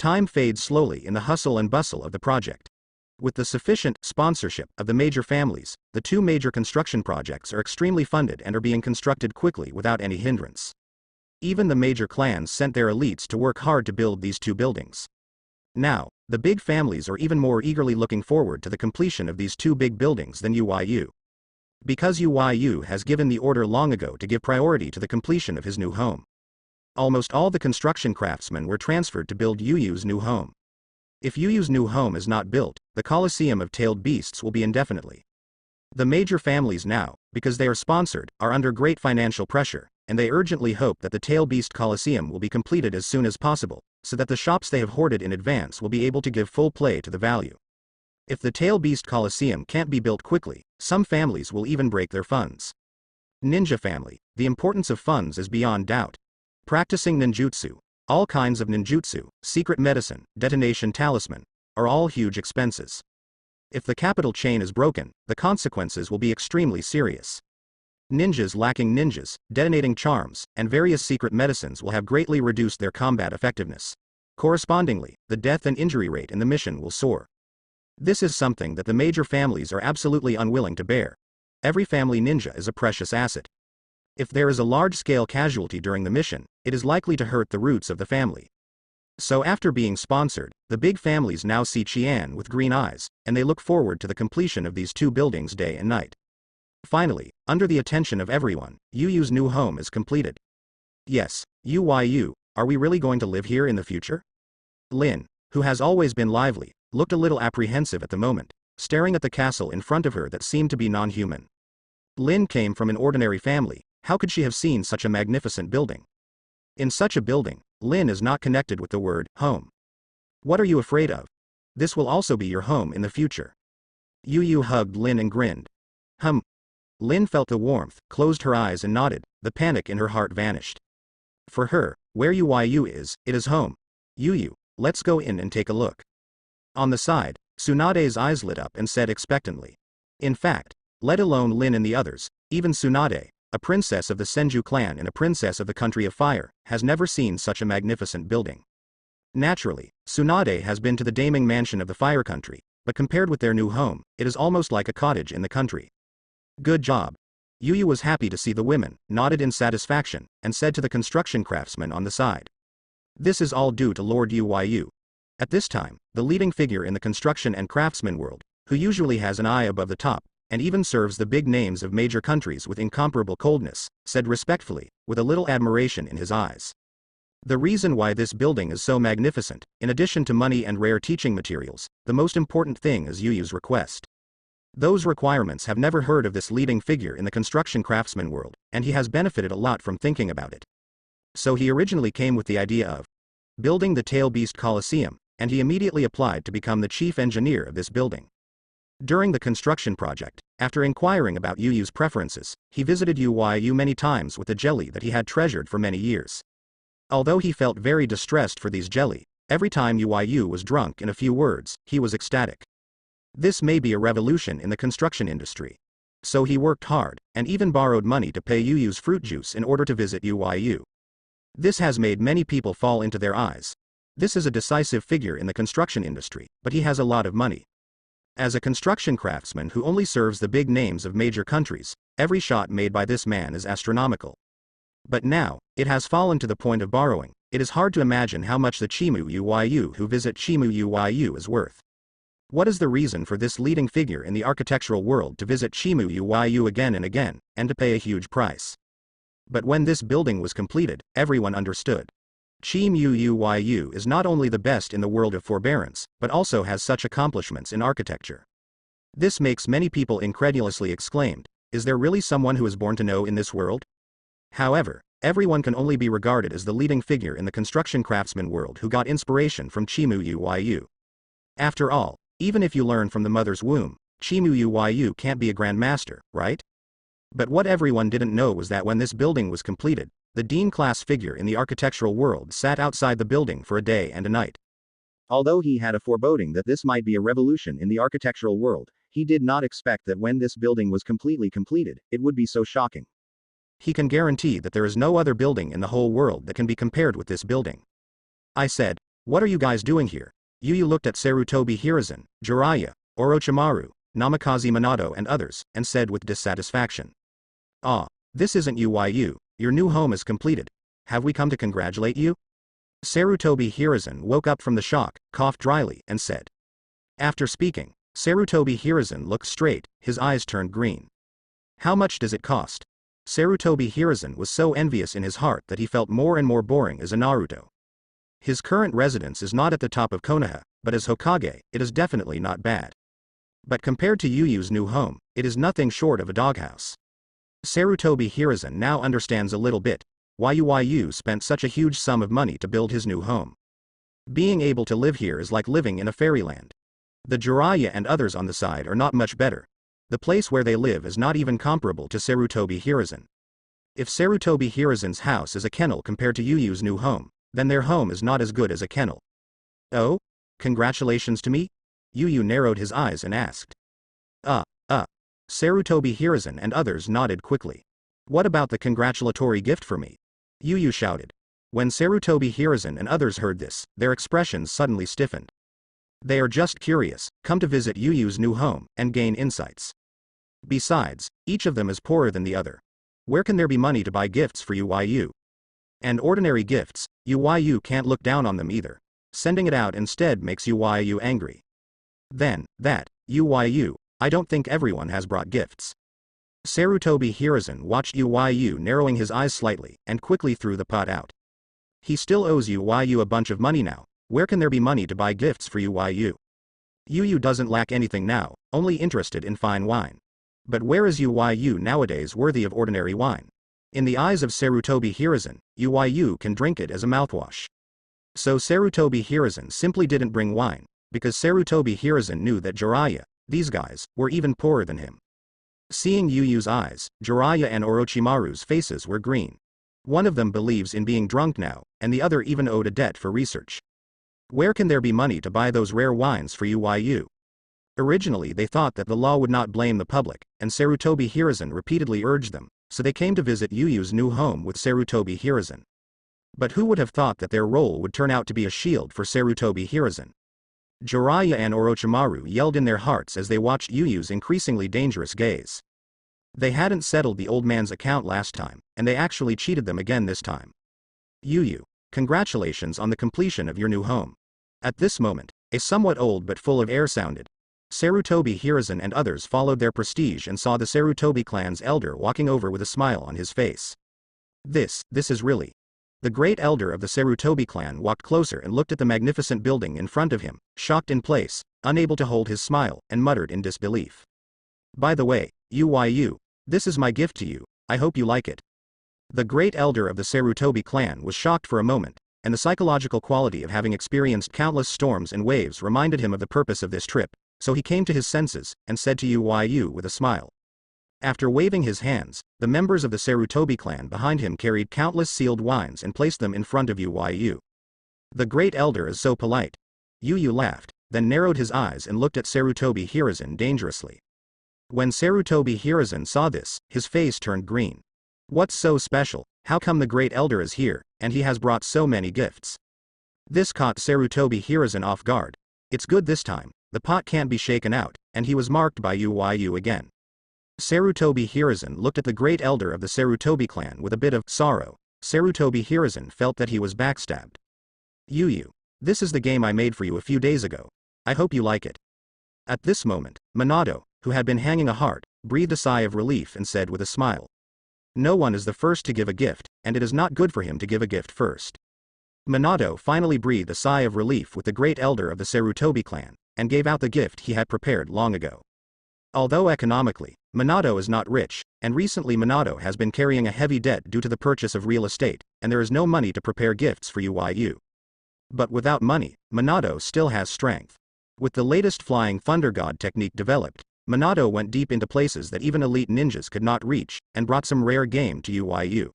Time fades slowly in the hustle and bustle of the project. With the sufficient sponsorship of the major families, the two major construction projects are extremely funded and are being constructed quickly without any hindrance. Even the major clans sent their elites to work hard to build these two buildings. Now, the big families are even more eagerly looking forward to the completion of these two big buildings than UYU. Because UYU has given the order long ago to give priority to the completion of his new home. Almost all the construction craftsmen were transferred to build UYU's new home. If UYU's new home is not built, the Colosseum of tailed beasts will be indefinitely. The major families now, because they are sponsored, are under great financial pressure, and they urgently hope that the tail beast Colosseum will be completed as soon as possible, so that the shops they have hoarded in advance will be able to give full play to the value. If the tail beast Colosseum can't be built quickly, some families will even break their funds. Ninja family, the importance of funds is beyond doubt. Practicing ninjutsu, all kinds of ninjutsu, secret medicine, detonation talisman, are all huge expenses. If the capital chain is broken, the consequences will be extremely serious. Ninjas lacking ninjas, detonating charms, and various secret medicines will have greatly reduced their combat effectiveness. Correspondingly, the death and injury rate in the mission will soar. This is something that the major families are absolutely unwilling to bear. Every family ninja is a precious asset. If there is a large-scale casualty during the mission, it is likely to hurt the roots of the family. So after being sponsored, the big families now see Qian with green eyes, and they look forward to the completion of these two buildings day and night. Finally, under the attention of everyone, UYU's new home is completed. Yes, UYU, are we really going to live here in the future? Lin, who has always been lively, looked a little apprehensive at the moment, staring at the castle in front of her that seemed to be non-human. Lin came from an ordinary family. How could she have seen such a magnificent building? In such a building, Lin is not connected with the word home. What are you afraid of? This will also be your home in the future. UYU hugged Lin and grinned. Lin felt the warmth, closed her eyes and nodded. The panic in her heart vanished. For her, where UYU is, it is home. UYU, let's go in and take a look. On the side, Tsunade's eyes lit up and said expectantly. In fact, let alone Lin and the others, even Tsunade, a princess of the Senju clan and a princess of the country of fire, has never seen such a magnificent building. Naturally, Tsunade has been to the Daming mansion of the fire country, but compared with their new home, it is almost like a cottage in the country. Good job. UYU was happy to see the women, nodded in satisfaction, and said to the construction craftsman on the side. This is all due to Lord UYU. At this time, the leading figure in the construction and craftsman world, who usually has an eye above the top, and even serves the big names of major countries with incomparable coldness, said respectfully, with a little admiration in his eyes. The reason why this building is so magnificent, in addition to money and rare teaching materials, the most important thing is UYU's request. Those requirements have never heard of this leading figure in the construction craftsman world, and he has benefited a lot from thinking about it. So he originally came with the idea of building the Tail Beast Colosseum, and he immediately applied to become the chief engineer of this building. During the construction project, after inquiring about UYU's preferences, he visited UYU many times with the jelly that he had treasured for many years. Although he felt very distressed for these jelly, every time UYU was drunk in a few words, he was ecstatic. This may be a revolution in the construction industry. So he worked hard, and even borrowed money to pay UYU's fruit juice in order to visit UYU. This has made many people fall into their eyes. This is a decisive figure in the construction industry, but he has a lot of money. As a construction craftsman who only serves the big names of major countries, every shot made by this man is astronomical. But now, it has fallen to the point of borrowing. It is hard to imagine how much the Chimu UYU who visit Chimu UYU is worth. What is the reason for this leading figure in the architectural world to visit Chimu UYU again and again, and to pay a huge price? But when this building was completed, everyone understood. Chimu UYU is not only the best in the world of forbearance, but also has such accomplishments in architecture. This makes many people incredulously exclaimed, is there really someone who is born to know in this world? However, everyone can only be regarded as the leading figure in the construction craftsman world who got inspiration from Chimu UYU. After all, even if you learn from the mother's womb, Chimu UYU can't be a grandmaster, right? But what everyone didn't know was that when this building was completed, the Dean-class figure in the architectural world sat outside the building for a day and a night. Although he had a foreboding that this might be a revolution in the architectural world, he did not expect that when this building was completely completed, it would be so shocking. He can guarantee that there is no other building in the whole world that can be compared with this building. I said, What are you guys doing here? Yu looked at Sarutobi Hiruzen, Jiraiya, Orochimaru, Namikaze Minato and others, and said with dissatisfaction. Ah, this isn't Yu. Your new home is completed. Have we come to congratulate you? Sarutobi Hiruzen woke up from the shock, coughed dryly, and said. After speaking, Sarutobi Hiruzen looked straight, his eyes turned green. How much does it cost? Sarutobi Hiruzen was so envious in his heart that he felt more and more boring as a Naruto. His current residence is not at the top of Konoha, but as Hokage, it is definitely not bad. But compared to Yuyu's new home, it is nothing short of a doghouse. Sarutobi Hiruzen now understands a little bit why Yu spent such a huge sum of money to build his new home. Being able to live here is like living in a fairyland. The Jiraiya and others on the side are not much better. The place where they live is not even comparable to Sarutobi Hiruzen. If Sarutobi Hiruzen's house is a kennel compared to Yuyu's new home, then their home is not as good as a kennel. Oh? Congratulations to me? Yu narrowed his eyes and asked. Sarutobi Hiruzen and others nodded quickly. What about the congratulatory gift for me? Yu shouted. When Sarutobi Hiruzen and others heard this, their expressions suddenly stiffened. They are just curious, come to visit Yuyu's new home, and gain insights. Besides, each of them is poorer than the other. Where can there be money to buy gifts for Yu? And ordinary gifts, Yu can't look down on them either. Sending it out instead makes Yu angry. Then, Yu, I don't think everyone has brought gifts. Sarutobi Hiruzen watched Yu narrowing his eyes slightly, and quickly threw the pot out. He still owes Yu a bunch of money now. Where can there be money to buy gifts for Yu? Yu doesn't lack anything now, only interested in fine wine. But where is Yu nowadays worthy of ordinary wine? In the eyes of Sarutobi Hiruzen, Yu can drink it as a mouthwash. So Sarutobi Hiruzen simply didn't bring wine, because Sarutobi Hiruzen knew that Jiraiya, these guys, were even poorer than him. Seeing Yuyu's eyes, Jiraiya and Orochimaru's faces were green. One of them believes in being drunk now, and the other even owed a debt for research. Where can there be money to buy those rare wines for Yu? Originally they thought that the law would not blame the public, and Sarutobi Hiruzen repeatedly urged them, so they came to visit Yuyu's new home with Sarutobi Hiruzen. But who would have thought that their role would turn out to be a shield for Sarutobi Hiruzen? Jiraiya and Orochimaru yelled in their hearts as they watched Yuyu's increasingly dangerous gaze. They hadn't settled the old man's account last time, and they actually cheated them again this time. Yu, congratulations on the completion of your new home. At this moment, a somewhat old but full of air sounded. Sarutobi Hiruzen and others followed their prestige and saw the Sarutobi clan's elder walking over with a smile on his face. This is really. The great elder of the Sarutobi clan walked closer and looked at the magnificent building in front of him, shocked in place, unable to hold his smile, and muttered in disbelief. By the way, Yu, this is my gift to you, I hope you like it. The great elder of the Sarutobi clan was shocked for a moment, and the psychological quality of having experienced countless storms and waves reminded him of the purpose of this trip, so he came to his senses, and said to Yu with a smile. After waving his hands, the members of the Sarutobi clan behind him carried countless sealed wines and placed them in front of Yu. The great elder is so polite. Yu laughed, then narrowed his eyes and looked at Sarutobi Hiruzen dangerously. When Sarutobi Hiruzen saw this, his face turned green. What's so special? How come the great elder is here, and he has brought so many gifts? This caught Sarutobi Hiruzen off guard. It's good this time, the pot can't be shaken out, and he was marked by Yu again. Sarutobi Hiruzen looked at the great elder of the Sarutobi clan with a bit of sorrow. Sarutobi Hiruzen felt that he was backstabbed. Yu, this is the game I made for you a few days ago. I hope you like it. At this moment, Minato, who had been hanging a heart, breathed a sigh of relief and said with a smile. No one is the first to give a gift, and it is not good for him to give a gift first. Minato finally breathed a sigh of relief with the great elder of the Sarutobi clan, and gave out the gift he had prepared long ago. Although economically, Minato is not rich, and recently Minato has been carrying a heavy debt due to the purchase of real estate, and there is no money to prepare gifts for Yu. But without money, Minato still has strength. With the latest Flying Thunder God technique developed, Minato went deep into places that even elite ninjas could not reach, and brought some rare game to Yu.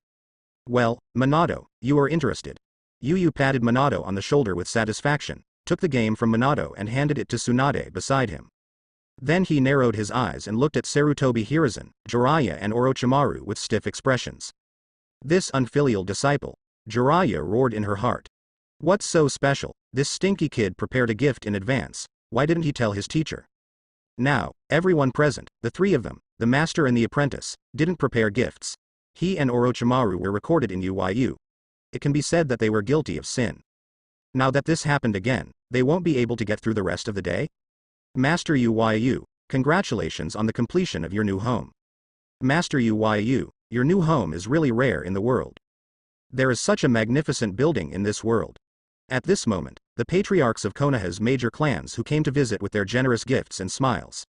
Well, Minato, you are interested. Yu patted Minato on the shoulder with satisfaction, took the game from Minato and handed it to Tsunade beside him. Then he narrowed his eyes and looked at Sarutobi Hiruzen, Jiraiya and Orochimaru with stiff expressions. This unfilial disciple, Jiraiya roared in her heart. What's so special? This stinky kid prepared a gift in advance. Why didn't he tell his teacher? Now, everyone present, the three of them, the master and the apprentice, didn't prepare gifts. He and Orochimaru were recorded in UYU. It can be said that they were guilty of sin. Now that this happened again, they won't be able to get through the rest of the day? Master UYU, congratulations on the completion of your new home. Master UYU, your new home is really rare in the world. There is such a magnificent building in this world. At this moment, the patriarchs of Konoha's major clans who came to visit with their generous gifts and smiles.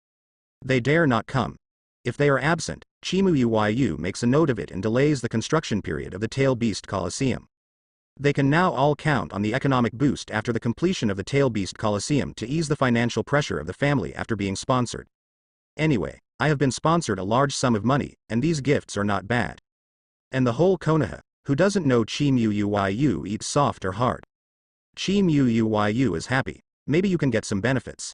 They dare not come. If they are absent, Chimu Uyu makes a note of it and delays the construction period of the Tail Beast Coliseum. They can now all count on the economic boost after the completion of the Tail Beast Coliseum to ease the financial pressure of the family after being sponsored. Anyway, I have been sponsored a large sum of money, and these gifts are not bad. And the whole Konoha, who doesn't know Chimu Uyu eats soft or hard. Chimu Uyu is happy. Maybe you can get some benefits.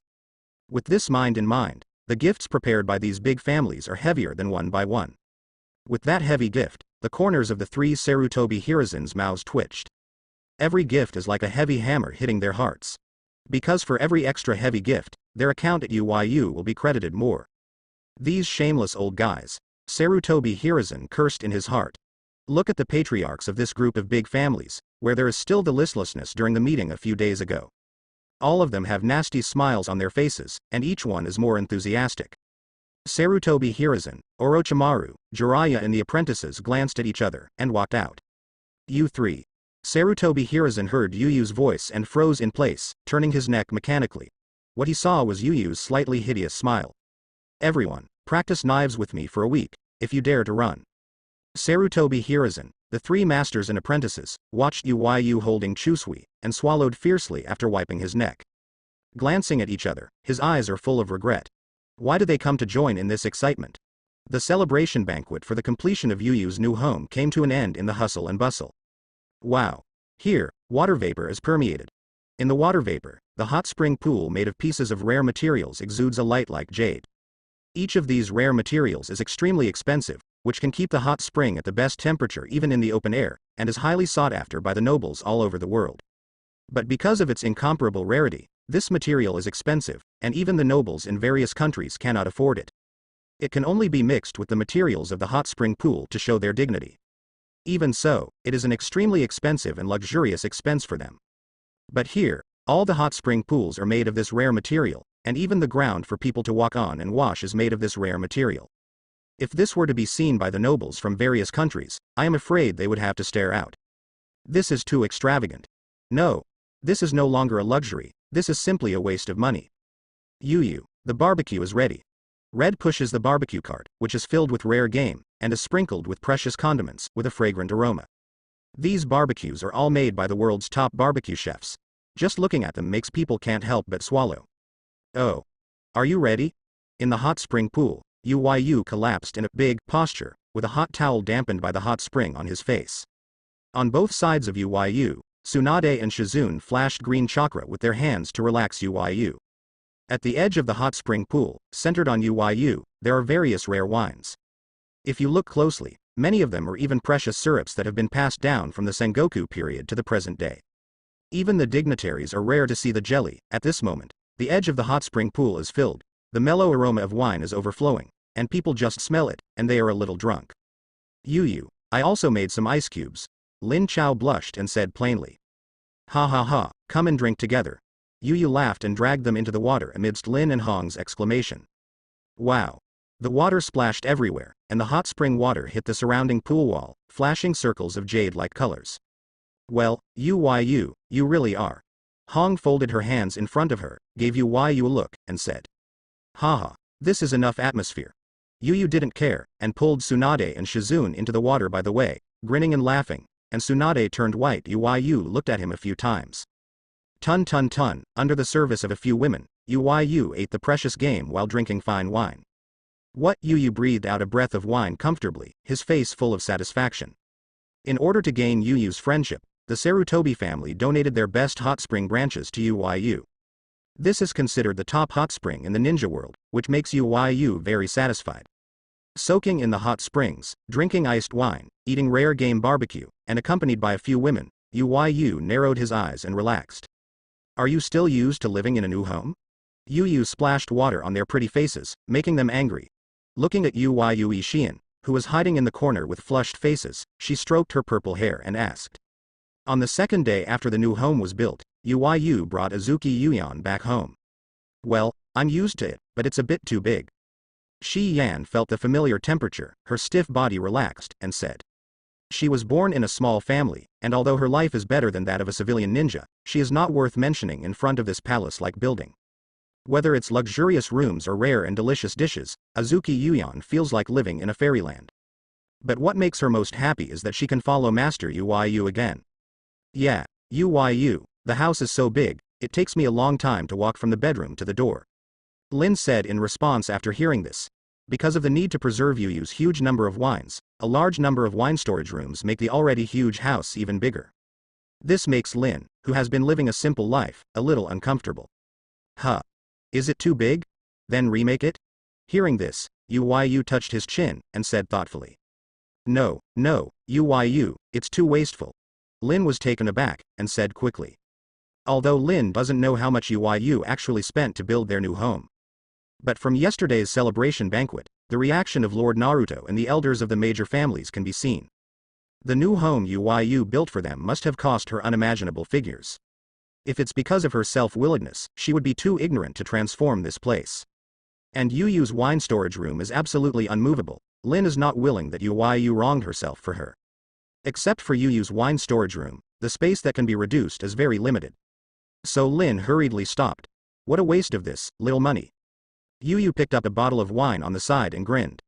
With this mind in mind, the gifts prepared by these big families are heavier than one by one. With that heavy gift, the corners of the three Sarutobi Hiruzen's mouths twitched. Every gift is like a heavy hammer hitting their hearts. Because for every extra heavy gift, their account at UYU will be credited more. These shameless old guys. Sarutobi Hiruzen cursed in his heart. Look at the patriarchs of this group of big families, where there is still the listlessness during the meeting a few days ago. All of them have nasty smiles on their faces, and each one is more enthusiastic. Sarutobi Hiruzen, Orochimaru, Jiraiya and the apprentices glanced at each other, and walked out. U3. Sarutobi Hiruzen heard Yuyu's voice and froze in place, turning his neck mechanically. What he saw was Yuyu's slightly hideous smile. Everyone, practice knives with me for a week, if you dare to run. Sarutobi Hiruzen, the three masters and apprentices, watched Uyu holding Chusui, and swallowed fiercely after wiping his neck. Glancing at each other, his eyes are full of regret. Why did they come to join in this excitement? The celebration banquet for the completion of Yuyu's new home came to an end in the hustle and bustle. Wow! Here, water vapor is permeated. In the water vapor, the hot spring pool made of pieces of rare materials exudes a light like jade. Each of these rare materials is extremely expensive, which can keep the hot spring at the best temperature even in the open air, and is highly sought after by the nobles all over the world. But because of its incomparable rarity, this material is expensive, and even the nobles in various countries cannot afford it. It can only be mixed with the materials of the hot spring pool to show their dignity. Even so, it is an extremely expensive and luxurious expense for them. But here, all the hot spring pools are made of this rare material, and even the ground for people to walk on and wash is made of this rare material. If this were to be seen by the nobles from various countries, I am afraid they would have to stare out. This is too extravagant. No. This is no longer a luxury, this is simply a waste of money. Yuyu, the barbecue is ready. Red pushes the barbecue cart, which is filled with rare game, and is sprinkled with precious condiments, with a fragrant aroma. These barbecues are all made by the world's top barbecue chefs. Just looking at them makes people can't help but swallow. Oh. Are you ready? In the hot spring pool, Uyu collapsed in a big posture, with a hot towel dampened by the hot spring on his face. On both sides of Uyu, Tsunade and Shizune flashed green chakra with their hands to relax Uyu. At the edge of the hot spring pool, centered on Uyu, there are various rare wines. If you look closely, many of them are even precious syrups that have been passed down from the Sengoku period to the present day. Even the dignitaries are rare to see the jelly. At this moment, the edge of the hot spring pool is filled. The mellow aroma of wine is overflowing, and people just smell it, and they are a little drunk. Yuyu, I also made some ice cubes. Lin Chao blushed and said plainly. Ha ha ha, come and drink together. Yuyu laughed and dragged them into the water amidst Lin and Hong's exclamation. Wow. The water splashed everywhere, and the hot spring water hit the surrounding pool wall, flashing circles of jade-like colors. Well, Uyu, you really are. Hong folded her hands in front of her, gave Uyu a look, and said. Haha, this is enough atmosphere. Yuyu didn't care, and pulled Tsunade and Shizune into the water by the way, grinning and laughing, and Tsunade turned white. Uyu looked at him a few times. Tun, under the service of a few women, Uyu ate the precious game while drinking fine wine. What? Yuyu breathed out a breath of wine comfortably, his face full of satisfaction. In order to gain Yuyu's friendship, the Sarutobi family donated their best hot spring branches to Uyu. This is considered the top hot spring in the ninja world, which makes Uyu very satisfied. Soaking in the hot springs, drinking iced wine, eating rare game barbecue, and accompanied by a few women, Uyu narrowed his eyes and relaxed. Are you still used to living in a new home? Yu splashed water on their pretty faces, making them angry. Looking at Yu Xian, who was hiding in the corner with flushed faces, she stroked her purple hair and asked. On the second day after the new home was built, Yu brought Azuki Yuyan back home. Well, I'm used to it, but it's a bit too big. Shi Yan felt the familiar temperature, her stiff body relaxed, and said. She was born in a small family, and although her life is better than that of a civilian ninja, she is not worth mentioning in front of this palace-like building. Whether it's luxurious rooms or rare and delicious dishes, Azuki Yuyan feels like living in a fairyland. But what makes her most happy is that she can follow Master Yu again. Yeah, Yu, the house is so big, it takes me a long time to walk from the bedroom to the door. Lin said in response after hearing this. Because of the need to preserve Yu's huge number of wines, a large number of wine storage rooms make the already huge house even bigger. This makes Lin, who has been living a simple life, a little uncomfortable. Huh. Is it too big? Then remake it? Hearing this, Yu touched his chin, and said thoughtfully. No, Yu, it's too wasteful. Lin was taken aback, and said quickly. Although Lin doesn't know how much Yu actually spent to build their new home. But from yesterday's celebration banquet, the reaction of Lord Naruto and the elders of the major families can be seen. The new home Yu built for them must have cost her unimaginable figures. If it's because of her self-willedness, she would be too ignorant to transform this place. And Yu's wine storage room is absolutely unmovable. Lin is not willing that Yu wronged herself for her. Except for Yu's wine storage room, the space that can be reduced is very limited. So Lin hurriedly stopped. What a waste of this little money. Yu picked up a bottle of wine on the side and grinned.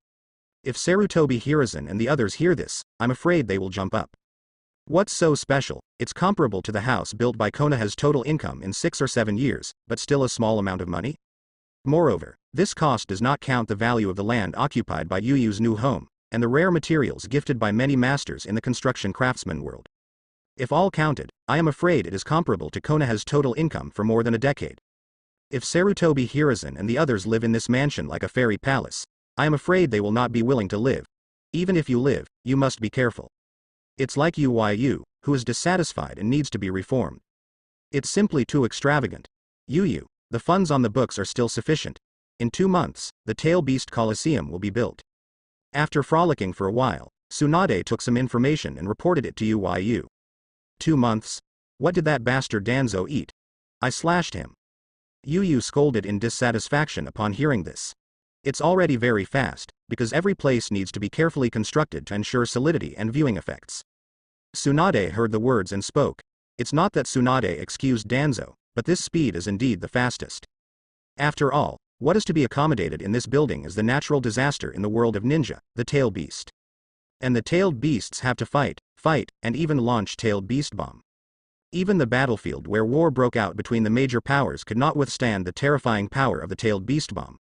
If Sarutobi Hiruzen and the others hear this, I'm afraid they will jump up. What's so special? It's comparable to the house built by Konoha's total income in 6 or 7 years, but still a small amount of money? Moreover, this cost does not count the value of the land occupied by Yu's new home, and the rare materials gifted by many masters in the construction craftsman world. If all counted, I am afraid it is comparable to Konoha's total income for more than a decade. If Sarutobi Hiruzen and the others live in this mansion like a fairy palace, I am afraid they will not be willing to live. Even if you live, you must be careful. It's like Yu, who is dissatisfied and needs to be reformed. It's simply too extravagant. Yu, the funds on the books are still sufficient. In 2 months, the Tail Beast Coliseum will be built. After frolicking for a while, Tsunade took some information and reported it to Yu. 2 months? What did that bastard Danzo eat? I slashed him. Yu scolded in dissatisfaction upon hearing this. It's already very fast, because every place needs to be carefully constructed to ensure solidity and viewing effects. Tsunade heard the words and spoke. It's not that Tsunade excused Danzo, but this speed is indeed the fastest. After all, what is to be accommodated in this building is the natural disaster in the world of ninja, the Tail Beast. And the tailed beasts have to fight, and even launch tailed beast bomb. Even the battlefield where war broke out between the major powers could not withstand the terrifying power of the tailed beast bomb.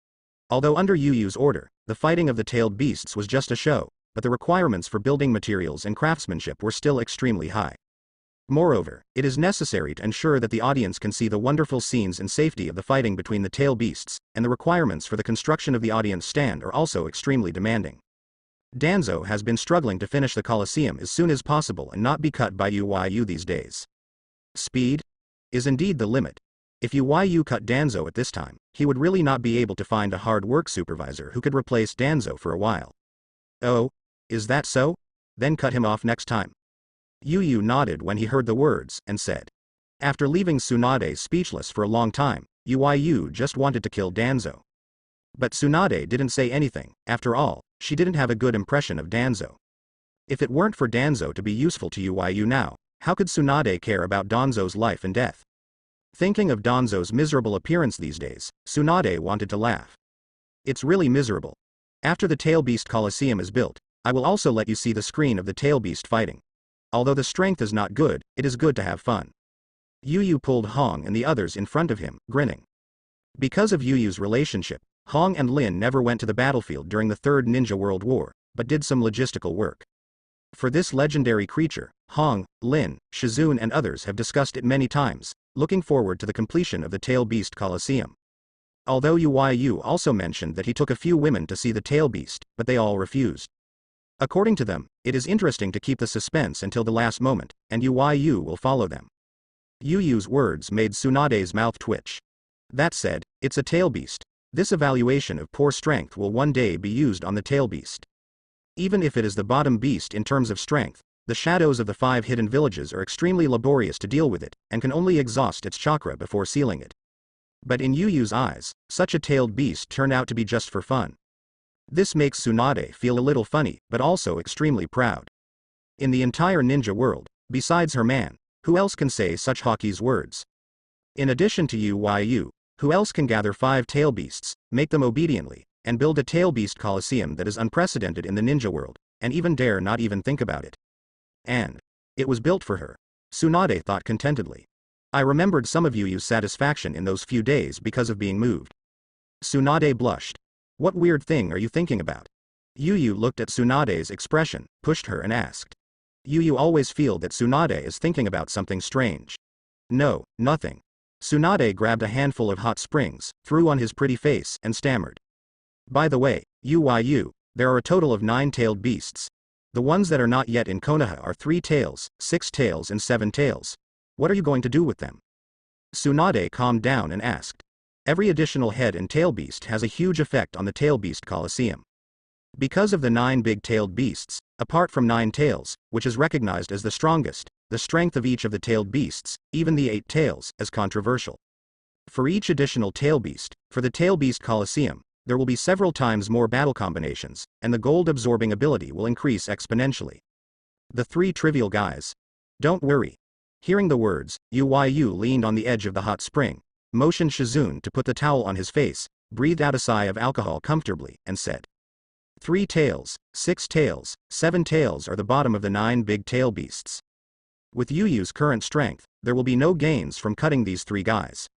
Although under Yu's order, the fighting of the tailed beasts was just a show, but the requirements for building materials and craftsmanship were still extremely high. Moreover, it is necessary to ensure that the audience can see the wonderful scenes and safety of the fighting between the tail beasts, and the requirements for the construction of the audience stand are also extremely demanding. Danzo has been struggling to finish the Colosseum as soon as possible and not be cut by Yu these days. Speed is indeed the limit. If Yu cut Danzo at this time, he would really not be able to find a hard work supervisor who could replace Danzo for a while. Oh, is that so? Then cut him off next time. Yu nodded when he heard the words, and said. After leaving Tsunade speechless for a long time, Yu just wanted to kill Danzo. But Tsunade didn't say anything. After all, she didn't have a good impression of Danzo. If it weren't for Danzo to be useful to Yu now, how could Tsunade care about Danzo's life and death? Thinking of Danzo's miserable appearance these days, Tsunade wanted to laugh. It's really miserable. After the Tail Beast Coliseum is built, I will also let you see the screen of the Tail Beast fighting. Although the strength is not good, it is good to have fun. Yu pulled Hong and the others in front of him, grinning. Because of Yu's relationship, Hong and Lin never went to the battlefield during the Third Ninja World War, but did some logistical work. For this legendary creature, Hong, Lin, Shizune and others have discussed it many times, looking forward to the completion of the Tail Beast Coliseum. Although Yu also mentioned that he took a few women to see the Tail Beast, but they all refused. According to them, it is interesting to keep the suspense until the last moment, and Yu will follow them. Yuyu's words made Tsunade's mouth twitch. That said, it's a tail beast. This evaluation of poor strength will one day be used on the tail beast. Even if it is the bottom beast in terms of strength, the shadows of the 5 hidden villages are extremely laborious to deal with it, and can only exhaust its chakra before sealing it. But in Yuyu's eyes, such a tailed beast turned out to be just for fun. This makes Tsunade feel a little funny, but also extremely proud. In the entire ninja world, besides her man, who else can say such Hoki's words? In addition to Yu, who else can gather 5 tail beasts, make them obediently, and build a tail beast coliseum that is unprecedented in the ninja world, and even dare not even think about it? And it was built for her. Tsunade thought contentedly. I remembered some of Yuyu's satisfaction in those few days because of being moved. Tsunade blushed. What weird thing are you thinking about? Yuyu looked at Tsunade's expression, pushed her and asked. Yuyu always feel that Tsunade is thinking about something strange. No, nothing. Tsunade grabbed a handful of hot springs, threw on his pretty face, and stammered. By the way, Yu, there are a total of 9 tailed beasts. The ones that are not yet in Konoha are 3 tails, 6 tails and 7 tails. What are you going to do with them? Tsunade calmed down and asked. Every additional head and tail beast has a huge effect on the tail beast coliseum. Because of the 9 big-tailed beasts, apart from 9 tails, which is recognized as the strongest, the strength of each of the tailed beasts, even the 8 tails, is controversial. For each additional tail beast, for the tail beast coliseum, there will be several times more battle combinations, and the gold-absorbing ability will increase exponentially. The 3 trivial guys. Don't worry. Hearing the words, Yu leaned on the edge of the hot spring, motioned Shizune to put the towel on his face, breathed out a sigh of alcohol comfortably, and said. 3 tails, 6 tails, 7 tails are the bottom of the 9 big tail beasts. With Yuyu's current strength, there will be no gains from cutting these 3 guys.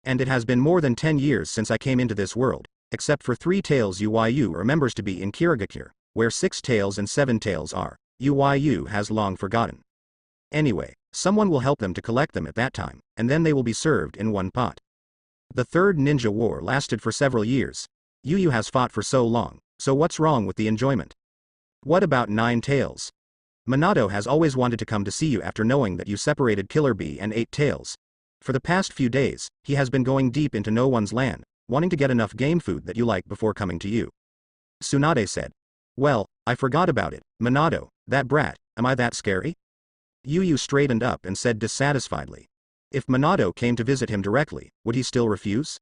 And it has been more than 10 years since I came into this world, except for 3 tails Yu remembers to be in Kirigakure, where 6 tails and 7 tails are. Yu has long forgotten. Anyway, someone will help them to collect them at that time, and then they will be served in one pot. The Third Ninja War lasted for several years. Yuyu has fought for so long, so what's wrong with the enjoyment? What about 9 tails? Minato has always wanted to come to see you after knowing that you separated Killer Bee and 8 tails. For the past few days, he has been going deep into no one's land, wanting to get enough game food that you like before coming to you. Tsunade said. Well, I forgot about it, Minato, that brat, am I that scary? Yuyu straightened up and said dissatisfiedly. If Minato came to visit him directly, would he still refuse?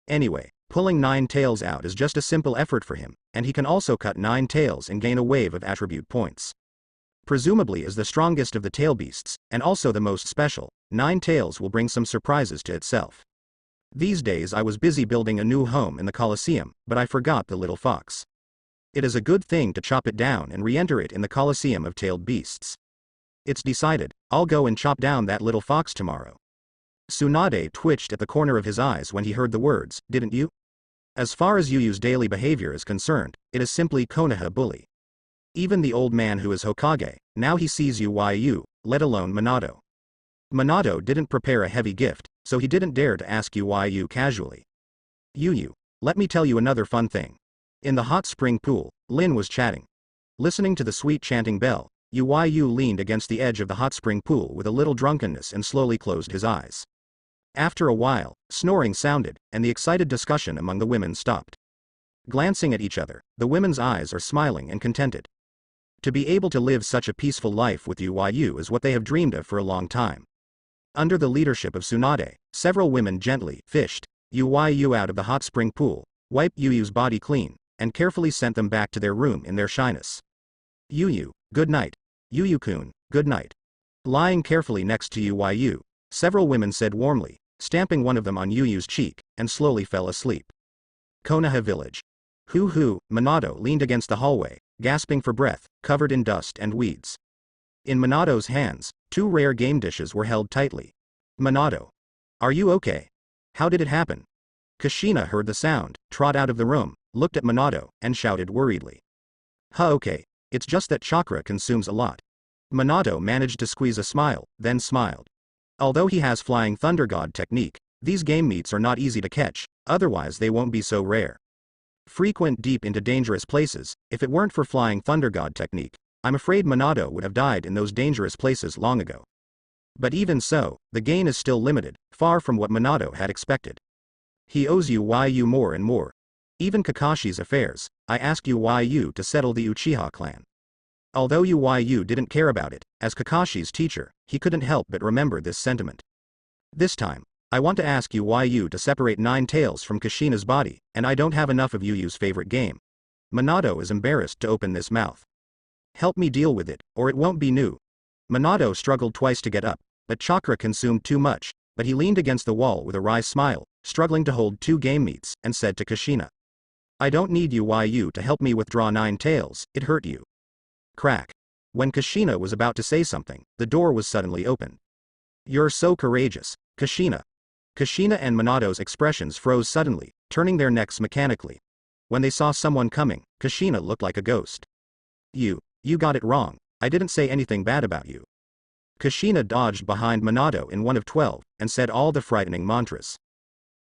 Anyway, pulling 9 tails out is just a simple effort for him, and he can also cut 9 tails and gain a wave of attribute points. Presumably as the strongest of the tail beasts, and also the most special, 9 tails will bring some surprises to itself. These days I was busy building a new home in the Colosseum, but I forgot the little fox. It is a good thing to chop it down and re-enter it in the Colosseum of tailed beasts. It's decided, I'll go and chop down that little fox tomorrow. Tsunade twitched at the corner of his eyes when he heard the words, didn't you? As far as Yuyu's daily behavior is concerned, it is simply Konoha bully. Even the old man who is Hokage, now he sees Yu, let alone Minato. Minato didn't prepare a heavy gift, so he didn't dare to ask Yu casually. Yuyu, let me tell you another fun thing. In the hot spring pool, Lin was chatting. Listening to the sweet chanting bell, Yu leaned against the edge of the hot spring pool with a little drunkenness and slowly closed his eyes. After a while, snoring sounded, and the excited discussion among the women stopped. Glancing at each other, the women's eyes are smiling and contented. To be able to live such a peaceful life with Yu is what they have dreamed of for a long time. Under the leadership of Tsunade, several women gently fished Yu out of the hot spring pool, wiped Yuyu's body clean, and carefully sent them back to their room in their shyness. Yuyu, good night. Yuyu-kun, good night. Lying carefully next to Yu, several women said warmly, stamping one of them on Yuyu's cheek, and slowly fell asleep. Konoha village. Minato leaned against the hallway, gasping for breath, covered in dust and weeds. In Minato's hands, 2 rare game dishes were held tightly. Minato. Are you okay? How did it happen? Kushina heard the sound, trot out of the room, looked at Minato, and shouted worriedly. Okay, it's just that chakra consumes a lot. Minato managed to squeeze a smile, then smiled. Although he has Flying Thunder God technique, these game meats are not easy to catch, otherwise they won't be so rare. Frequent deep into dangerous places, if it weren't for Flying Thunder God technique, I'm afraid Minato would have died in those dangerous places long ago. But even so, the gain is still limited, far from what Minato had expected. He owes you more and more. Even Kakashi's affairs, I asked you to settle the Uchiha clan. Although you didn't care about it, as Kakashi's teacher, he couldn't help but remember this sentiment. This time, I want to ask you to separate Nine Tails from Kushina's body, and I don't have enough of Yu's favorite game. Minato is embarrassed to open this mouth. Help me deal with it, or it won't be new. Minato struggled twice to get up, but chakra consumed too much, but he leaned against the wall with a wry smile, struggling to hold 2 game meats, and said to Kushina. I don't need you to help me withdraw Nine Tails, it hurt you. Crack. When Kushina was about to say something, the door was suddenly opened. You're so courageous, Kushina. Kushina and Minato's expressions froze suddenly, turning their necks mechanically. When they saw someone coming, Kushina looked like a ghost. You got it wrong, I didn't say anything bad about you. Kushina dodged behind Minato in one of 12, and said all the frightening mantras.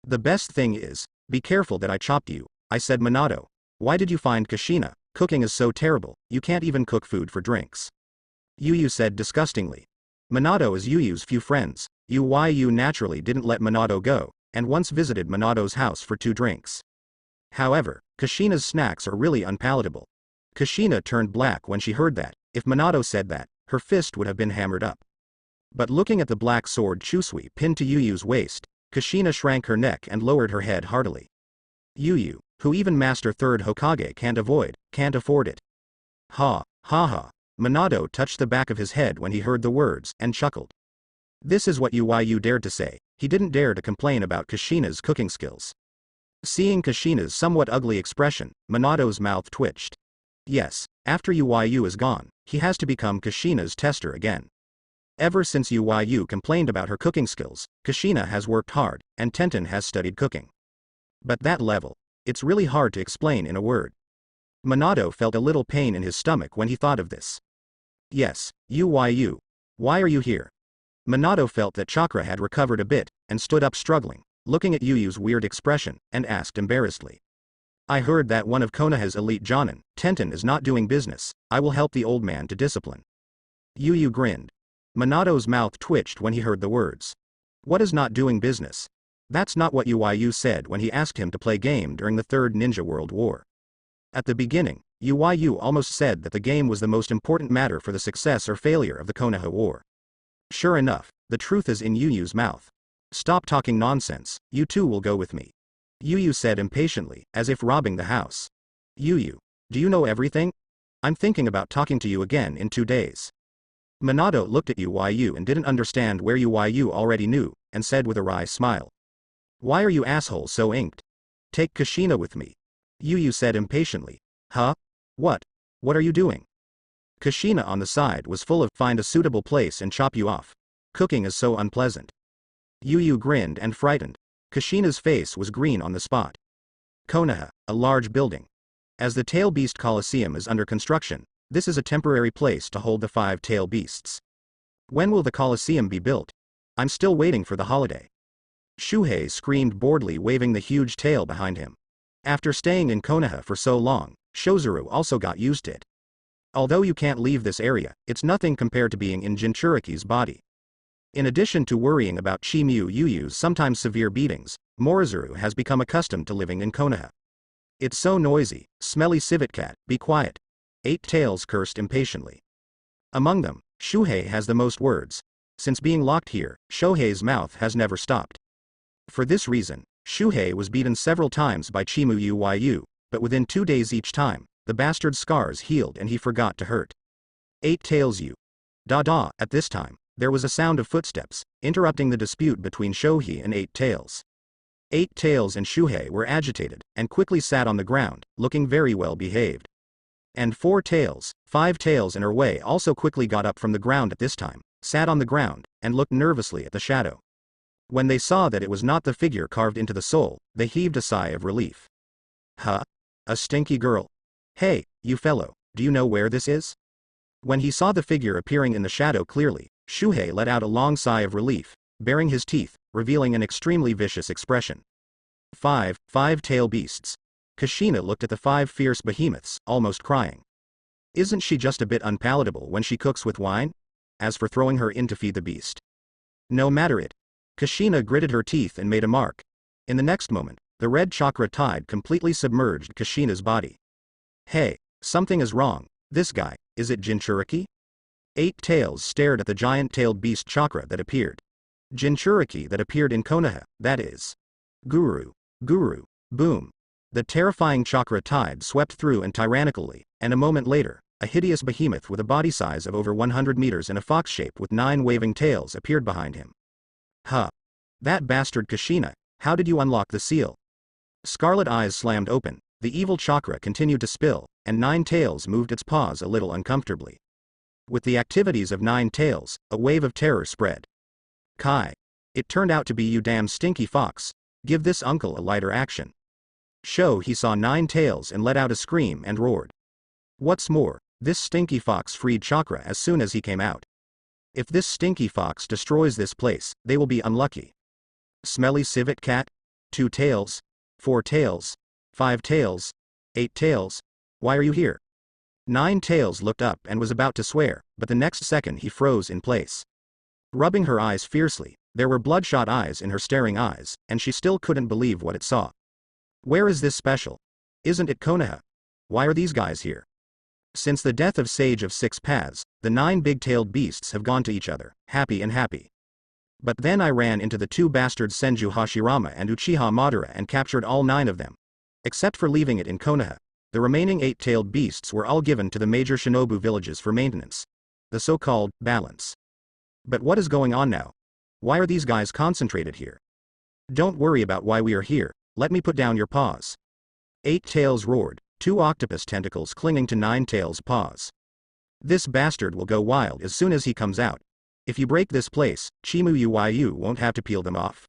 The best thing is, be careful that I chopped you, I said Minato. Why did you find Kushina? Cooking is so terrible, you can't even cook food for drinks. Yu said disgustingly. Minato is Yu's few friends. Yu naturally didn't let Minato go, and once visited Minato's house for 2 drinks. However, Kushina's snacks are really unpalatable. Kushina turned black when she heard that. If Minato said that, her fist would have been hammered up. But looking at the black sword Chusui pinned to Yu's waist, Kushina shrank her neck and lowered her head heartily. Yu, who even Master 3rd Hokage can't afford it. Ha. Minato touched the back of his head when he heard the words, and chuckled. This is what Yu dared to say. He didn't dare to complain about Kushina's cooking skills. Seeing Kushina's somewhat ugly expression, Minato's mouth twitched. Yes, after Yu is gone, he has to become Kushina's tester again. Ever since Yu complained about her cooking skills, Kushina has worked hard, and Tenten has studied cooking. But that level, it's really hard to explain in a word. Minato felt a little pain in his stomach when he thought of this. Yes, Yu, why are you here? Minato felt that chakra had recovered a bit, and stood up struggling, looking at Yu's weird expression, and asked embarrassedly. I heard that one of Konoha's elite jonin, Tenten, is not doing business. I will help the old man to discipline. Yu grinned. Minato's mouth twitched when he heard the words. What is not doing business? That's not what Yu said when he asked him to play game during the Third Ninja World War. At the beginning, Yu almost said that the game was the most important matter for the success or failure of the Konoha War. Sure enough, the truth is in Yu's mouth. Stop talking nonsense, you two will go with me. Yu said impatiently, as if robbing the house. Yu, do you know everything? I'm thinking about talking to you again in 2 days. Minato looked at Yu and didn't understand where Yu already knew, and said with a wry smile. Why are you assholes so inked? Take Kushina with me. Yu said impatiently. Huh? What? What are you doing? Kushina on the side was full of find a suitable place and chop you off. Cooking is so unpleasant. Yu grinned and frightened. Kushina's face was green on the spot. Konoha, a large building. As the Tail Beast Coliseum is under construction, this is a temporary place to hold the 5 tail beasts. When will the Coliseum be built? I'm still waiting for the holiday. Shuhei screamed boredly, waving the huge tail behind him. After staying in Konoha for so long, Shozuru also got used to it. Although you can't leave this area, it's nothing compared to being in Jinchuriki's body. In addition to worrying about Chimu Yu's sometimes severe beatings, Morizuru has become accustomed to living in Konoha. It's so noisy, smelly civet cat, be quiet. 8 Tails cursed impatiently. Among them, Shuhei has the most words. Since being locked here, Shohei's mouth has never stopped. For this reason, Shuhei was beaten several times by Chimu Yu, but within 2 days each time, the bastard's scars healed and he forgot to hurt. 8 Tails Yu. Da. At this time, there was a sound of footsteps, interrupting the dispute between Shohei and 8 Tails. 8 Tails and Shuhei were agitated, and quickly sat on the ground, looking very well behaved. And 4 Tails, 5 Tails and her way also quickly got up from the ground at this time, sat on the ground, and looked nervously at the shadow. When they saw that it was not the figure carved into the soul, they heaved a sigh of relief. Huh? A stinky girl? Hey, you fellow, do you know where this is? When he saw the figure appearing in the shadow clearly, Shuhei let out a long sigh of relief, baring his teeth, revealing an extremely vicious expression. 5 tail beasts. Kushina looked at the 5 fierce behemoths, almost crying. Isn't she just a bit unpalatable when she cooks with wine? As for throwing her in to feed the beast. No matter it. Kushina gritted her teeth and made a mark. In the next moment, the red chakra tide completely submerged Kushina's body. Hey, something is wrong. This guy, is it Jinchuriki? 8 Tails stared at the giant-tailed beast chakra that appeared. Jinchuriki that appeared in Konoha, that is. Guru. Guru. Boom. The terrifying chakra tide swept through and tyrannically, and a moment later, a hideous behemoth with a body size of over 100 meters and a fox shape with 9 waving tails appeared behind him. Huh. That bastard Kushina, how did you unlock the seal? Scarlet eyes slammed open, the evil chakra continued to spill, and 9 Tails moved its paws a little uncomfortably. With the activities of 9 Tails, a wave of terror spread. Kai. It turned out to be you damn stinky fox. Give this uncle a lighter action. He saw 9 Tails and let out a scream and roared. What's more, this stinky fox freed chakra as soon as he came out. If this stinky fox destroys this place, they will be unlucky. Smelly civet cat? 2 Tails? 4 Tails? 5 Tails? 8 Tails? Why are you here? 9 Tails looked up and was about to swear, but the next second he froze in place. Rubbing her eyes fiercely, there were bloodshot eyes in her staring eyes, and she still couldn't believe what it saw. Where is this special? Isn't it Konoha? Why are these guys here? Since the death of Sage of 6 Paths, the 9 big-tailed beasts have gone to each other, happy and happy. But then I ran into the 2 bastards Senju Hashirama and Uchiha Madara and captured all 9 of them. Except for leaving it in Konoha. The remaining 8-tailed beasts were all given to the major shinobu villages for maintenance. The so-called balance. But what is going on now? Why are these guys concentrated here? Don't worry about why we are here, let me put down your paws. 8 Tails roared, 2 octopus tentacles clinging to 9 Tails' paws. This bastard will go wild as soon as he comes out. If you break this place, Chimu Uyu won't have to peel them off.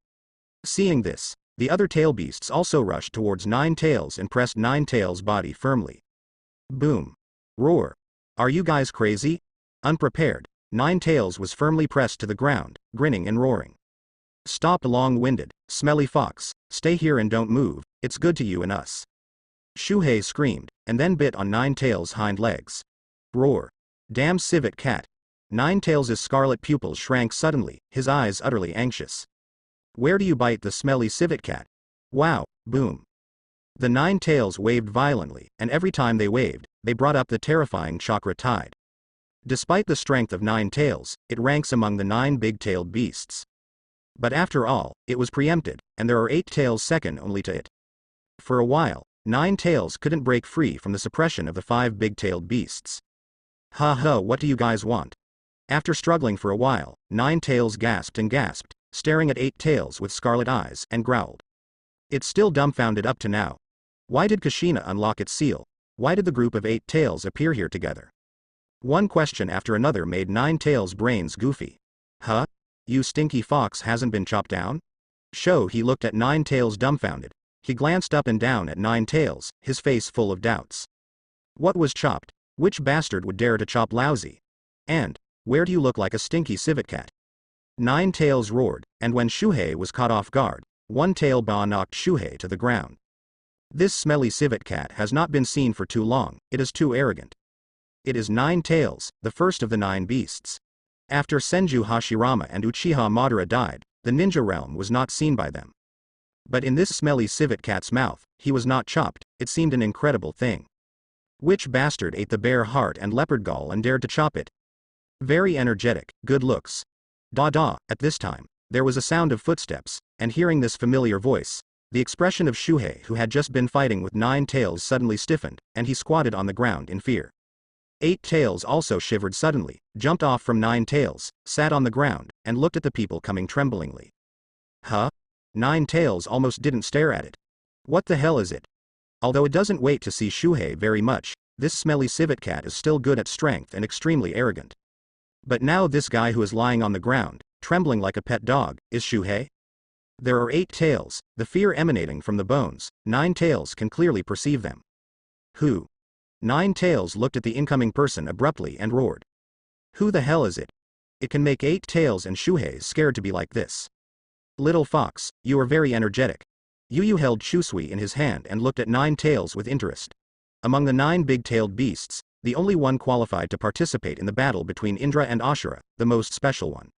Seeing this, the other tail beasts also rushed towards 9 Tails and pressed 9 Tails' body firmly. Boom. Roar. Are you guys crazy? Unprepared, 9 Tails was firmly pressed to the ground, grinning and roaring. Stop long-winded, smelly fox, stay here and don't move, it's good to you and us. Shuhei screamed, and then bit on 9 Tails' hind legs. Roar. Damn civet cat. 9 Tails' scarlet pupils shrank suddenly, his eyes utterly anxious. Where do you bite the smelly civet cat? Wow, boom. The 9 Tails waved violently, and every time they waved, they brought up the terrifying chakra tide. Despite the strength of 9 Tails, it ranks among the 9 big-tailed beasts. But after all, it was preempted, and there are 8 Tails second only to it. For a while, 9 Tails couldn't break free from the suppression of the 5 big-tailed beasts. Ha ha, what do you guys want? After struggling for a while, 9 Tails gasped and gasped, staring at 8 Tails with scarlet eyes, and growled. It's still dumbfounded up to now. Why did Kushina unlock its seal? Why did the group of 8 Tails appear here together? One question after another made 9 Tails' brains goofy. Huh? You stinky fox hasn't been chopped down? He looked at 9 Tails dumbfounded. He glanced up and down at 9 Tails, his face full of doubts. What was chopped? Which bastard would dare to chop lousy? And, where do you look like a stinky civet cat? 9 Tails roared, and when Shuhei was caught off guard, 1 Tail Ba knocked Shuhei to the ground. This smelly civet cat has not been seen for too long, it is too arrogant. It is 9 Tails, the first of the 9 beasts. After Senju Hashirama and Uchiha Madara died, the ninja realm was not seen by them. But in this smelly civet cat's mouth, he was not chopped, it seemed an incredible thing. Which bastard ate the bear heart and leopard gall and dared to chop it? Very energetic, good looks. At this time, there was a sound of footsteps, and hearing this familiar voice, the expression of Shuhei who had just been fighting with 9 Tails suddenly stiffened, and he squatted on the ground in fear. 8 Tails also shivered suddenly, jumped off from 9 Tails, sat on the ground, and looked at the people coming tremblingly. Huh? 9 Tails almost didn't stare at it. What the hell is it? Although it doesn't wait to see Shuhei very much, this smelly civet cat is still good at strength and extremely arrogant. But now this guy who is lying on the ground, trembling like a pet dog, is Shuhei? There are 8 Tails, the fear emanating from the bones, 9 Tails can clearly perceive them. Who? 9 Tails looked at the incoming person abruptly and roared. Who the hell is it? It can make 8 Tails and Shuhei scared to be like this. Little fox, you are very energetic. Yu held Chusui in his hand and looked at 9 Tails with interest. Among the 9 big-tailed beasts, the only one qualified to participate in the battle between Indra and Ashura, the most special one.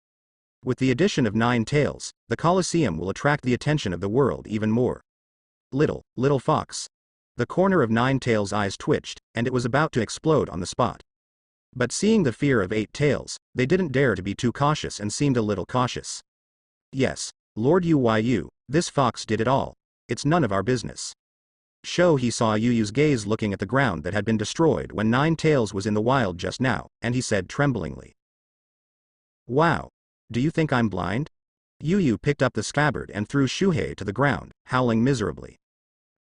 With the addition of 9 tails, the Colosseum will attract the attention of the world even more. Little fox. The corner of 9 tails' eyes twitched, and it was about to explode on the spot. But seeing the fear of 8 tails, they didn't dare to be too cautious and seemed a little cautious. Yes, Lord Uyu, this fox did it all. It's none of our business. He saw Uyu's gaze looking at the ground that had been destroyed when 9 tails was in the wild just now, and he said tremblingly. Wow. Do you think I'm blind? Uyu picked up the scabbard and threw Shuhei to the ground, howling miserably.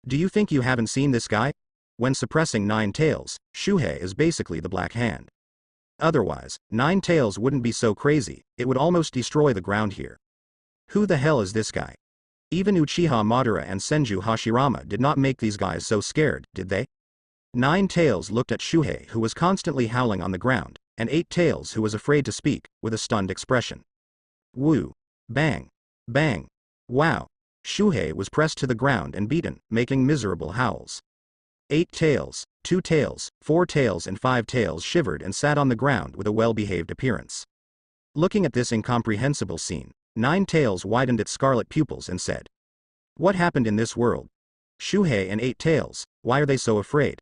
Do you think you haven't seen this guy? When suppressing 9 tails, Shuhei is basically the Black Hand. Otherwise, 9 tails wouldn't be so crazy, it would almost destroy the ground here. Who the hell is this guy? Even Uchiha Madara and Senju Hashirama did not make these guys so scared, did they? 9 tails looked at Shuhei, who was constantly howling on the ground, and 8 tails, who was afraid to speak, with a stunned expression. Woo. Bang. Bang. Wow. Shuhei was pressed to the ground and beaten, making miserable howls. 8 tails, 2 tails, 4 tails and 5 tails shivered and sat on the ground with a well-behaved appearance. Looking at this incomprehensible scene, 9 tails widened its scarlet pupils and said, "What happened in this world? Shuhei and 8 tails, why are they so afraid?"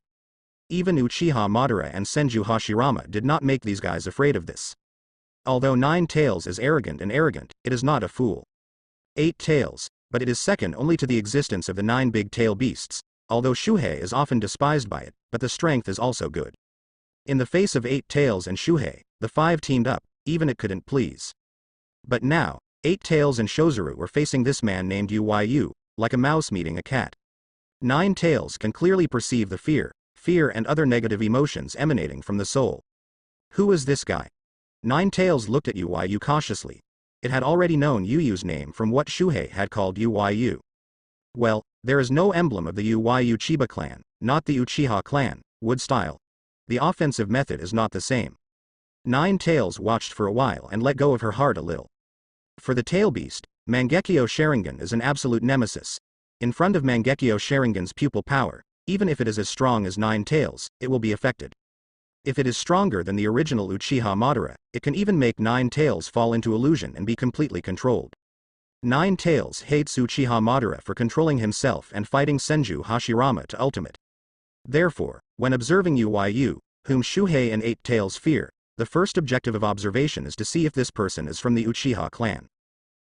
Even Uchiha Madara and Senju Hashirama did not make these guys afraid of this. Although 9 tails is arrogant, it is not a fool. 8 tails, but it is second only to the existence of the 9 big tail beasts, although Shuhei is often despised by it, but the strength is also good. In the face of 8 tails and Shuhei, the 5 teamed up, even it couldn't please. But now, 8 tails and Shozuru were facing this man named Uyu, like a mouse meeting a cat. 9 tails can clearly perceive the fear and other negative emotions emanating from the soul. Who is this guy? 9 tails looked at Uyu cautiously. It had already known Uyu's name from what Shuhei had called Uyu. Well, there is no emblem of the Uyu Chiba clan, not the Uchiha clan, wood style. The offensive method is not the same. 9 tails watched for a while and let go of her heart a little. For the tail beast, Mangekyo Sharingan is an absolute nemesis. In front of Mangekyo Sharingan's pupil power, even if it is as strong as 9 tails, it will be affected. If it is stronger than the original Uchiha Madara, it can even make 9 tails fall into illusion and be completely controlled. 9 tails hates Uchiha Madara for controlling himself and fighting Senju Hashirama to ultimate. Therefore, when observing Uyu, whom Shuhei and 8 tails fear, the first objective of observation is to see if this person is from the Uchiha clan.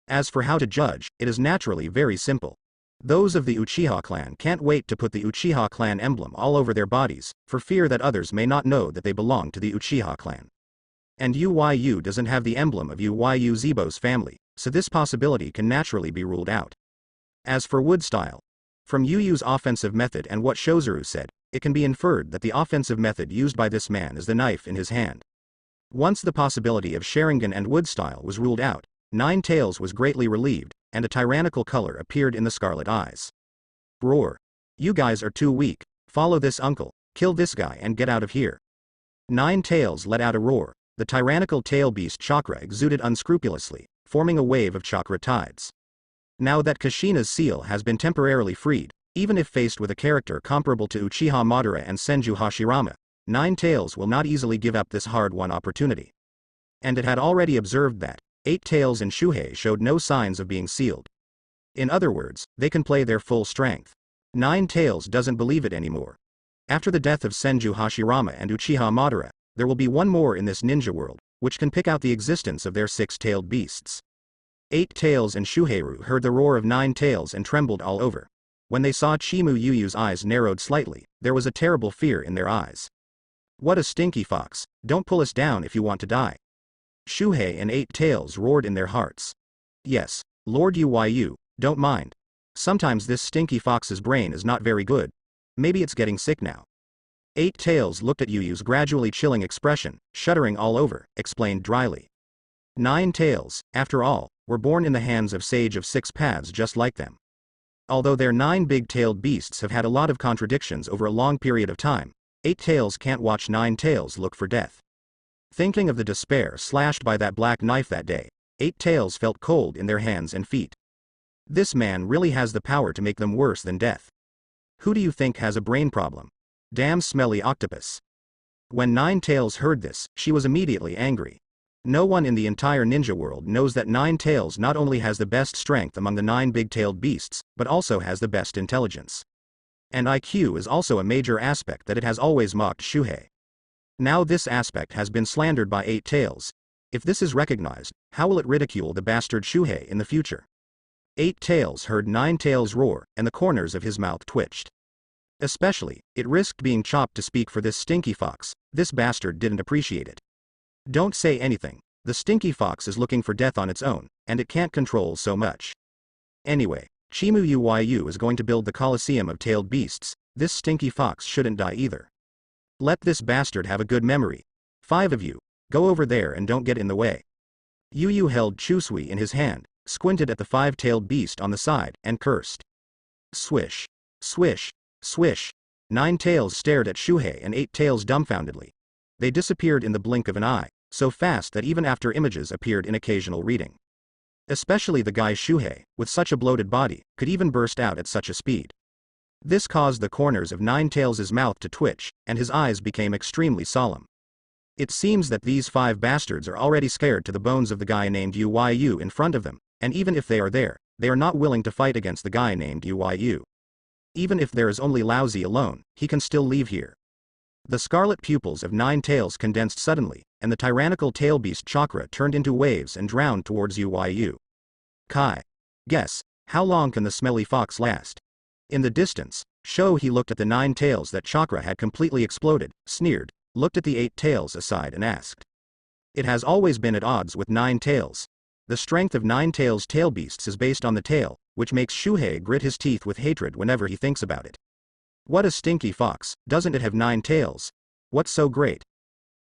As for how to judge, it is naturally very simple. Those of the Uchiha clan can't wait to put the Uchiha clan emblem all over their bodies, for fear that others may not know that they belong to the Uchiha clan. And Uyu doesn't have the emblem of Uyu Zebo's family, so this possibility can naturally be ruled out. As for wood style, from Uyu's offensive method and what Shozuru said, it can be inferred that the offensive method used by this man is the knife in his hand. Once the possibility of Sharingan and wood style was ruled out, 9 tails was greatly relieved, and a tyrannical color appeared in the scarlet eyes. Roar. You guys are too weak, follow this uncle, kill this guy and get out of here. 9 tails let out a roar, the tyrannical tail beast chakra exuded unscrupulously, forming a wave of chakra tides. Now that Kushina's seal has been temporarily freed, even if faced with a character comparable to Uchiha Madara and Senju Hashirama, 9 tails will not easily give up this hard-won opportunity. And it had already observed that 8 tails and Shuhei showed no signs of being sealed. In other words, they can play their full strength. 9 tails doesn't believe it anymore. After the death of Senju Hashirama and Uchiha Madara, there will be one more in this ninja world, which can pick out the existence of their 6-tailed beasts. 8 tails and Shuheiru heard the roar of 9 tails and trembled all over. When they saw Chimu Yuyu's eyes narrowed slightly, there was a terrible fear in their eyes. What a stinky fox, don't pull us down if you want to die. Shuhei and 8 tails roared in their hearts. Yes, Lord Uyu, don't mind. Sometimes this stinky fox's brain is not very good. Maybe it's getting sick now. 8 tails looked at Yuyu's gradually chilling expression, shuddering all over, explained dryly. 9 tails, after all, were born in the hands of Sage of 6 Paths just like them. Although their 9 big-tailed beasts have had a lot of contradictions over a long period of time, 8 tails can't watch 9 tails look for death. Thinking of the despair slashed by that black knife that day, 8 tails felt cold in their hands and feet. This man really has the power to make them worse than death. Who do you think has a brain problem? Damn smelly octopus. When 9 tails heard this, she was immediately angry. No one in the entire ninja world knows that Nine Tails not only has the best strength among the 9 big-tailed beasts, but also has the best intelligence. And IQ is also a major aspect that it has always mocked Shuhei. Now this aspect has been slandered by 8 Tails. If this is recognized, how will it ridicule the bastard Shuhei in the future? 8 Tails heard 9 Tails roar, and the corners of his mouth twitched. Especially, it risked being chopped to speak for this stinky fox. This bastard didn't appreciate it. Don't say anything. The stinky fox is looking for death on its own, and it can't control so much. Anyway, Chimu Uyu is going to build the Colosseum of tailed beasts. This stinky fox shouldn't die either. Let this bastard have a good memory. 5 of you, go over there and don't get in the way. Yu held Chusui in his hand, squinted at the 5-tailed beast on the side, and cursed. Swish. Swish. Swish. 9 Tails stared at Shuhei and 8 Tails dumbfoundedly. They disappeared in the blink of an eye, so fast that even after images appeared in occasional reading. Especially the guy Shuhei, with such a bloated body, could even burst out at such a speed. This caused the corners of 9 Tails' mouth to twitch, and his eyes became extremely solemn. It seems that these 5 bastards are already scared to the bones of the guy named Uyu in front of them, and even if they are there, they are not willing to fight against the guy named Uyu. Even if there is only Laozi alone, he can still leave here. The scarlet pupils of 9 Tails condensed suddenly, and the tyrannical tail beast chakra turned into waves and drowned towards Uyu. Kai. Guess, how long can the smelly fox last? In the distance, he looked at the 9 Tails that chakra had completely exploded, sneered, looked at the 8 Tails aside and asked. It has always been at odds with 9 Tails. The strength of 9 Tails tail beasts is based on the tail, which makes Shuhei grit his teeth with hatred whenever he thinks about it. What a stinky fox, doesn't it have 9 tails? What's so great?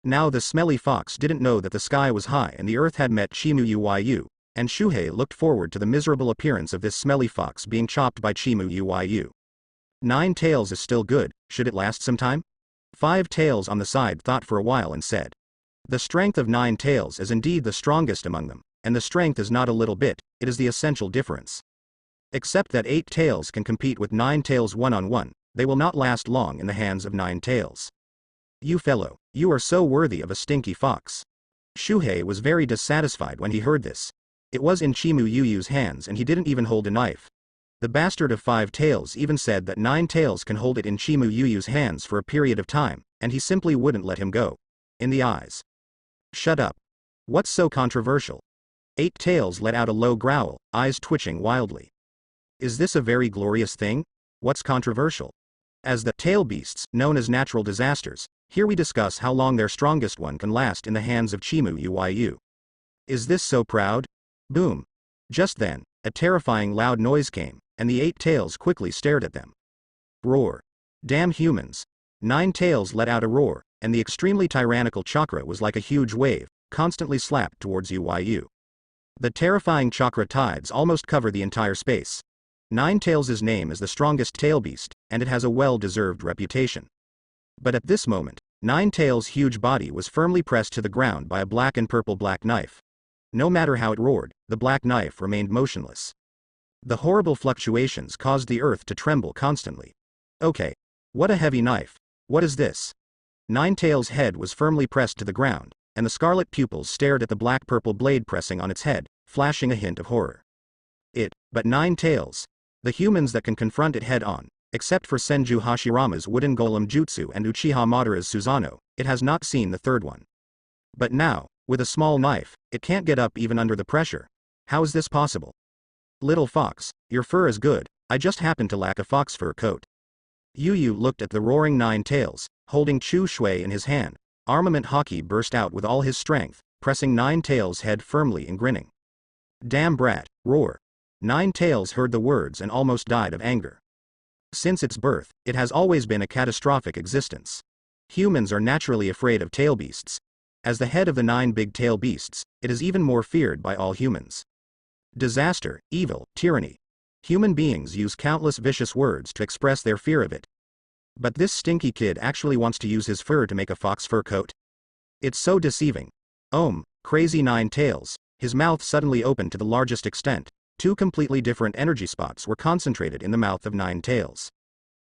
Now the smelly fox didn't know that the sky was high and the earth had met Chimu Uyu, and Shuhei looked forward to the miserable appearance of this smelly fox being chopped by Chimu Uyu. 9 Tails is still good, should it last some time? 5 Tails on the side thought for a while and said. The strength of 9 Tails is indeed the strongest among them, and the strength is not a little bit, it is the essential difference. Except that 8 Tails can compete with 9 Tails one-on-one, they will not last long in the hands of 9 Tails. You fellow, you are so worthy of a stinky fox. Shuhei was very dissatisfied when he heard this. It was in Chimu Uyu's hands and he didn't even hold a knife. The bastard of 5 Tails even said that 9 Tails can hold it in Chimu Uyu's hands for a period of time, and he simply wouldn't let him go. In the eyes. Shut up. What's so controversial? 8 Tails let out a low growl, eyes twitching wildly. Is this a very glorious thing? What's controversial? As the tail beasts, known as natural disasters, here we discuss how long their strongest one can last in the hands of Chimu Uyu. Is this so proud? Boom. Just then, a terrifying loud noise came, and the 8 Tails quickly stared at them. Roar. Damn humans. 9 Tails let out a roar, and the extremely tyrannical chakra was like a huge wave, constantly slapped towards Uyu. The terrifying chakra tides almost cover the entire space. 9 Tails' name is the strongest tail beast, and it has a well-deserved reputation. But at this moment, 9 Tails' huge body was firmly pressed to the ground by a black and purple-black knife. No matter how it roared, the black knife remained motionless. The horrible fluctuations caused the earth to tremble constantly. Okay. What a heavy knife. What is this? 9 Tails' head was firmly pressed to the ground, and the scarlet pupils stared at the black-purple blade pressing on its head, flashing a hint of horror. But 9 Tails. The humans that can confront it head-on, except for Senju Hashirama's wooden golem jutsu and Uchiha Madara's Susanoo, it has not seen the third one. But now, with a small knife, it can't get up even under the pressure. How is this possible? Little fox, your fur is good, I just happen to lack a fox fur coat. Yu looked at the roaring 9 Tails, holding Chu Shui in his hand. Armament Hockey burst out with all his strength, pressing 9 Tails' head firmly and grinning. Damn brat, roar. 9 Tails heard the words and almost died of anger. Since its birth, it has always been a catastrophic existence. Humans are naturally afraid of tail beasts. As the head of the 9 big tail beasts, it is even more feared by all humans. Disaster, evil, tyranny. Human beings use countless vicious words to express their fear of it. But this stinky kid actually wants to use his fur to make a fox fur coat? It's so deceiving. Crazy 9 Tails, his mouth suddenly opened to the largest extent. 2 completely different energy spots were concentrated in the mouth of 9 Tails.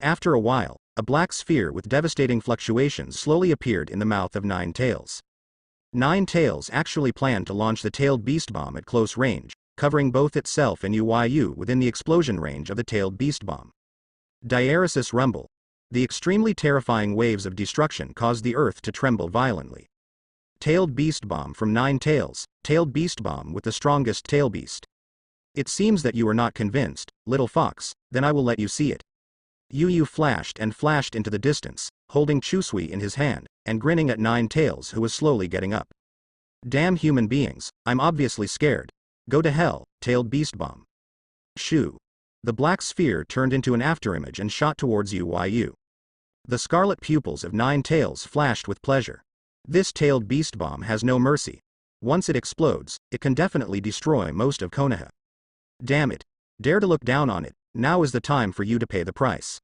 After a while, a black sphere with devastating fluctuations slowly appeared in the mouth of 9 Tails. Nine Tails actually planned to launch the tailed beast bomb at close range, covering both itself and Uyu within the explosion range of the tailed beast bomb. Diaresis rumble. The extremely terrifying waves of destruction caused the earth to tremble violently. Tailed beast bomb from Nine Tails, tailed beast bomb with the strongest tail beast. It seems that you are not convinced, little fox, then I will let you see it. Uyu flashed and flashed into the distance, holding Chusui in his hand, and grinning at Nine Tails who was slowly getting up. Damn human beings, I'm obviously scared. Go to hell, tailed beast bomb. Shoo. The black sphere turned into an afterimage and shot towards Uyu. The scarlet pupils of Nine Tails flashed with pleasure. This tailed beast bomb has no mercy. Once it explodes, it can definitely destroy most of Konoha. Damn it. Dare to look down on it, now is the time for you to pay the price.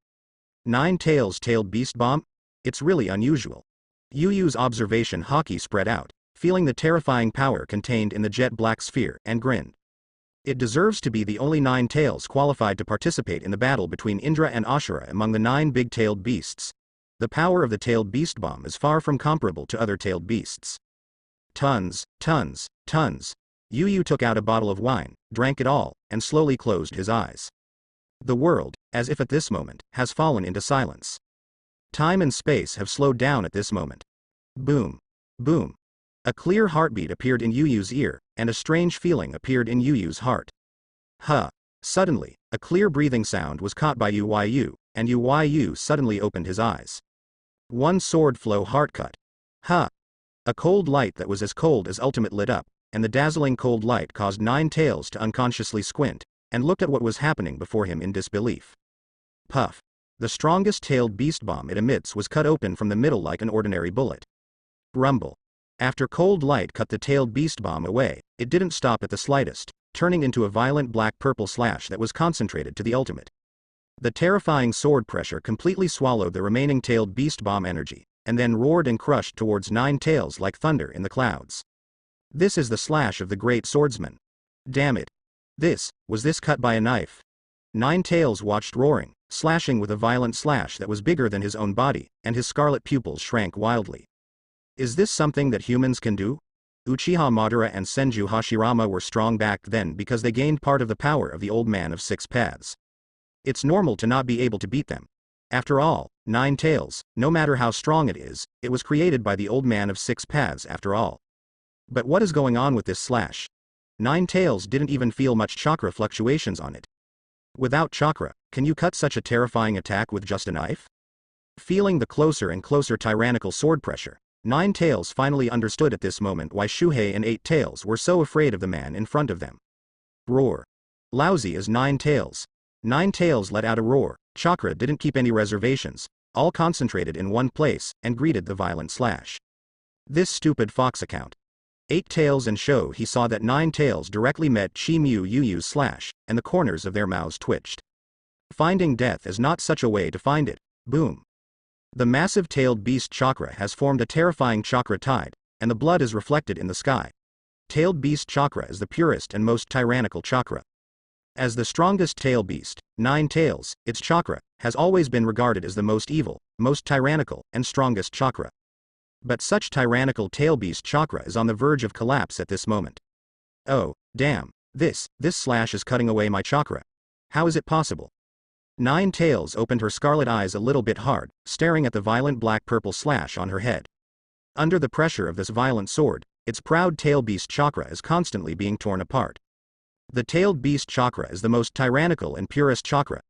Nine Tails tailed beast bomb? It's really unusual. Uyu's observation haki spread out, feeling the terrifying power contained in the jet black sphere, and grinned. It deserves to be the only Nine Tails qualified to participate in the battle between Indra and Ashura among the 9 big-tailed beasts. The power of the tailed beast bomb is far from comparable to other tailed beasts. Tons, tons, tons. Uyu took out a bottle of wine, drank it all, and slowly closed his eyes. The world, as if at this moment, has fallen into silence. Time and space have slowed down at this moment. Boom. Boom. A clear heartbeat appeared in Uyu's ear, and a strange feeling appeared in Uyu's heart. Huh. Suddenly, a clear breathing sound was caught by Uyu, and Uyu suddenly opened his eyes. One sword flow heart cut. Huh. A cold light that was as cold as ultimate lit up, and the dazzling cold light caused Nine Tails to unconsciously squint, and looked at what was happening before him in disbelief. Puff. The strongest tailed beast bomb it emits was cut open from the middle like an ordinary bullet. Rumble. After cold light cut the tailed beast bomb away, it didn't stop at the slightest, turning into a violent black-purple slash that was concentrated to the ultimate. The terrifying sword pressure completely swallowed the remaining tailed beast bomb energy, and then roared and crushed towards Nine Tails like thunder in the clouds. This is the slash of the great swordsman. Damn it. Was this cut by a knife? Nine Tails watched roaring, slashing with a violent slash that was bigger than his own body, and his scarlet pupils shrank wildly. Is this something that humans can do? Uchiha Madara and Senju Hashirama were strong back then because they gained part of the power of the Old Man of Six Paths. It's normal to not be able to beat them. After all, Nine Tails, no matter how strong it was created by the Old Man of Six Paths after all. But what is going on with this slash? Nine Tails didn't even feel much chakra fluctuations on it. Without chakra, can you cut such a terrifying attack with just a knife? Feeling the closer and closer tyrannical sword pressure, Nine Tails finally understood at this moment why Shuhei and Eight Tails were so afraid of the man in front of them. Roar. Lousy as Nine Tails. Nine Tails let out a roar. Chakra didn't keep any reservations, all concentrated in one place, and greeted the violent slash. This stupid fox account. Eight Tails and he saw that Nine Tails directly met Chi-Mu Uyu's slash, and the corners of their mouths twitched. Finding death is not such a way to find it. Boom. The massive tailed beast chakra has formed a terrifying chakra tide, and the blood is reflected in the sky. Tailed beast chakra is the purest and most tyrannical chakra. As the strongest tail beast, Nine Tails, its chakra, has always been regarded as the most evil, most tyrannical, and strongest chakra. But such tyrannical tail beast chakra is on the verge of collapse at this moment. Oh, damn, this slash is cutting away my chakra. How is it possible? Nine Tails opened her scarlet eyes a little bit hard, staring at the violent black-purple slash on her head. Under the pressure of this violent sword, its proud tail beast chakra is constantly being torn apart. The tailed beast chakra is the most tyrannical and purest chakra.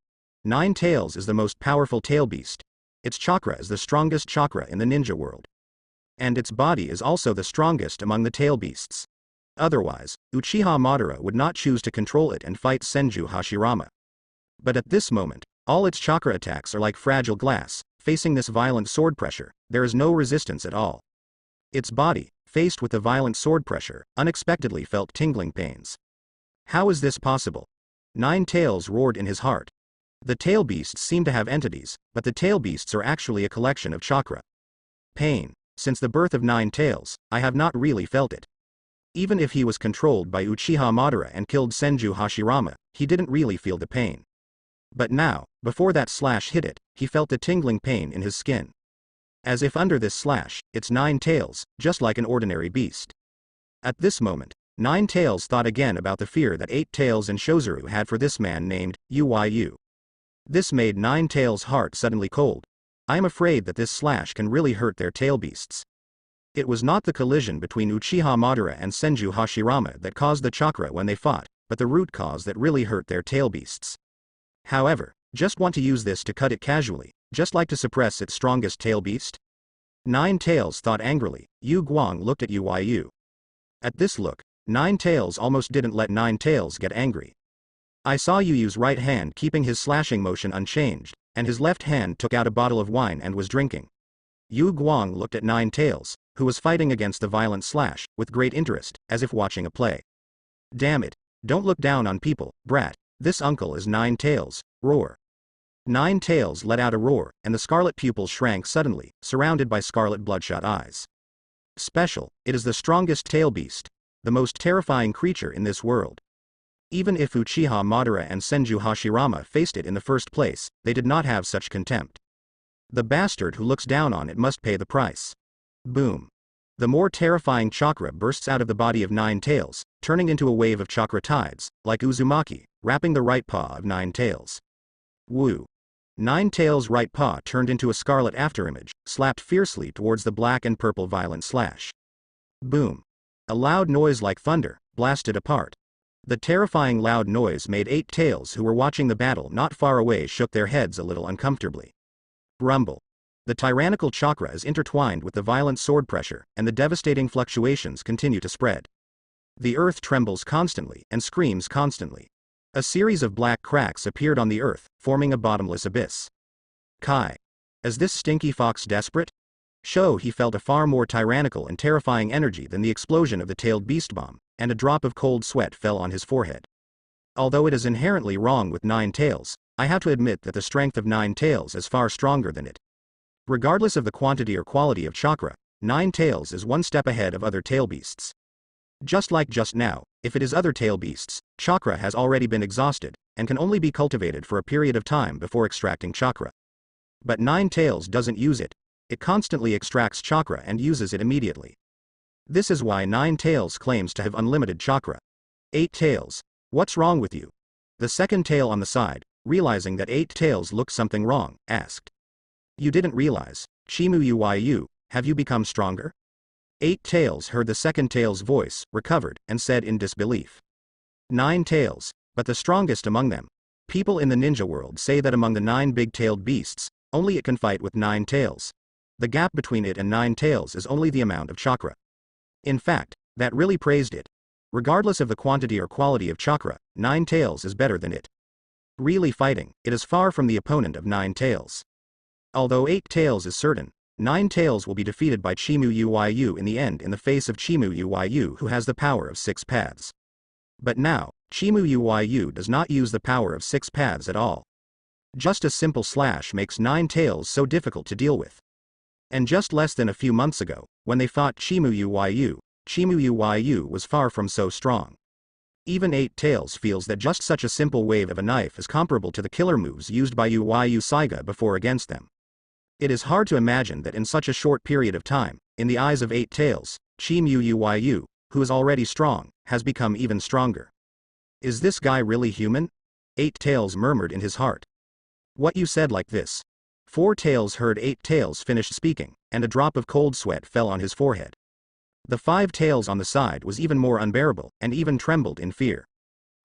Nine Tails is the most powerful tail beast. Its chakra is the strongest chakra in the ninja world. And its body is also the strongest among the tail beasts. Otherwise, Uchiha Madara would not choose to control it and fight Senju Hashirama. But at this moment, all its chakra attacks are like fragile glass. Facing this violent sword pressure, there is no resistance at all. Its body, faced with the violent sword pressure, unexpectedly felt tingling pains. How is this possible? Nine Tails roared in his heart. The tail beasts seem to have entities, but the tail beasts are actually a collection of chakra. Pain. Since the birth of Nine Tails, I have not really felt it. Even if he was controlled by Uchiha Madara and killed Senju Hashirama, he didn't really feel the pain. But now, before that slash hit it, he felt the tingling pain in his skin. As if under this slash, it's 9 tails, just like an ordinary beast. At this moment, 9 tails thought again about the fear that 8 tails and Shozuru had for this man named Uyu. This made 9 tails' heart suddenly cold. I am afraid that this slash can really hurt their tail beasts. It was not the collision between Uchiha Madara and Senju Hashirama that caused the chakra when they fought, but the root cause that really hurt their tail beasts. However, just want to use this to cut it casually, just like to suppress its strongest tail beast? 9 tails thought angrily. Yu Guang looked at Uyu. At this look, 9 tails almost didn't let 9 tails get angry. I saw Uyu's right hand keeping his slashing motion unchanged, and his left hand took out a bottle of wine and was drinking. Yu Guang looked at 9 tails, who was fighting against the violent slash, with great interest, as if watching a play. Damn it, don't look down on people, brat, this uncle is 9 tails, roar. 9 tails let out a roar, and the scarlet pupils shrank suddenly, surrounded by scarlet bloodshot eyes. Special, it is the strongest tail beast, the most terrifying creature in this world. Even if Uchiha Madara and Senju Hashirama faced it in the first place, they did not have such contempt. The bastard who looks down on it must pay the price. Boom. The more terrifying chakra bursts out of the body of 9 tails, turning into a wave of chakra tides, like Uzumaki, wrapping the right paw of 9 tails. Woo. 9 tails' right paw turned into a scarlet afterimage, slapped fiercely towards the black and purple violent slash. Boom. A loud noise like thunder blasted apart. The terrifying loud noise made 8 tails who were watching the battle not far away shook their heads a little uncomfortably. Rumble. The tyrannical chakra is intertwined with the violent sword pressure, and the devastating fluctuations continue to spread. The earth trembles constantly and screams constantly. A series of black cracks appeared on the earth, forming a bottomless abyss. Kai. Is this stinky fox desperate? He felt a far more tyrannical and terrifying energy than the explosion of the tailed beast bomb, and a drop of cold sweat fell on his forehead. Although it is inherently wrong with 9 tails, I have to admit that the strength of 9 tails is far stronger than it. Regardless of the quantity or quality of chakra, 9 tails is one step ahead of other tail beasts. Just like just now, if it is other tail beasts, chakra has already been exhausted, and can only be cultivated for a period of time before extracting chakra. But 9 tails doesn't use it. It constantly extracts chakra and uses it immediately. This is why 9 tails claims to have unlimited chakra. 8 tails. What's wrong with you? The second tail on the side, realizing that 8 tails looked something wrong, asked. You didn't realize, Chimu Uyu, have you become stronger? 8 tails heard the second tail's voice, recovered, and said in disbelief. 9 tails, but the strongest among them. People in the ninja world say that among the 9 big-tailed beasts, only it can fight with 9 tails. The gap between it and 9 tails is only the amount of chakra. In fact, that really praised it. Regardless of the quantity or quality of chakra, 9 tails is better than it. Really fighting, it is far from the opponent of 9 tails. Although 8 tails is certain, 9 tails will be defeated by Chimu Uyu in the end in the face of Chimu Uyu, who has the power of 6 paths. But now, Chimu Uyu does not use the power of 6 paths at all. Just a simple slash makes 9 tails so difficult to deal with. And just less than a few months ago, when they fought Chimu Uyu was far from so strong. Even 8 tails feels that just such a simple wave of a knife is comparable to the killer moves used by Uyu Saiga before against them. It is hard to imagine that in such a short period of time, in the eyes of 8 tails, Chimu Uyu, who is already strong, has become even stronger. Is this guy really human? 8 tails murmured in his heart. What you said like this? 4 tails heard 8 tails finish speaking, and a drop of cold sweat fell on his forehead. The 5 tails on the side was even more unbearable, and even trembled in fear.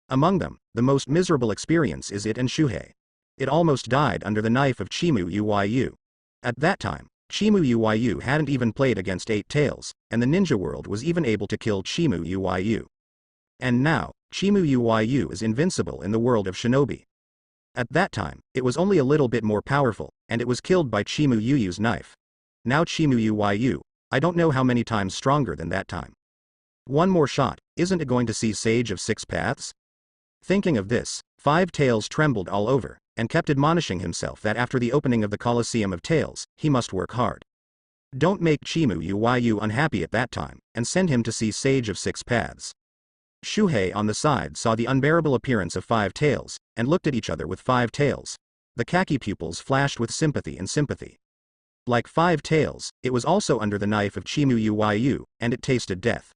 Among them, the most miserable experience is it and Shuhei. It almost died under the knife of Chimu Uyu. At that time, Chimu Uyu hadn't even played against 8 tails, and the ninja world was even able to kill Chimu Uyu. And now, Chimu Uyu is invincible in the world of shinobi. At that time, it was only a little bit more powerful, and it was killed by Chimu Uyu's knife. Now Chimu Uyu, I don't know how many times stronger than that time. One more shot, isn't it going to see Sage of 6 Paths? Thinking of this, 5 tails trembled all over, and kept admonishing himself that after the opening of the Colosseum of Tails, he must work hard. Don't make Chimu Uyu unhappy at that time, and send him to see Sage of 6 Paths. Shuhei on the side saw the unbearable appearance of 5 tails, and looked at each other with 5 tails. The khaki pupils flashed with sympathy and sympathy. Like 5 tails, it was also under the knife of Chimu Uyu, and it tasted death.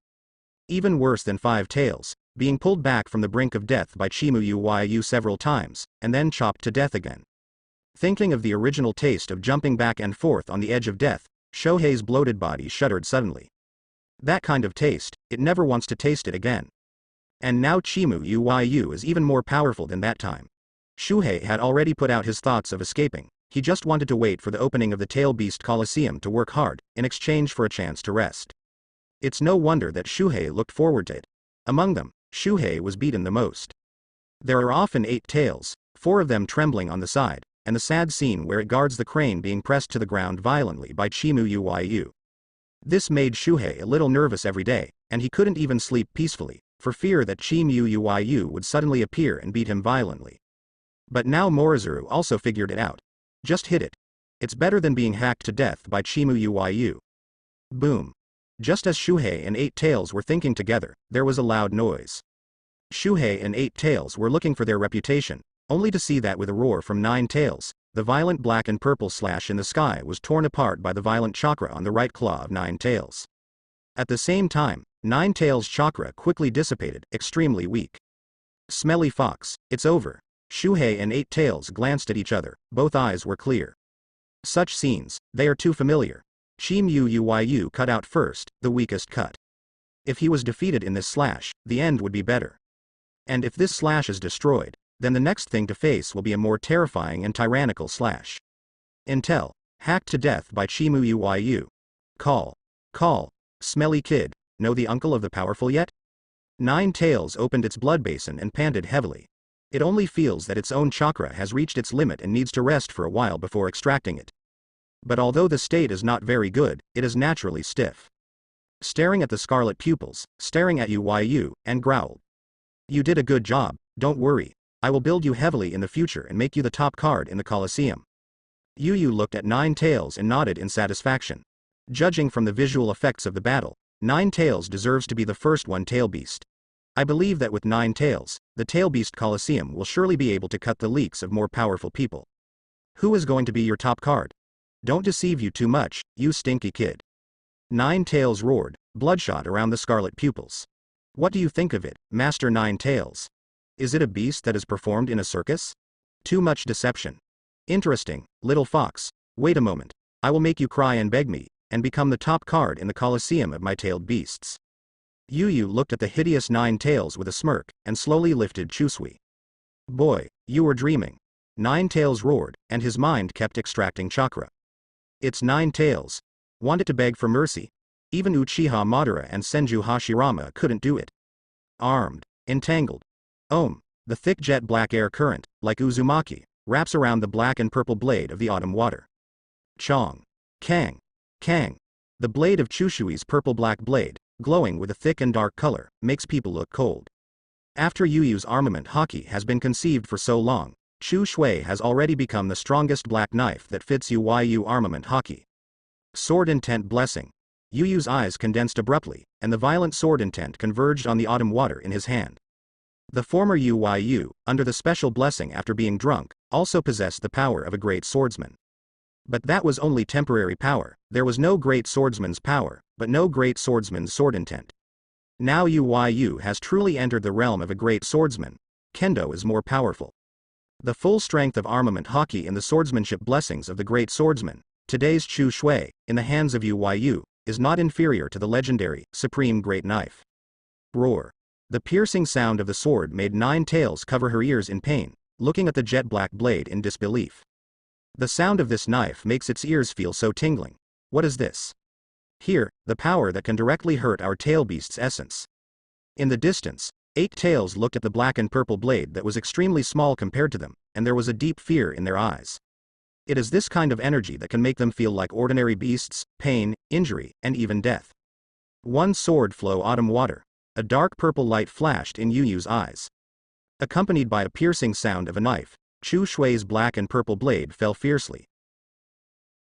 Even worse than 5 tails, being pulled back from the brink of death by Chimu Uyu several times, and then chopped to death again. Thinking of the original taste of jumping back and forth on the edge of death, Shohei's bloated body shuddered suddenly. That kind of taste, it never wants to taste it again. And now Chimu Uyu is even more powerful than that time. Shuhei had already put out his thoughts of escaping, he just wanted to wait for the opening of the Tail Beast Coliseum to work hard, in exchange for a chance to rest. It's no wonder that Shuhei looked forward to it. Among them, Shuhei was beaten the most. There are often 8 tails, 4 of them trembling on the side, and the sad scene where it guards the crane being pressed to the ground violently by Chimu Uyu. This made Shuhei a little nervous every day, and he couldn't even sleep peacefully, for fear that Chimu Uyu would suddenly appear and beat him violently. But now Morizuru also figured it out. Just hit it. It's better than being hacked to death by Chimu Uyu. Boom. Just as Shuhei and 8 tails were thinking together, there was a loud noise. Shuhei and 8 tails were looking for their reputation, only to see that with a roar from 9 tails, the violent black and purple slash in the sky was torn apart by the violent chakra on the right claw of 9 tails. At the same time, 9 tails' chakra quickly dissipated, extremely weak. Smelly fox, it's over. Shuhei and 8 tails glanced at each other, both eyes were clear. Such scenes, they are too familiar. Chimu Uyu cut out first, the weakest cut. If he was defeated in this slash, the end would be better. And if this slash is destroyed, then the next thing to face will be a more terrifying and tyrannical slash. Intel, hacked to death by Chimu Uyu. Call, smelly kid, know the uncle of the powerful yet? 9 tails opened its blood basin and panted heavily. It only feels that its own chakra has reached its limit and needs to rest for a while before extracting it. But although the state is not very good, it is naturally stiff. Staring at the scarlet pupils, staring at Uyu, and growled. You did a good job, don't worry, I will build you heavily in the future and make you the top card in the Colosseum. Uyu looked at 9 tails and nodded in satisfaction. Judging from the visual effects of the battle, 9 tails deserves to be the first one tail beast. I believe that with 9 tails, the Tail Beast Coliseum will surely be able to cut the leaks of more powerful people. Who is going to be your top card? Don't deceive you too much, you stinky kid. 9 tails roared, bloodshot around the scarlet pupils. What do you think of it, Master 9 tails? Is it a beast that is performed in a circus? Too much deception. Interesting, little fox, wait a moment, I will make you cry and beg me, and become the top card in the Coliseum of my tailed beasts. Uyu looked at the hideous 9 tails with a smirk, and slowly lifted Chusui. Boy, you were dreaming. 9 tails roared, and his mind kept extracting chakra. It's 9 tails. Wanted to beg for mercy. Even Uchiha Madara and Senju Hashirama couldn't do it. Armed, entangled. The thick jet black air current, like Uzumaki, wraps around the black and purple blade of the autumn water. Chong. Kang. The blade of Chushui's purple-black blade, glowing with a thick and dark color, makes people look cold. After Yuyu's armament haki has been conceived for so long, Chu Shui has already become the strongest black knife that fits Uyu armament haki. Sword intent blessing. Yuyu's eyes condensed abruptly, and the violent sword intent converged on the autumn water in his hand. The former Uyu, under the special blessing after being drunk, also possessed the power of a great swordsman. But that was only temporary power, there was no great swordsman's power, but no great swordsman's sword intent. Now Uyu has truly entered the realm of a great swordsman. Kendo is more powerful. The full strength of armament haki and the swordsmanship blessings of the great swordsman, today's Chu Shui, in the hands of Uyu, is not inferior to the legendary, supreme great knife. Roar. The piercing sound of the sword made 9 tails cover her ears in pain, looking at the jet black blade in disbelief. The sound of this knife makes its ears feel so tingling. What is this? Here, the power that can directly hurt our tail beast's essence. In the distance, 8 tails looked at the black and purple blade that was extremely small compared to them, and there was a deep fear in their eyes. It is this kind of energy that can make them feel like ordinary beasts, pain, injury, and even death. One sword flow autumn water. A dark purple light flashed in Yuyu's eyes. Accompanied by a piercing sound of a knife, Chu Shui's black and purple blade fell fiercely.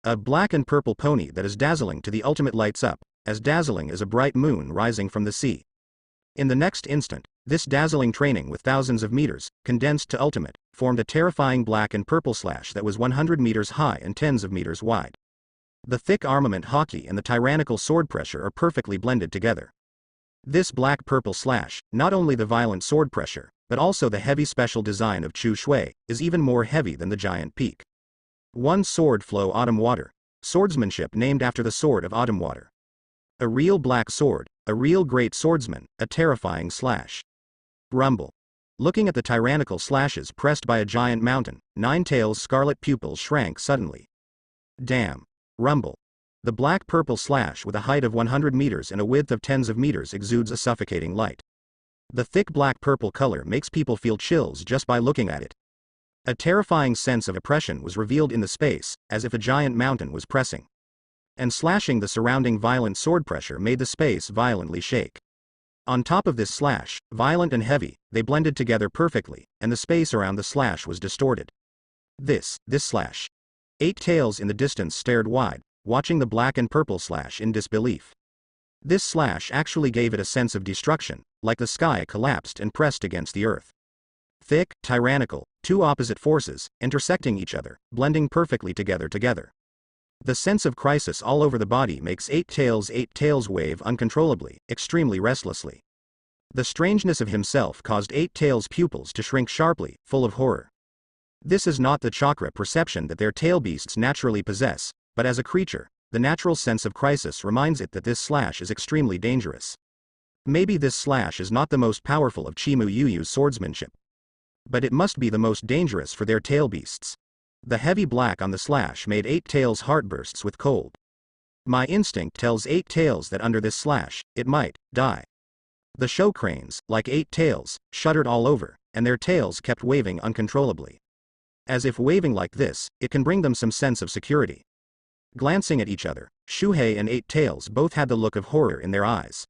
A black and purple pony that is dazzling to the ultimate lights up, as dazzling as a bright moon rising from the sea. In the next instant, this dazzling training with thousands of meters, condensed to ultimate, formed a terrifying black and purple slash that was 100 meters high and tens of meters wide. The thick armament hockey and the tyrannical sword pressure are perfectly blended together. This black-purple slash, not only the violent sword pressure, but also the heavy special design of Chu Shui, is even more heavy than the giant peak. One sword flow autumn water. Swordsmanship named after the sword of autumn water. A real black sword, a real great swordsman, a terrifying slash. Rumble. Looking at the tyrannical slashes pressed by a giant mountain, Ninetales' scarlet pupils shrank suddenly. Damn. Rumble. The black-purple slash with a height of 100 meters and a width of tens of meters exudes a suffocating light. The thick black-purple color makes people feel chills just by looking at it. A terrifying sense of oppression was revealed in the space, as if a giant mountain was pressing and slashing. The surrounding violent sword pressure made the space violently shake. On top of this slash, violent and heavy, they blended together perfectly, and the space around the slash was distorted. This slash. Eight Tails in the distance stared wide, watching the black and purple slash in disbelief. This slash actually gave it a sense of destruction, like the sky collapsed and pressed against the earth. Thick, tyrannical, two opposite forces, intersecting each other, blending perfectly together. The sense of crisis all over the body makes Eight Tails wave uncontrollably, extremely restlessly. The strangeness of himself caused Eight Tails' pupils to shrink sharply, full of horror. This is not the chakra perception that their tail beasts naturally possess, but as a creature, the natural sense of crisis reminds it that this slash is extremely dangerous. Maybe this slash is not the most powerful of Chimu Yuyu's swordsmanship, but it must be the most dangerous for their tail beasts. The heavy black on the slash made Eight Tails' heart bursts with cold. My instinct tells Eight Tails that under this slash, it might die. The show cranes, like Eight Tails, shuddered all over, and their tails kept waving uncontrollably. As if waving like this, it can bring them some sense of security. Glancing at each other, Shuhei and Eight Tails both had the look of horror in their eyes.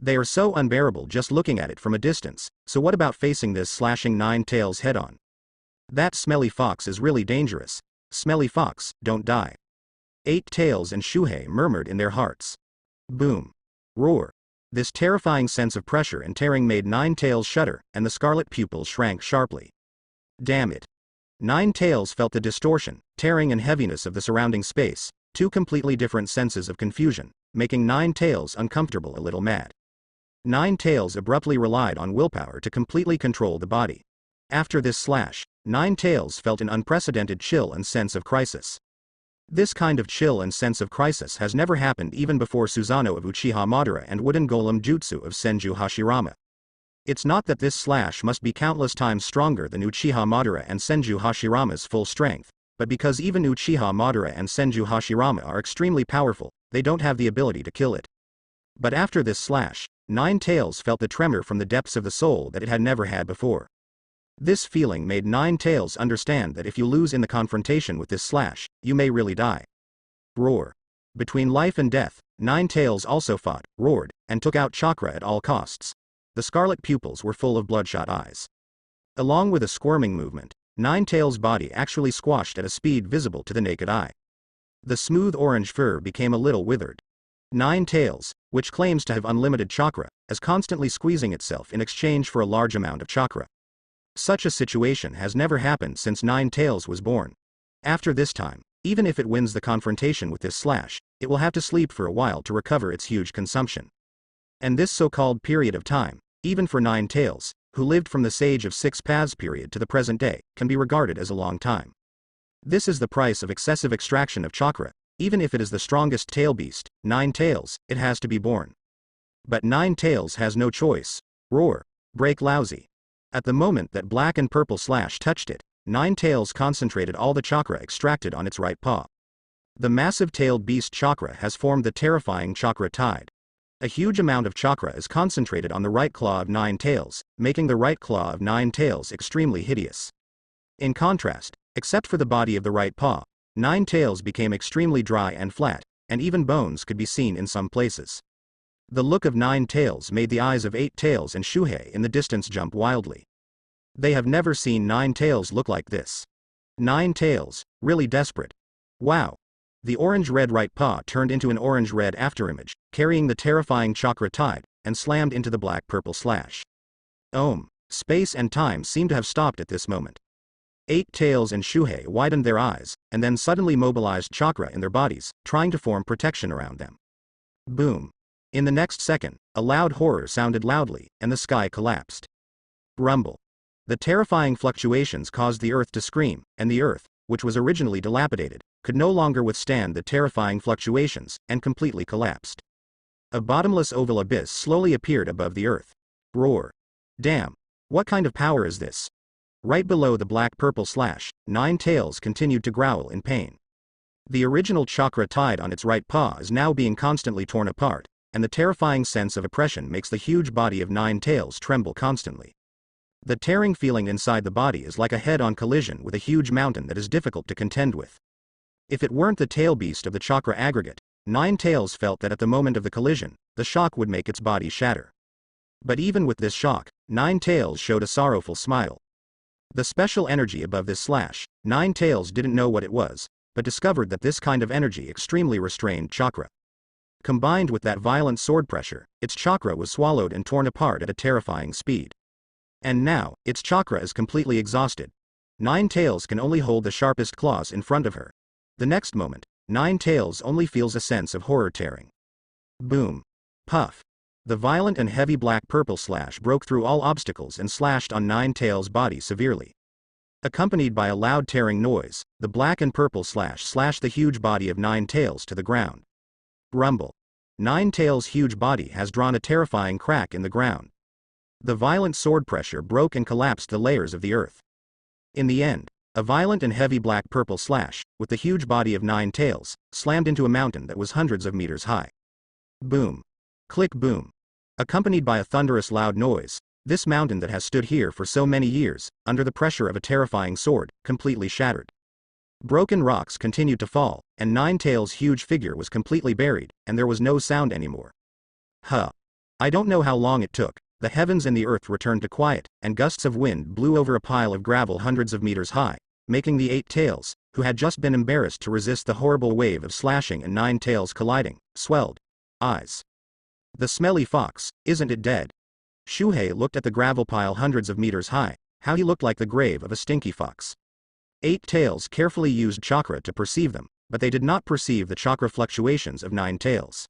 They are so unbearable just looking at it from a distance, so what about facing this slashing Ninetales head-on? That smelly fox is really dangerous. Smelly fox, don't die. Eight Tails and Shuhei murmured in their hearts. Boom. Roar. This terrifying sense of pressure and tearing made Ninetales shudder, and the scarlet pupils shrank sharply. Damn it. Ninetales felt the distortion, tearing and heaviness of the surrounding space, two completely different senses of confusion, making Ninetales uncomfortable, a little mad. Ninetales abruptly relied on willpower to completely control the body. After this slash, Ninetales felt an unprecedented chill and sense of crisis. This kind of chill and sense of crisis has never happened even before Susanoo of Uchiha Madara and Wooden Golem Jutsu of Senju Hashirama. It's not that this slash must be countless times stronger than Uchiha Madara and Senju Hashirama's full strength, but because even Uchiha Madara and Senju Hashirama are extremely powerful, they don't have the ability to kill it. But after this slash, Ninetales felt the tremor from the depths of the soul that it had never had before. This feeling made Ninetales understand that if you lose in the confrontation with this slash, you may really die. Roar. Between life and death, Ninetales also fought, roared, and took out chakra at all costs. The scarlet pupils were full of bloodshot eyes. Along with a squirming movement, Ninetales' body actually squashed at a speed visible to the naked eye. The smooth orange fur became a little withered. Ninetales, which claims to have unlimited chakra, is constantly squeezing itself in exchange for a large amount of chakra. Such a situation has never happened since Ninetales was born. After this time, even if it wins the confrontation with this slash, it will have to sleep for a while to recover its huge consumption. And this so-called period of time, even for Ninetales, who lived from the Sage of Six Paths period to the present day, can be regarded as a long time. This is the price of excessive extraction of chakra. Even if it is the strongest tail beast, Ninetales, it has to be born. But Ninetales has no choice. Roar. Break lousy. At the moment that black and purple slash touched it, Ninetales concentrated all the chakra extracted on its right paw. The massive tailed beast chakra has formed the terrifying chakra tide. A huge amount of chakra is concentrated on the right claw of Ninetales, making the right claw of Ninetales extremely hideous. In contrast, except for the body of the right paw, Ninetales became extremely dry and flat, and even bones could be seen in some places. The look of Ninetales made the eyes of Eight Tails and Shuhei in the distance jump wildly. They have never seen Ninetales look like this. Ninetales, really desperate. Wow. The orange-red right paw turned into an orange-red afterimage, carrying the terrifying chakra tide, and slammed into the black-purple slash. Space and time seem to have stopped at this moment. Eight Tails and Shuhei widened their eyes, and then suddenly mobilized chakra in their bodies, trying to form protection around them. Boom. In the next second, a loud horror sounded loudly, and the sky collapsed. Rumble. The terrifying fluctuations caused the earth to scream, and the earth, which was originally dilapidated, could no longer withstand the terrifying fluctuations, and completely collapsed. A bottomless oval abyss slowly appeared above the earth. Roar. Damn. What kind of power is this? Right below the black-purple slash, Nine Tails continued to growl in pain. The original chakra tied on its right paw is now being constantly torn apart, and the terrifying sense of oppression makes the huge body of Nine Tails tremble constantly. The tearing feeling inside the body is like a head-on collision with a huge mountain that is difficult to contend with. If it weren't the tail beast of the chakra aggregate, Nine Tails felt that at the moment of the collision, the shock would make its body shatter. But even with this shock, Nine Tails showed a sorrowful smile. The special energy above this slash, Nine Tails didn't know what it was, but discovered that this kind of energy extremely restrained chakra. Combined with that violent sword pressure, its chakra was swallowed and torn apart at a terrifying speed. And now, its chakra is completely exhausted. Nine Tails can only hold the sharpest claws in front of her. The next moment, Nine Tails only feels a sense of horror tearing. Boom. Puff. The violent and heavy black-purple slash broke through all obstacles and slashed on Nine Tails' body severely. Accompanied by a loud tearing noise, the black and purple slash slashed the huge body of Nine Tails to the ground. Rumble. Nine Tails' huge body has drawn a terrifying crack in the ground. The violent sword pressure broke and collapsed the layers of the earth. In the end, a violent and heavy black-purple slash, with the huge body of Nine Tails, slammed into a mountain that was hundreds of meters high. Boom. Click boom. Accompanied by a thunderous loud noise, this mountain that has stood here for so many years, under the pressure of a terrifying sword, completely shattered. Broken rocks continued to fall, and Nine Tails' huge figure was completely buried, and there was no sound anymore. Huh. I don't know how long it took. The heavens and the earth returned to quiet, and gusts of wind blew over a pile of gravel hundreds of meters high, making the Eight Tails, who had just been embarrassed to resist the horrible wave of slashing and Nine Tails colliding, swelled eyes. The smelly fox, isn't it dead? Shuhei looked at the gravel pile hundreds of meters high. How he looked like the grave of a stinky fox. Eight Tails carefully used chakra to perceive them, but they did not perceive the chakra fluctuations of Nine Tails.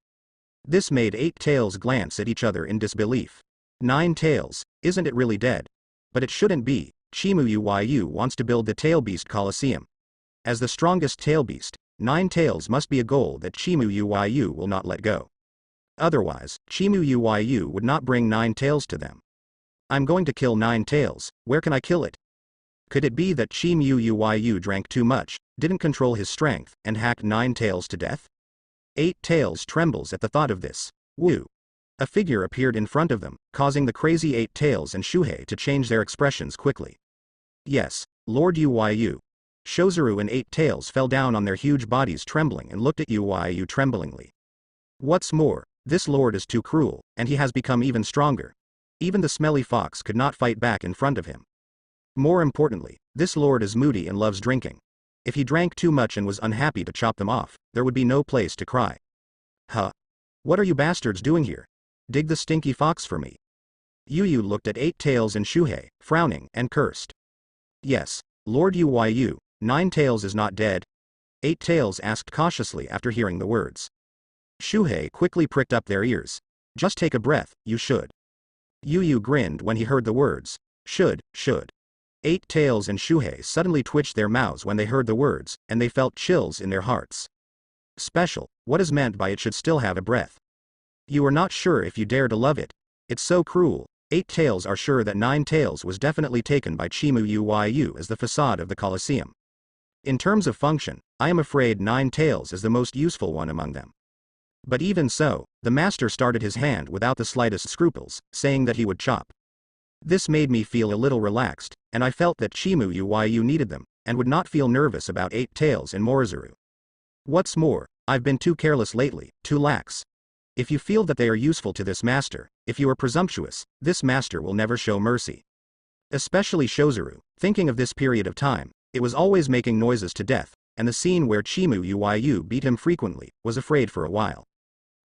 This made Eight Tails glance at each other in disbelief. Nine Tails, isn't it really dead? But it shouldn't be. Chimu wants to build the Tail Beast Coliseum. As the strongest Tail Beast, Nine Tails must be a goal that Chimu will not let go. Otherwise, Chimu would not bring Nine Tails to them. I'm going to kill Nine Tails. Where can I kill it? Could it be that Chimu drank too much, didn't control his strength, and hacked Nine Tails to death? Eight Tails trembles at the thought of this. Woo. A figure appeared in front of them, causing the crazy Eight Tails and Shuhei to change their expressions quickly. Yes, Lord Uyu. Shozuru and Eight Tails fell down on their huge bodies trembling and looked at Uyu tremblingly. What's more, this lord is too cruel, and he has become even stronger. Even the smelly fox could not fight back in front of him. More importantly, this lord is moody and loves drinking. If he drank too much and was unhappy to chop them off, there would be no place to cry. Huh? What are you bastards doing here? Dig the stinky fox for me. Yu looked at Eight Tails and Shuhei, frowning, and cursed. Yes, Lord Uyu, Nine Tails is not dead? Eight Tails asked cautiously after hearing the words. Shuhei quickly pricked up their ears. Just take a breath, you should. Yu grinned when he heard the words. Should. Eight Tails and Shuhei suddenly twitched their mouths when they heard the words, and they felt chills in their hearts. Special, what is meant by it should still have a breath? You are not sure if you dare to love it. It's so cruel. Eight Tails are sure that Nine Tails was definitely taken by Chimu as the facade of the Colosseum. In terms of function, I am afraid Nine Tails is the most useful one among them. But even so, the master started his hand without the slightest scruples, saying that he would chop. This made me feel a little relaxed, and I felt that Chimu needed them, and would not feel nervous about Eight Tails and Morizuru. What's more, I've been too careless lately, too lax. If you feel that they are useful to this master, if you are presumptuous, this master will never show mercy. Especially Shozuru, thinking of this period of time, it was always making noises to death, and the scene where Chimu beat him frequently, was afraid for a while.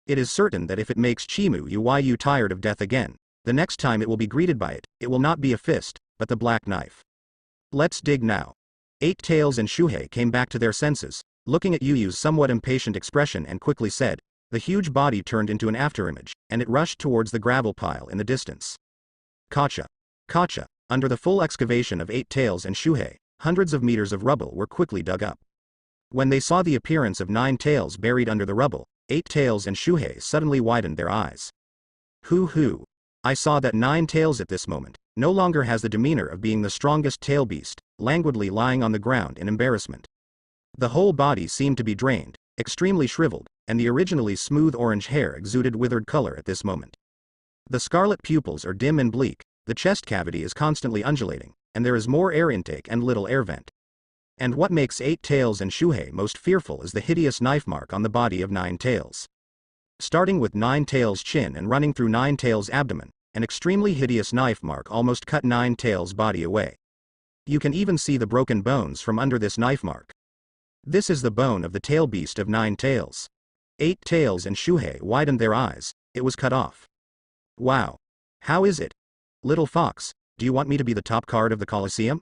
It is certain that if it makes Chimu tired of death again, the next time it will be greeted by it will not be a fist, but the black knife. Let's dig now. Eight Tails and Shuhei came back to their senses, looking at Yu Yu's somewhat impatient expression, and quickly said. The huge body turned into an afterimage, and it rushed towards the gravel pile in the distance. Kacha. Kacha. Under the full excavation of Eight Tails and Shuhei, hundreds of meters of rubble were quickly dug up. When they saw the appearance of Nine Tails buried under the rubble, Eight Tails and Shuhei suddenly widened their eyes. Hoo! I saw that Nine Tails at this moment no longer has the demeanor of being the strongest tail beast, languidly lying on the ground in embarrassment. The whole body seemed to be drained, extremely shriveled, and the originally smooth orange hair exuded withered color at this moment. The scarlet pupils are dim and bleak, the chest cavity is constantly undulating, and there is more air intake and little air vent. And what makes Eight Tails and Shuhei most fearful is the hideous knife mark on the body of Nine Tails. Starting with Nine Tails' chin and running through Nine Tails' abdomen, an extremely hideous knife mark almost cut Nine Tails' body away. You can even see the broken bones from under this knife mark. This is the bone of the tail beast of Nine Tails. Eight Tails and Shuhei widened their eyes. It was cut off. Wow. How is it? Little fox, do you want me to be the top card of the Colosseum?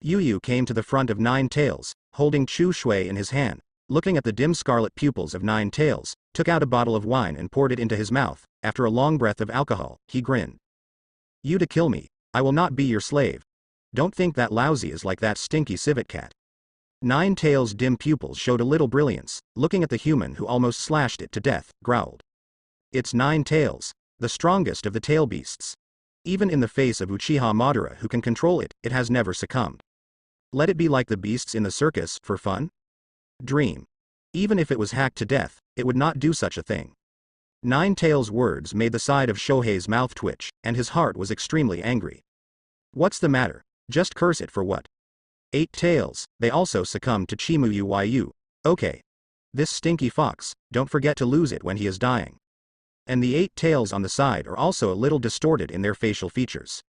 Yu Yu came to the front of Nine Tails, holding Chu Shui in his hand, looking at the dim scarlet pupils of Nine Tails, took out a bottle of wine and poured it into his mouth. After a long breath of alcohol, he grinned. You to kill me, I will not be your slave. Don't think that lousy is like that stinky civet cat. Nine Tails' dim pupils showed a little brilliance, looking at the human who almost slashed it to death, growled. It's Nine Tails, the strongest of the tail beasts. Even in the face of Uchiha Madara who can control it, it has never succumbed. Let it be like the beasts in the circus, for fun? Dream. Even if it was hacked to death, it would not do such a thing. Nine Tails' words made the side of Shohei's mouth twitch, and his heart was extremely angry. What's the matter? Just curse it for what? Eight Tails, they also succumbed to Chimu Yu. Okay. This stinky fox, don't forget to lose it when he is dying. And the Eight Tails on the side are also a little distorted in their facial features.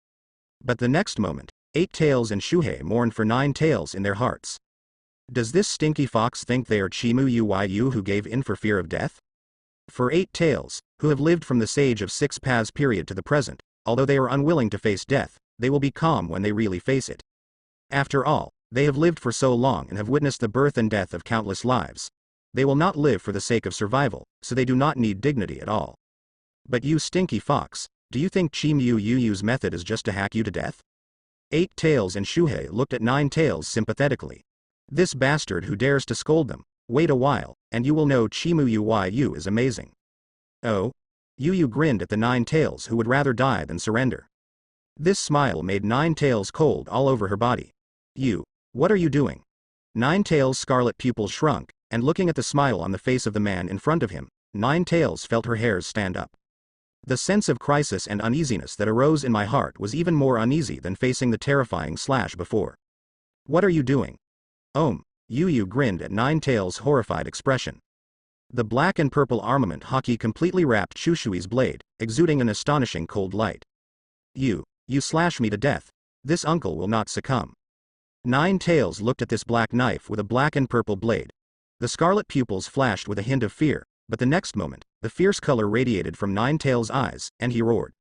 But the next moment, Eight Tails and Shuhei mourned for Nine Tails in their hearts. Does this stinky fox think they are Chimu Yu who gave in for fear of death? For Eight Tails, who have lived from the Sage of Six Paths period to the present, although they are unwilling to face death, they will be calm when they really face it. After all, they have lived for so long and have witnessed the birth and death of countless lives. They will not live for the sake of survival, so they do not need dignity at all. But you stinky fox, do you think Chimu Yu's method is just to hack you to death? Eight Tails and Shuhei looked at Nine Tails sympathetically. This bastard who dares to scold them, wait a while, and you will know Chimu Yu is amazing. Oh? Yu grinned at the Nine Tails who would rather die than surrender. This smile made Nine Tails cold all over her body. You, what are you doing? Nine Tails' scarlet pupils shrunk, and looking at the smile on the face of the man in front of him, Nine Tails felt her hairs stand up. The sense of crisis and uneasiness that arose in my heart was even more uneasy than facing the terrifying slash before. What are you doing? Yu grinned at Nine Tails' horrified expression. The black and purple armament hockey completely wrapped Chushui's blade, exuding an astonishing cold light. You slash me to death. This uncle will not succumb. Nine Tails looked at this black knife with a black and purple blade. The scarlet pupils flashed with a hint of fear, but the next moment, the fierce color radiated from Nine Tails' eyes, and he roared.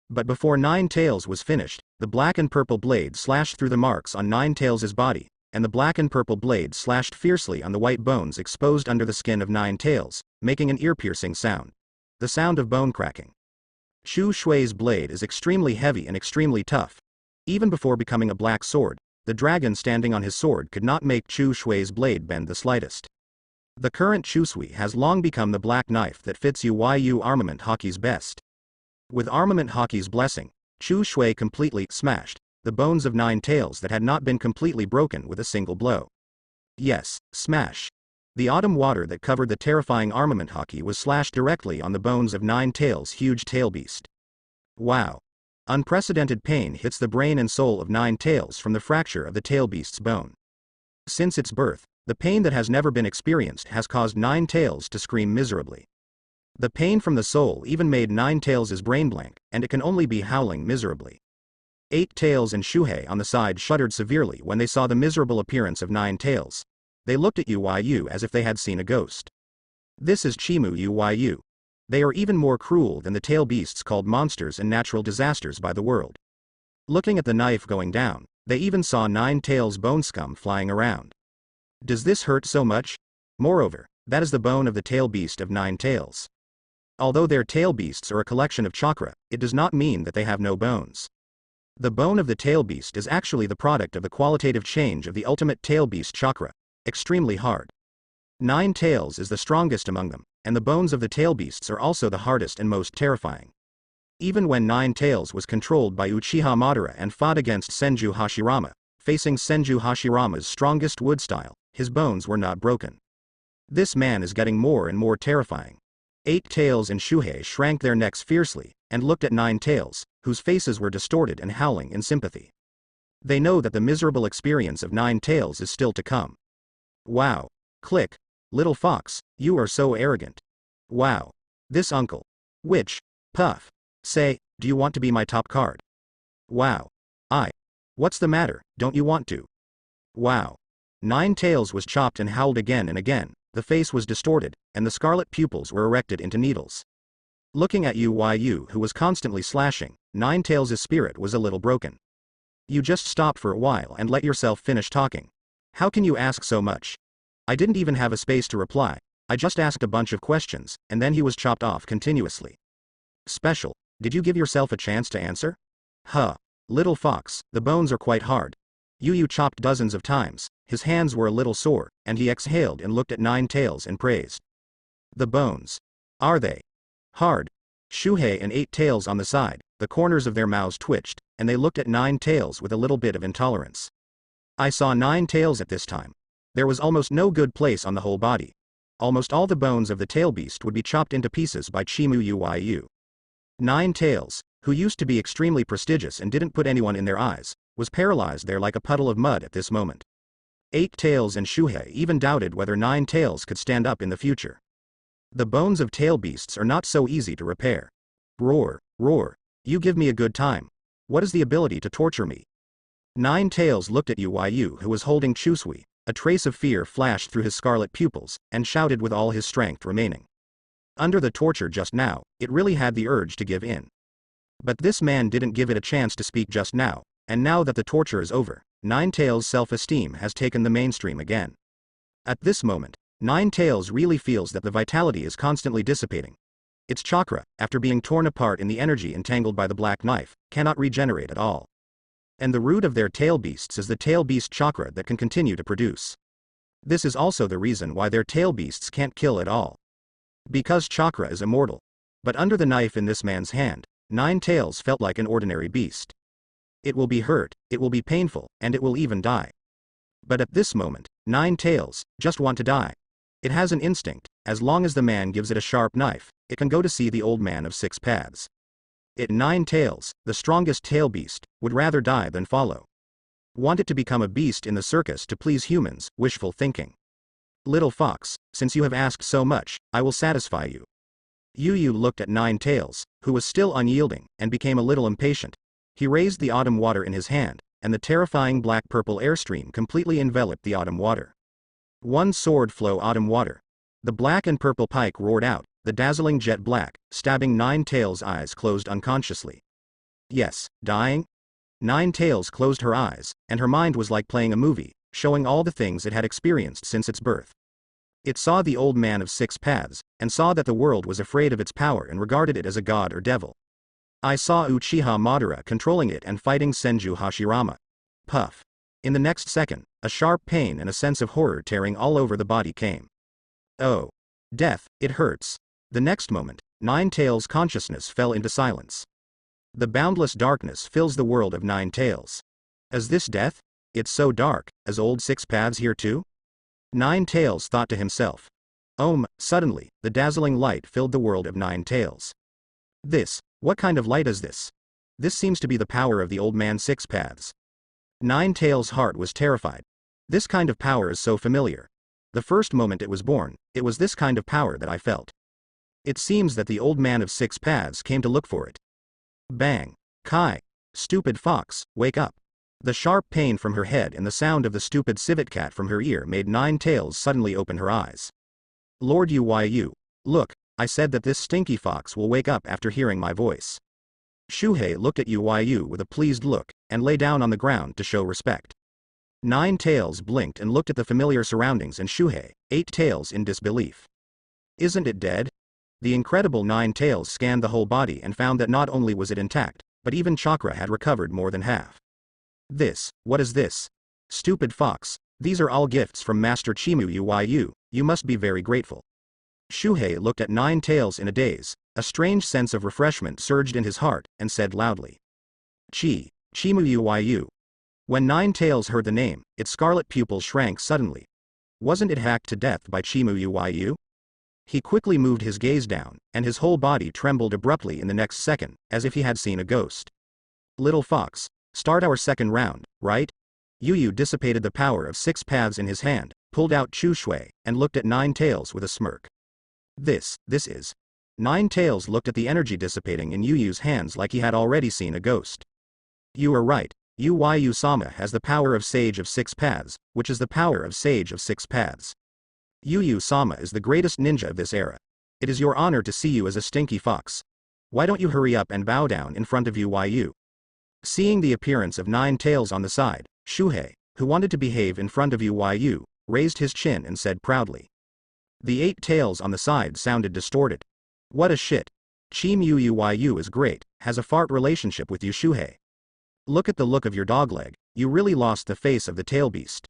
But before Nine Tails was finished, the black and purple blade slashed through the marks on Nine Tails' body, and the black and purple blade slashed fiercely on the white bones exposed under the skin of Nine Tails, making an ear-piercing sound. The sound of bone cracking. Chu Shui's blade is extremely heavy and extremely tough. Even before becoming a black sword, the dragon standing on his sword could not make Chu Shui's blade bend the slightest. The current Chu Shui has long become the black knife that fits Yu armament hockey's best. With armament hockey's blessing, Chu Shui completely smashed the bones of Nine Tails that had not been completely broken with a single blow. Yes, smash. The autumn water that covered the terrifying armament hockey was slashed directly on the bones of Nine Tails' huge tail beast. Wow. Unprecedented pain hits the brain and soul of Nine Tails from the fracture of the tail beast's bone. Since its birth, the pain that has never been experienced has caused Nine Tails to scream miserably. The pain from the soul even made Nine Tails' brain blank, and it can only be howling miserably. Eight Tails and Shuhei on the side shuddered severely when they saw the miserable appearance of Nine Tails. They looked at Yu as if they had seen a ghost. This is Chimu Yu. They are even more cruel than the tail beasts called monsters and natural disasters by the world. Looking at the knife going down, They even saw Nine Tails' bone scum flying around. Does this hurt so much? Moreover, that is the bone of the tail beast of Nine Tails. Although their tail beasts are a collection of chakra, it does not mean that they have no bones. The bone of the tail beast is actually the product of the qualitative change of the ultimate tail beast chakra, extremely hard. Nine Tails is the strongest among them, and the bones of the tail beasts are also the hardest and most terrifying. Even when Nine Tails was controlled by Uchiha Madara and fought against Senju Hashirama, facing Senju Hashirama's strongest wood style, his bones were not broken. This man is getting more and more terrifying. Eight Tails and Shuhei shrank their necks fiercely, and looked at Nine Tails, whose faces were distorted and howling in sympathy. They know that the miserable experience of Nine Tails is still to come. Wow. Click. Little fox, you are so arrogant. Wow. This uncle. Which? Puff. Say, do you want to be my top card? Wow. What's the matter, don't you want to? Wow. Nine Tails was chopped and howled again and again, the face was distorted, and the scarlet pupils were erected into needles. Looking at Yu, who was constantly slashing, Nine Tails' spirit was a little broken. You just stop for a while and let yourself finish talking. How can you ask so much? I didn't even have a space to reply, I just asked a bunch of questions, and then he was chopped off continuously. Special, did you give yourself a chance to answer? Huh. Little fox, the bones are quite hard. Yu chopped dozens of times, his hands were a little sore, and he exhaled and looked at Nine Tails and praised. The bones. Are they hard? Shuhei and Eight Tails on the side, the corners of their mouths twitched, and they looked at Nine Tails with a little bit of intolerance. I saw Nine Tails at this time. There was almost no good place on the whole body. Almost all the bones of the tail beast would be chopped into pieces by Chimu Yu. Nine Tails, who used to be extremely prestigious and didn't put anyone in their eyes, was paralyzed there like a puddle of mud at this moment. Eight Tails and Shuhei even doubted whether Nine Tails could stand up in the future. The bones of tail beasts are not so easy to repair. Roar, roar, you give me a good time. What is the ability to torture me? Nine Tails looked at Yu, who was holding Chusui, a trace of fear flashed through his scarlet pupils, and shouted with all his strength remaining. Under the torture just now, it really had the urge to give in. But this man didn't give it a chance to speak just now, and now that the torture is over, Nine Tails' self-esteem has taken the mainstream again. At this moment, Nine Tails really feels that the vitality is constantly dissipating. Its chakra, after being torn apart in the energy entangled by the black knife, cannot regenerate at all. And the root of their tail beasts is the tail beast chakra that can continue to produce. This is also the reason why their tail beasts can't kill at all. Because chakra is immortal. But under the knife in this man's hand, Nine Tails felt like an ordinary beast. It will be hurt, it will be painful, and it will even die. But at this moment, Nine Tails just want to die. It has an instinct, as long as the man gives it a sharp knife, it can go to see the old man of six paths. Nine Tails, the strongest tail beast, would rather die than follow. Want it to become a beast in the circus to please humans, wishful thinking. Little fox, since you have asked so much, I will satisfy you. Yu looked at Nine Tails, who was still unyielding, and became a little impatient. He raised the autumn water in his hand, and the terrifying black-purple airstream completely enveloped the autumn water. One sword flow autumn water. The black and purple pike roared out, the dazzling jet black, stabbing Nine Tails' eyes closed unconsciously. Yes, dying? Nine Tails closed her eyes, and her mind was like playing a movie, showing all the things it had experienced since its birth. It saw the old man of six paths, and saw that the world was afraid of its power and regarded it as a god or devil. I saw Uchiha Madara controlling it and fighting Senju Hashirama. Puff. In the next second, a sharp pain and a sense of horror tearing all over the body came. Oh. Death, it hurts. The next moment, Nine Tails' consciousness fell into silence. The boundless darkness fills the world of Nine Tails. Is this death? It's so dark, as old Six Paths here too? Nine Tails thought to himself. Suddenly, the dazzling light filled the world of Nine Tails. What kind of light is this? This seems to be the power of the old man Six Paths. Nine Tails' heart was terrified. This kind of power is so familiar. The first moment it was born, it was this kind of power that I felt. It seems that the old man of Six Paths came to look for it. Bang. Kai. Stupid fox, wake up. The sharp pain from her head and the sound of the stupid civet cat from her ear made Nine Tails suddenly open her eyes. Lord Yu, look, I said that this stinky fox will wake up after hearing my voice. Shuhei looked at Yu with a pleased look, and lay down on the ground to show respect. Nine Tails blinked and looked at the familiar surroundings and Shuhei, Eight Tails in disbelief. Isn't it dead? The incredible Nine Tails scanned the whole body and found that not only was it intact, but even chakra had recovered more than half. What is this? Stupid fox, these are all gifts from Master Chimu you must be very grateful. Shuhei looked at Nine Tails in a daze, a strange sense of refreshment surged in his heart, and said loudly. Chimu Yu. When Nine Tails heard the name, its scarlet pupils shrank suddenly. Wasn't it hacked to death by Chimu Yu? He quickly moved his gaze down, and his whole body trembled abruptly in the next second, as if he had seen a ghost. Little fox, start our second round, right? Yu dissipated the power of 6 paths in his hand, pulled out Chu Shui, and looked at Nine Tails with a smirk. This is. Nine Tails looked at the energy dissipating in Yu's hands like he had already seen a ghost. You are right, Yu-Sama has the power of Sage of 6 Paths, which is the power of Sage of 6 Paths. Yu-Sama is the greatest ninja of this era. It is your honor to see you as a stinky fox. Why don't you hurry up and bow down in front of Yu? Seeing the appearance of Nine Tails on the side, Shuhei, who wanted to behave in front of Yu, raised his chin and said proudly. The 8 tails on the side sounded distorted. What a shit. Chimu Yu is great, has a fart relationship with you Shuhei. Look at the look of your dogleg, you really lost the face of the tail beast.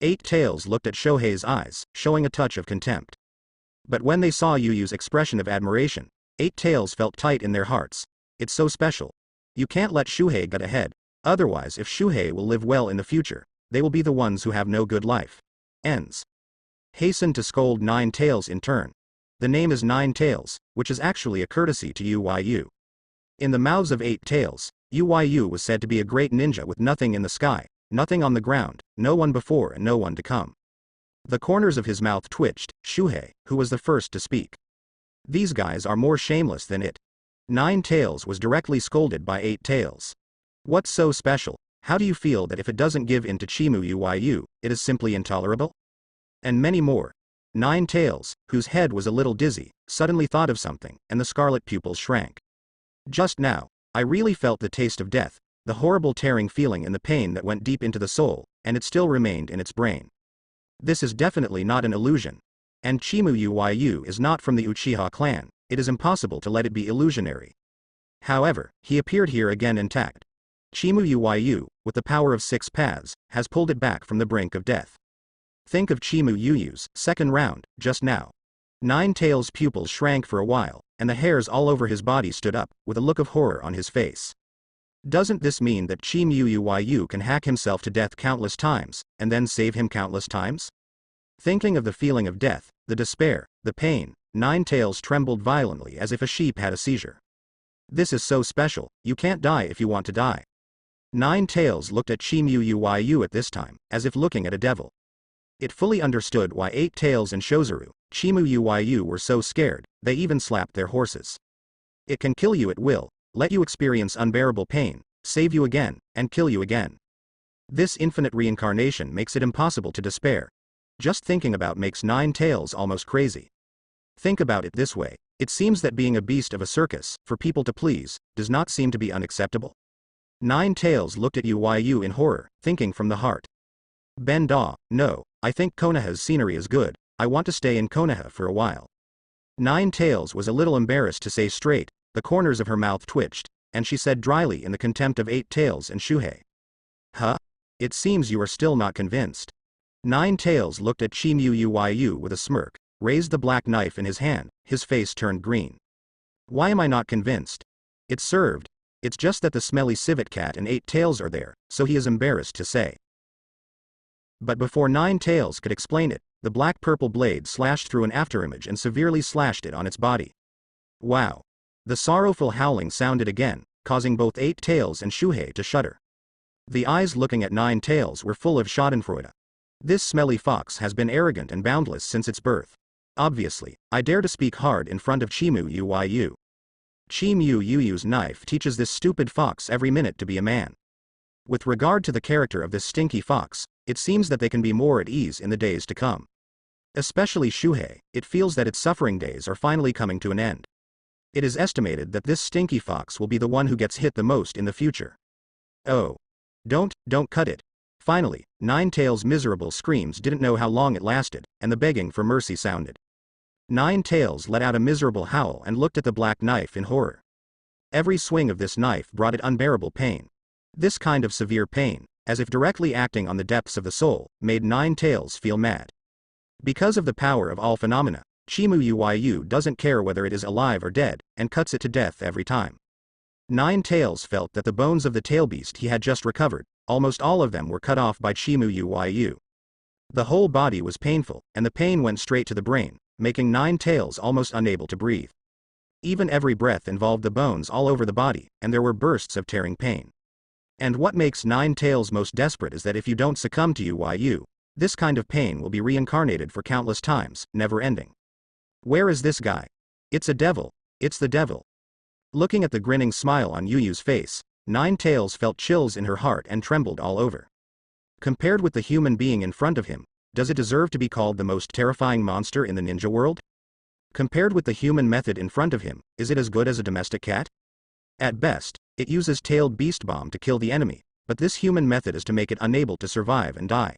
8 tails looked at Shohei's eyes, showing a touch of contempt. But when they saw Yu's expression of admiration, 8 tails felt tight in their hearts. It's so special. You can't let Shuhei get ahead, otherwise if Shuhei will live well in the future, they will be the ones who have no good life. Ends. Hasten to scold Nine Tails in turn. The name is Nine Tails, which is actually a courtesy to Yu. In the mouths of 8 tails, Yu was said to be a great ninja with nothing in the sky, nothing on the ground, no one before and no one to come. The corners of his mouth twitched. Shuhei, who was the first to speak. These guys are more shameless than it. Nine Tails was directly scolded by 8 tails. What's so special? How do you feel that if it doesn't give in to Chimu Yu, it is simply intolerable? And many more. Nine Tails, whose head was a little dizzy, suddenly thought of something, and the scarlet pupils shrank. Just now, I really felt the taste of death, the horrible tearing feeling and the pain that went deep into the soul, and it still remained in its brain. This is definitely not an illusion. And Chimu Yu is not from the Uchiha clan, it is impossible to let it be illusionary. However, he appeared here again intact. Chimu Yu, with the power of 6 paths, has pulled it back from the brink of death. Think of Chimu Yu's second round, just now. Nine Tails' pupils shrank for a while, and the hairs all over his body stood up, with a look of horror on his face. Doesn't this mean that Chimu Yu can hack himself to death countless times, and then save him countless times? Thinking of the feeling of death, the despair, the pain, Nine Tails trembled violently as if a sheep had a seizure. This is so special, you can't die if you want to die. Nine Tails looked at Chimu Yu at this time, as if looking at a devil. It fully understood why 8 Tails and Shozuru, Chimu Yu were so scared, they even slapped their horses. It can kill you at will, let you experience unbearable pain, save you again, and kill you again. This infinite reincarnation makes it impossible to despair. Just thinking about makes Nine Tails almost crazy. Think about it this way, it seems that being a beast of a circus, for people to please, does not seem to be unacceptable. Nine Tails looked at Yu in horror, thinking from the heart. Ben-da, no, I think Konoha's scenery is good, I want to stay in Konoha for a while. Nine Tails was a little embarrassed to say straight, the corners of her mouth twitched, and she said dryly in the contempt of 8 Tails and Shuhei. Huh? It seems you are still not convinced. Nine Tails looked at Chimu Yu with a smirk, raised the black knife in his hand, his face turned green. Why am I not convinced? It's served. It's just that the smelly civet cat and 8 Tails are there, so he is embarrassed to say. But before Nine Tails could explain it, the black-purple blade slashed through an afterimage and severely slashed it on its body. Wow. The sorrowful howling sounded again, causing both 8 Tails and Shuhei to shudder. The eyes looking at Nine Tails were full of schadenfreude. This smelly fox has been arrogant and boundless since its birth. Obviously, I dare to speak hard in front of Chimu Yu. Chimu Yu's knife teaches this stupid fox every minute to be a man. With regard to the character of this stinky fox, it seems that they can be more at ease in the days to come. Especially Shuhei, it feels that its suffering days are finally coming to an end. It is estimated that this stinky fox will be the one who gets hit the most in the future. Oh. Don't cut it. Finally, Ninetales' miserable screams didn't know how long it lasted, and the begging for mercy sounded. Ninetales let out a miserable howl and looked at the black knife in horror. Every swing of this knife brought it unbearable pain. This kind of severe pain, as if directly acting on the depths of the soul, made Ninetales feel mad. Because of the power of all phenomena, Chimu doesn't care whether it is alive or dead, and cuts it to death every time. Ninetales felt that the bones of the tail beast he had just recovered, almost all of them were cut off by Chimu. The whole body was painful, and the pain went straight to the brain, making Ninetales almost unable to breathe. Even every breath involved the bones all over the body, and there were bursts of tearing pain. And what makes Ninetales most desperate is that if you don't succumb to this kind of pain will be reincarnated for countless times, never ending. Where is this guy? It's a devil. It's the devil. Looking at the grinning smile on Yuyu's face, Ninetales felt chills in her heart and trembled all over. Compared with the human being in front of him, does it deserve to be called the most terrifying monster in the ninja world? Compared with the human method in front of him, is it as good as a domestic cat? At best, it uses tailed beast bomb to kill the enemy, but this human method is to make it unable to survive and die.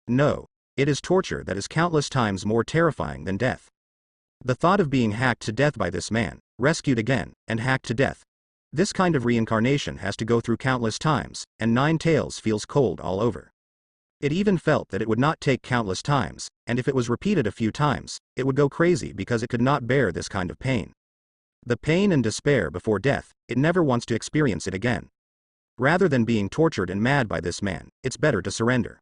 No, it is torture that is countless times more terrifying than death. The thought of being hacked to death by this man, rescued again, and hacked to death. This kind of reincarnation has to go through countless times, and Ninetales feels cold all over. It even felt that it would not take countless times, and if it was repeated a few times, it would go crazy because it could not bear this kind of pain. The pain and despair before death, it never wants to experience it again. Rather than being tortured and mad by this man, it's better to surrender.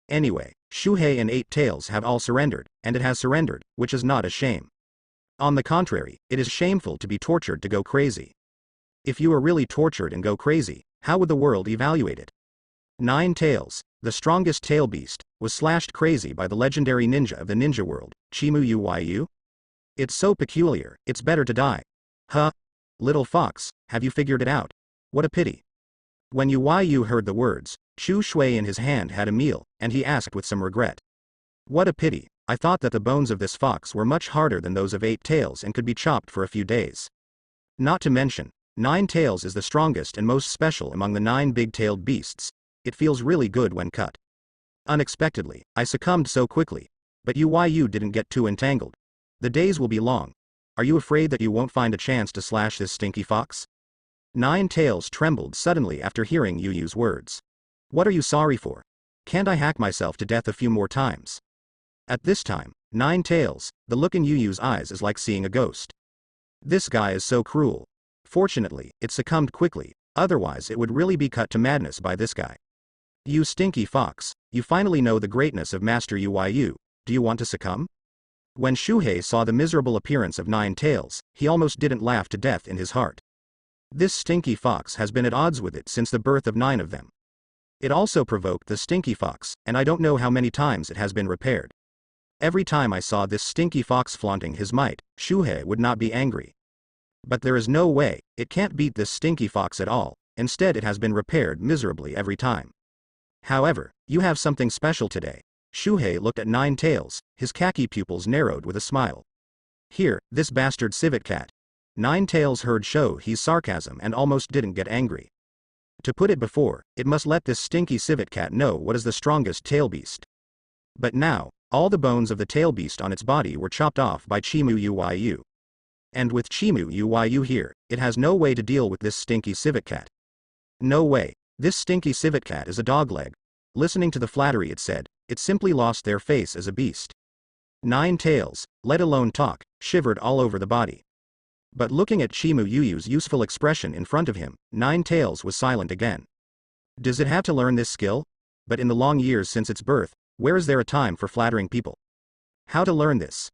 Anyway, Shuhei and Eight Tails have all surrendered, and it has surrendered, which is not a shame. On the contrary, it is shameful to be tortured to go crazy. If you are really tortured and go crazy, how would the world evaluate it? Ninetales, the strongest tail beast, was slashed crazy by the legendary ninja of the ninja world, Chimu. It's so peculiar, it's better to die. Huh? Little fox, have you figured it out? What a pity. When Yu heard the words, Chu Shui in his hand had a meal, and he asked with some regret. What a pity, I thought that the bones of this fox were much harder than those of Eight Tails and could be chopped for a few days. Not to mention, Ninetales is the strongest and most special among the 9 big-tailed beasts. It feels really good when cut. Unexpectedly, I succumbed so quickly. But Yu didn't get too entangled. The days will be long. Are you afraid that you won't find a chance to slash this stinky fox? Ninetales trembled suddenly after hearing Yuyu's words. What are you sorry for? Can't I hack myself to death a few more times? At this time, Ninetales, the look in Yuyu's eyes is like seeing a ghost. This guy is so cruel. Fortunately, it succumbed quickly, otherwise it would really be cut to madness by this guy. You stinky fox, you finally know the greatness of Master Yu, do you want to succumb? When Shuhei saw the miserable appearance of Ninetales, he almost didn't laugh to death in his heart. This stinky fox has been at odds with it since the birth of 9 of them. It also provoked the stinky fox, and I don't know how many times it has been repaired. Every time I saw this stinky fox flaunting his might, Shuhei would not be angry. But there is no way, it can't beat this stinky fox at all, instead it has been repaired miserably every time. However, you have something special today. Shuhei looked at Ninetales, his khaki pupils narrowed with a smile. Here, this bastard civet cat. Ninetales heard Shuhei's sarcasm and almost didn't get angry. To put it before, it must let this stinky civet cat know what is the strongest tail beast. But now, all the bones of the tail beast on its body were chopped off by Chimu. And with Chimu here, it has no way to deal with this stinky civet cat. No way, this stinky civet cat is a dogleg. Listening to the flattery it said, it simply lost their face as a beast. Ninetales, let alone talk, shivered all over the body. But looking at Chimuyu's useful expression in front of him, Ninetales was silent again. Does it have to learn this skill? But in the long years since its birth, where is there a time for flattering people? How to learn this?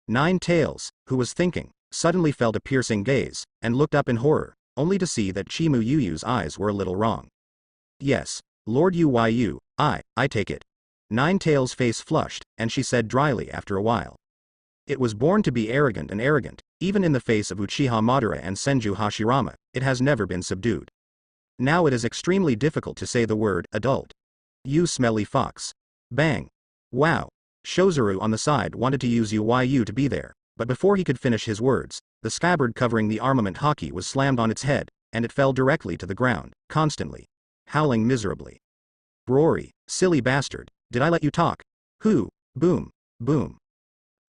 Ninetales, who was thinking, suddenly felt a piercing gaze, and looked up in horror, only to see that Chimuyu's eyes were a little wrong. Yes, Lord Yu, I take it. Ninetales' face flushed, and she said dryly after a while. It was born to be arrogant and arrogant, even in the face of Uchiha Madara and Senju Hashirama, it has never been subdued. Now it is extremely difficult to say the word adult. You smelly fox. Bang. Wow. Shozuru on the side wanted to use Yu to be there, but before he could finish his words, the scabbard covering the armament hockey was slammed on its head, and it fell directly to the ground, constantly howling miserably. Rory, silly bastard, did I let you talk? Who? Boom. Boom.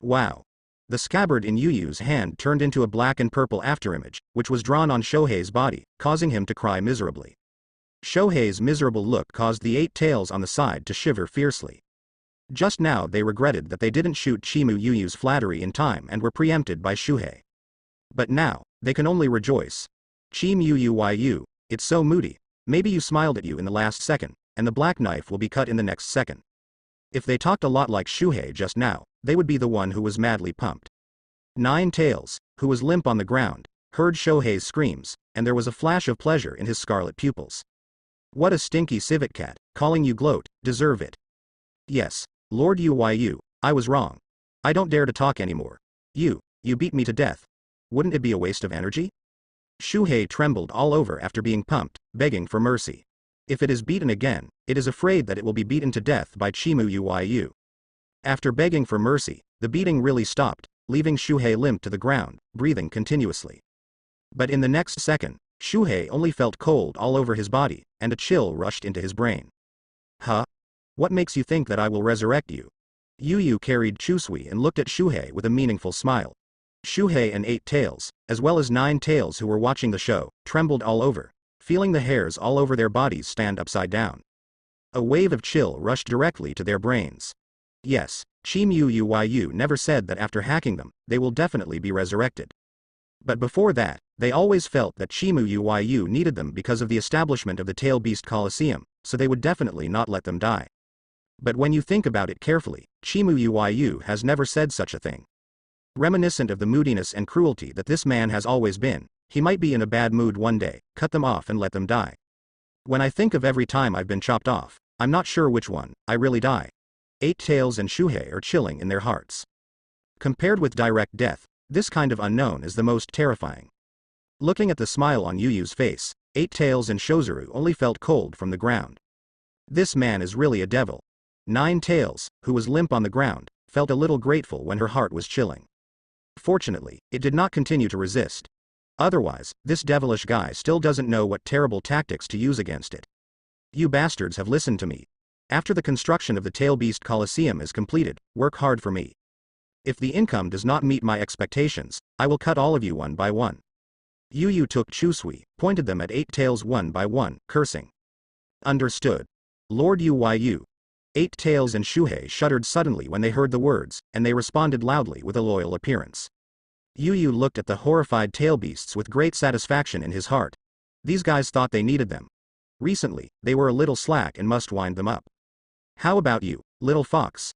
Wow. The scabbard in Yu Yu's hand turned into a black and purple afterimage, which was drawn on Shohei's body, causing him to cry miserably. Shohei's miserable look caused the 8 tails on the side to shiver fiercely. Just now they regretted that they didn't shoot Chimu Yu Yu's flattery in time and were preempted by Shuhei. But now, they can only rejoice. Chimu Yu, it's so moody, maybe you smiled at you in the last second, and the black knife will be cut in the next second. If they talked a lot like Shuhei just now, they would be the one who was madly pumped. 9 tails, who was limp on the ground, heard Shohei's screams, and there was a flash of pleasure in his scarlet pupils. What a stinky civet cat, calling you gloat, deserve it. Yes, Lord Yu, I was wrong. I don't dare to talk anymore. You beat me to death. Wouldn't it be a waste of energy? Shuhei trembled all over after being pumped, begging for mercy. If it is beaten again, it is afraid that it will be beaten to death by Chimu Yu. After begging for mercy, the beating really stopped, leaving Shuhei limp to the ground, breathing continuously. But in the next second, Shuhei only felt cold all over his body, and a chill rushed into his brain. Huh? What makes you think that I will resurrect you? Yu carried Chusui and looked at Shuhei with a meaningful smile. Shuhei and 8 tails, as well as 9 tails who were watching the show, trembled all over, feeling the hairs all over their bodies stand upside down. A wave of chill rushed directly to their brains. Yes, Chimu Yu never said that after hacking them, they will definitely be resurrected. But before that, they always felt that Chimu Yu needed them because of the establishment of the Tail Beast Coliseum, so they would definitely not let them die. But when you think about it carefully, Chimu Yu has never said such a thing. Reminiscent of the moodiness and cruelty that this man has always been, he might be in a bad mood one day, cut them off and let them die. When I think of every time I've been chopped off, I'm not sure which one, I really die. 8 tails and Shuhei are chilling in their hearts. Compared with direct death, this kind of unknown is the most terrifying. Looking at the smile on Yu's face, 8 tails and Shozuru only felt cold from the ground. This man is really a devil. 9 tails, who was limp on the ground, felt a little grateful when her heart was chilling. Fortunately, it did not continue to resist. Otherwise, this devilish guy still doesn't know what terrible tactics to use against it. You bastards have listened to me. After the construction of the Tail Beast Coliseum is completed, work hard for me. If the income does not meet my expectations, I will cut all of you one by one. Yu took Chusui, pointed them at 8 tails one by one, cursing. Understood. Lord Yu. 8 tails and Shuhei shuddered suddenly when they heard the words, and they responded loudly with a loyal appearance. Yu looked at the horrified tail beasts with great satisfaction in his heart. These guys thought they needed them. Recently, they were a little slack and must wind them up. How about you, little fox?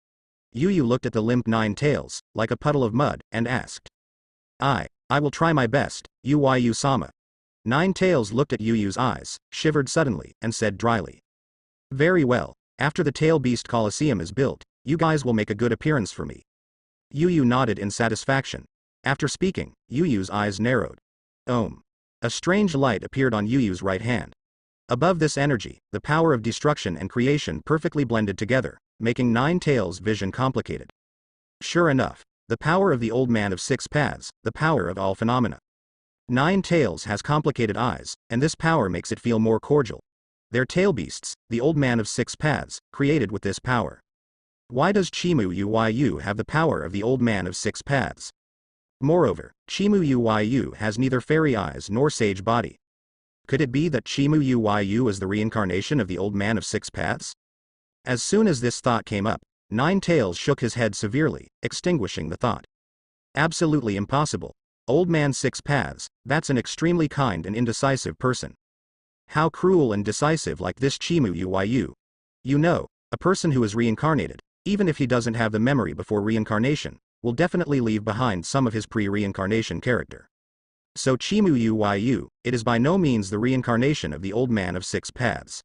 Yu looked at the limp 9 tails, like a puddle of mud, and asked. I will try my best, Yu-sama. 9 tails looked at Yu's eyes, shivered suddenly, and said dryly. Very well, after the Tail Beast Coliseum is built, you guys will make a good appearance for me. Yu nodded in satisfaction. After speaking, Yu's eyes narrowed. A strange light appeared on Yu's right hand. Above this energy, the power of destruction and creation perfectly blended together, making 9 tails' vision complicated. Sure enough, the power of the old man of 6 paths, the power of all phenomena. 9 tails has complicated eyes, and this power makes it feel more cordial. They're tail beasts, the old man of 6 paths, created with this power. Why does Chimu Yu have the power of the old man of 6 paths? Moreover, Chimu Yu has neither fairy eyes nor sage body. Could it be that Chimu Yu is the reincarnation of the old man of 6 paths? As soon as this thought came up, 9 tails shook his head severely, extinguishing the thought. Absolutely impossible. Old man 6 paths, that's an extremely kind and indecisive person. How cruel and decisive like this Chimu Yu. You know, a person who is reincarnated, even if he doesn't have the memory before reincarnation, will definitely leave behind some of his pre-reincarnation character. So Chimu Yu, it is by no means the reincarnation of the old man of 6 paths.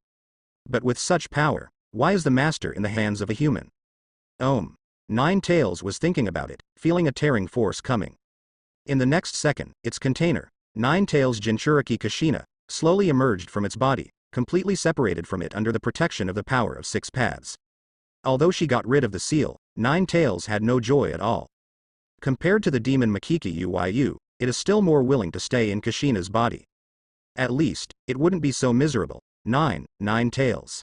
But with such power, why is the master in the hands of a human? 9 tails was thinking about it, feeling a tearing force coming. In the next second, its container, 9 tails Jinchuriki Kushina, slowly emerged from its body, completely separated from it under the protection of the power of 6 paths. Although she got rid of the seal, 9 tails had no joy at all. Compared to the demon Makiki Yu, it is still more willing to stay in Kushina's body. At least, it wouldn't be so miserable. Nine Tails.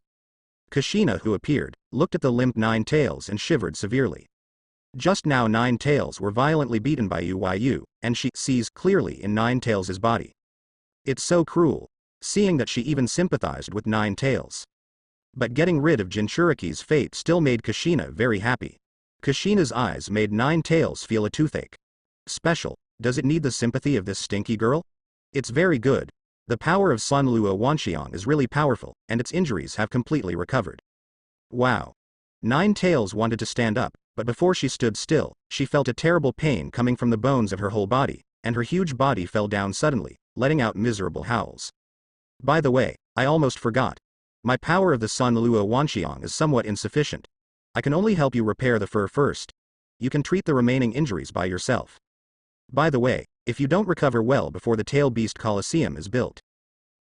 Kushina, who appeared, looked at the limp Nine Tails and shivered severely. Just now Nine Tails were violently beaten by Yu, and she sees clearly in Nine Tails' body. It's so cruel, seeing that she even sympathized with Nine Tails. But getting rid of Jinchuriki's fate still made Kushina very happy. Kushina's eyes made Nine Tails feel a toothache. Special, does it need the sympathy of this stinky girl? It's very good. The power of Sanluo Wanxiang is really powerful, and its injuries have completely recovered. Wow. Nine Tails wanted to stand up, but before she stood still, she felt a terrible pain coming from the bones of her whole body, and her huge body fell down suddenly, letting out miserable howls. By the way, I almost forgot. My power of the Sanluo Wanxiang is somewhat insufficient. I can only help you repair the fur first. You can treat the remaining injuries by yourself. By the way, if you don't recover well before the Tail Beast Colosseum is built.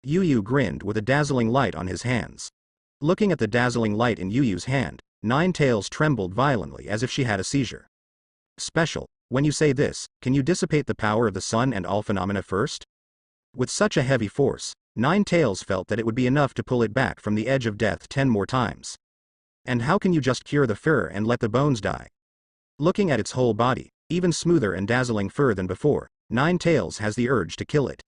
Yu grinned with a dazzling light on his hands. Looking at the dazzling light in Yu's hand, Nine Tails trembled violently as if she had a seizure. Special, when you say this, can you dissipate the power of the sun and all phenomena first? With such a heavy force, Nine Tails felt that it would be enough to pull it back from the edge of death 10 more times. And how can you just cure the fur and let the bones die? Looking at its whole body, even smoother and dazzling fur than before, Nine Tails has the urge to kill it.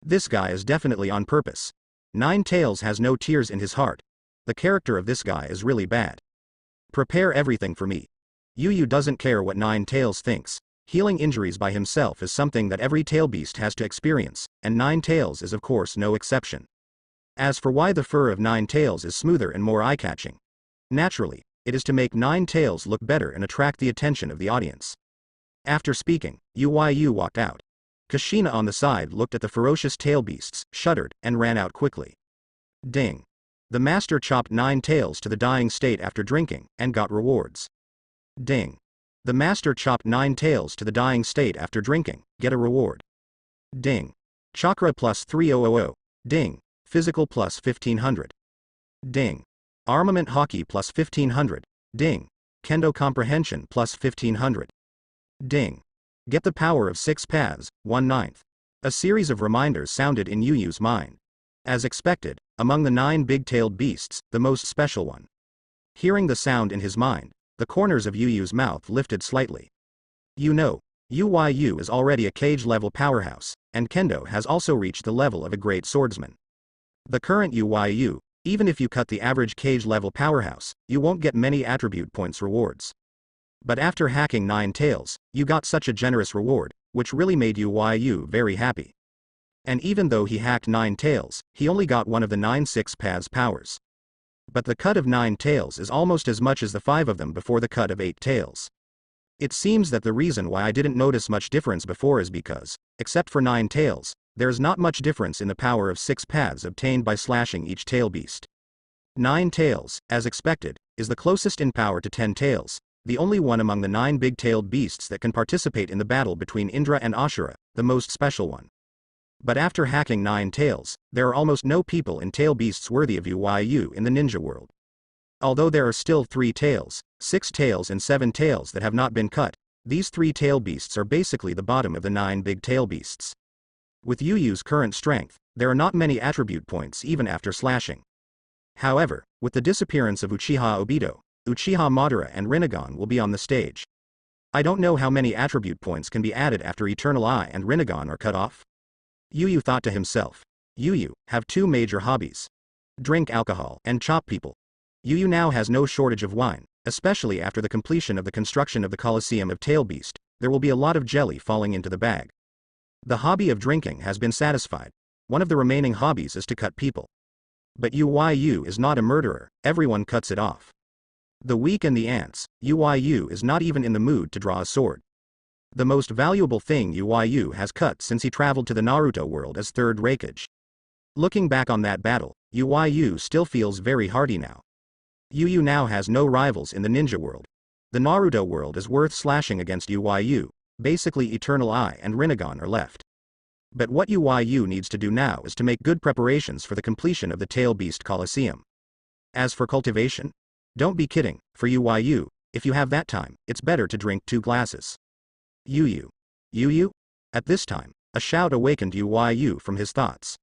This guy is definitely on purpose. Nine Tails has no tears in his heart. The character of this guy is really bad. Prepare everything for me. Yu doesn't care what Nine Tails thinks. Healing injuries by himself is something that every tail beast has to experience, and Nine Tails is of course no exception. As for why the fur of Nine Tails is smoother and more eye-catching. Naturally, it is to make Nine Tails look better and attract the attention of the audience. After speaking, Yu walked out. Kushina on the side looked at the ferocious tail beasts, shuddered, and ran out quickly. Ding. The master chopped Nine Tails to the dying state after drinking, and got rewards. Ding. The master chopped Nine Tails to the dying state after drinking, get a reward. Ding. Chakra plus 3000. Ding. Physical plus 1500. Ding. Armament hockey plus 1500. Ding. Kendo comprehension plus 1500. Ding. Get the power of 6 paths, 1/9. A series of reminders sounded in Yu's mind. As expected, among the 9 big-tailed beasts, the most special one. Hearing the sound in his mind, the corners of Yu's mouth lifted slightly. You know, Yu is already a cage-level powerhouse, and Kendo has also reached the level of a great swordsman. The current Yu, even if you cut the average cage-level powerhouse, you won't get many attribute points rewards. But after hacking Nine Tails, you got such a generous reward, which really made Yu very happy. And even though he hacked Nine Tails, he only got one of the 9 6 paths powers. But the cut of 9 tails is almost as much as the 5 of them before the cut of 8 tails. It seems that the reason why I didn't notice much difference before is because, except for 9 tails, there is not much difference in the power of 6 paths obtained by slashing each tail beast. 9 tails, as expected, is the closest in power to 10 tails, the only one among the 9 big-tailed beasts that can participate in the battle between Indra and Ashura, the most special one. But after hacking 9 tails, there are almost no people in tail beasts worthy of Yu in the ninja world. Although there are still 3 tails, 6 tails and 7 tails that have not been cut, these 3 tail beasts are basically the bottom of the 9 big tail beasts. With Yu's current strength, there are not many attribute points even after slashing. However, with the disappearance of Uchiha Obito, Uchiha Madara and Rinnegan will be on the stage. I don't know how many attribute points can be added after Eternal Eye and Rinnegan are cut off. Yu thought to himself. Yu have 2 major hobbies. Drink alcohol and chop people. Yu now has no shortage of wine, especially after the completion of the construction of the Colosseum of Tail Beast, there will be a lot of jelly falling into the bag. The hobby of drinking has been satisfied. One of the remaining hobbies is to cut people. But Yu is not a murderer, everyone cuts it off. The weak and the ants, Yu is not even in the mood to draw a sword. The most valuable thing Yu has cut since he traveled to the Naruto world is 3rd Raikage. Looking back on that battle, Yu still feels very hardy now. Yu now has no rivals in the ninja world. The Naruto world is worth slashing against Yu, basically Eternal Eye and Rinnegan are left. But what Yu needs to do now is to make good preparations for the completion of the Tail Beast Colosseum. As for cultivation? Don't be kidding, for Yu, if you have that time, it's better to drink 2 glasses. Yu? At this time, a shout awakened Yu from his thoughts.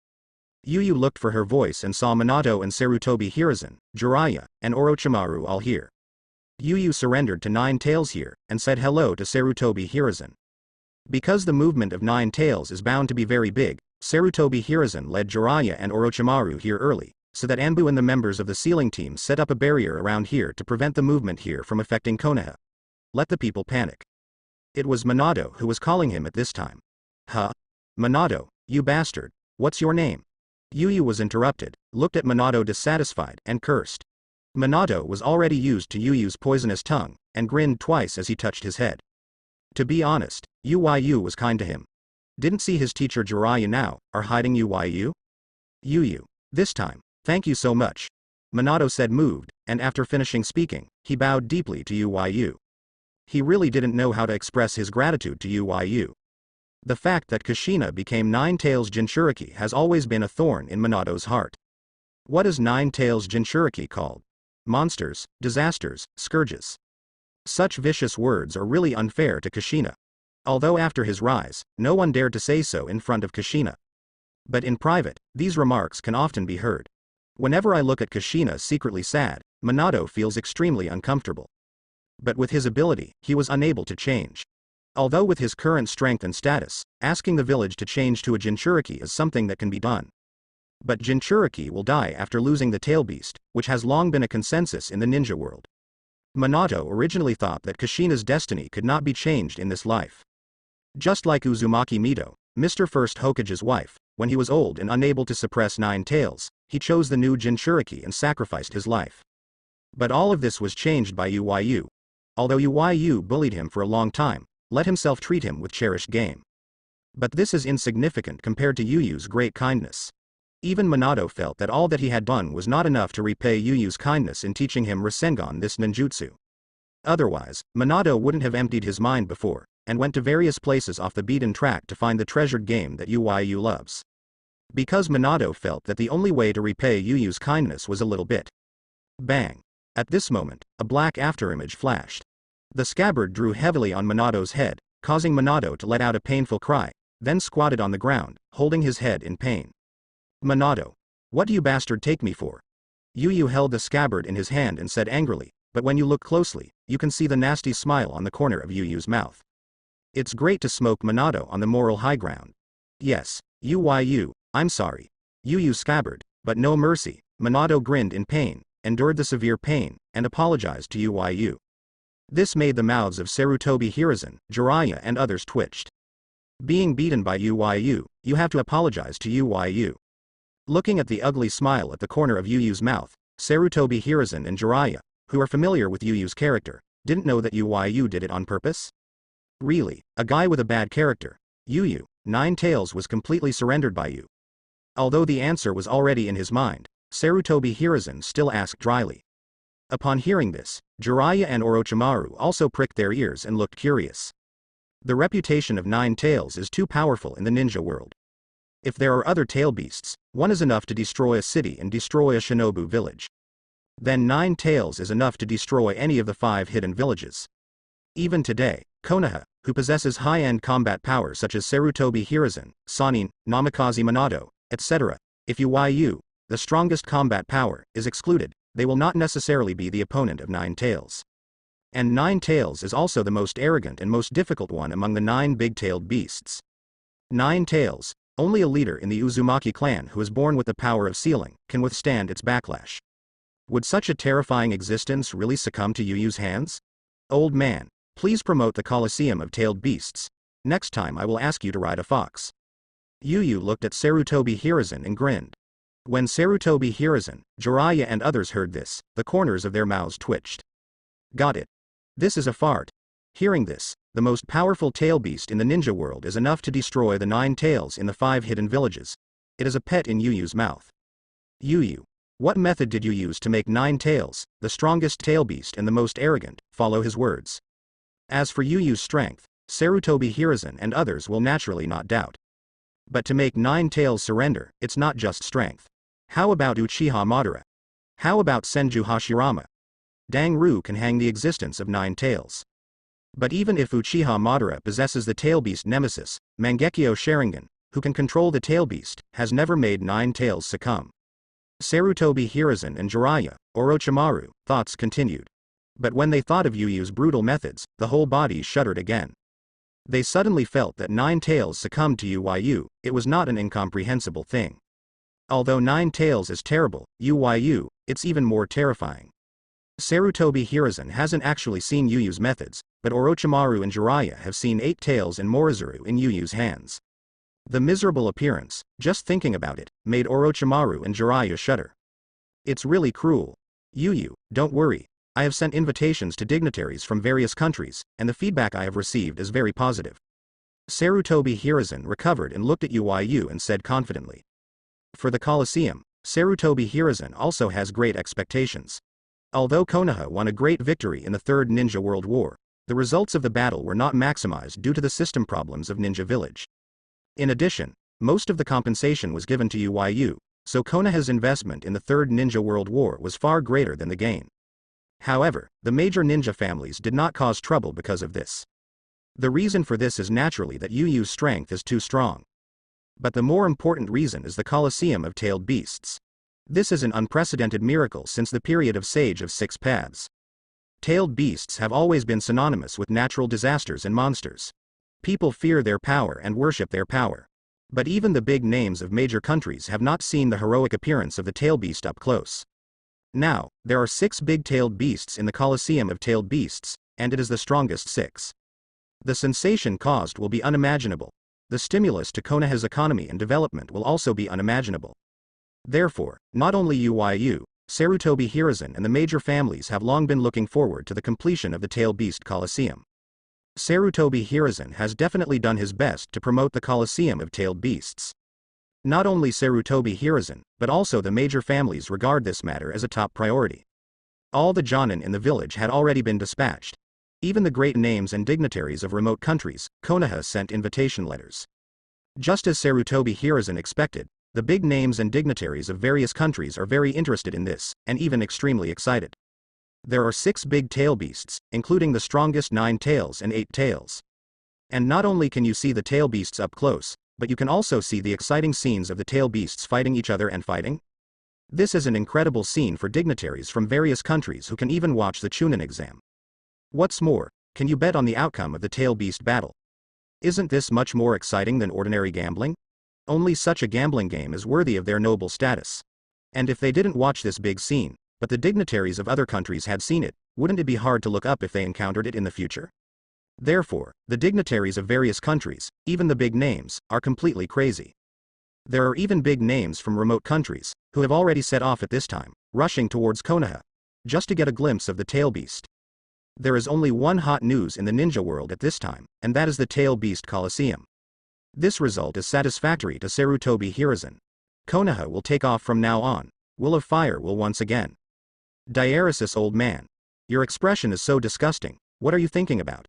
Yu looked for her voice and saw Minato and Sarutobi Hiruzen, Jiraiya, and Orochimaru all here. Yu surrendered to Nine Tails here, and said hello to Sarutobi Hiruzen. Because the movement of Nine Tails is bound to be very big, Sarutobi Hiruzen led Jiraiya and Orochimaru here early, so that Anbu and the members of the sealing team set up a barrier around here to prevent the movement here from affecting Konoha. Let the people panic. It was Minato who was calling him at this time. Huh? Minato, you bastard, what's your name? Yu was interrupted, looked at Minato dissatisfied, and cursed. Minato was already used to Yu's poisonous tongue, and grinned twice as he touched his head. To be honest, Yu was kind to him. Didn't see his teacher Jiraiya now, are hiding Yu? Yu. This time, thank you so much. Minato said moved, and after finishing speaking, he bowed deeply to Yu. He really didn't know how to express his gratitude to Yu. The fact that Kushina became Nine Tails Jinchuriki has always been a thorn in Minato's heart. What is Nine Tails Jinchuriki called? Monsters, disasters, scourges. Such vicious words are really unfair to Kushina. Although after his rise, no one dared to say so in front of Kushina. But in private, these remarks can often be heard. Whenever I look at Kushina secretly sad, Minato feels extremely uncomfortable. But with his ability, he was unable to change. Although with his current strength and status, asking the village to change to a Jinchuriki is something that can be done. But Jinchuriki will die after losing the tail beast, which has long been a consensus in the ninja world. Minato originally thought that Kushina's destiny could not be changed in this life. Just like Uzumaki Mito, Mr. First Hokage's wife, when he was old and unable to suppress Nine Tails, he chose the new Jinchuriki and sacrificed his life. But all of this was changed by Yu. Although Yu bullied him for a long time, let himself treat him with cherished game. But this is insignificant compared to Yu's great kindness. Even Minato felt that all that he had done was not enough to repay Yu's kindness in teaching him Rasengan this ninjutsu. Otherwise, Minato wouldn't have emptied his mind before, and went to various places off the beaten track to find the treasured game that Yu loves. Because Minato felt that the only way to repay Yu's kindness was a little bit. Bang! At this moment, a black afterimage flashed. The scabbard drew heavily on Minato's head, causing Minato to let out a painful cry, then squatted on the ground, holding his head in pain. Minato. What do you bastard take me for? Yu held the scabbard in his hand and said angrily, but when you look closely, you can see the nasty smile on the corner of Yu's mouth. It's great to smoke Minato on the moral high ground. Yes, Yu, I'm sorry. Yu scabbard, but no mercy. Minato grinned in pain, endured the severe pain, and apologized to Yu. This made the mouths of Sarutobi Hiruzen, Jiraiya and others twitched. Being beaten by Yu, you have to apologize to Yu. Looking at the ugly smile at the corner of Yu's mouth, Sarutobi Hiruzen and Jiraiya, who are familiar with Yu's character, didn't know that Yu did it on purpose? Really, a guy with a bad character. Yu, Nine Tails was completely surrendered by you. Although the answer was already in his mind, Sarutobi Hiruzen still asked dryly. Upon hearing this, Jiraiya and Orochimaru also pricked their ears and looked curious. The reputation of Nine Tails is too powerful in the ninja world. If there are other tail beasts, one is enough to destroy a city and destroy a shinobu village. Then Nine Tails is enough to destroy any of the 5 hidden villages. Even today, Konoha, who possesses high-end combat power such as Sarutobi Hiruzen, Sannin, Namikaze Minato, etc., if Yu, the strongest combat power, is excluded, they will not necessarily be the opponent of Nine Tails. And Nine Tails is also the most arrogant and most difficult one among the 9 big-tailed beasts. Nine Tails, only a leader in the Uzumaki clan who is born with the power of sealing, can withstand its backlash. Would such a terrifying existence really succumb to Yu's hands? Old man, please promote the Colosseum of tailed beasts. Next time I will ask you to ride a fox. Yu looked at Sarutobi Hiruzen and grinned. When Sarutobi Hiruzen, Jiraiya and others heard this, the corners of their mouths twitched. Got it. This is a fart. Hearing this, the most powerful tail beast in the ninja world is enough to destroy the 9 tails in the 5 hidden villages. It is a pet in Yu's mouth. Yu, what method did you use to make 9 tails, the strongest tail beast and the most arrogant, follow his words? As for Yu's strength, Sarutobi Hiruzen and others will naturally not doubt. But to make 9 tails surrender, it's not just strength. How about Uchiha Madara? How about Senju Hashirama? Dang Ru can hang the existence of 9 tails. But even if Uchiha Madara possesses the tail beast nemesis, Mangekyo Sharingan, who can control the tail beast, has never made 9 tails succumb. Sarutobi Hiruzen and Jiraiya, Orochimaru, thoughts continued. But when they thought of Yu Yu's brutal methods, the whole body shuddered again. They suddenly felt that 9 tails succumbed to Yu, it was not an incomprehensible thing. Although 9 tails is terrible, Yu, it's even more terrifying. Sarutobi Hiruzen hasn't actually seen Yu Yu's methods, but Orochimaru and Jiraiya have seen 8 tails and Morizuru in Yu Yu's hands. The miserable appearance, just thinking about it, made Orochimaru and Jiraiya shudder. It's really cruel. Yu, don't worry. I have sent invitations to dignitaries from various countries, and the feedback I have received is very positive. Sarutobi Hiruzen recovered and looked at Yu and said confidently. For the Colosseum, Sarutobi Hiruzen also has great expectations. Although Konoha won a great victory in the Third Ninja World War, the results of the battle were not maximized due to the system problems of Ninja Village. In addition, most of the compensation was given to Yu, so Konoha's investment in the Third Ninja World War was far greater than the gain. However, the major ninja families did not cause trouble because of this. The reason for this is naturally that Yu's strength is too strong. But the more important reason is the Colosseum of Tailed Beasts. This is an unprecedented miracle since the period of Sage of Six Paths. Tailed beasts have always been synonymous with natural disasters and monsters. People fear their power and worship their power. But even the big names of major countries have not seen the heroic appearance of the tailed beast up close. Now, there are 6 big-tailed beasts in the Colosseum of Tailed Beasts, and it is the strongest 6. The sensation caused will be unimaginable. The stimulus to Konoha's economy and development will also be unimaginable. Therefore, not only Yu, Sarutobi Hiruzen and the major families have long been looking forward to the completion of the Tailed Beast Colosseum. Sarutobi Hiruzen has definitely done his best to promote the Colosseum of Tailed Beasts. Not only Sarutobi Hiruzen, but also the major families regard this matter as a top priority. All the Jonin in the village had already been dispatched. Even the great names and dignitaries of remote countries, Konoha sent invitation letters. Just as Sarutobi Hiruzen expected, the big names and dignitaries of various countries are very interested in this, and even extremely excited. There are 6 big tail beasts, including the strongest 9 tails and 8 tails. And not only can you see the tail beasts up close, but you can also see the exciting scenes of the tail beasts fighting each other and fighting. This is an incredible scene for dignitaries from various countries who can even watch the Chunin exam. What's more, can you bet on the outcome of the tail beast battle? Isn't this much more exciting than ordinary gambling? Only such a gambling game is worthy of their noble status. And if they didn't watch this big scene, but the dignitaries of other countries had seen it, wouldn't it be hard to look up if they encountered it in the future? Therefore, the dignitaries of various countries, even the big names, are completely crazy. There are even big names from remote countries, who have already set off at this time, rushing towards Konoha, just to get a glimpse of the tail beast. There is only one hot news in the ninja world at this time, and that is the Tail Beast Colosseum. This result is satisfactory to Sarutobi Hiruzen. Konoha will take off from now on. Will of Fire will once again. Diaresis, old man. Your expression is so disgusting, what are you thinking about?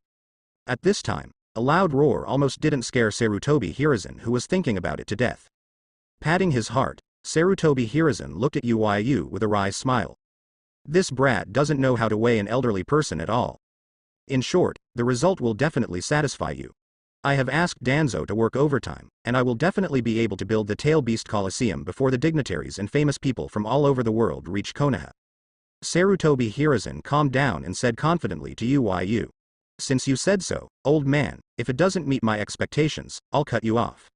At this time, a loud roar almost didn't scare Sarutobi Hiruzen, who was thinking about it to death. Patting his heart, Sarutobi Hiruzen looked at Yu with a wry smile. This brat doesn't know how to weigh an elderly person at all. In short, the result will definitely satisfy you. I have asked Danzo to work overtime, and I will definitely be able to build the Tail Beast Colosseum before the dignitaries and famous people from all over the world reach Konoha. Sarutobi Hiruzen calmed down and said confidently to Yu. Since you said so, old man, if it doesn't meet my expectations, I'll cut you off.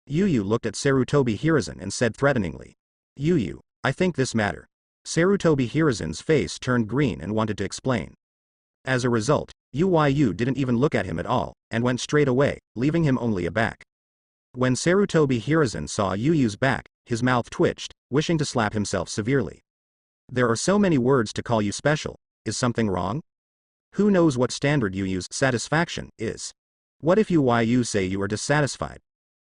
Yu looked at Sarutobi Hiruzen and said threateningly. Yu, I think this matter. Sarutobi Hiruzen's face turned green and wanted to explain. As a result, Yu didn't even look at him at all, and went straight away, leaving him only aback. When Sarutobi Hiruzen saw Yu's back, his mouth twitched, wishing to slap himself severely. There are so many words to call you special, is something wrong? Who knows what standard Yu's satisfaction is? What if Yu say you are dissatisfied?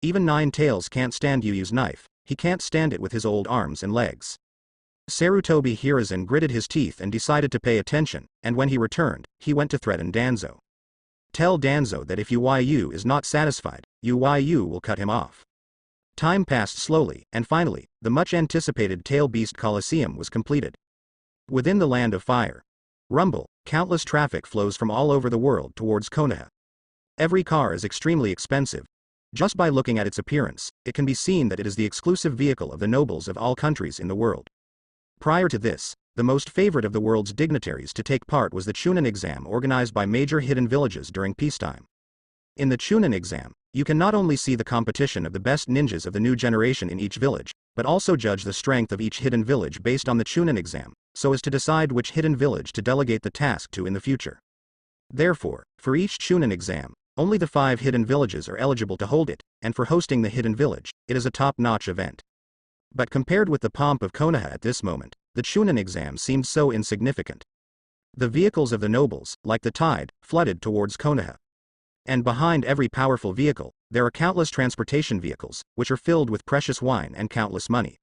Even Nine Tails can't stand Yu's knife, he can't stand it with his old arms and legs. Sarutobi Hiruzen gritted his teeth and decided to pay attention, and when he returned, he went to threaten Danzo. Tell Danzo that if Yu is not satisfied, Yu will cut him off. Time passed slowly, and finally, the much-anticipated Tail Beast Colosseum was completed. Within the Land of Fire. Rumble, countless traffic flows from all over the world towards Konoha. Every car is extremely expensive. Just by looking at its appearance, it can be seen that it is the exclusive vehicle of the nobles of all countries in the world. Prior to this, the most favorite of the world's dignitaries to take part was the Chunin exam organized by major hidden villages during peacetime. In the Chunin exam, you can not only see the competition of the best ninjas of the new generation in each village, but also judge the strength of each hidden village based on the Chunin exam, so as to decide which hidden village to delegate the task to in the future. Therefore, for each Chunin exam, only the 5 hidden villages are eligible to hold it, and for hosting the hidden village, it is a top-notch event. But compared with the pomp of Konoha at this moment, the Chunin exam seemed so insignificant. The vehicles of the nobles, like the tide, flooded towards Konoha. And behind every powerful vehicle, there are countless transportation vehicles, which are filled with precious wine and countless money.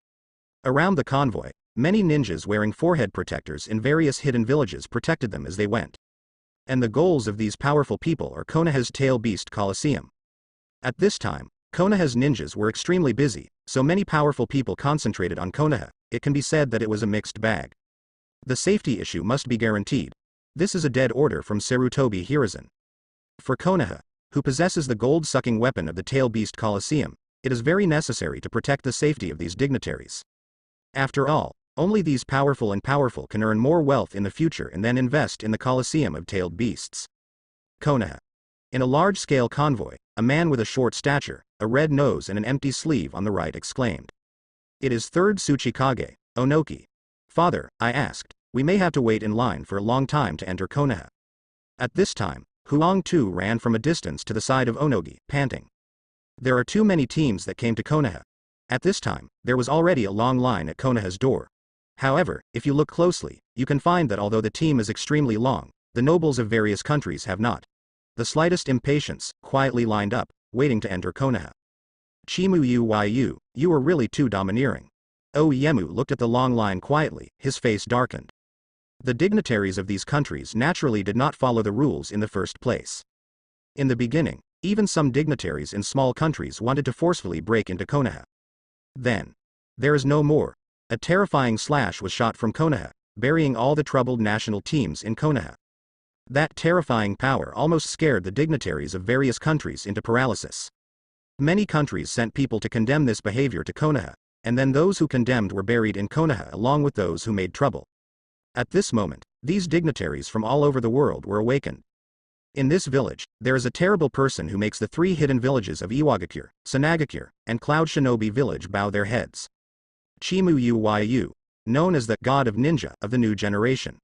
Around the convoy, many ninjas wearing forehead protectors in various hidden villages protected them as they went. And the goals of these powerful people are Konoha's Tail Beast Coliseum. At this time, Konoha's ninjas were extremely busy, so many powerful people concentrated on Konoha. It can be said that it was a mixed bag. The safety issue must be guaranteed. This is a dead order from Sarutobi Hiruzen. For Konoha, who possesses the gold-sucking weapon of the Tail Beast Coliseum, it is very necessary to protect the safety of these dignitaries. After all, only these powerful can earn more wealth in the future and then invest in the Coliseum of Tailed Beasts. Konoha. In a large-scale convoy, a man with a short stature, a red nose and an empty sleeve on the right exclaimed. "It is 3rd Tsuchikage, Onoki." "Father," I asked, "we may have to wait in line for a long time to enter Konoha." At this time, Huang too ran from a distance to the side of Onogi, panting. There are too many teams that came to Konoha. At this time, there was already a long line at Konoha's door. However, if you look closely, you can find that although the team is extremely long, the nobles of various countries have not the slightest impatience, quietly lined up, waiting to enter Konoha. "Chimu you are really too domineering." Oyemu looked at the long line quietly, his face darkened. The dignitaries of these countries naturally did not follow the rules in the first place. In the beginning, even some dignitaries in small countries wanted to forcefully break into Konoha. Then, there is no more. A terrifying slash was shot from Konoha, burying all the troubled national teams in Konoha. That terrifying power almost scared the dignitaries of various countries into paralysis. Many countries sent people to condemn this behavior to Konoha, and then those who condemned were buried in Konoha along with those who made trouble. At this moment, these dignitaries from all over the world were awakened. In this village, there is a terrible person who makes the 3 hidden villages of Iwagakure, Sanagakure, and Cloud Shinobi village bow their heads. Chimu Yu, known as the God of Ninja of the new generation.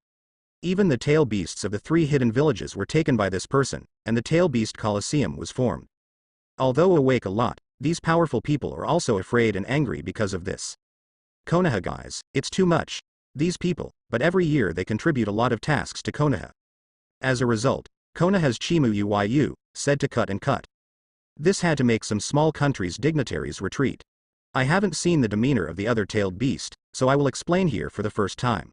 Even the tail beasts of the 3 hidden villages were taken by this person, and the Tail Beast Coliseum was formed. Although awake a lot, these powerful people are also afraid and angry because of this. Konoha guys, it's too much. These people, but every year they contribute a lot of tasks to Konoha. As a result, Konoha's Chimu Yu said to cut and cut. This had to make some small countries' dignitaries retreat. I haven't seen the demeanor of the other tailed beast, so I will explain here for the first time.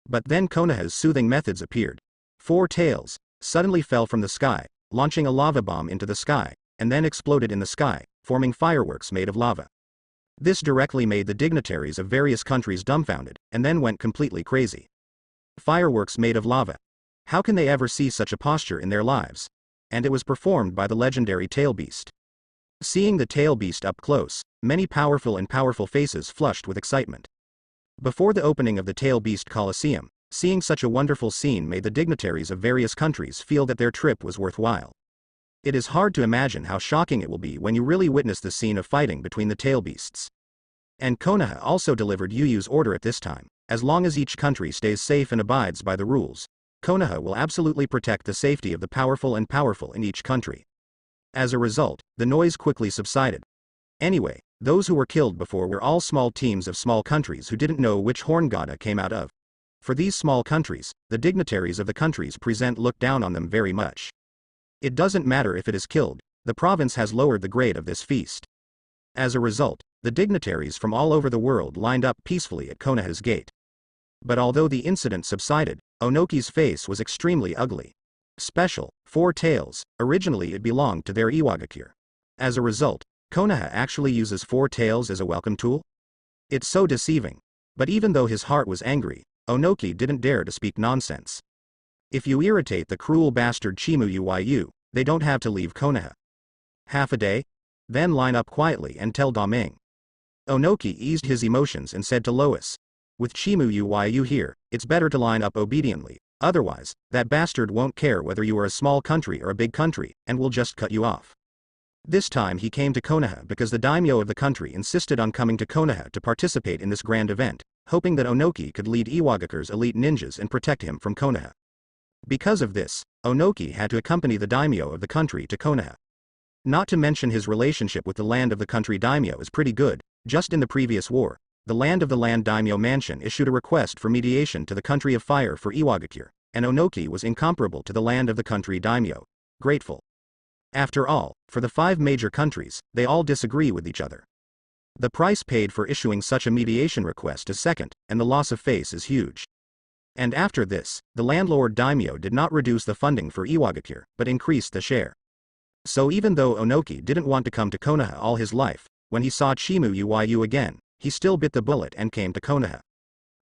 But then Konoha's soothing methods appeared. 4 tails suddenly fell from the sky, launching a lava bomb into the sky, and then exploded in the sky, forming fireworks made of lava. This directly made the dignitaries of various countries dumbfounded, and then went completely crazy. Fireworks made of lava. How can they ever see such a posture in their lives? And it was performed by the legendary tail beast. Seeing the tail beast up close, many powerful faces flushed with excitement. Before the opening of the Tail Beast Coliseum, seeing such a wonderful scene made the dignitaries of various countries feel that their trip was worthwhile. It is hard to imagine how shocking it will be when you really witness the scene of fighting between the tail beasts. And Konoha also delivered Yuyu's order at this time. As long as each country stays safe and abides by the rules, Konoha will absolutely protect the safety of the powerful in each country. As a result, the noise quickly subsided. Anyway, those who were killed before were all small teams of small countries who didn't know which horn Gada came out of. For these small countries, the dignitaries of the countries present look down on them very much. It doesn't matter if it is killed, the province has lowered the grade of this feast. As a result, the dignitaries from all over the world lined up peacefully at Konoha's gate. But although the incident subsided, Onoki's face was extremely ugly. Special, 4 tails, originally it belonged to their Iwagakure. As a result, Konoha actually uses 4 tails as a welcome tool? It's so deceiving. But even though his heart was angry, Onoki didn't dare to speak nonsense. If you irritate the cruel bastard Chimu, they don't have to leave Konoha. Half a day? Then line up quietly and tell Daming. Onoki eased his emotions and said to Lois. With Chimu here, it's better to line up obediently, otherwise, that bastard won't care whether you are a small country or a big country, and will just cut you off. This time he came to Konoha because the daimyo of the country insisted on coming to Konoha to participate in this grand event, hoping that Onoki could lead Iwagakure's elite ninjas and protect him from Konoha. Because of this, Onoki had to accompany the daimyo of the country to Konoha. Not to mention his relationship with the land of the country daimyo is pretty good. Just in the previous war, the land daimyo mansion issued a request for mediation to the country of fire for Iwagakure, and Onoki was incomparable to the land of the country daimyo. Grateful. After all, for the 5 major countries, they all disagree with each other. The price paid for issuing such a mediation request is second, and the loss of face is huge. And after this, the landlord daimyo did not reduce the funding for Iwagakure, but increased the share. So even though Onoki didn't want to come to Konoha all his life, when he saw Chimu again, he still bit the bullet and came to Konoha.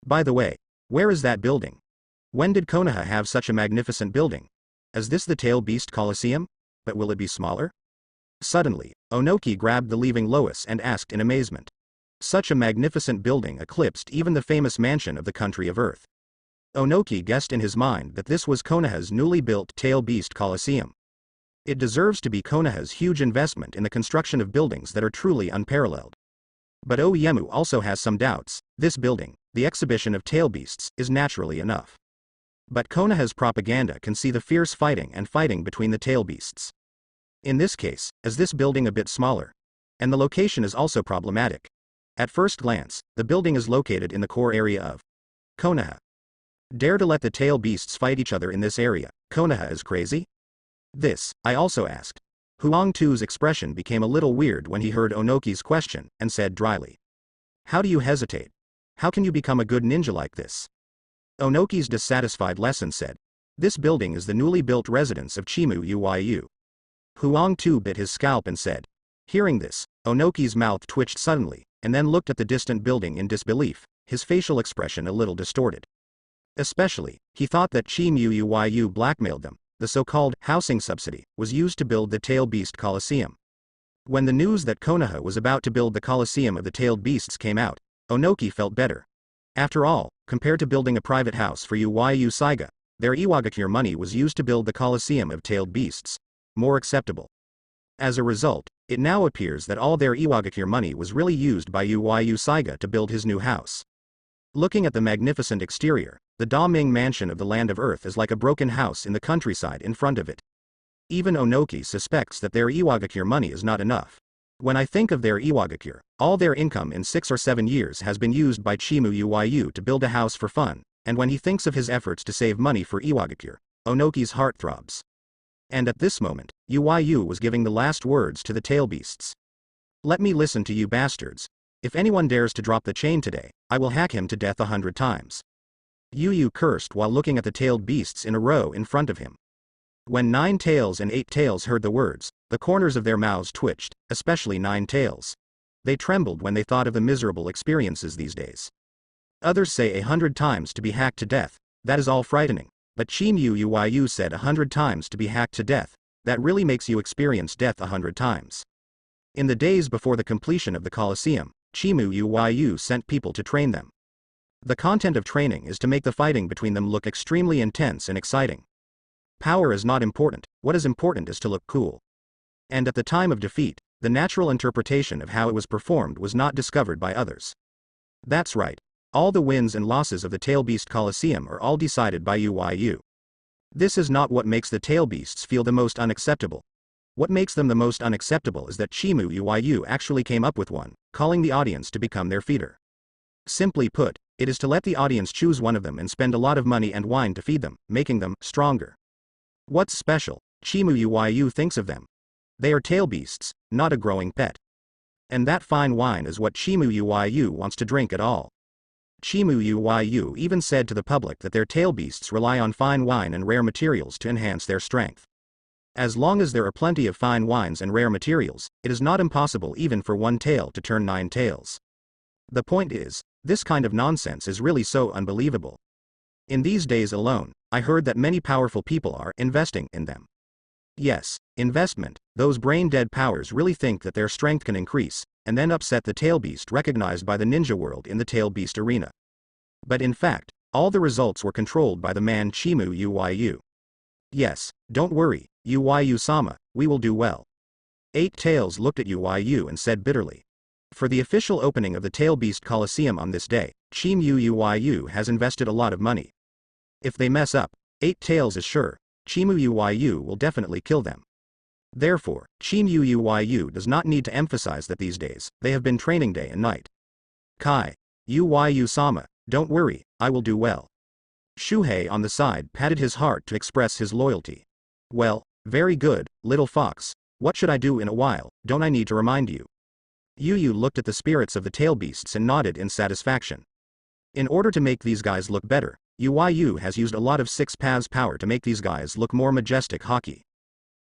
By the way, where is that building? When did Konoha have such a magnificent building? Is this the Tail Beast Coliseum? But will it be smaller? Suddenly, Onoki grabbed the leaving Lois and asked in amazement. Such a magnificent building eclipsed even the famous mansion of the country of Earth. Onoki guessed in his mind that this was Konoha's newly built Tail Beast Coliseum. It deserves to be Konoha's huge investment in the construction of buildings that are truly unparalleled. But Oyemu also has some doubts. This building, the exhibition of tail beasts, is naturally enough. But Konoha's propaganda can see the fierce fighting between the tail beasts. In this case, is this building a bit smaller? And the location is also problematic. At first glance, the building is located in the core area of Konoha. Dare to let the tail beasts fight each other in this area? Konoha is crazy? This, I also asked. Huang Tu's expression became a little weird when he heard Onoki's question, and said dryly. How do you hesitate? How can you become a good ninja like this? Onoki's dissatisfied lesson said. This building is the newly built residence of Chimu. Huang Tu bit his scalp and said. Hearing this, Onoki's mouth twitched suddenly, and then looked at the distant building in disbelief, his facial expression a little distorted. Especially, he thought that Chimu blackmailed them. The so-called housing subsidy was used to build the Tail Beast Coliseum. When the news that Konoha was about to build the Coliseum of the Tailed Beasts came out, Onoki felt better. After all, compared to building a private house for Yu Saiga, their Iwagakure money was used to build the Coliseum of Tailed Beasts. More acceptable. As a result, it now appears that all their Iwagakure money was really used by Yu Saiga to build his new house. Looking at the magnificent exterior, the Daming mansion of the Land of Earth is like a broken house in the countryside in front of it. Even Onoki suspects that their Iwagakure money is not enough. When I think of their Iwagakure, all their income in 6 or 7 years has been used by Chimu to build a house for fun, and when he thinks of his efforts to save money for Iwagakure, Onoki's heart throbs. And at this moment, Yu was giving the last words to the tail beasts. Let me listen to you bastards. If anyone dares to drop the chain today, I will hack him to death 100 times. Yu cursed while looking at the tailed beasts in a row in front of him. When 9 Tails and 8 Tails heard the words, the corners of their mouths twitched, especially 9 Tails. They trembled when they thought of the miserable experiences these days. Others say 100 times to be hacked to death, that is all frightening, but Chimu said 100 times to be hacked to death, that really makes you experience death 100 times. In the days before the completion of the Colosseum, Chimu sent people to train them. The content of training is to make the fighting between them look extremely intense and exciting. Power is not important, what is important is to look cool. And at the time of defeat, the natural interpretation of how it was performed was not discovered by others. That's right, all the wins and losses of the Tail Beast Coliseum are all decided by Yu. This is not what makes the tail beasts feel the most unacceptable. What makes them the most unacceptable is that Chimu actually came up with one, calling the audience to become their feeder. Simply put, it is to let the audience choose one of them and spend a lot of money and wine to feed them, making them stronger. What's special? Chimu thinks of them. They are tail beasts, not a growing pet. And that fine wine is what Chimu wants to drink at all. Chimu even said to the public that their tail beasts rely on fine wine and rare materials to enhance their strength. As long as there are plenty of fine wines and rare materials, it is not impossible even for 1 tail to turn 9 tails. The point is, this kind of nonsense is really so unbelievable. In these days alone, I heard that many powerful people are investing in them. Yes, investment. Those brain-dead powers really think that their strength can increase, and then upset the tail beast recognized by the ninja world in the tail beast arena. But in fact, all the results were controlled by the man Chimu Uyu. Yes, don't worry, Uyu-sama, we will do well. Eight Tails looked at Uyu and said bitterly. For the official opening of the Tail Beast Coliseum on this day, Chimu Uyu has invested a lot of money. If they mess up, Eight Tails is sure, Chimu Uyu will definitely kill them. Therefore, Chimu Uyu does not need to emphasize that these days, they have been training day and night. Kai, Uyu-sama, don't worry, I will do well. Shuhei on the side patted his heart to express his loyalty. Well, very good, little fox, what should I do in a while, don't I need to remind you? Yu looked at the spirits of the tail beasts and nodded in satisfaction. In order to make these guys look better, Uyu has used a lot of Six Paths power to make these guys look more majestic hockey.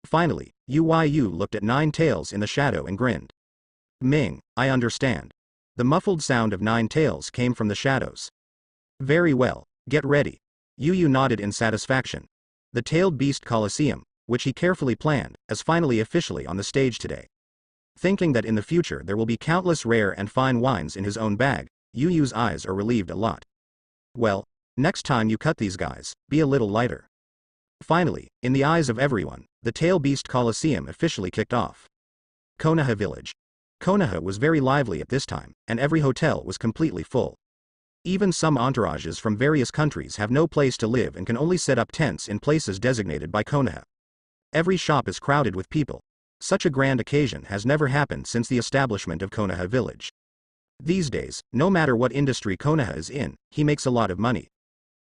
Finally, Uyu looked at Nine Tails in the shadow and grinned. Ming, I understand. The muffled sound of Nine Tails came from the shadows. Very well, get ready. Yu nodded in satisfaction. The Tailed Beast Coliseum, which he carefully planned, is finally officially on the stage today. Thinking that in the future there will be countless rare and fine wines in his own bag, Uyu's eyes are relieved a lot. Well, next time you cut these guys, be a little lighter. Finally, in the eyes of everyone, the Tail Beast Coliseum officially kicked off. Konoha Village. Konoha was very lively at this time, and every hotel was completely full. Even some entourages from various countries have no place to live and can only set up tents in places designated by Konoha. Every shop is crowded with people. Such a grand occasion has never happened since the establishment of Konoha Village. These days, no matter what industry Konoha is in, he makes a lot of money.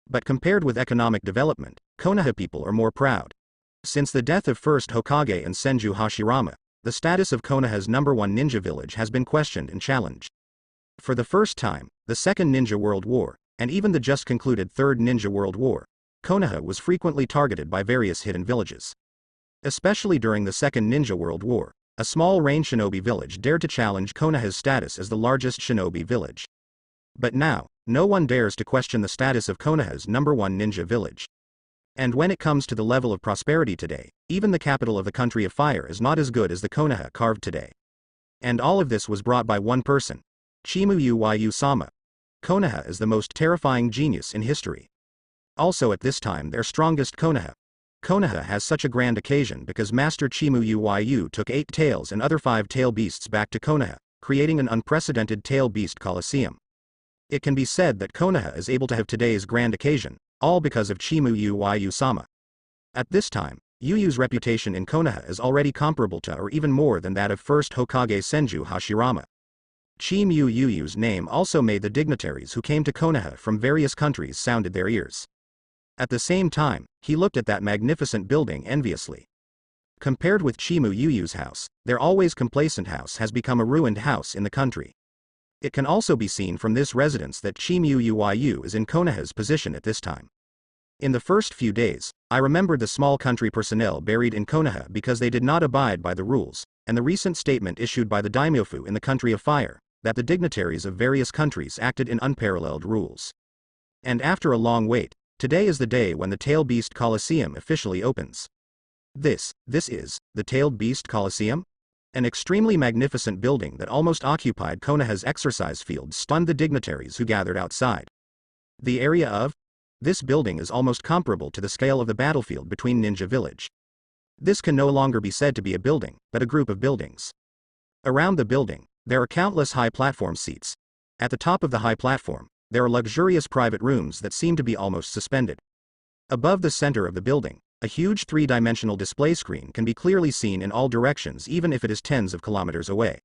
But compared with economic development, Konoha people are more proud. Since the death of first Hokage and Senju Hashirama, the status of Konoha's #1 ninja village has been questioned and challenged. For the first time, the Second Ninja World War, and even the just concluded Third Ninja World War, Konoha was frequently targeted by various hidden villages. Especially during the Second Ninja World War, a small rain shinobi village dared to challenge Konoha's status as the largest shinobi village. But now, no one dares to question the status of Konoha's #1 ninja village. And when it comes to the level of prosperity today, even the capital of the country of fire is not as good as the Konoha carved today. And all of this was brought by one person, Chimu Uyu-sama. Konoha is the most terrifying genius in history. Also at this time their strongest Konoha. Konoha has such a grand occasion because Master Chimu Uyu took 8 tails and other 5 tail beasts back to Konoha, creating an unprecedented tail beast coliseum. It can be said that Konoha is able to have today's grand occasion, all because of Chimu Uyu-sama. At this time, Uyu's reputation in Konoha is already comparable to or even more than that of first Hokage Senju Hashirama. Chimu Uyu's name also made the dignitaries who came to Konoha from various countries sounded their ears. At the same time, he looked at that magnificent building enviously. Compared with Chimu Uyu's house, their always complacent house has become a ruined house in the country. It can also be seen from this residence that Chimu Uyu is in Konoha's position at this time. In the first few days, I remembered the small country personnel buried in Konoha because they did not abide by the rules, and the recent statement issued by the daimyofu in the country of fire, that the dignitaries of various countries acted in unparalleled rules. And after a long wait, today is the day when the Tail Beast Coliseum officially opens. This is, the Tailed Beast Coliseum? An extremely magnificent building that almost occupied Konoha's exercise field stunned the dignitaries who gathered outside. The area of this building is almost comparable to the scale of the battlefield between Ninja Village. This can no longer be said to be a building, but a group of buildings. Around the building, there are countless high platform seats. At the top of the high platform, there are luxurious private rooms that seem to be almost suspended. Above the center of the building, a huge 3-dimensional display screen can be clearly seen in all directions even if it is tens of kilometers away.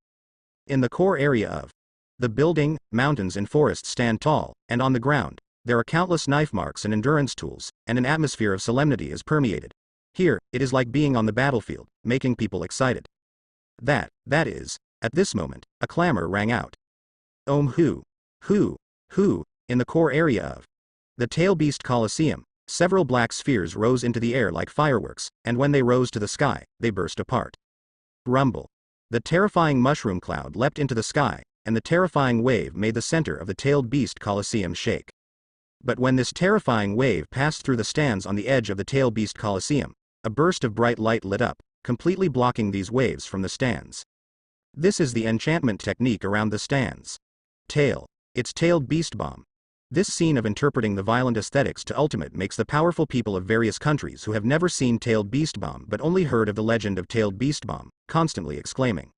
In the core area of the building, mountains and forests stand tall, and on the ground, there are countless knife marks and endurance tools, and an atmosphere of solemnity is permeated. Here, it is like being on the battlefield, making people excited. That is, at this moment, a clamor rang out. Who, in the core area of the Tail Beast Coliseum, several black spheres rose into the air like fireworks, and when they rose to the sky, they burst apart. Rumble. The terrifying mushroom cloud leapt into the sky, and the terrifying wave made the center of the Tailed Beast Coliseum shake. But when this terrifying wave passed through the stands on the edge of the Tail Beast Coliseum, a burst of bright light lit up, completely blocking these waves from the stands. This is the enchantment technique around the stands. Tail. It's Tailed Beast Bomb. This scene of interpreting the violent aesthetics to ultimate makes the powerful people of various countries who have never seen Tailed Beast Bomb but only heard of the legend of Tailed Beast Bomb, constantly exclaiming,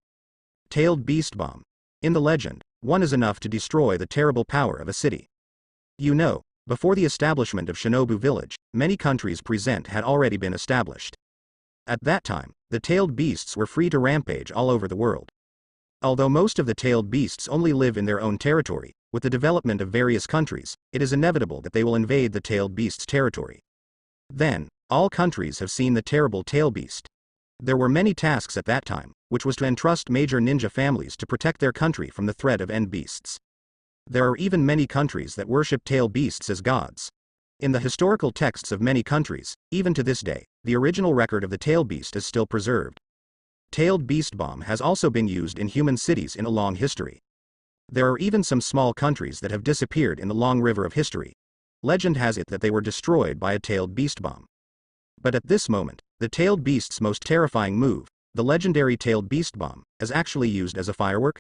Tailed Beast Bomb. In the legend, one is enough to destroy the terrible power of a city. You know, before the establishment of Shinobu Village, many countries present had already been established. At that time, the tailed beasts were free to rampage all over the world. Although most of the tailed beasts only live in their own territory, with the development of various countries, it is inevitable that they will invade the tailed beast's territory. Then, all countries have seen the terrible tail beast. There were many tasks at that time, which was to entrust major ninja families to protect their country from the threat of end beasts. There are even many countries that worship tail beasts as gods. In the historical texts of many countries, even to this day, the original record of the tail beast is still preserved. Tailed beast bomb has also been used in human cities in a long history. There are even some small countries that have disappeared in the long river of history. Legend has it that they were destroyed by a tailed beast bomb. But at this moment, the tailed beast's most terrifying move, the legendary tailed beast bomb, is actually used as a firework.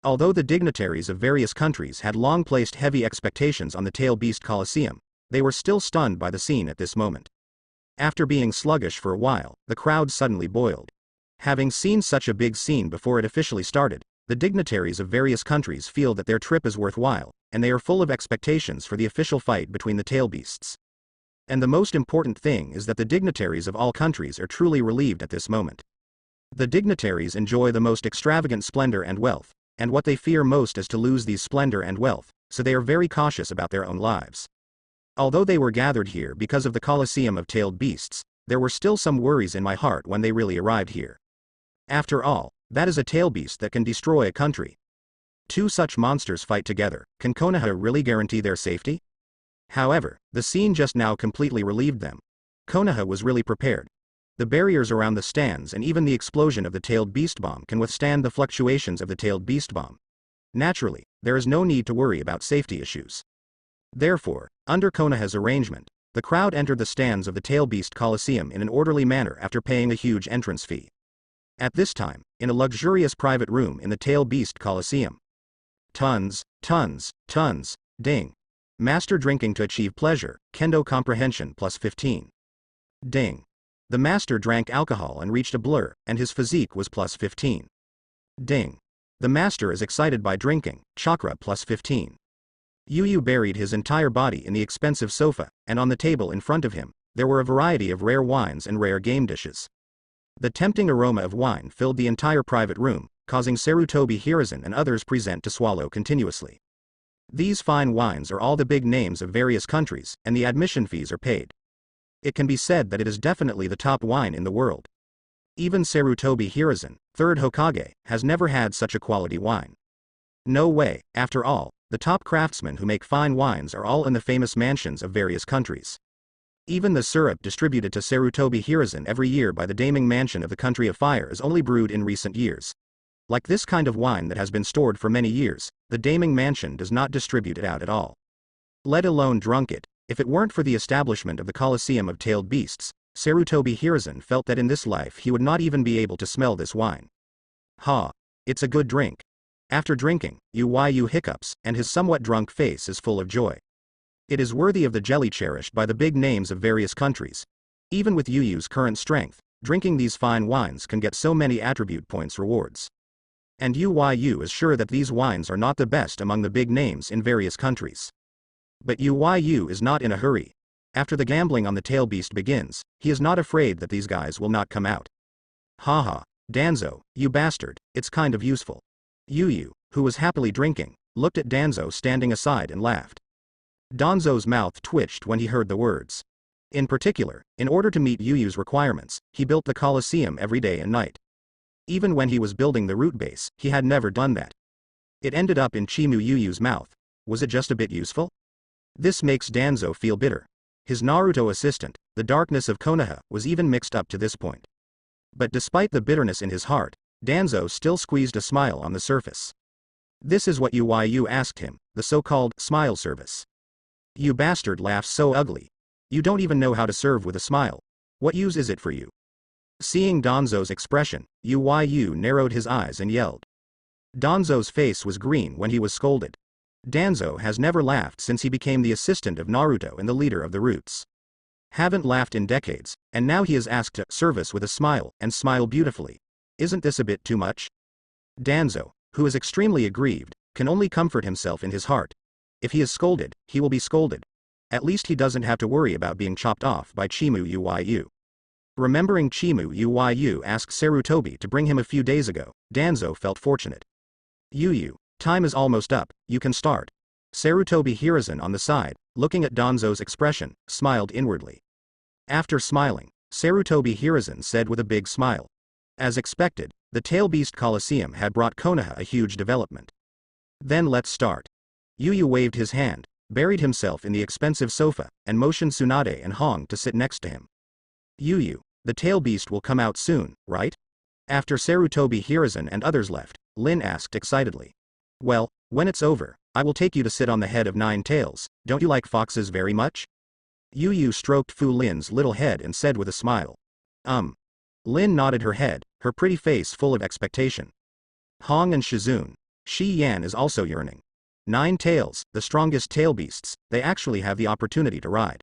Although the dignitaries of various countries had long placed heavy expectations on the Tail Beast Coliseum, they were still stunned by the scene at this moment. After being sluggish for a while, the crowd suddenly boiled. Having seen such a big scene before it officially started, the dignitaries of various countries feel that their trip is worthwhile, and they are full of expectations for the official fight between the tail beasts. And the most important thing is that the dignitaries of all countries are truly relieved at this moment. The dignitaries enjoy the most extravagant splendor and wealth, and what they fear most is to lose these splendor and wealth, so they are very cautious about their own lives. Although they were gathered here because of the Colosseum of Tailed Beasts, there were still some worries in my heart when they really arrived here. After all, that is a tail beast that can destroy a country. Two such monsters fight together. Can Konoha really guarantee their safety? However, the scene just now completely relieved them. Konoha was really prepared. The barriers around the stands and even the explosion of the tailed beast bomb can withstand the fluctuations of the tailed beast bomb. Naturally, there is no need to worry about safety issues. Therefore, under Konoha's arrangement, the crowd entered the stands of the Tail Beast Coliseum in an orderly manner after paying a huge entrance fee. At this time, in a luxurious private room in the Tail Beast Coliseum. Tons, ding. Master drinking to achieve pleasure, kendo comprehension plus 15. Ding. The master drank alcohol and reached a blur, and his physique was plus 15. Ding. The master is excited by drinking, chakra plus 15. Yu buried his entire body in the expensive sofa, and on the table in front of him, there were a variety of rare wines and rare game dishes. The tempting aroma of wine filled the entire private room, causing Sarutobi Hiruzen and others present to swallow continuously. These fine wines are all the big names of various countries, and the admission fees are paid. It can be said that it is definitely the top wine in the world. Even Sarutobi Hiruzen, third Hokage, has never had such a quality wine. No way, after all, the top craftsmen who make fine wines are all in the famous mansions of various countries. Even the syrup distributed to Sarutobi Hiruzen every year by the Daming Mansion of the Country of Fire is only brewed in recent years. Like this kind of wine that has been stored for many years, the Daming Mansion does not distribute it out at all. Let alone drunk it. If it weren't for the establishment of the Colosseum of Tailed Beasts, Sarutobi Hiruzen felt that in this life he would not even be able to smell this wine. Ha! It's a good drink. After drinking, Yu hiccups, and his somewhat drunk face is full of joy. It is worthy of the jelly cherished by the big names of various countries. Even with Yu's current strength, drinking these fine wines can get so many attribute points rewards. And Yu is sure that these wines are not the best among the big names in various countries. But Yu is not in a hurry. After the gambling on the tail beast begins, he is not afraid that these guys will not come out. Haha, Danzo, you bastard, it's kind of useful. Yu, who was happily drinking, looked at Danzo standing aside and laughed. Danzo's mouth twitched when he heard the words. In particular, in order to meet Yu's requirements, he built the Colosseum every day and night. Even when he was building the root base, he had never done that. It ended up in Chimu Yu's mouth. Was it just a bit useful? This makes Danzo feel bitter. His Naruto assistant, the darkness of Konoha, was even mixed up to this point. But despite the bitterness in his heart, Danzo still squeezed a smile on the surface. This is what Yu asked him, the so-called smile service. You bastard laughs so ugly. You don't even know how to serve with a smile. What use is it for you? Seeing Danzo's expression, Yu narrowed his eyes and yelled. Danzo's face was green when he was scolded. Danzo has never laughed since he became the assistant of Naruto and the leader of the Roots. Haven't laughed in decades, and now he is asked to service with a smile, and smile beautifully. Isn't this a bit too much? Danzo, who is extremely aggrieved, can only comfort himself in his heart. If he is scolded, he will be scolded. At least he doesn't have to worry about being chopped off by Chimu Yu. Remembering Chimu Yu asked Sarutobi to bring him a few days ago, Danzo felt fortunate. Yu, time is almost up, you can start. Sarutobi Hiruzen on the side, looking at Danzo's expression, smiled inwardly. After smiling, Sarutobi Hiruzen said with a big smile. As expected, the Tail Beast Coliseum had brought Konoha a huge development. Then let's start. Yu waved his hand, buried himself in the expensive sofa, and motioned Tsunade and Hong to sit next to him. Yu, the Tail Beast will come out soon, right? After Sarutobi Hiruzen and others left, Lin asked excitedly. Well, when it's over, I will take you to sit on the head of 9 tails, don't you like foxes very much? Yu stroked Fu Lin's little head and said with a smile. Lin nodded her head, her pretty face full of expectation. Hong and Shizune. Shi Yan is also yearning. 9 tails, the strongest tail beasts, they actually have the opportunity to ride.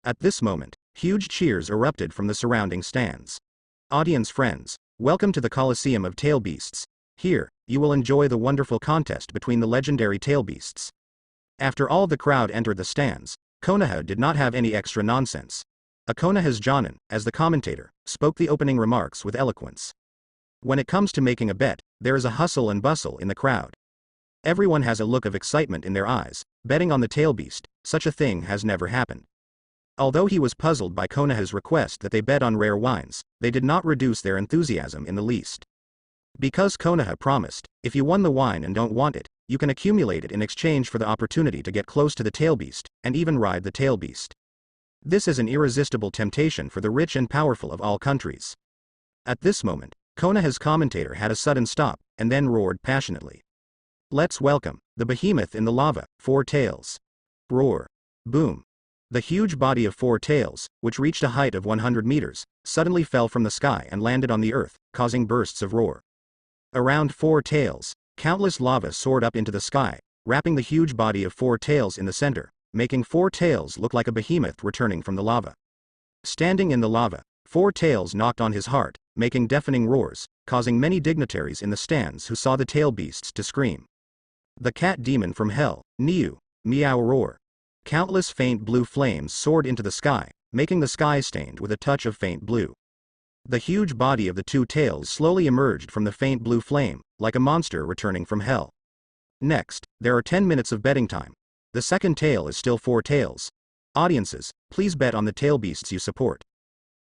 At this moment, huge cheers erupted from the surrounding stands. Audience friends, welcome to the Coliseum of Tail Beasts. Here, you will enjoy the wonderful contest between the legendary tail beasts. After all the crowd entered the stands, Konoha did not have any extra nonsense. A Konoha's Jonin, as the commentator, spoke the opening remarks with eloquence. When it comes to making a bet, there is a hustle and bustle in the crowd. Everyone has a look of excitement in their eyes, betting on the tail beast, such a thing has never happened. Although he was puzzled by Konoha's request that they bet on rare wines, they did not reduce their enthusiasm in the least. Because Konoha promised, if you won the wine and don't want it, you can accumulate it in exchange for the opportunity to get close to the tail beast, and even ride the tail beast. This is an irresistible temptation for the rich and powerful of all countries. At this moment, Konoha's commentator had a sudden stop, and then roared passionately. Let's welcome, the behemoth in the lava, 4 tails. Roar. Boom. The huge body of 4 tails, which reached a height of 100 meters, suddenly fell from the sky and landed on the earth, causing bursts of roar. Around 4 tails, countless lava soared up into the sky, wrapping the huge body of 4 tails in the center, making 4 tails look like a behemoth returning from the lava. Standing in the lava, 4 tails knocked on his heart, making deafening roars, causing many dignitaries in the stands who saw the tail beasts to scream. The cat demon from hell, Niu, meow roar. Countless faint blue flames soared into the sky, making the sky stained with a touch of faint blue. The huge body of the 2 tails slowly emerged from the faint blue flame, like a monster returning from hell. Next, there are 10 minutes of betting time. The second tail is still 4 tails. Audiences, please bet on the tail beasts you support.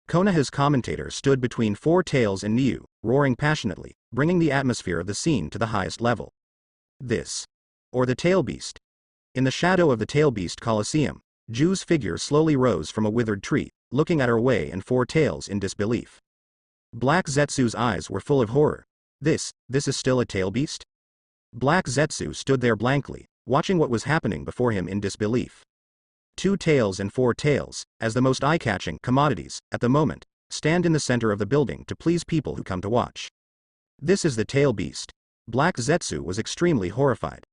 Konoha's commentator stood between 4 tails and Niu, roaring passionately, bringing the atmosphere of the scene to the highest level. This. Or the tail beast. In the shadow of the tail beast Coliseum, Ju's figure slowly rose from a withered tree, looking at her way and 4 tails in disbelief. Black Zetsu's eyes were full of horror. This is still a tail beast? Black Zetsu stood there blankly, watching what was happening before him in disbelief. 2 tails and 4 tails, as the most eye-catching commodities, at the moment, stand in the center of the building to please people who come to watch. This is the tail beast. Black Zetsu was extremely horrified.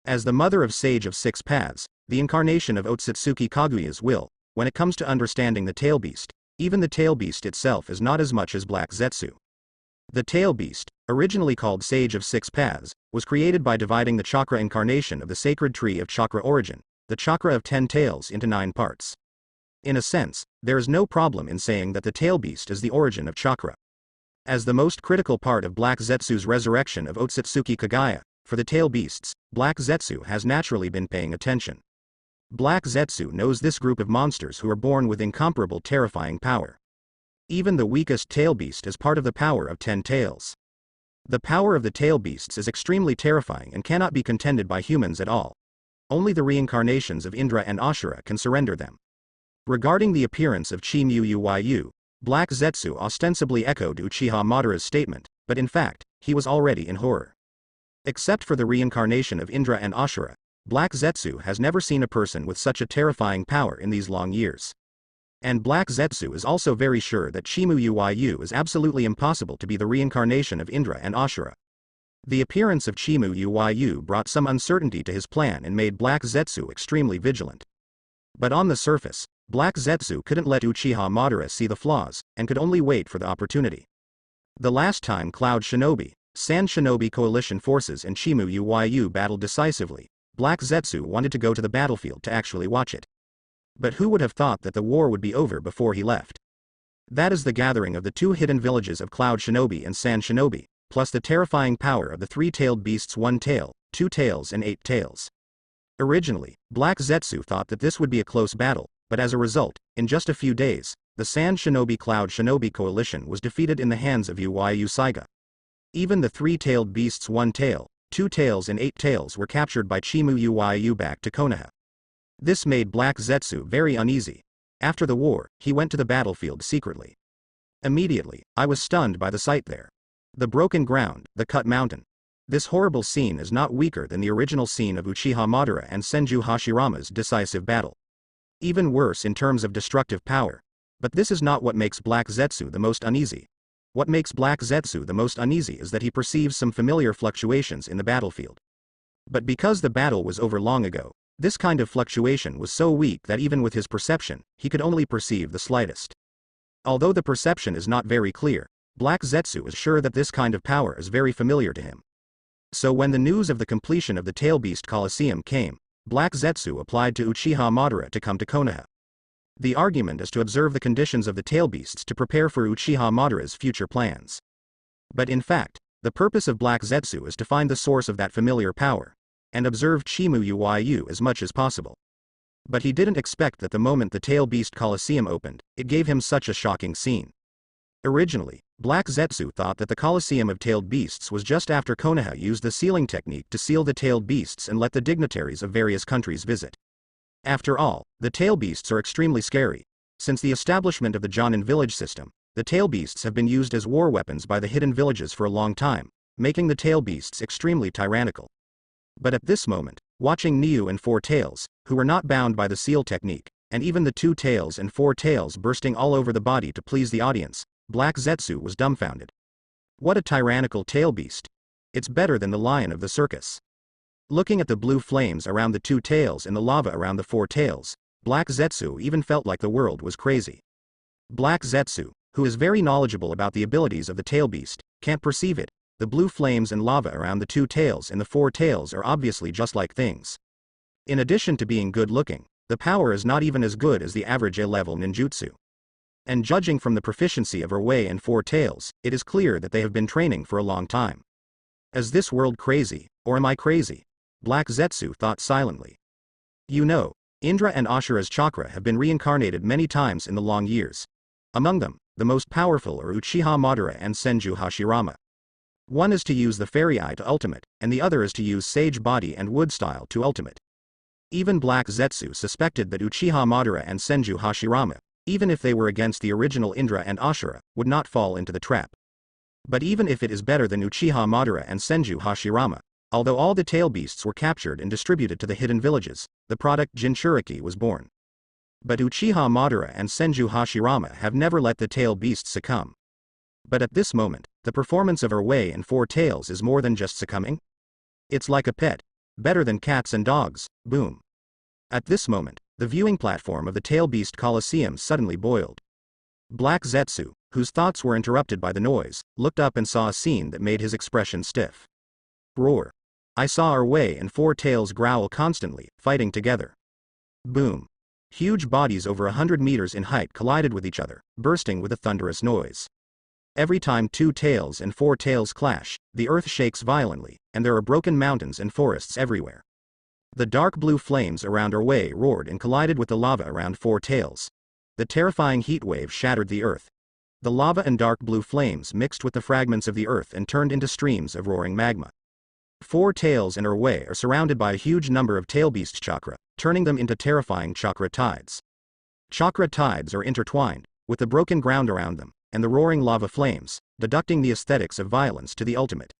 As the mother of Sage of 6 Paths, the incarnation of Otsutsuki Kaguya's will, when it comes to understanding the tail beast, even the tail beast itself is not as much as Black Zetsu. The tail beast, originally called Sage of 6 Paths, was created by dividing the chakra incarnation of the sacred tree of chakra origin, the chakra of 10 tails, into 9 parts. In a sense, there is no problem in saying that the tail beast is the origin of chakra. As the most critical part of Black Zetsu's resurrection of Otsutsuki Kaguya, for the tail beasts, Black Zetsu has naturally been paying attention. Black Zetsu knows this group of monsters who are born with incomparable terrifying power. Even the weakest tail beast is part of the power of 10 tails. The power of the tail beasts is extremely terrifying and cannot be contended by humans at all. Only the reincarnations of Indra and Ashura can surrender them. Regarding the appearance of Chimu Yu, Black Zetsu ostensibly echoed Uchiha Madara's statement, but in fact, he was already in horror. Except for the reincarnation of Indra and Ashura, Black Zetsu has never seen a person with such a terrifying power in these long years. And Black Zetsu is also very sure that Chimu Uyu is absolutely impossible to be the reincarnation of Indra and Ashura. The appearance of Chimu Uyu brought some uncertainty to his plan and made Black Zetsu extremely vigilant. But on the surface, Black Zetsu couldn't let Uchiha Madara see the flaws, and could only wait for the opportunity. The last time Cloud Shinobi, Sand Shinobi coalition forces and Chimu Uyu battled decisively, Black Zetsu wanted to go to the battlefield to actually watch it. But who would have thought that the war would be over before he left? That is the gathering of the two hidden villages of Cloud Shinobi and Sand Shinobi, plus the terrifying power of the three-tailed beasts, one tail, two tails and eight tails. Originally, Black Zetsu thought that this would be a close battle, but as a result, in just a few days, the Sand Shinobi Cloud Shinobi coalition was defeated in the hands of Uyu Saiga. Even the three-tailed beasts, one tail, two tails and eight tails were captured by Chimu Uyu back to Konoha. This made Black Zetsu very uneasy. After the war, he went to the battlefield secretly. Immediately, I was stunned by the sight there. The broken ground, the cut mountain. This horrible scene is not weaker than the original scene of Uchiha Madara and Senju Hashirama's decisive battle. Even worse in terms of destructive power. But this is not what makes Black Zetsu the most uneasy. What makes Black Zetsu the most uneasy is that he perceives some familiar fluctuations in the battlefield. But because the battle was over long ago, this kind of fluctuation was so weak that even with his perception, he could only perceive the slightest. Although the perception is not very clear, Black Zetsu is sure that this kind of power is very familiar to him. So when the news of the completion of the Tail Beast Colosseum came, Black Zetsu applied to Uchiha Madara to come to Konoha. The argument is to observe the conditions of the Tail Beasts to prepare for Uchiha Madara's future plans. But in fact, the purpose of Black Zetsu is to find the source of that familiar power, and observe Chimu Uyu as much as possible. But he didn't expect that the moment the Tail Beast Colosseum opened, it gave him such a shocking scene. Originally, Black Zetsu thought that the Colosseum of Tailed Beasts was just after Konoha used the sealing technique to seal the tailed beasts and let the dignitaries of various countries visit. After all, the tail beasts are extremely scary. Since the establishment of the Jonin village system, the tail beasts have been used as war weapons by the hidden villages for a long time, making the tail beasts extremely tyrannical. But at this moment, watching Niu and Four Tails, who were not bound by the seal technique, and even the two tails and four tails bursting all over the body to please the audience, Black Zetsu was dumbfounded. What a tyrannical tail beast! It's better than the lion of the circus. Looking at the blue flames around the two tails and the lava around the four tails, Black Zetsu even felt like the world was crazy. Black Zetsu, who is very knowledgeable about the abilities of the tail beast, can't perceive it. The blue flames and lava around the two tails and the four tails are obviously just like things. In addition to being good looking, the power is not even as good as the average A-level ninjutsu. And judging from the proficiency of Erway and Four Tails, it is clear that they have been training for a long time. Is this world crazy, or am I crazy? Black Zetsu thought silently. You know, Indra and Ashura's chakra have been reincarnated many times in the long years. Among them, the most powerful are Uchiha Madara and Senju Hashirama. One is to use the Fairy Eye to ultimate, and the other is to use Sage Body and Wood Style to ultimate. Even Black Zetsu suspected that Uchiha Madara and Senju Hashirama, even if they were against the original Indra and Ashura, would not fall into the trap. But even if it is better than Uchiha Madara and Senju Hashirama, although all the tail beasts were captured and distributed to the hidden villages, the product Jinchuriki was born. But Uchiha Madara and Senju Hashirama have never let the tail beasts succumb. But at this moment, the performance of Erway and Four Tails is more than just succumbing. It's like a pet. Better than cats and dogs, boom. At this moment, the viewing platform of the Tail Beast Colosseum suddenly boiled. Black Zetsu, whose thoughts were interrupted by the noise, looked up and saw a scene that made his expression stiff. Roar. I saw Erway and Four Tails growl constantly, fighting together. Boom. Huge bodies over 100 meters in height collided with each other, bursting with a thunderous noise. Every time two tails and four tails clash, the earth shakes violently, and there are broken mountains and forests everywhere. The dark blue flames around Erway roared and collided with the lava around Four Tails. The terrifying heat wave shattered the earth. The lava and dark blue flames mixed with the fragments of the earth and turned into streams of roaring magma. Four Tails and Erway are surrounded by a huge number of tailbeast chakra, turning them into terrifying chakra tides. Chakra tides are intertwined, with the broken ground around them, and the roaring lava flames, deducting the aesthetics of violence to the ultimate.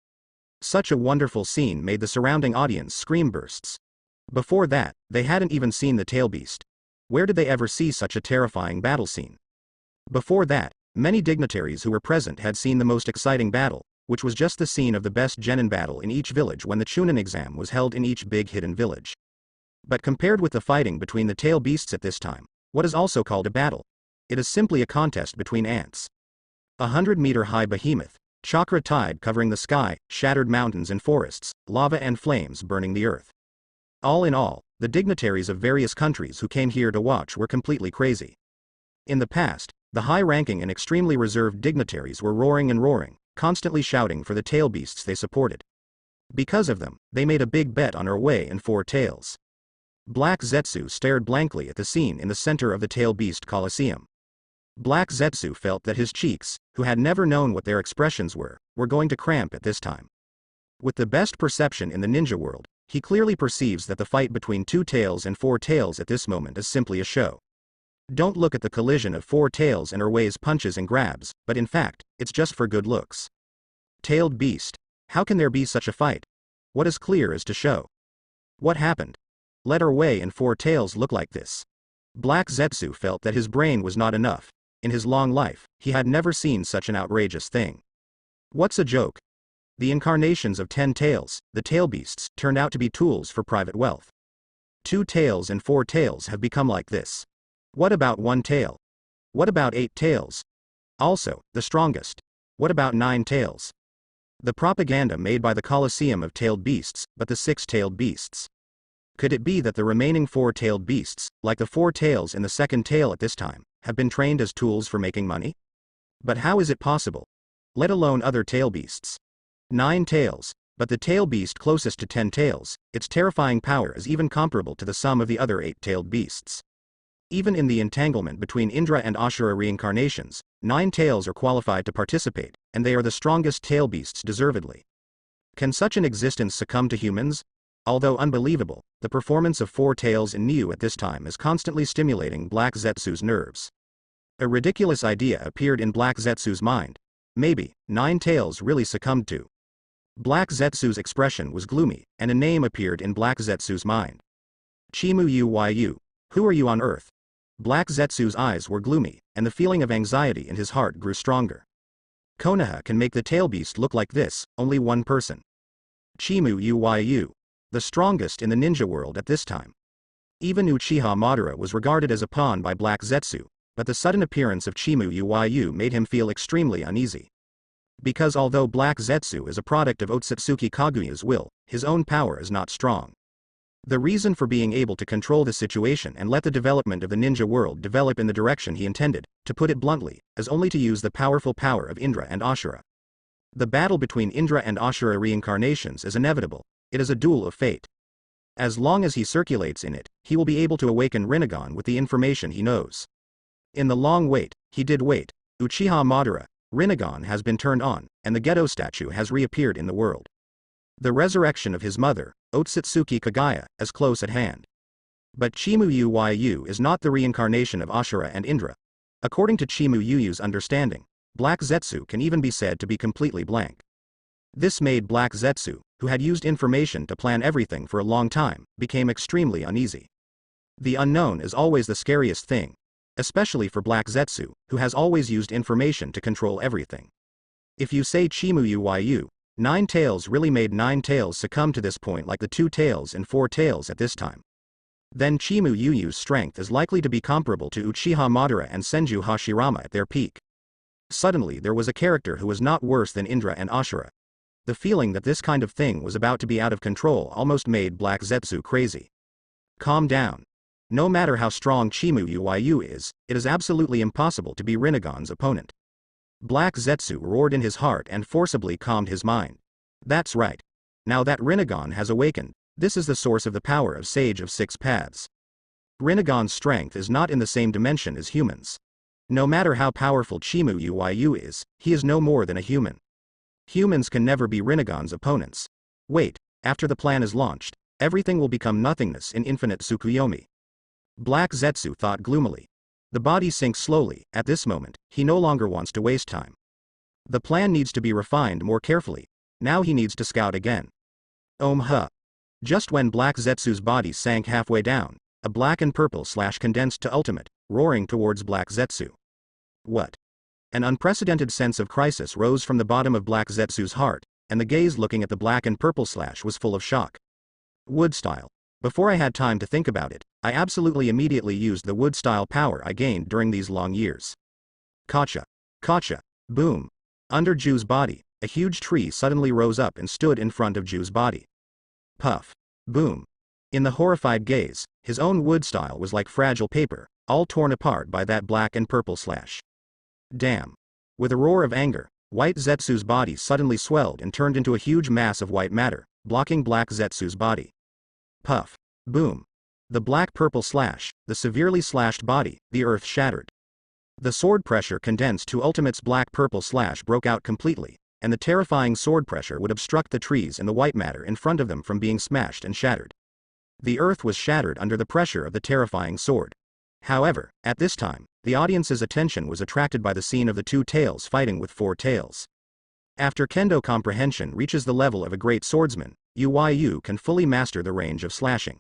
Such a wonderful scene made the surrounding audience scream bursts. Before that, they hadn't even seen the tail beast. Where did they ever see such a terrifying battle scene? Before that, many dignitaries who were present had seen the most exciting battle, which was just the scene of the best genin battle in each village when the Chunin exam was held in each big hidden village. But compared with the fighting between the tail beasts at this time, what is also called a battle? It is simply a contest between ants. 100-meter-high behemoth, chakra tide covering the sky, shattered mountains and forests, lava and flames burning the earth. All in all, the dignitaries of various countries who came here to watch were completely crazy. In the past, the high-ranking and extremely reserved dignitaries were roaring and roaring, constantly shouting for the tail beasts they supported. Because of them, they made a big bet on Erway and Four Tails. Black Zetsu stared blankly at the scene in the center of the tail beast Colosseum. Black Zetsu felt that his cheeks, who had never known what their expressions were going to cramp at this time. With the best perception in the ninja world, he clearly perceives that the fight between Two Tails and Four Tails at this moment is simply a show. Don't look at the collision of Four Tails and Erway's punches and grabs, but in fact, it's just for good looks. Tailed beast. How can there be such a fight? What is clear is to show. What happened? Let Erway and Four Tails look like this. Black Zetsu felt that his brain was not enough. In his long life, he had never seen such an outrageous thing. What's a joke? The incarnations of 10 tails, the tail beasts, turned out to be tools for private wealth. 2 tails and 4 tails have become like this. What about 1 tail? What about 8 tails? Also, the strongest. What about 9 tails? The propaganda made by the Colosseum of tailed beasts, but the 6-tailed beasts. Could it be that the remaining 4-tailed beasts, like the 4 tails in the second tail at this time, have been trained as tools for making money? But how is it possible? Let alone other tail beasts. 9 tails, but the tail beast closest to 10 tails, its terrifying power is even comparable to the sum of the other 8-tailed beasts. Even in the entanglement between Indra and Ashura reincarnations, 9 tails are qualified to participate, and they are the strongest tail beasts deservedly. Can such an existence succumb to humans? Although unbelievable, the performance of 4 tails in Niu at this time is constantly stimulating Black Zetsu's nerves. A ridiculous idea appeared in Black Zetsu's mind. Maybe 9 tails really succumbed to. Black Zetsu's expression was gloomy, and a name appeared in Black Zetsu's mind. Chimu Yu. Who are you on earth? Black Zetsu's eyes were gloomy, and the feeling of anxiety in his heart grew stronger. Konoha can make the tail beast look like this, only one person. Chimu Yu, the strongest in the ninja world at this time. Even Uchiha Madara was regarded as a pawn by Black Zetsu, but the sudden appearance of Chimu Yu made him feel extremely uneasy. Because although Black Zetsu is a product of Otsutsuki Kaguya's will, his own power is not strong. The reason for being able to control the situation and let the development of the ninja world develop in the direction he intended, to put it bluntly, is only to use the powerful power of Indra and Ashura. The battle between Indra and Ashura reincarnations is inevitable. It is a duel of fate. As long as he circulates in it, he will be able to awaken Rinnegan with the information he knows. In the long wait, he did wait. Uchiha Madara, Rinnegan has been turned on, and the Gedo statue has reappeared in the world. The resurrection of his mother, Otsutsuki Kaguya, is close at hand. But Chimu Yu is not the reincarnation of Ashura and Indra. According to Chimu Yu's understanding, Black Zetsu can even be said to be completely blank. This made Black Zetsu, who had used information to plan everything for a long time, became extremely uneasy. The unknown is always the scariest thing, especially for Black Zetsu, who has always used information to control everything. If you say Chimu Yu, 9 tails really made 9 tails succumb to this point like the 2 tails and 4 tails at this time. Then Chimu Yu's strength is likely to be comparable to Uchiha Madara and Senju Hashirama at their peak. Suddenly there was a character who was not worse than Indra and Ashura. The feeling that this kind of thing was about to be out of control almost made Black Zetsu crazy. Calm down. No matter how strong Chimu Yu is, it is absolutely impossible to be Rinnegan's opponent. Black Zetsu roared in his heart and forcibly calmed his mind. That's right. Now that Rinnegan has awakened, this is the source of the power of Sage of Six Paths. Rinnegan's strength is not in the same dimension as humans. No matter how powerful Chimu Yu is, he is no more than a human. Humans can never be Rinnegan's opponents. Wait, after the plan is launched, everything will become nothingness in infinite Tsukuyomi. Black Zetsu thought gloomily. The body sinks slowly. At this moment, he no longer wants to waste time. The plan needs to be refined more carefully. Now he needs to scout again. Just when Black Zetsu's body sank halfway down, a black and purple slash condensed to ultimate, roaring towards Black Zetsu. What? An unprecedented sense of crisis rose from the bottom of Black Zetsu's heart, and the gaze looking at the black and purple slash was full of shock. Wood style. Before I had time to think about it, I absolutely immediately used the wood style power I gained during these long years. Gotcha. Gotcha. Boom. Under Ju's body, a huge tree suddenly rose up and stood in front of Ju's body. Puff. Boom. In the horrified gaze, his own wood style was like fragile paper, all torn apart by that black and purple slash. Damn. With a roar of anger, White Zetsu's body suddenly swelled and turned into a huge mass of white matter, blocking Black Zetsu's body. Puff. Boom. The black-purple slash, the severely slashed body, the earth shattered. The sword pressure condensed to Ultimate's black-purple slash broke out completely, and the terrifying sword pressure would obstruct the trees and the white matter in front of them from being smashed and shattered. The earth was shattered under the pressure of the terrifying sword. However, at this time, the audience's attention was attracted by the scene of the two tails fighting with four tails. After kendo comprehension reaches the level of a great swordsman, Yu can fully master the range of slashing.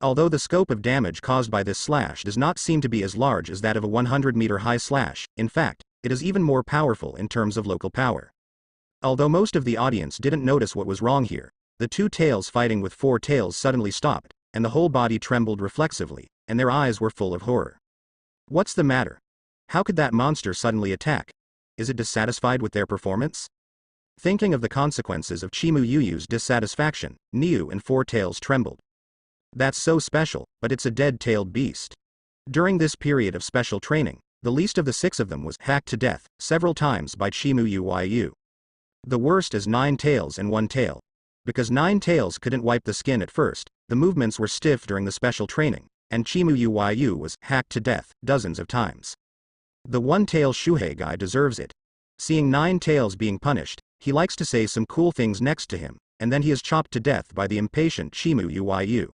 Although the scope of damage caused by this slash does not seem to be as large as that of a 100-meter high slash, in fact, it is even more powerful in terms of local power. Although most of the audience didn't notice what was wrong here, the two tails fighting with four tails suddenly stopped, and the whole body trembled reflexively, and their eyes were full of horror. What's the matter? How could that monster suddenly attack? Is it dissatisfied with their performance? Thinking of the consequences of Chimu Yuyu's dissatisfaction, Niu and Four Tails trembled. That's so special, but it's a dead-tailed beast. During this period of special training, the least of the six of them was hacked to death several times by Chimu Yu. The worst is 9 tails and 1 tail. Because 9 tails couldn't wipe the skin at first, the movements were stiff during the special training, and Chimu Yu was hacked to death dozens of times. The 1-tail Shuhei guy deserves it. Seeing 9 tails being punished, he likes to say some cool things next to him, and then he is chopped to death by the impatient Chimu Yu.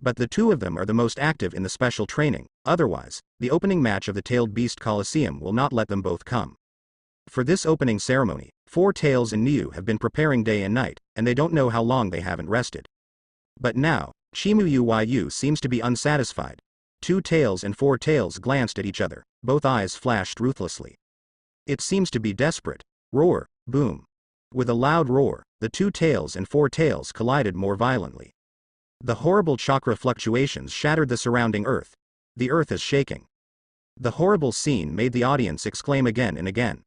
But the two of them are the most active in the special training, otherwise, the opening match of the Tailed Beast Coliseum will not let them both come. For this opening ceremony, Four Tails and Niu have been preparing day and night, and they don't know how long they haven't rested. But now, Chimu Yu seems to be unsatisfied. 2 tails and 4 tails glanced at each other, both eyes flashed ruthlessly. It seems to be desperate. Roar, boom. With a loud roar, the 2 tails and 4 tails collided more violently. The horrible chakra fluctuations shattered the surrounding earth. The earth is shaking. The horrible scene made the audience exclaim again and again.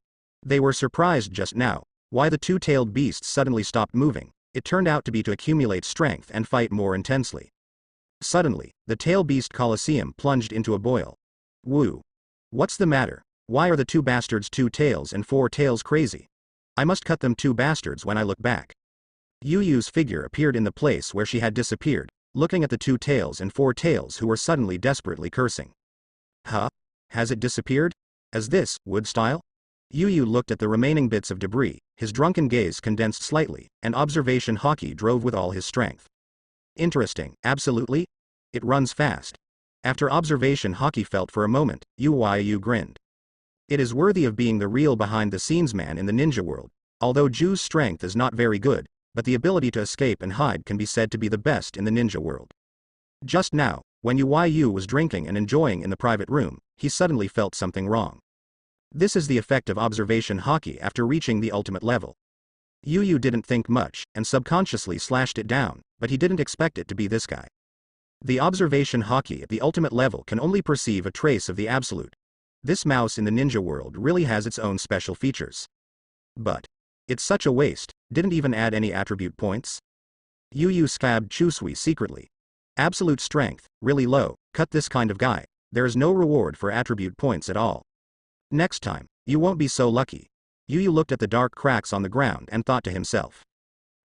They were surprised just now, why the 2-tailed beasts suddenly stopped moving. It turned out to be to accumulate strength and fight more intensely. Suddenly, the Tail Beast Coliseum plunged into a boil. Woo. What's the matter? Why are the 2 bastards 2 tails and 4 tails crazy? I must cut them 2 bastards when I look back. Yu's figure appeared in the place where she had disappeared, looking at the 2 tails and 4 tails who were suddenly desperately cursing. Huh? Has it disappeared? As this, wood style? Yu looked at the remaining bits of debris, his drunken gaze condensed slightly, and observation hockey drove with all his strength. Interesting, absolutely? It runs fast. After observation hockey felt for a moment, Yu grinned. It is worthy of being the real behind-the-scenes man in the ninja world, although Ju's strength is not very good, but the ability to escape and hide can be said to be the best in the ninja world. Just now, when Yu was drinking and enjoying in the private room, he suddenly felt something wrong. This is the effect of observation hockey after reaching the ultimate level. Yu didn't think much, and subconsciously slashed it down, but he didn't expect it to be this guy. The observation hockey at the ultimate level can only perceive a trace of the absolute. This mouse in the ninja world really has its own special features. But it's such a waste, didn't even add any attribute points? Yu scabbed Chusui secretly. Absolute strength, really low, cut this kind of guy, there is no reward for attribute points at all. Next time, you won't be so lucky. Yu looked at the dark cracks on the ground and thought to himself.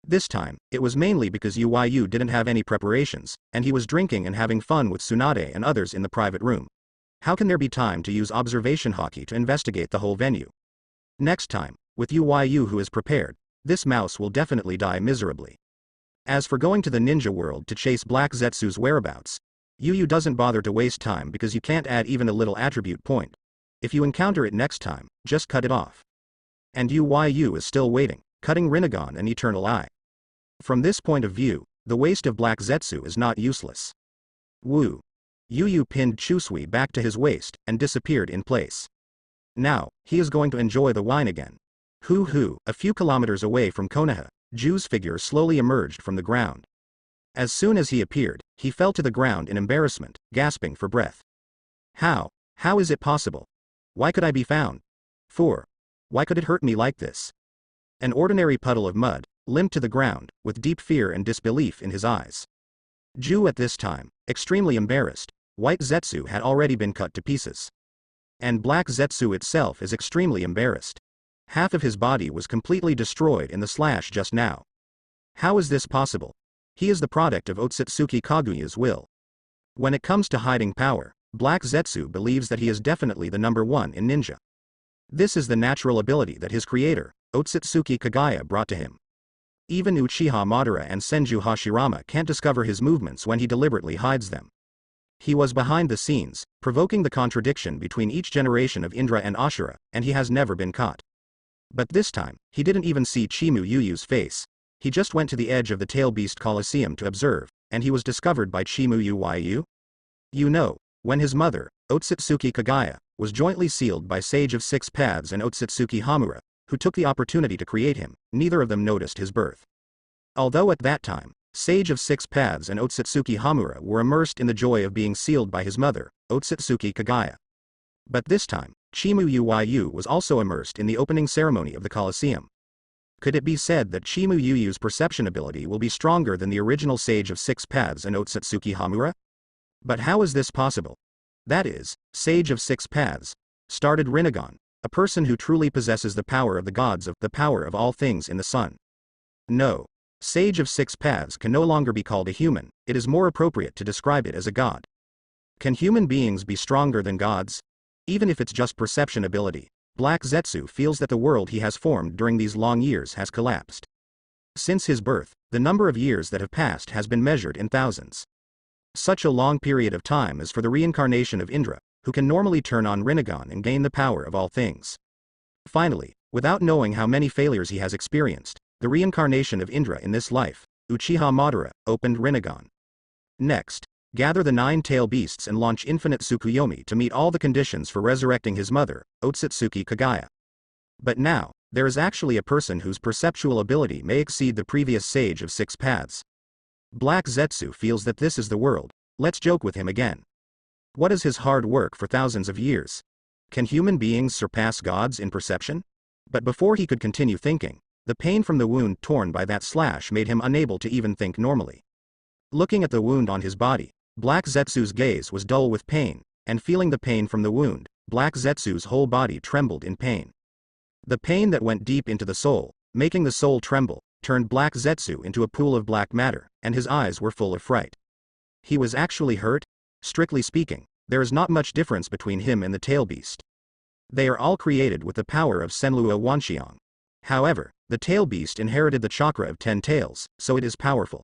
This time, it was mainly because Yu didn't have any preparations, and he was drinking and having fun with Tsunade and others in the private room. How can there be time to use observation hockey to investigate the whole venue? Next time, with Yu who is prepared, this mouse will definitely die miserably. As for going to the ninja world to chase Black Zetsu's whereabouts, Yu doesn't bother to waste time because you can't add even a little attribute point. If you encounter it next time, just cut it off. And Yu is still waiting, cutting Rinnegan and Eternal Eye. From this point of view, the waist of Black Zetsu is not useless. Woo. Yu pinned Chusui back to his waist, and disappeared in place. Now, he is going to enjoy the wine again. Hoo. A few kilometers away from Konoha, Ju's figure slowly emerged from the ground. As soon as he appeared, he fell to the ground in embarrassment, gasping for breath. How is it possible? Why could I be found? 4. Why could it hurt me like this? An ordinary puddle of mud, limped to the ground, with deep fear and disbelief in his eyes. Ju at this time, extremely embarrassed. White Zetsu had already been cut to pieces. And Black Zetsu itself is extremely embarrassed. Half of his body was completely destroyed in the slash just now. How is this possible? He is the product of Otsutsuki Kaguya's will. When it comes to hiding power, Black Zetsu believes that he is definitely the number one in ninja. This is the natural ability that his creator, Otsutsuki Kaguya, brought to him. Even Uchiha Madara and Senju Hashirama can't discover his movements when he deliberately hides them. He was behind the scenes, provoking the contradiction between each generation of Indra and Ashura, and he has never been caught. But this time, he didn't even see Chimu Yuyu's face. He just went to the edge of the Tail Beast Coliseum to observe, and he was discovered by Chimu Yu. You know, when his mother, Otsutsuki Kaguya, was jointly sealed by Sage of Six Paths and Otsutsuki Hamura, who took the opportunity to create him, neither of them noticed his birth. Although at that time, Sage of Six Paths and Otsutsuki Hamura were immersed in the joy of being sealed by his mother, Otsutsuki Kaguya. But this time, Chimu Yu was also immersed in the opening ceremony of the Colosseum. Could it be said that Chimu Yuyu's perception ability will be stronger than the original Sage of Six Paths and Otsutsuki Hamura? But how is this possible? That is, Sage of Six Paths started Rinnegan, a person who truly possesses the power of the gods of the power of all things in the sun. No. Sage of Six Paths can no longer be called a human, it is more appropriate to describe it as a god. Can human beings be stronger than gods? Even if it's just perception ability, Black Zetsu feels that the world he has formed during these long years has collapsed. Since his birth, the number of years that have passed has been measured in thousands. Such a long period of time is for the reincarnation of Indra, who can normally turn on Rinnegan and gain the power of all things. Finally, without knowing how many failures he has experienced, the reincarnation of Indra in this life, Uchiha Madara, opened Rinnegan. Next, gather the 9 tail beasts and launch Infinite Tsukuyomi to meet all the conditions for resurrecting his mother, Otsutsuki Kaguya. But now, there is actually a person whose perceptual ability may exceed the previous Sage of Six Paths. Black Zetsu feels that this is the world, let's joke with him again. What is his hard work for thousands of years? Can human beings surpass gods in perception? But before he could continue thinking, the pain from the wound torn by that slash made him unable to even think normally. Looking at the wound on his body, Black Zetsu's gaze was dull with pain, and feeling the pain from the wound, Black Zetsu's whole body trembled in pain. The pain that went deep into the soul, making the soul tremble, turned Black Zetsu into a pool of black matter, and his eyes were full of fright. He was actually hurt? Strictly speaking, there is not much difference between him and the tail beast. They are all created with the power of Senluo Wanxiang. However, the tail beast inherited the chakra of 10 tails, so it is powerful.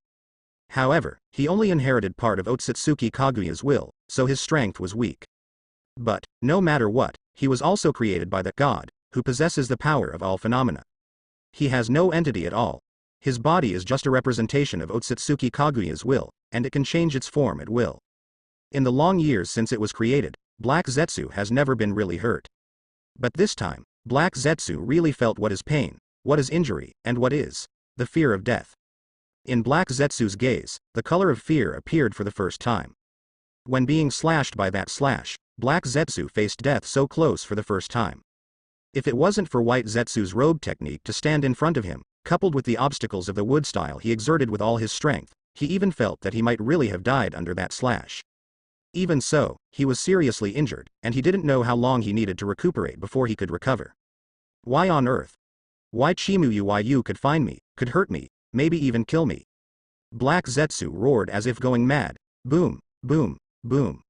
However, he only inherited part of Otsutsuki Kaguya's will, so his strength was weak. But, no matter what, he was also created by the god, who possesses the power of all phenomena. He has no entity at all. His body is just a representation of Otsutsuki Kaguya's will, and it can change its form at will. In the long years since it was created, Black Zetsu has never been really hurt. But this time, Black Zetsu really felt what is pain, what is injury, and what is the fear of death. In Black Zetsu's gaze, the color of fear appeared for the first time. When being slashed by that slash, Black Zetsu faced death so close for the first time. If it wasn't for White Zetsu's robe technique to stand in front of him, coupled with the obstacles of the wood style he exerted with all his strength, he even felt that he might really have died under that slash. Even so, he was seriously injured, and he didn't know how long he needed to recuperate before he could recover. Why on earth? Why Chimu Yu could find me, could hurt me, maybe even kill me? Black Zetsu roared as if going mad. Boom, boom, boom.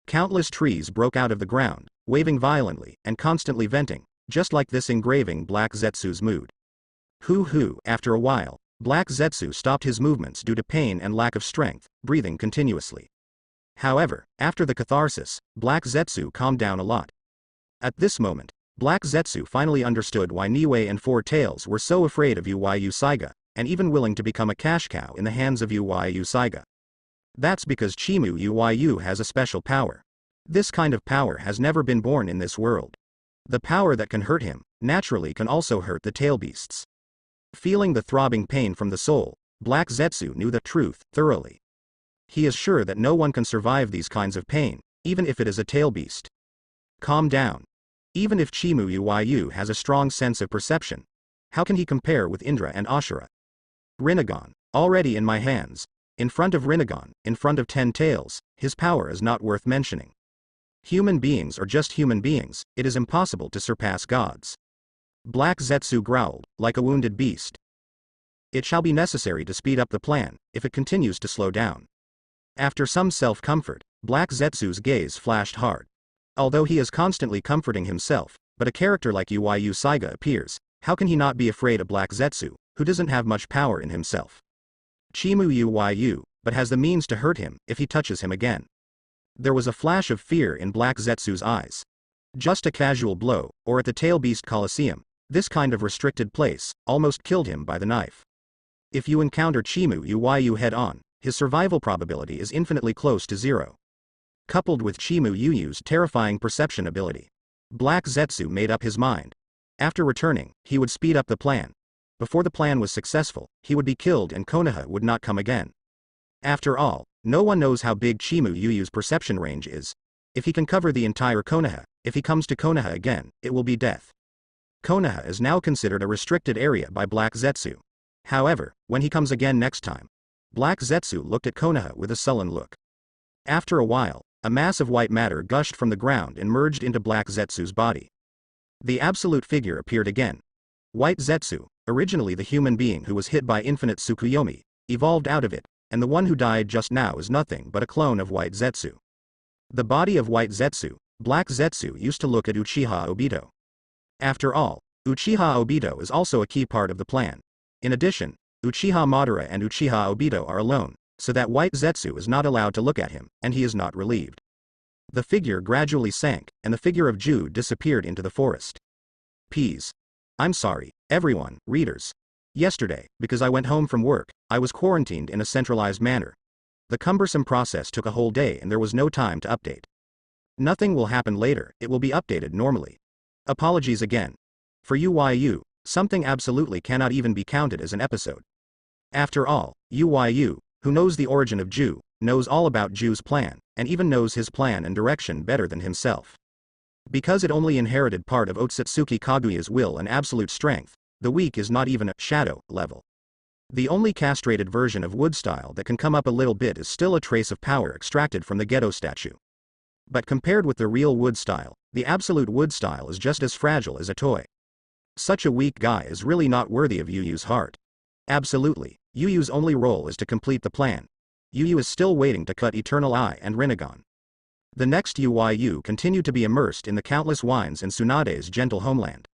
Countless trees broke out of the ground, waving violently, and constantly venting, just like this engraving Black Zetsu's mood. Hoo. After a while, Black Zetsu stopped his movements due to pain and lack of strength, breathing continuously. However, after the catharsis, Black Zetsu calmed down a lot. At this moment, Black Zetsu finally understood why Niue and Four Tails were so afraid of Yu Saiga, and even willing to become a cash cow in the hands of Uyu Saiga. That's because Chimu Uyu has a special power. This kind of power has never been born in this world. The power that can hurt him, naturally can also hurt the tail beasts. Feeling the throbbing pain from the soul, Black Zetsu knew the truth thoroughly. He is sure that no one can survive these kinds of pain, even if it is a tail beast. Calm down. Even if Chimu Uyu has a strong sense of perception, how can he compare with Indra and Ashura? Rinnegan, already in my hands. In front of Rinnegan, in front of 10 tails, his power is not worth mentioning. Human beings are just human beings, it is impossible to surpass gods. Black Zetsu growled, like a wounded beast. It shall be necessary to speed up the plan, if it continues to slow down. After some self-comfort, Black Zetsu's gaze flashed hard. Although he is constantly comforting himself, but a character like Uyu Saiga appears, how can he not be afraid of Black Zetsu, who doesn't have much power in himself? Chimu Uyu, but has the means to hurt him if he touches him again. There was a flash of fear in Black Zetsu's eyes. Just a casual blow, or at the Tail Beast Coliseum, this kind of restricted place, almost killed him by the knife. If you encounter Chimu Uyu head-on, his survival probability is infinitely close to 0. Coupled with Chimu Uyu's terrifying perception ability, Black Zetsu made up his mind. After returning, he would speed up the plan. Before the plan was successful, he would be killed and Konoha would not come again. After all, no one knows how big Chimu Uyu's perception range is. If he can cover the entire Konoha, if he comes to Konoha again, it will be death. Konoha is now considered a restricted area by Black Zetsu. However, when he comes again next time, Black Zetsu looked at Konoha with a sullen look. After a while, a mass of white matter gushed from the ground and merged into Black Zetsu's body. The absolute figure appeared again. White Zetsu, originally the human being who was hit by infinite Tsukuyomi, evolved out of it, and the one who died just now is nothing but a clone of White Zetsu. The body of White Zetsu, Black Zetsu used to look at Uchiha Obito. After all, Uchiha Obito is also a key part of the plan. In addition, Uchiha Madara and Uchiha Obito are alone, so that White Zetsu is not allowed to look at him, and he is not relieved. The figure gradually sank, and the figure of Ju disappeared into the forest. Peas. I'm sorry, everyone, readers. Yesterday, because I went home from work, I was quarantined in a centralized manner. The cumbersome process took a whole day and there was no time to update. Nothing will happen later, it will be updated normally. Apologies again. For Uyu, something absolutely cannot even be counted as an episode. After all, Uyu, who knows the origin of Ju, knows all about Ju's plan, and even knows his plan and direction better than himself. Because it only inherited part of Otsutsuki Kaguya's will and absolute strength, the weak is not even a shadow level. The only castrated version of wood style that can come up a little bit is still a trace of power extracted from the ghetto statue. But compared with the real wood style, the absolute wood style is just as fragile as a toy. Such a weak guy is really not worthy of Yuyu's heart. Absolutely, Yuyu's only role is to complete the plan. Yuyu is still waiting to cut Eternal Eye and Rinnegan. The next Uyu continued to be immersed in the countless wines in Tsunade's gentle homeland.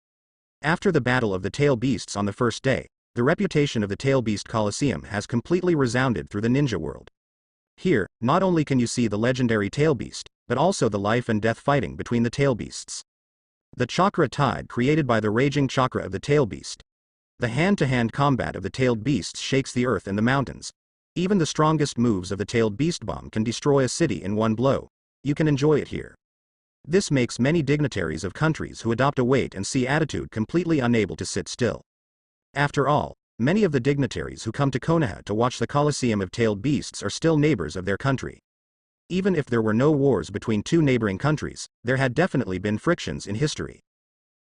After the Battle of the Tail Beasts on the first day, the reputation of the Tail Beast Coliseum has completely resounded through the ninja world. Here, not only can you see the legendary Tail Beast, but also the life and death fighting between the Tail Beasts. The chakra tide created by the raging chakra of the Tail Beast. The hand-to-hand combat of the tailed beasts shakes the earth and the mountains. Even the strongest moves of the tailed beast bomb can destroy a city in one blow. You can enjoy it here. This makes many dignitaries of countries who adopt a wait-and-see attitude completely unable to sit still. After all, many of the dignitaries who come to Konoha to watch the Colosseum of tailed beasts are still neighbors of their country. Even if there were no wars between two neighboring countries, there had definitely been frictions in history.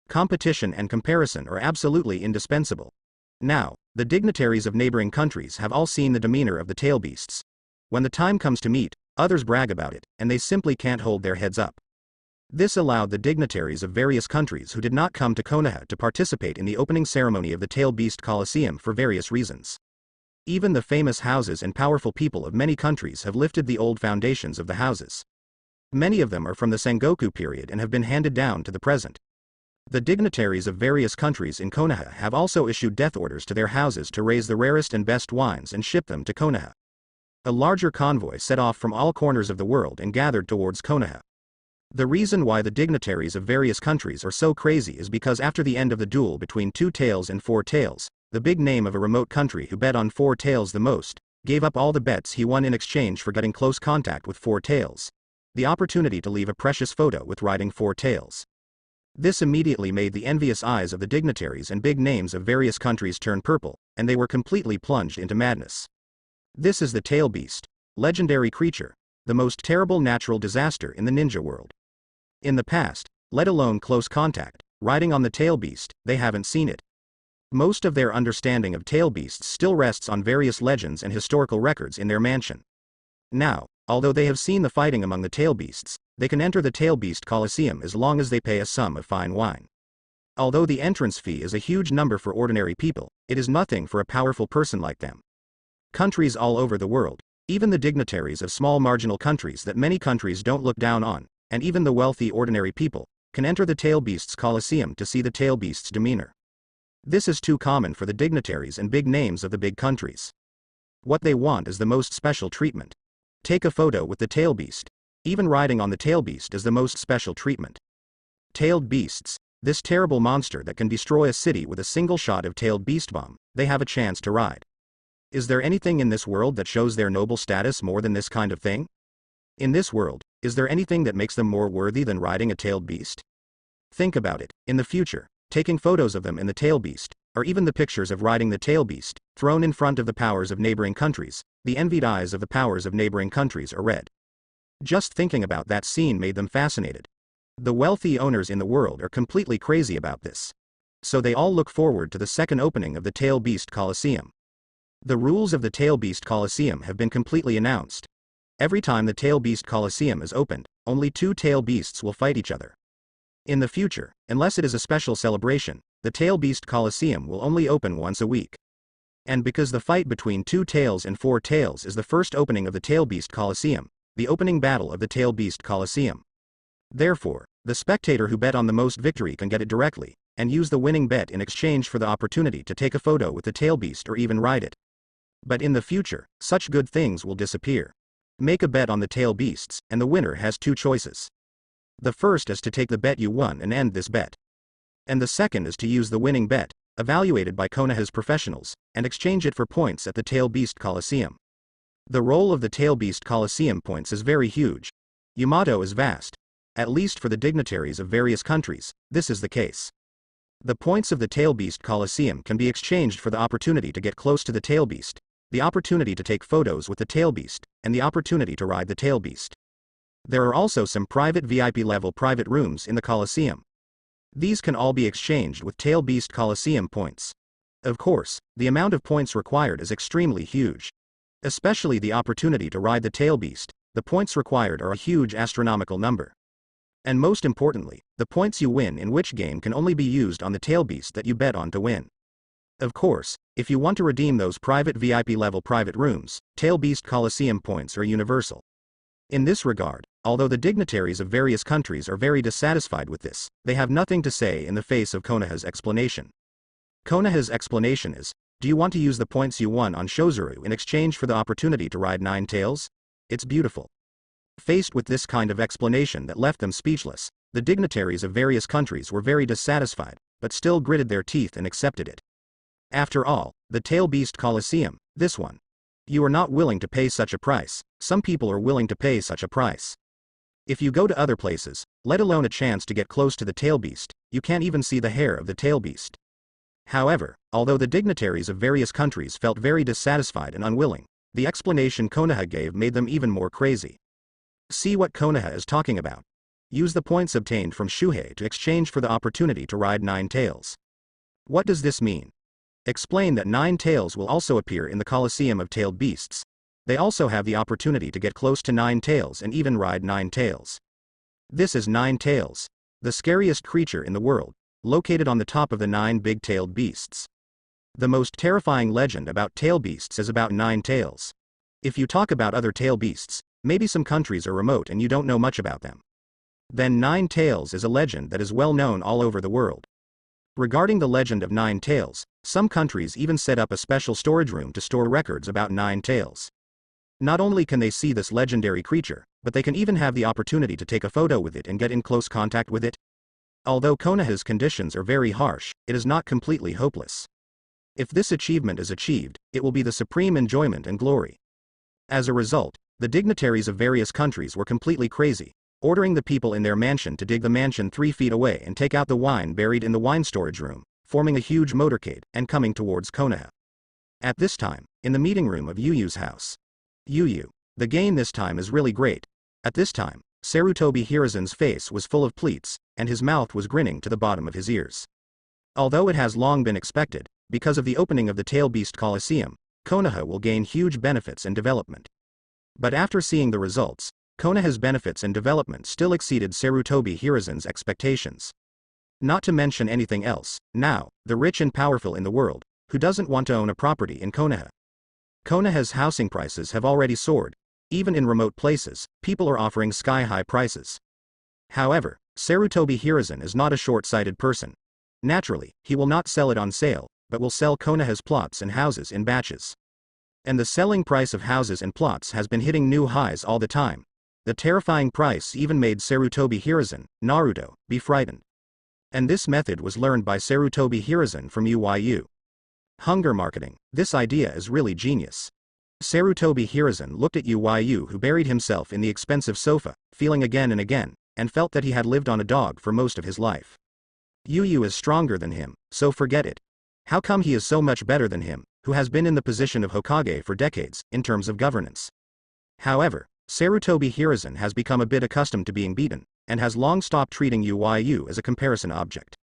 Competition and comparison are absolutely indispensable. Now, the dignitaries of neighboring countries have all seen the demeanor of the tail beasts. When the time comes to meet, others brag about it, and they simply can't hold their heads up. This allowed the dignitaries of various countries who did not come to Konoha to participate in the opening ceremony of the Tail Beast Coliseum for various reasons. Even the famous houses and powerful people of many countries have lifted the old foundations of the houses. Many of them are from the Sengoku period and have been handed down to the present. The dignitaries of various countries in Konoha have also issued death orders to their houses to raise the rarest and best wines and ship them to Konoha. A larger convoy set off from all corners of the world and gathered towards Konoha. The reason why the dignitaries of various countries are so crazy is because after the end of the duel between 2 tails and 4 tails, the big name of a remote country who bet on four tails the most, gave up all the bets he won in exchange for getting close contact with four tails. The opportunity to leave a precious photo with riding four tails. This immediately made the envious eyes of the dignitaries and big names of various countries turn purple, and they were completely plunged into madness. This is the tail beast, legendary creature, the most terrible natural disaster in the ninja world. In the past, let alone close contact, riding on the tail beast, they haven't seen it. Most of their understanding of tail beasts still rests on various legends and historical records in their mansion. Now, although they have seen the fighting among the tail beasts, they can enter the tail beast Colosseum as long as they pay a sum of fine wine. Although the entrance fee is a huge number for ordinary people, it is nothing for a powerful person like them. Countries all over the world, even the dignitaries of small marginal countries that many countries don't look down on, and even the wealthy ordinary people, can enter the tail beast's Colosseum to see the tail beast's demeanor. This is too common for the dignitaries and big names of the big countries. What they want is the most special treatment. Take a photo with the tail beast. Even riding on the tail beast is the most special treatment. Tailed beasts, this terrible monster that can destroy a city with a single shot of tailed beast bomb, they have a chance to ride. Is there anything in this world that shows their noble status more than this kind of thing? In this world, is there anything that makes them more worthy than riding a tailed beast? Think about it. In the future, taking photos of them in the tail beast, or even the pictures of riding the tail beast, thrown in front of the powers of neighboring countries, the envied eyes of the powers of neighboring countries are red. Just thinking about that scene made them fascinated. The wealthy owners in the world are completely crazy about this. So they all look forward to the second opening of the Tail Beast Colosseum. The rules of the Tail Beast Colosseum have been completely announced. Every time the Tail Beast Colosseum is opened, only two tail beasts will fight each other. In the future, unless it is a special celebration, the Tail Beast Colosseum will only open once a week. And because the fight between two tails and four tails is the first opening of the Tail Beast Colosseum, the opening battle of the Tail Beast Colosseum. Therefore, the spectator who bet on the most victory can get it directly, and use the winning bet in exchange for the opportunity to take a photo with the tail beast or even ride it. But in the future, such good things will disappear. Make a bet on the tail beasts, and the winner has two choices. The first is to take the bet you won and end this bet. And the second is to use the winning bet, evaluated by Konoha's professionals, and exchange it for points at the Tail Beast Colosseum. The role of the Tail Beast Colosseum points is very huge. Yamato is vast. At least for the dignitaries of various countries, this is the case. The points of the Tail Beast Colosseum can be exchanged for the opportunity to get close to the tail beast, the opportunity to take photos with the tail beast, and the opportunity to ride the tail beast. There are also some private VIP-level private rooms in the Colosseum. These can all be exchanged with Tail Beast Colosseum points. Of course, the amount of points required is extremely huge. Especially the opportunity to ride the tail beast, the points required are a huge astronomical number. And most importantly, the points you win in which game can only be used on the tail beast that you bet on to win. Of course, if you want to redeem those private VIP-level private rooms, Tail Beast Colosseum points are universal. In this regard, although the dignitaries of various countries are very dissatisfied with this, they have nothing to say in the face of Konoha's explanation. Konoha's explanation is, do you want to use the points you won on Shozuru in exchange for the opportunity to ride 9 tails? It's beautiful. Faced with this kind of explanation that left them speechless, the dignitaries of various countries were very dissatisfied, but still gritted their teeth and accepted it. After all, the Tail Beast Colosseum, this one. You are not willing to pay such a price. Some people are willing to pay such a price. If you go to other places, let alone a chance to get close to the tail beast, you can't even see the hair of the tail beast. However, although the dignitaries of various countries felt very dissatisfied and unwilling, the explanation Konoha gave made them even more crazy. See what Konoha is talking about. Use the points obtained from Shuhei to exchange for the opportunity to ride 9 tails. What does this mean? Explain that 9 tails will also appear in the Colosseum of Tailed Beasts. They also have the opportunity to get close to 9 tails and even ride 9 tails. This is 9 tails, the scariest creature in the world, located on the top of the 9 big-tailed beasts. The most terrifying legend about tail beasts is about 9 tails. If you talk about other tail beasts, maybe some countries are remote and you don't know much about them. Then 9 tails is a legend that is well known all over the world. Regarding the legend of 9 tails, some countries even set up a special storage room to store records about 9 tails. Not only can they see this legendary creature, but they can even have the opportunity to take a photo with it and get in close contact with it. Although Konoha's conditions are very harsh, it is not completely hopeless. If this achievement is achieved, it will be the supreme enjoyment and glory. As a result, the dignitaries of various countries were completely crazy, ordering the people in their mansion to dig the mansion 3 feet away and take out the wine buried in the wine storage room, forming a huge motorcade, and coming towards Konoha. At this time, in the meeting room of Yuyu's house. Yuyu. The gain this time is really great. At this time, Sarutobi Hiruzen's face was full of pleats, and his mouth was grinning to the bottom of his ears. Although it has long been expected, because of the opening of the Tail Beast Coliseum, Konoha will gain huge benefits and development. But after seeing the results, Konoha's benefits and development still exceeded Sarutobi Hiruzen's expectations. Not to mention anything else, now, the rich and powerful in the world, who doesn't want to own a property in Konoha? Konoha's housing prices have already soared. Even in remote places, people are offering sky-high prices. However, Sarutobi Hiruzen is not a short-sighted person. Naturally, he will not sell it on sale, but will sell Konoha's plots and houses in batches. And the selling price of houses and plots has been hitting new highs all the time. The terrifying price even made Sarutobi Hiruzen, Naruto, be frightened. And this method was learned by Sarutobi Hiruzen from Uyu. Hunger marketing. This idea is really genius. Sarutobi Hiruzen looked at Uyu, who buried himself in the expensive sofa, feeling again and again, and felt that he had lived on a dog for most of his life. Yuyu is stronger than him, so forget it. How come he is so much better than him, who has been in the position of Hokage for decades, in terms of governance? However, Sarutobi Hiruzen has become a bit accustomed to being beaten, and has long stopped treating Uyu as a comparison object.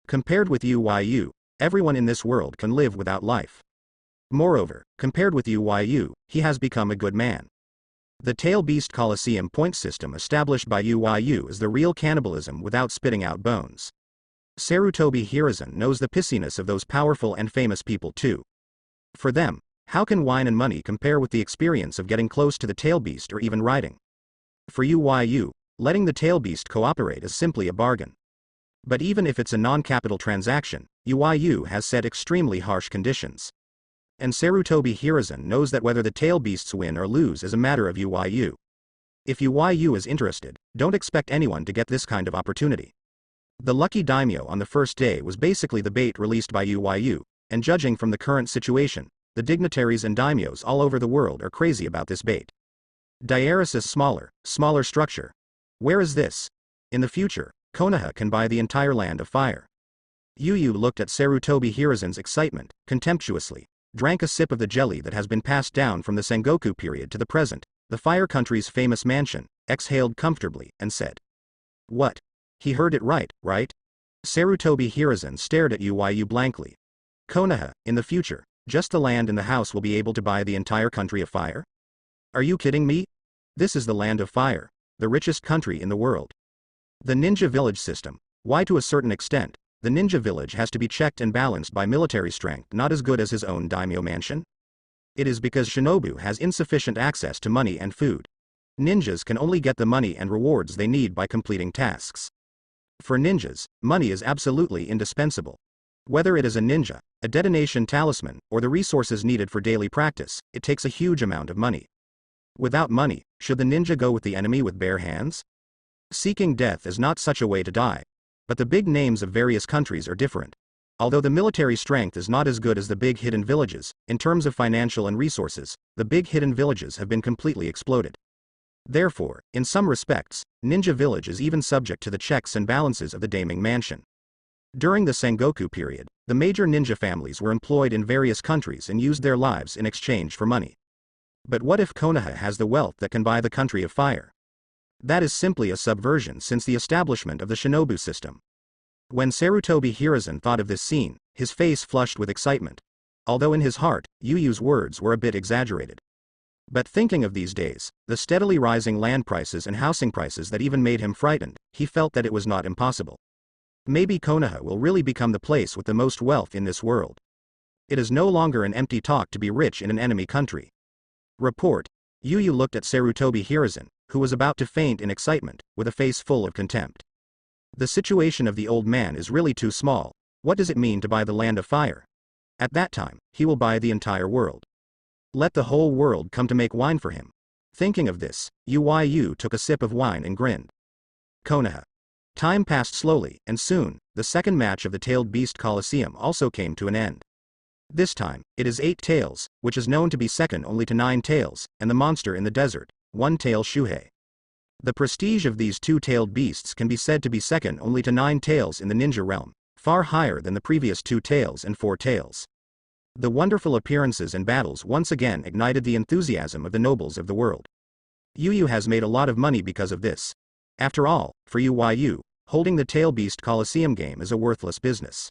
Compared with Uyu, everyone in this world can live without life. Moreover, compared with Uyu, he has become a good man. The Tail Beast Coliseum point system established by Uyu is the real cannibalism without spitting out bones. Sarutobi Hiruzen knows the pissiness of those powerful and famous people too. For them, how can wine and money compare with the experience of getting close to the Tail Beast or even riding? For Uyu, letting the Tail Beast cooperate is simply a bargain. But even if it's a non-capital transaction, Uyu has set extremely harsh conditions. And Sarutobi Hiruzen knows that whether the Tail Beasts win or lose is a matter of Uyu. If Uyu is interested, don't expect anyone to get this kind of opportunity. The lucky daimyo on the first day was basically the bait released by Uyu, and judging from the current situation, the dignitaries and daimyos all over the world are crazy about this bait. Diaris is smaller structure. Where is this? In the future, Konoha can buy the entire land of fire. Yuyu looked at Sarutobi Hiruzen's excitement, contemptuously, drank a sip of the jelly that has been passed down from the Sengoku period to the present, the Fire Country's famous mansion, exhaled comfortably, and said, "What? He heard it right, right?" Sarutobi Hiruzen stared at Uyu blankly. Konoha, in the future, just the land and the house will be able to buy the entire country of fire? Are you kidding me? This is the land of fire, the richest country in the world. The ninja village system. Why, to a certain extent, the ninja village has to be checked and balanced by military strength not as good as his own daimyo mansion? It is because Shinobu has insufficient access to money and food. Ninjas can only get the money and rewards they need by completing tasks. For ninjas, money is absolutely indispensable. Whether it is a ninja, a detonation talisman, or the resources needed for daily practice, it takes a huge amount of money. Without money, should the ninja go with the enemy with bare hands? Seeking death is not such a way to die. But the big names of various countries are different. Although the military strength is not as good as the big hidden villages, in terms of financial and resources, the big hidden villages have been completely exploded. Therefore, in some respects, Ninja Village is even subject to the checks and balances of the Daiming Mansion. During the Sengoku period, the major ninja families were employed in various countries and used their lives in exchange for money. But what if Konoha has the wealth that can buy the country of fire? That is simply a subversion since the establishment of the Shinobu system. When Sarutobi Hiruzen thought of this scene, his face flushed with excitement. Although in his heart, Yuyu's words were a bit exaggerated. But thinking of these days, the steadily rising land prices and housing prices that even made him frightened, he felt that it was not impossible. Maybe Konoha will really become the place with the most wealth in this world. It is no longer an empty talk to be rich in an enemy country. Report. Yuyu looked at Sarutobi Hiruzen, who was about to faint in excitement, with a face full of contempt. The situation of the old man is really too small. What does it mean to buy the land of fire? At that time, he will buy the entire world. Let the whole world come to make wine for him. Thinking of this, Uyu took a sip of wine and grinned. Konoha. Time passed slowly, and soon, the second match of the Tailed Beast Coliseum also came to an end. This time, it is 8 tails, which is known to be second only to 9 tails, and the monster in the desert, one-tail Shuhei. The prestige of these two-tailed beasts can be said to be second only to 9 tails in the ninja realm, far higher than the previous 2 tails and 4 tails. The wonderful appearances and battles once again ignited the enthusiasm of the nobles of the world. Yu Yu has made a lot of money because of this. After all, for Yu, holding the Tail Beast Coliseum game is a worthless business.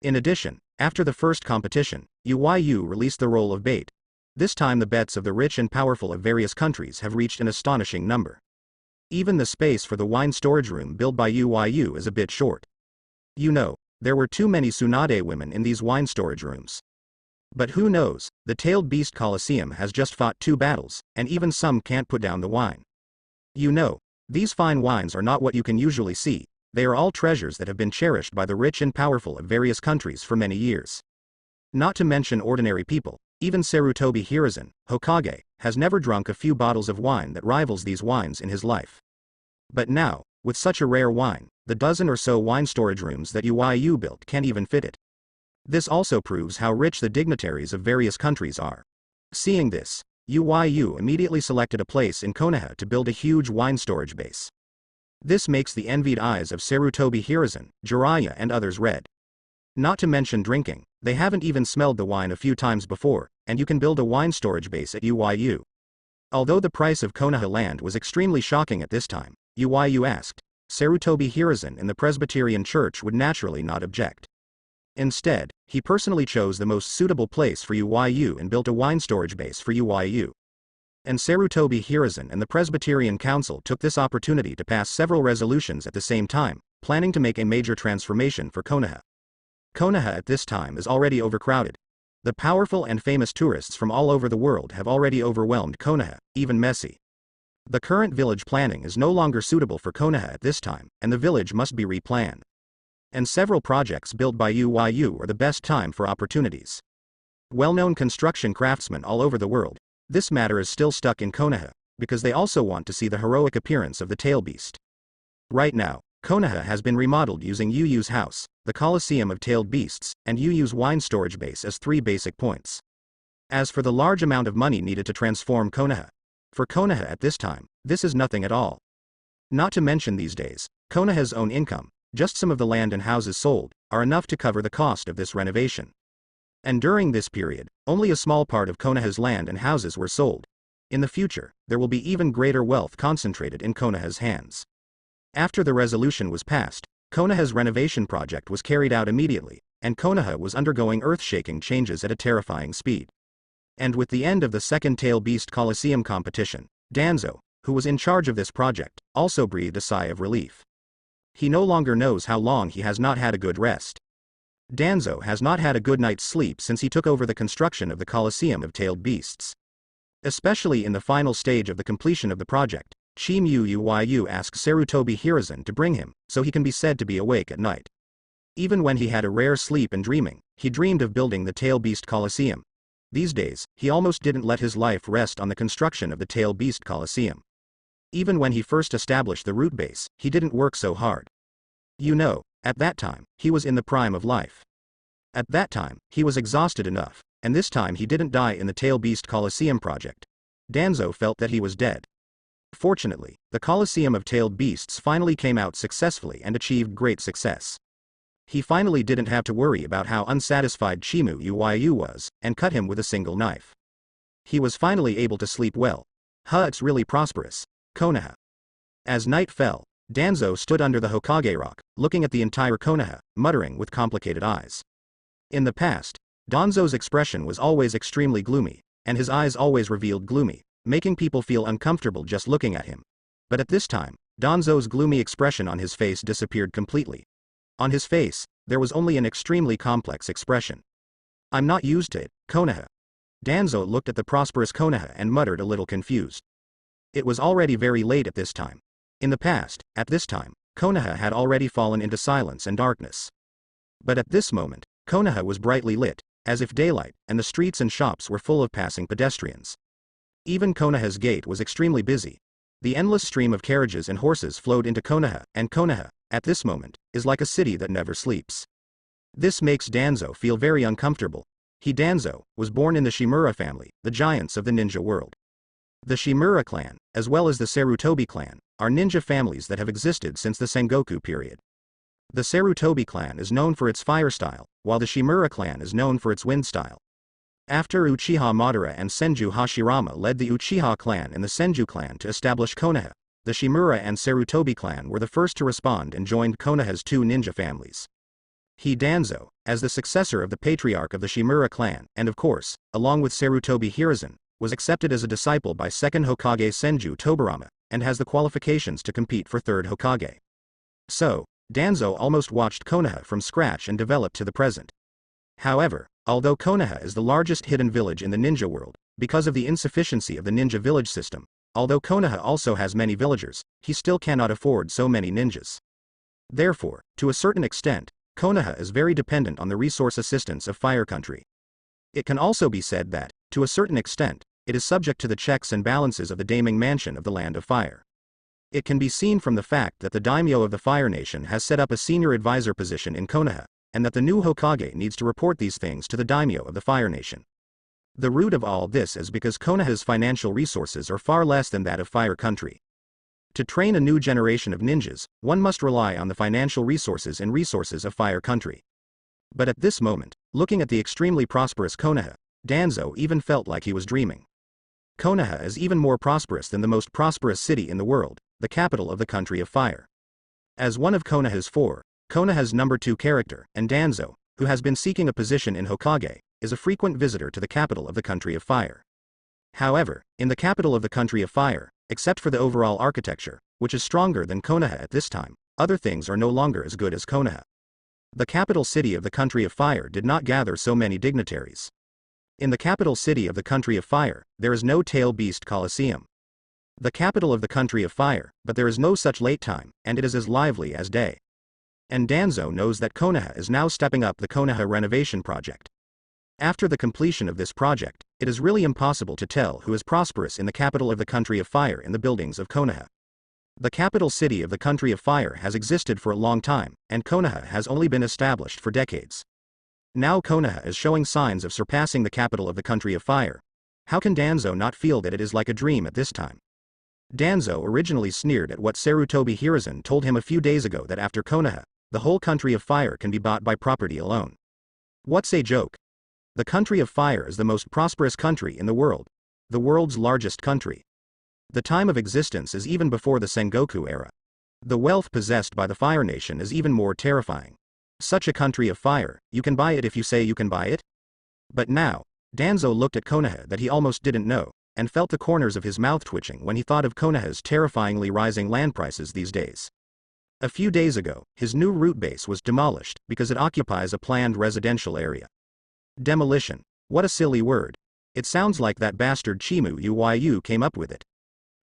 In addition, after the first competition, Yu released the role of bait. This time the bets of the rich and powerful of various countries have reached an astonishing number. Even the space for the wine storage room built by Yu is a bit short. You know, there were too many Tsunade women in these wine storage rooms. But who knows, the Tailed Beast Coliseum has just fought 2 battles, and even some can't put down the wine. You know, these fine wines are not what you can usually see, they are all treasures that have been cherished by the rich and powerful of various countries for many years. Not to mention ordinary people, even Sarutobi Hiruzen, Hokage, has never drunk a few bottles of wine that rivals these wines in his life. But now, with such a rare wine, the dozen or so wine storage rooms that Yu built can't even fit it. This also proves how rich the dignitaries of various countries are. Seeing this, Yu immediately selected a place in Konoha to build a huge wine storage base. This makes the envied eyes of Sarutobi Hiruzen, Jiraiya and others red. Not to mention drinking, they haven't even smelled the wine a few times before, and you can build a wine storage base at Yu. Although the price of Konoha land was extremely shocking at this time, Yu asked, Sarutobi Hiruzen in the Presbyterian Church would naturally not object. Instead, he personally chose the most suitable place for Yu and built a wine storage base for Yu. And Sarutobi Hiruzen and the Presbyterian Council took this opportunity to pass several resolutions at the same time, planning to make a major transformation for Konoha. Konoha at this time is already overcrowded. The powerful and famous tourists from all over the world have already overwhelmed Konoha, even Messi. The current village planning is no longer suitable for Konoha at this time, and the village must be replanned. And several projects built by Yu are the best time for opportunities. Well-known construction craftsmen all over the world, this matter is still stuck in Konoha, because they also want to see the heroic appearance of the Tail Beast. Right now, Konoha has been remodeled using Yu's house, the Coliseum of Tailed Beasts, and Yu's wine storage base as 3 basic points. As for the large amount of money needed to transform Konoha, for Konoha at this time, this is nothing at all. Not to mention these days, Konoha's own income, just some of the land and houses sold, are enough to cover the cost of this renovation. And during this period, only a small part of Konoha's land and houses were sold. In the future, there will be even greater wealth concentrated in Konoha's hands. After the resolution was passed, Konoha's renovation project was carried out immediately, and Konoha was undergoing earth-shaking changes at a terrifying speed. And with the end of the second Tail Beast Coliseum competition, Danzo, who was in charge of this project, also breathed a sigh of relief. He no longer knows how long he has not had a good rest. Danzo has not had a good night's sleep since he took over the construction of the Coliseum of Tailed Beasts. Especially in the final stage of the completion of the project, Yu asks Sarutobi Hiruzen to bring him, so he can be said to be awake at night. Even when he had a rare sleep and dreaming, he dreamed of building the Tail Beast Coliseum. These days, he almost didn't let his life rest on the construction of the Tail Beast Coliseum. Even when he first established the root base, he didn't work so hard. At that time, he was in the prime of life. At that time, he was exhausted enough, and this time he didn't die in the Tail Beast Coliseum project. Danzo felt that he was dead. Fortunately, the Coliseum of Tailed Beasts finally came out successfully and achieved great success. He finally didn't have to worry about how unsatisfied Chimu Yu was, and cut him with a single knife. He was finally able to sleep well. It's really prosperous. Konoha. As night fell, Danzo stood under the Hokage rock, looking at the entire Konoha, muttering with complicated eyes. In the past, Danzo's expression was always extremely gloomy, and his eyes always revealed gloomy, making people feel uncomfortable just looking at him. But at this time, Danzo's gloomy expression on his face disappeared completely. On his face, there was only an extremely complex expression. I'm not used to it, Konoha. Danzo looked at the prosperous Konoha and muttered a little confused. It was already very late at this time. In the past, at this time, Konoha had already fallen into silence and darkness. But at this moment, Konoha was brightly lit, as if daylight, and the streets and shops were full of passing pedestrians. Even Konoha's gate was extremely busy. The endless stream of carriages and horses flowed into Konoha, and Konoha, at this moment, is like a city that never sleeps. This makes Danzo feel very uncomfortable. Danzo, was born in the Shimura family, the giants of the ninja world. The Shimura clan, as well as the Sarutobi clan, are ninja families that have existed since the Sengoku period. The Sarutobi clan is known for its fire style, while the Shimura clan is known for its wind style. After Uchiha Madara and Senju Hashirama led the Uchiha clan and the Senju clan to establish Konoha, the Shimura and Sarutobi clan were the first to respond and joined Konoha's two ninja families. Danzo, as the successor of the patriarch of the Shimura clan, and of course, along with Sarutobi Hiruzen, was accepted as a disciple by second Hokage Senju Tobirama, and has the qualifications to compete for third Hokage. So, Danzo almost watched Konoha from scratch and developed to the present. However, although Konoha is the largest hidden village in the ninja world, because of the insufficiency of the ninja village system, although Konoha also has many villagers, he still cannot afford so many ninjas. Therefore, to a certain extent, Konoha is very dependent on the resource assistance of Fire Country. It can also be said that, to a certain extent, it is subject to the checks and balances of the Daiming Mansion of the Land of Fire. It can be seen from the fact that the daimyo of the Fire Nation has set up a senior advisor position in Konoha, and that the new Hokage needs to report these things to the daimyo of the Fire Nation. The root of all this is because Konoha's financial resources are far less than that of Fire Country. To train a new generation of ninjas, one must rely on the financial resources and resources of Fire Country. But at this moment, looking at the extremely prosperous Konoha, Danzo even felt like he was dreaming. Konoha is even more prosperous than the most prosperous city in the world, the capital of the country of fire. As one of Konoha's four, Konoha's number 2 character, and Danzo, who has been seeking a position in Hokage, is a frequent visitor to the capital of the country of fire. However, in the capital of the country of fire, except for the overall architecture, which is stronger than Konoha at this time, other things are no longer as good as Konoha. The capital city of the country of fire did not gather so many dignitaries. In the capital city of the country of fire, there is no Tail Beast Coliseum. The capital of the country of fire, but there is no such late time, and it is as lively as day. And Danzo knows that Konoha is now stepping up the Konoha renovation project. After the completion of this project, it is really impossible to tell who is prosperous in the capital of the country of fire in the buildings of Konoha. The capital city of the country of fire has existed for a long time, and Konoha has only been established for decades. Now Konoha is showing signs of surpassing the capital of the country of fire. How can Danzo not feel that it is like a dream at this time? Danzo originally sneered at what Sarutobi Hiruzen told him a few days ago, that after Konoha, the whole country of fire can be bought by property alone. What's a joke? The country of fire is the most prosperous country in the world. The world's largest country. The time of existence is even before the Sengoku era. The wealth possessed by the Fire Nation is even more terrifying. Such a country of fire, you can buy it if you say you can buy it? But now, Danzo looked at Konoha that he almost didn't know, and felt the corners of his mouth twitching when he thought of Konoha's terrifyingly rising land prices these days. A few days ago, his new root base was demolished because it occupies a planned residential area. Demolition. What a silly word. It sounds like that bastard Chimu Uyu came up with it.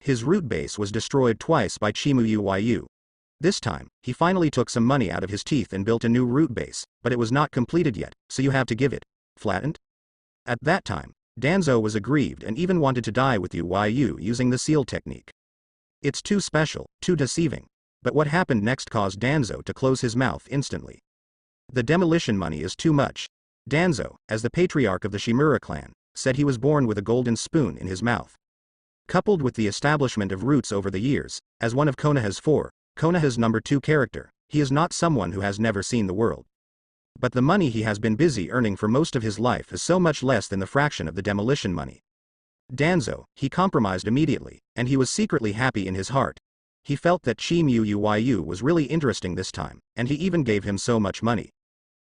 His root base was destroyed twice by Chimu Uyu. This time, he finally took some money out of his teeth and built a new root base, but it was not completed yet, so you have to give it flattened. At that time, Danzo was aggrieved and even wanted to die with Uyu using the seal technique. It's too special, too deceiving. But what happened next caused Danzo to close his mouth instantly. The demolition money is too much. Danzo, as the patriarch of the Shimura clan, said he was born with a golden spoon in his mouth. Coupled with the establishment of roots over the years, as one of Konoha's four, Konoha's number 2 character, he is not someone who has never seen the world. But the money he has been busy earning for most of his life is so much less than the fraction of the demolition money. Danzo, he compromised immediately, and he was secretly happy in his heart. He felt that Chimu Uyu was really interesting this time, and he even gave him so much money.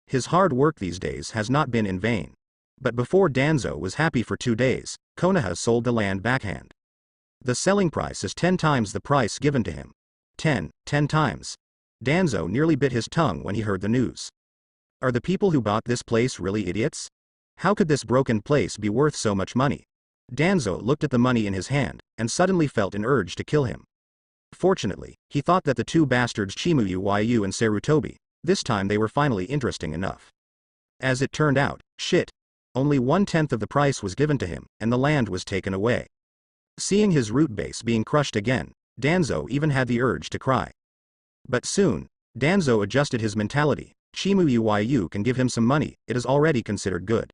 His hard work these days has not been in vain. But before Danzo was happy for 2 days, Konoha sold the land backhand. The selling price is 10 times the price given to him. 10 times. Danzo nearly bit his tongue when he heard the news. Are the people who bought this place really idiots? How could this broken place be worth so much money? Danzo looked at the money in his hand, and suddenly felt an urge to kill him. Fortunately, he thought that the two bastards Chimu Uyu and Sarutobi, this time they were finally interesting enough. As it turned out, only 1/10 of the price was given to him, and the land was taken away. Seeing his root base being crushed again, Danzo even had the urge to cry. But soon, Danzo adjusted his mentality. Chimu Uyu can give him some money, it is already considered good.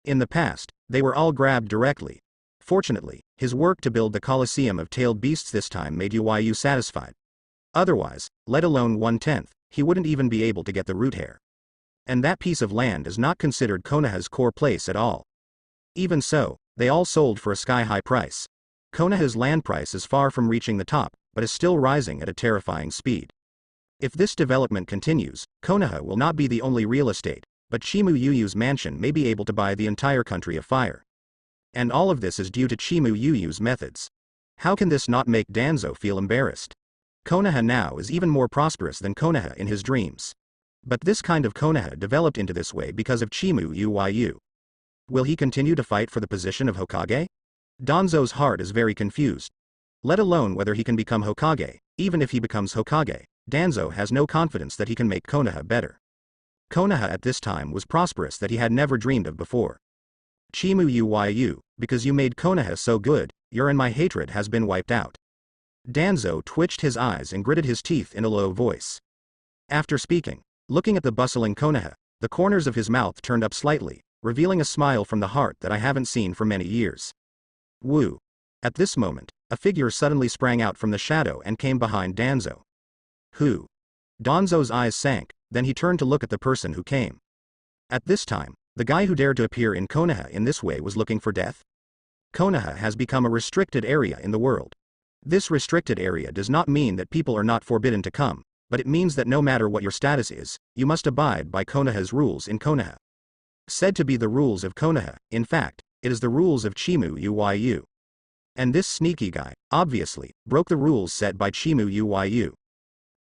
In the past, they were all grabbed directly. Fortunately, his work to build the Colosseum of tailed beasts this time made Yu satisfied. Otherwise, let alone 1/10, he wouldn't even be able to get the root hair. And that piece of land is not considered Konoha's core place at all. Even so, they all sold for a sky-high price. Konoha's land price is far from reaching the top, but is still rising at a terrifying speed. If this development continues, Konoha will not be the only real estate, but Chimu Yu's mansion may be able to buy the entire country of fire. And all of this is due to Chimu Yu's methods. How can this not make Danzo feel embarrassed? Konoha now is even more prosperous than Konoha in his dreams. But this kind of Konoha developed into this way because of Chimu Yu. Will he continue to fight for the position of Hokage? Danzo's heart is very confused. Let alone whether he can become Hokage. Even if he becomes Hokage, Danzo has no confidence that he can make Konoha better. Konoha at this time was prosperous that he had never dreamed of before. Chimu Yu, because you made Konoha so good, your and my hatred has been wiped out. Danzo twitched his eyes and gritted his teeth in a low voice. After speaking, looking at the bustling Konoha, the corners of his mouth turned up slightly, revealing a smile from the heart that I haven't seen for many years. Woo. At this moment, a figure suddenly sprang out from the shadow and came behind Danzo. Who? Danzo's eyes sank, then he turned to look at the person who came. At this time, the guy who dared to appear in Konoha in this way was looking for death? Konoha has become a restricted area in the world. This restricted area does not mean that people are not forbidden to come, but it means that no matter what your status is, you must abide by Konoha's rules in Konoha. Said to be the rules of Konoha, in fact, it is the rules of Chimu Yu. And this sneaky guy, obviously, broke the rules set by Chimu Yu.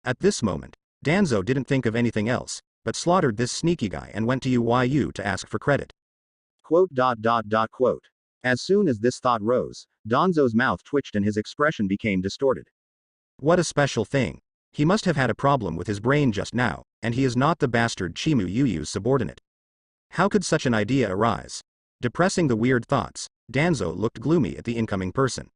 At this moment, Danzo didn't think of anything else, but slaughtered this sneaky guy and went to Yu to ask for credit. Quote. As soon as this thought rose, Danzo's mouth twitched and his expression became distorted. What a special thing. He must have had a problem with his brain just now, and he is not the bastard Chimu Yu's subordinate. How could such an idea arise? Depressing the weird thoughts, Danzo looked gloomy at the incoming person.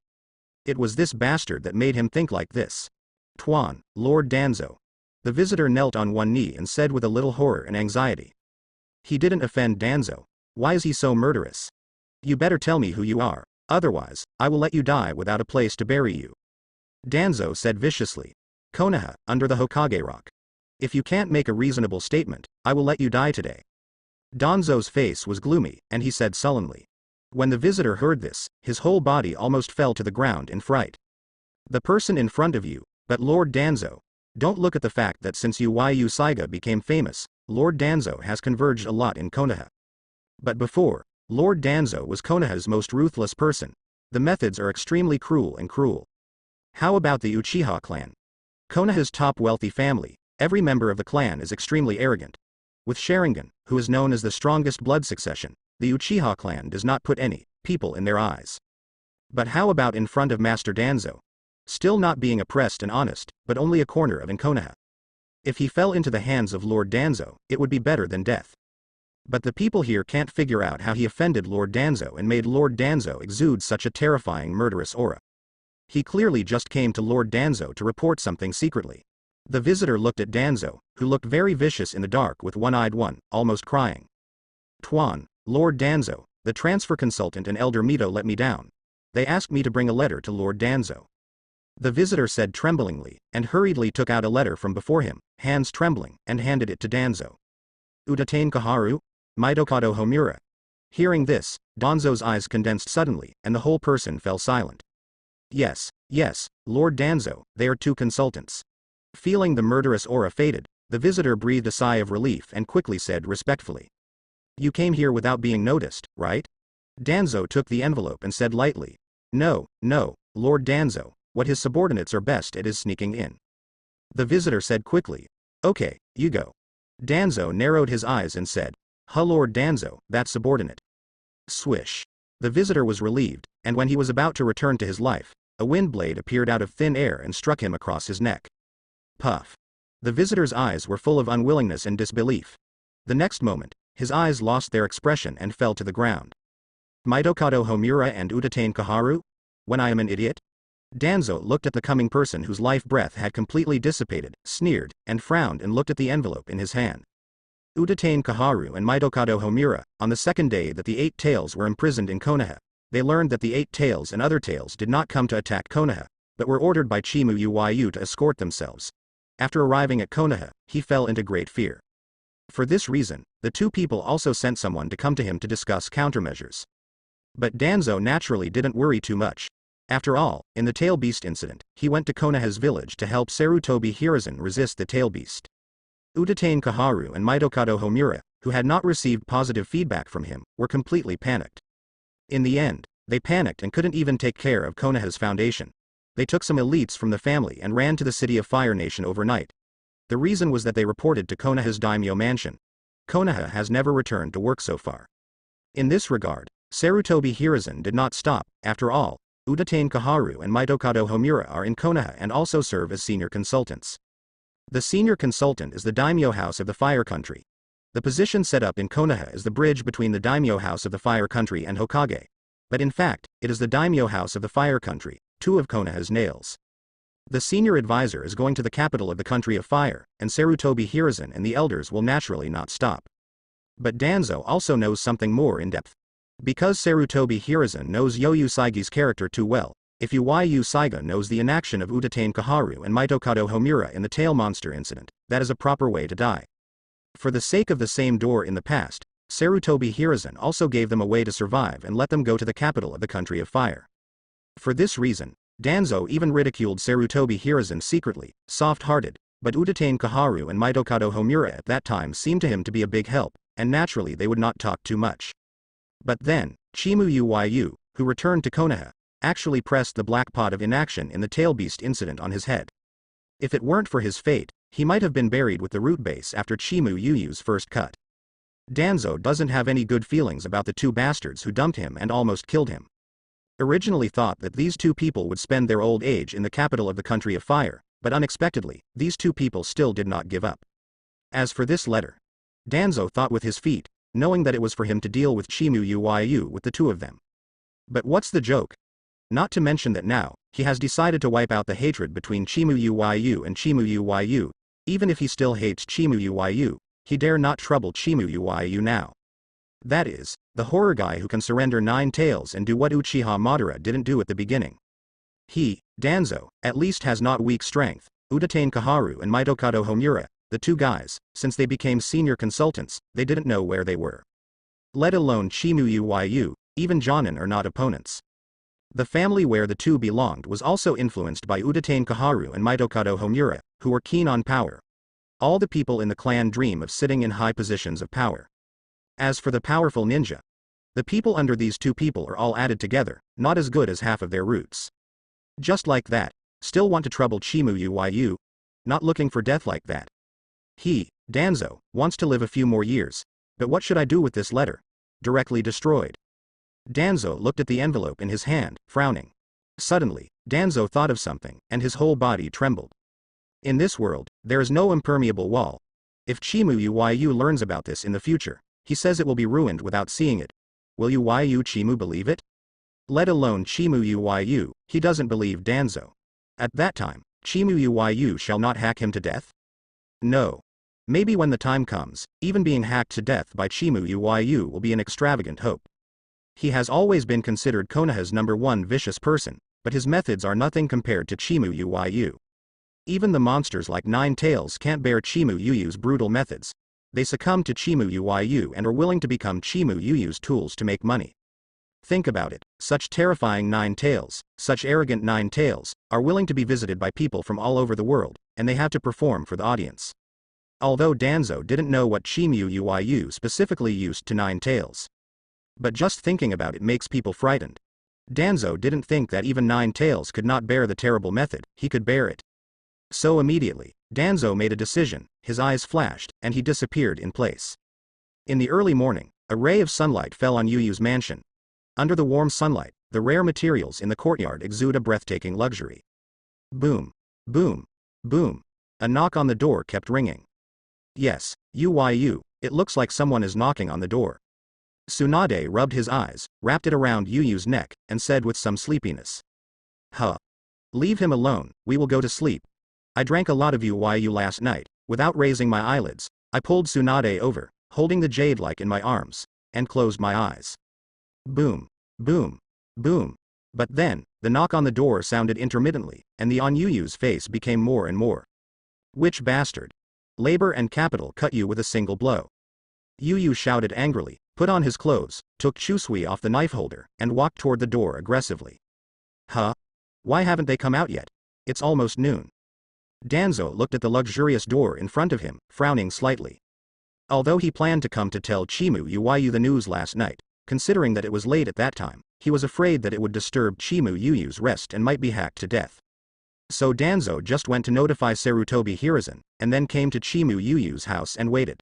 It was this bastard that made him think like this. Tuan, Lord Danzo. The visitor knelt on one knee and said with a little horror and anxiety. He didn't offend Danzo. Why is he so murderous? You better tell me who you are, otherwise, I will let you die without a place to bury you. Danzo said viciously. Konoha, under the Hokage rock. If you can't make a reasonable statement, I will let you die today. Danzo's face was gloomy, and he said sullenly. When the visitor heard this, his whole body almost fell to the ground in fright. The person in front of you, but Lord Danzo. Don't look at the fact that since Yu Saiga became famous, Lord Danzo has converged a lot in Konoha. But before, Lord Danzo was Konoha's most ruthless person. The methods are extremely cruel. How about the Uchiha clan? Konoha's top wealthy family, every member of the clan is extremely arrogant. With Sharingan, who is known as the strongest blood succession, the Uchiha clan does not put any people in their eyes. But how about in front of Master Danzo? Still not being oppressed and honest, but only a corner of in Konoha. If he fell into the hands of Lord Danzo, it would be better than death. But the people here can't figure out how he offended Lord Danzo and made Lord Danzo exude such a terrifying murderous aura. He clearly just came to Lord Danzo to report something secretly. The visitor looked at Danzo, who looked very vicious in the dark with one-eyed one, almost crying. Tuan, Lord Danzo, the transfer consultant and Elder Mito let me down. They asked me to bring a letter to Lord Danzo. The visitor said tremblingly, and hurriedly took out a letter from before him, hands trembling, and handed it to Danzo. Udatain Kaharu? Mitokado Homura. Hearing this, Danzo's eyes condensed suddenly, and the whole person fell silent. Yes, Lord Danzo, they are two consultants. Feeling the murderous aura faded, the visitor breathed a sigh of relief and quickly said respectfully. You came here without being noticed, right? Danzo took the envelope and said lightly. No, Lord Danzo, what his subordinates are best at is sneaking in. The visitor said quickly. Okay, you go. Danzo narrowed his eyes and said. Lord Danzo, that subordinate. Swish. The visitor was relieved, and when he was about to return to his life, a wind blade appeared out of thin air and struck him across his neck. Puff. The visitor's eyes were full of unwillingness and disbelief. The next moment, his eyes lost their expression and fell to the ground. Mitokado Homura and Udatain Kaharu? When I am an idiot? Danzo looked at the coming person whose life breath had completely dissipated, sneered, and frowned and looked at the envelope in his hand. Udatane Kaharu and Mitokado Homura, on the second day that the 8 tails were imprisoned in Konoha, they learned that the 8 tails and other tails did not come to attack Konoha, but were ordered by Chimu Uyu to escort themselves. After arriving at Konoha, he fell into great fear. For this reason, the two people also sent someone to come to him to discuss countermeasures. But Danzo naturally didn't worry too much. After all, in the Tail Beast incident, he went to Konoha's village to help Sarutobi Hiruzen resist the Tail Beast. Udatane Kaharu and Mitokado Homura, who had not received positive feedback from him, were completely panicked. In the end, they panicked and couldn't even take care of Konoha's foundation. They took some elites from the family and ran to the city of Fire Nation overnight. The reason was that they reported to Konoha's daimyo mansion. Konoha has never returned to work so far. In this regard, Sarutobi Hiruzen did not stop. After all, Udatane Kaharu and Mitokado Homura are in Konoha and also serve as senior consultants. The senior consultant is the daimyo house of the Fire Country. The position set up in Konoha is the bridge between the daimyo house of the Fire Country and Hokage. But in fact, it is the daimyo house of the Fire Country, two of Konoha's nails. The senior advisor is going to the capital of the Country of Fire, and Sarutobi Hiruzen and the elders will naturally not stop. But Danzo also knows something more in depth. Because Sarutobi Hiruzen knows Yoyu Saigi's character too well, if Yoyu Saiga knows the inaction of Udatane Kaharu and Mitokado Homura in the Tail Monster incident, that is a proper way to die. For the sake of the same door in the past, Sarutobi Hiruzen also gave them a way to survive and let them go to the capital of the Country of Fire. For this reason, Danzo even ridiculed Sarutobi Hiruzen secretly, soft-hearted, but Udatane Kaharu and Mitokado Homura at that time seemed to him to be a big help, and naturally they would not talk too much. But then, Chimu Uyu, who returned to Konoha, actually pressed the black pot of inaction in the Tail Beast incident on his head. If it weren't for his fate, he might have been buried with the root base after Chimu Uyu's first cut. Danzo doesn't have any good feelings about the two bastards who dumped him and almost killed him. Originally thought that these two people would spend their old age in the capital of the Country of Fire, but unexpectedly, these two people still did not give up. As for this letter, Danzo thought with his feet, knowing that it was for him to deal with Chimu Uyu with the two of them. But what's the joke? Not to mention that now, he has decided to wipe out the hatred between Chimu Uyu and Chimu Uyu. Even if he still hates Chimu Uyu, he dare not trouble Chimu Uyu now. That is, the horror guy who can surrender 9 tails and do what Uchiha Madara didn't do at the beginning. He, Danzo, at least has not weak strength. Udatane Kaharu and Mitokado Homura, the two guys, since they became senior consultants, they didn't know where they were. Let alone Chimu Uyu, even Jonin are not opponents. The family where the two belonged was also influenced by Udatane Kaharu and Mitokado Homura, who were keen on power. All the people in the clan dream of sitting in high positions of power. As for the powerful ninja, the people under these two people are all added together, not as good as half of their roots. Just like that, still want to trouble Chimu Uyu? Not looking for death like that. He, Danzo, wants to live a few more years, but what should I do with this letter? Directly destroyed. Danzo looked at the envelope in his hand, frowning. Suddenly, Danzo thought of something, and his whole body trembled. In this world, there is no impermeable wall. If Chimu Uyu learns about this in the future, he says it will be ruined without seeing it. Will Uyu Chimu believe it? Let alone Chimu Uyu, he doesn't believe Danzo. At that time, Chimu Uyu shall not hack him to death? No. Maybe when the time comes, even being hacked to death by Chimu Uyu will be an extravagant hope. He has always been considered Konoha's #1 vicious person, but his methods are nothing compared to Chimu Uyu. Even the monsters like 9 Tails can't bear Chimu Uyu's brutal methods. They succumb to Chimu Uyu and are willing to become Chimu Uyu's tools to make money. Think about it, such terrifying 9 Tails, such arrogant 9 Tails, are willing to be visited by people from all over the world, and they have to perform for the audience. Although Danzo didn't know what Chimu Uyu specifically used to 9 Tails. But just thinking about it makes people frightened. Danzo didn't think that even 9 Tails could not bear the terrible method, he could bear it. So immediately, Danzo made a decision, his eyes flashed, and he disappeared in place. In the early morning, a ray of sunlight fell on Uyu's mansion. Under the warm sunlight, the rare materials in the courtyard exude a breathtaking luxury. Boom. Boom. Boom. A knock on the door kept ringing. Yes, Uyu, it looks like someone is knocking on the door. Tsunade rubbed his eyes, wrapped it around Uyu's neck, and said with some sleepiness. Huh. Leave him alone, we will go to sleep. I drank a lot of Uyu last night. Without raising my eyelids, I pulled Tsunade over, holding the jade-like in my arms, and closed my eyes. Boom. Boom. Boom. But then, the knock on the door sounded intermittently, and the Onyuyu's face became more and more. Which bastard? Labor and capital cut you with a single blow. Yuyu shouted angrily, put on his clothes, took Chusui off the knife holder, and walked toward the door aggressively. Huh? Why haven't they come out yet? It's almost noon. Danzo looked at the luxurious door in front of him, frowning slightly. Although he planned to come to tell Chimu Yuyu the news last night, considering that it was late at that time, he was afraid that it would disturb Chimu Yuyu's rest and might be hacked to death. So Danzo just went to notify Sarutobi Hiruzen, and then came to Chimu Yuyu's house and waited.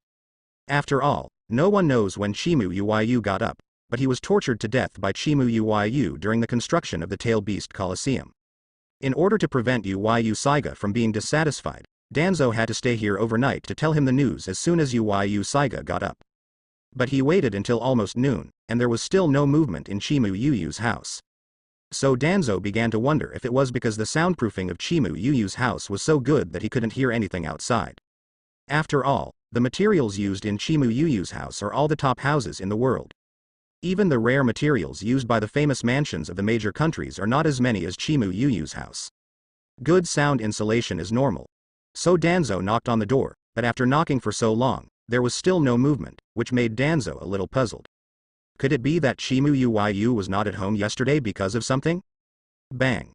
After all, no one knows when Chimu Yuyu got up, but he was tortured to death by Chimu Yuyu during the construction of the Tail Beast Coliseum. In order to prevent Yuyu Saiga from being dissatisfied, Danzo had to stay here overnight to tell him the news as soon as Yuyu Saiga got up. But he waited until almost noon, and there was still no movement in Chimu Yuyu's house. So Danzo began to wonder if it was because the soundproofing of Chimu Yuyu's house was so good that he couldn't hear anything outside. After all, the materials used in Chimu Yuyu's house are all the top houses in the world. Even the rare materials used by the famous mansions of the major countries are not as many as Chimu Yuyu's house. Good sound insulation is normal. So Danzo knocked on the door, but after knocking for so long, there was still no movement, which made Danzo a little puzzled. Could it be that Chimu Yuyu was not at home yesterday because of something? Bang.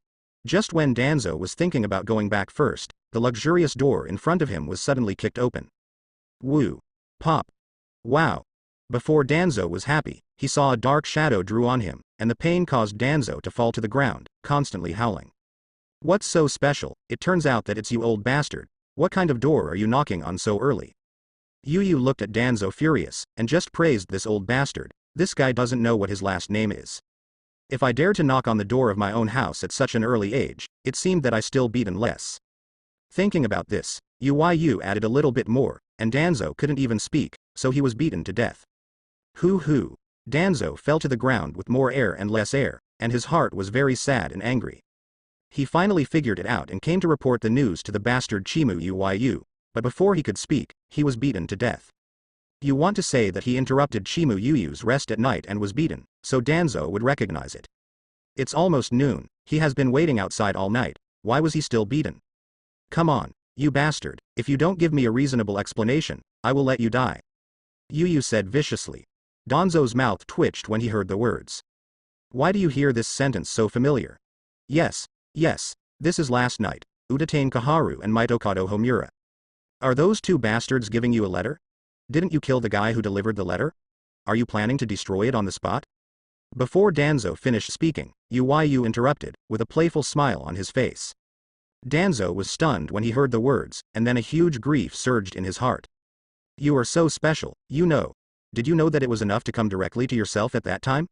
Just when Danzo was thinking about going back first, the luxurious door in front of him was suddenly kicked open. Woo. Pop. Wow. Before Danzo was happy, he saw a dark shadow drew on him, and the pain caused Danzo to fall to the ground, constantly howling. What's so special? It turns out that it's you, old bastard. What kind of door are you knocking on so early? Yuyu looked at Danzo furious, and just praised this old bastard. This guy doesn't know what his last name is. If I dared to knock on the door of my own house at such an early age, it seemed that I still beaten less. Thinking about this, Yuyu added a little bit more, and Danzo couldn't even speak, so he was beaten to death. Hoo. Danzo fell to the ground with more air and less air, and his heart was very sad and angry. He finally figured it out and came to report the news to the bastard Chimu Yuyu, but before he could speak, he was beaten to death. You want to say that he interrupted Chimu Yuyu's rest at night and was beaten, so Danzo would recognize it. It's almost noon, he has been waiting outside all night, why was he still beaten? Come on, you bastard, if you don't give me a reasonable explanation, I will let you die. Yuyu said viciously. Danzo's mouth twitched when he heard the words. Why do you hear this sentence so familiar? Yes, this is last night, Udatain Kaharu and Mitokado Homura. Are those two bastards giving you a letter? Didn't you kill the guy who delivered the letter? Are you planning to destroy it on the spot? Before Danzo finished speaking, Yuyu interrupted, with a playful smile on his face. Danzo was stunned when he heard the words, and then a huge grief surged in his heart. You are so special, you know. Did you know that it was enough to come directly to yourself at that time?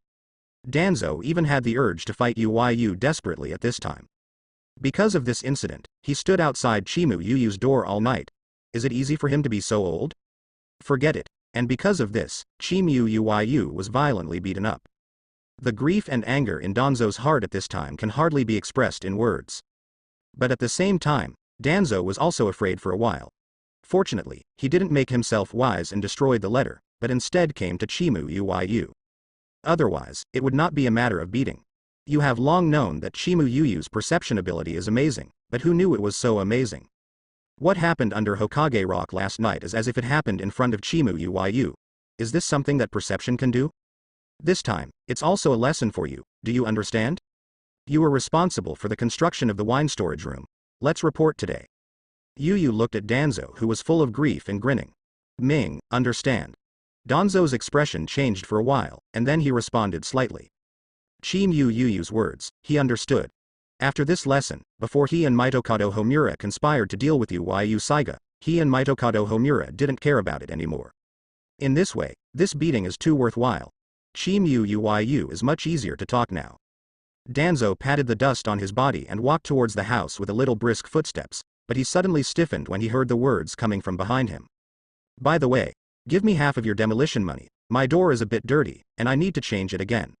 Danzo even had the urge to fight Yuyu desperately at this time. Because of this incident, he stood outside Chimu Yuyu's door all night. Is it easy for him to be so old? Forget it, and because of this, Chimu Yuyu was violently beaten up. The grief and anger in Danzo's heart at this time can hardly be expressed in words. But at the same time, Danzo was also afraid for a while. Fortunately, he didn't make himself wise and destroyed the letter, but instead came to Chimu Yuyu. Otherwise, it would not be a matter of beating. You have long known that Chimu Yuyu's perception ability is amazing, but who knew it was so amazing? What happened under Hokage Rock last night is as if it happened in front of Chimu Yuyu. Is this something that perception can do? This time, it's also a lesson for you, do you understand? You were responsible for the construction of the wine storage room. Let's report today. Yuyu looked at Danzo, who was full of grief and grinning. Ming, understand. Danzo's expression changed for a while, and then he responded slightly. Chimu Yuyu's words, he understood. After this lesson, before he and Mitokado Homura conspired to deal with Yuyu Saiga, he and Mitokado Homura didn't care about it anymore. In this way, this beating is too worthwhile. Chimu Yuyu is much easier to talk now. Danzo patted the dust on his body and walked towards the house with a little brisk footsteps, but he suddenly stiffened when he heard the words coming from behind him. By the way, give me half of your demolition money, my door is a bit dirty, and I need to change it again.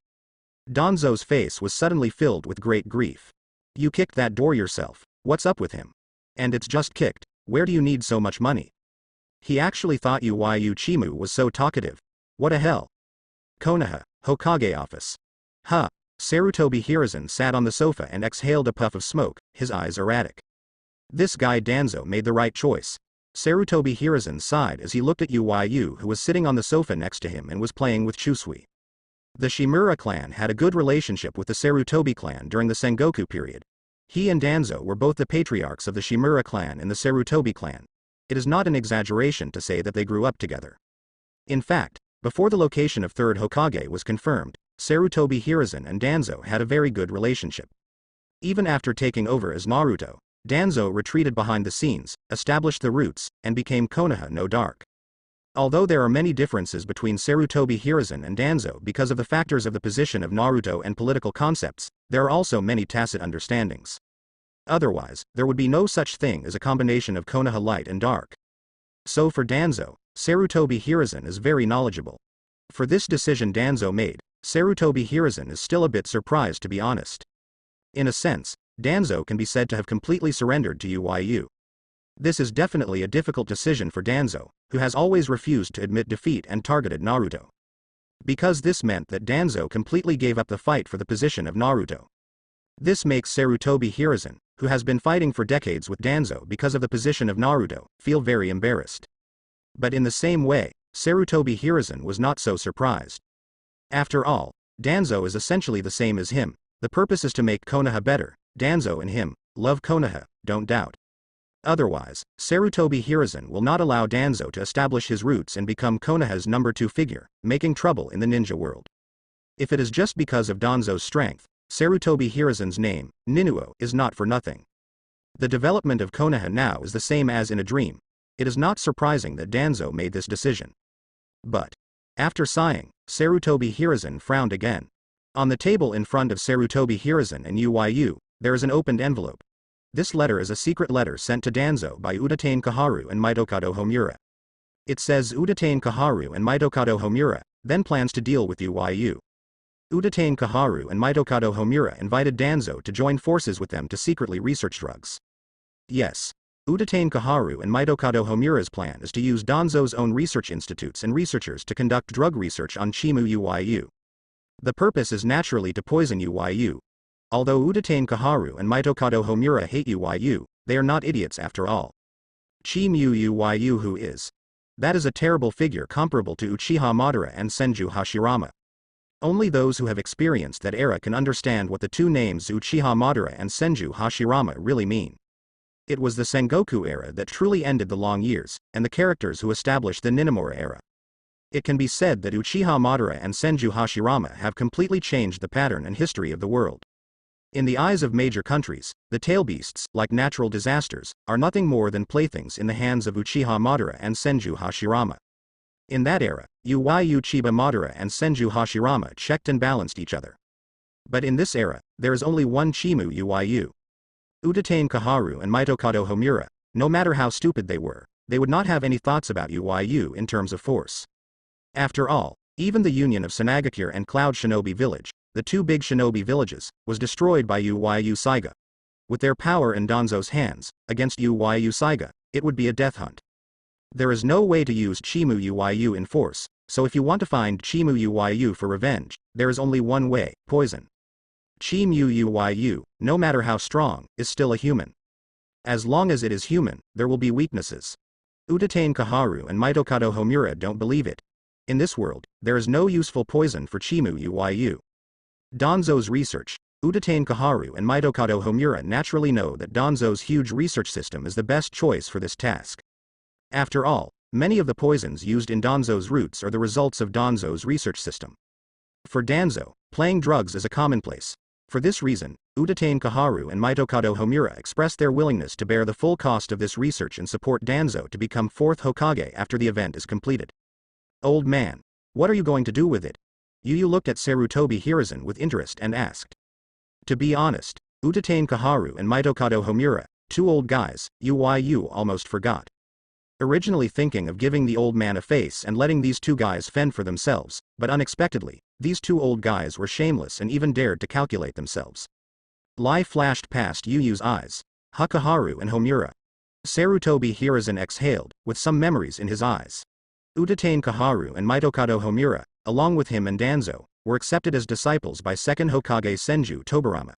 Danzo's face was suddenly filled with great grief. You kicked that door yourself, what's up with him? And it's just kicked, where do you need so much money? He actually thought Yu Chimu was so talkative. What a hell. Konoha, Hokage office. Huh. Sarutobi Hiruzen sat on the sofa and exhaled a puff of smoke, his eyes erratic. This guy Danzo made the right choice. Sarutobi Hiruzen sighed as he looked at Yu, who was sitting on the sofa next to him and was playing with Chusui. The Shimura clan had a good relationship with the Sarutobi clan during the Sengoku period. He and Danzo were both the patriarchs of the Shimura clan and the Sarutobi clan. It is not an exaggeration to say that they grew up together. In fact, before the location of third Hokage was confirmed, Sarutobi Hiruzen and Danzo had a very good relationship. Even after taking over as Naruto, Danzo retreated behind the scenes, established the roots, and became Konoha no Dark. Although there are many differences between Sarutobi Hiruzen and Danzo because of the factors of the position of Naruto and political concepts, there are also many tacit understandings. Otherwise, there would be no such thing as a combination of Konoha Light and Dark. So for Danzo, Sarutobi Hiruzen is very knowledgeable. For this decision Danzo made, Sarutobi Hiruzen is still a bit surprised, to be honest. In a sense, Danzo can be said to have completely surrendered to Yu. This is definitely a difficult decision for Danzo, who has always refused to admit defeat and targeted Naruto. Because this meant that Danzo completely gave up the fight for the position of Naruto. This makes Sarutobi Hiruzen, who has been fighting for decades with Danzo because of the position of Naruto, feel very embarrassed. But in the same way, Sarutobi Hiruzen was not so surprised. After all, Danzo is essentially the same as him. The purpose is to make Konoha better. Danzo and him love Konoha, don't doubt. Otherwise, Sarutobi Hiruzen will not allow Danzo to establish his roots and become Konoha's number 2 figure, making trouble in the ninja world. If it is just because of Danzo's strength, Sarutobi Hiruzen's name, Ninuo, is not for nothing. The development of Konoha now is the same as in a dream. It is not surprising that Danzo made this decision. But, after sighing, Sarutobi Hiruzen frowned again. On the table in front of Sarutobi Hiruzen and Yu, there is an opened envelope. This letter is a secret letter sent to Danzo by Udatain Kaharu and Mitokado Homura. It says Udatain Kaharu and Mitokado Homura then plans to deal with Yu. Udatain Kaharu and Mitokado Homura invited Danzo to join forces with them to secretly research drugs. Yes, Udatain Kaharu and Mitokado Homura's plan is to use Danzo's own research institutes and researchers to conduct drug research on Chimu Yu. The purpose is naturally to poison Yu. Although Udatain Kaharu and Mitokado Homura hate Yu, they are not idiots after all. Chimu Yu who is? That is a terrible figure comparable to Uchiha Madara and Senju Hashirama. Only those who have experienced that era can understand what the two names Uchiha Madara and Senju Hashirama really mean. It was the Sengoku era that truly ended the long years, and the characters who established the Ninamura era. It can be said that Uchiha Madara and Senju Hashirama have completely changed the pattern and history of the world. In the eyes of major countries, the tailbeasts, like natural disasters, are nothing more than playthings in the hands of Uchiha Madara and Senju Hashirama. In that era, Uchiha Madara and Senju Hashirama checked and balanced each other. But in this era, there is only one Chimu Yu. Udatain Kaharu and Mitokado Homura, no matter how stupid they were, they would not have any thoughts about Yu in terms of force. After all, even the union of Sanagakure and Cloud Shinobi Village, the two big shinobi villages, was destroyed by Yu Saiga. With their power in Danzo's hands, against Yu Saiga, it would be a death hunt. There is no way to use Chimu Yu in force, so if you want to find Chimu Yu for revenge, there is only one way: poison. Chimu Yu, no matter how strong, is still a human. As long as it is human, there will be weaknesses. Udatain Kaharu and Mitokado Homura don't believe it. In this world, there is no useful poison for Chimu Yu. Danzo's research. Udatain Kaharu and Mitokado Homura naturally know that Danzo's huge research system is the best choice for this task. After all, many of the poisons used in Danzo's roots are the results of Danzo's research system. For Danzo, playing drugs is a commonplace. For this reason, Udatain Kaharu and Mitokado Homura express their willingness to bear the full cost of this research and support Danzo to become 4th Hokage after the event is completed. Old man, what are you going to do with it? Yu looked at Sarutobi Hiruzen with interest and asked. To be honest, Udatain Kaharu and Mitokado Homura, two old guys, Yu almost forgot. Originally thinking of giving the old man a face and letting these two guys fend for themselves, but unexpectedly, these two old guys were shameless and even dared to calculate themselves. Lie flashed past Yu's eyes. Hakaharu and Homura. Sarutobi Hiruzen exhaled, with some memories in his eyes. Udatane Kaharu and Mitokado Homura, along with him and Danzo, were accepted as disciples by second Hokage Senju Tobarama.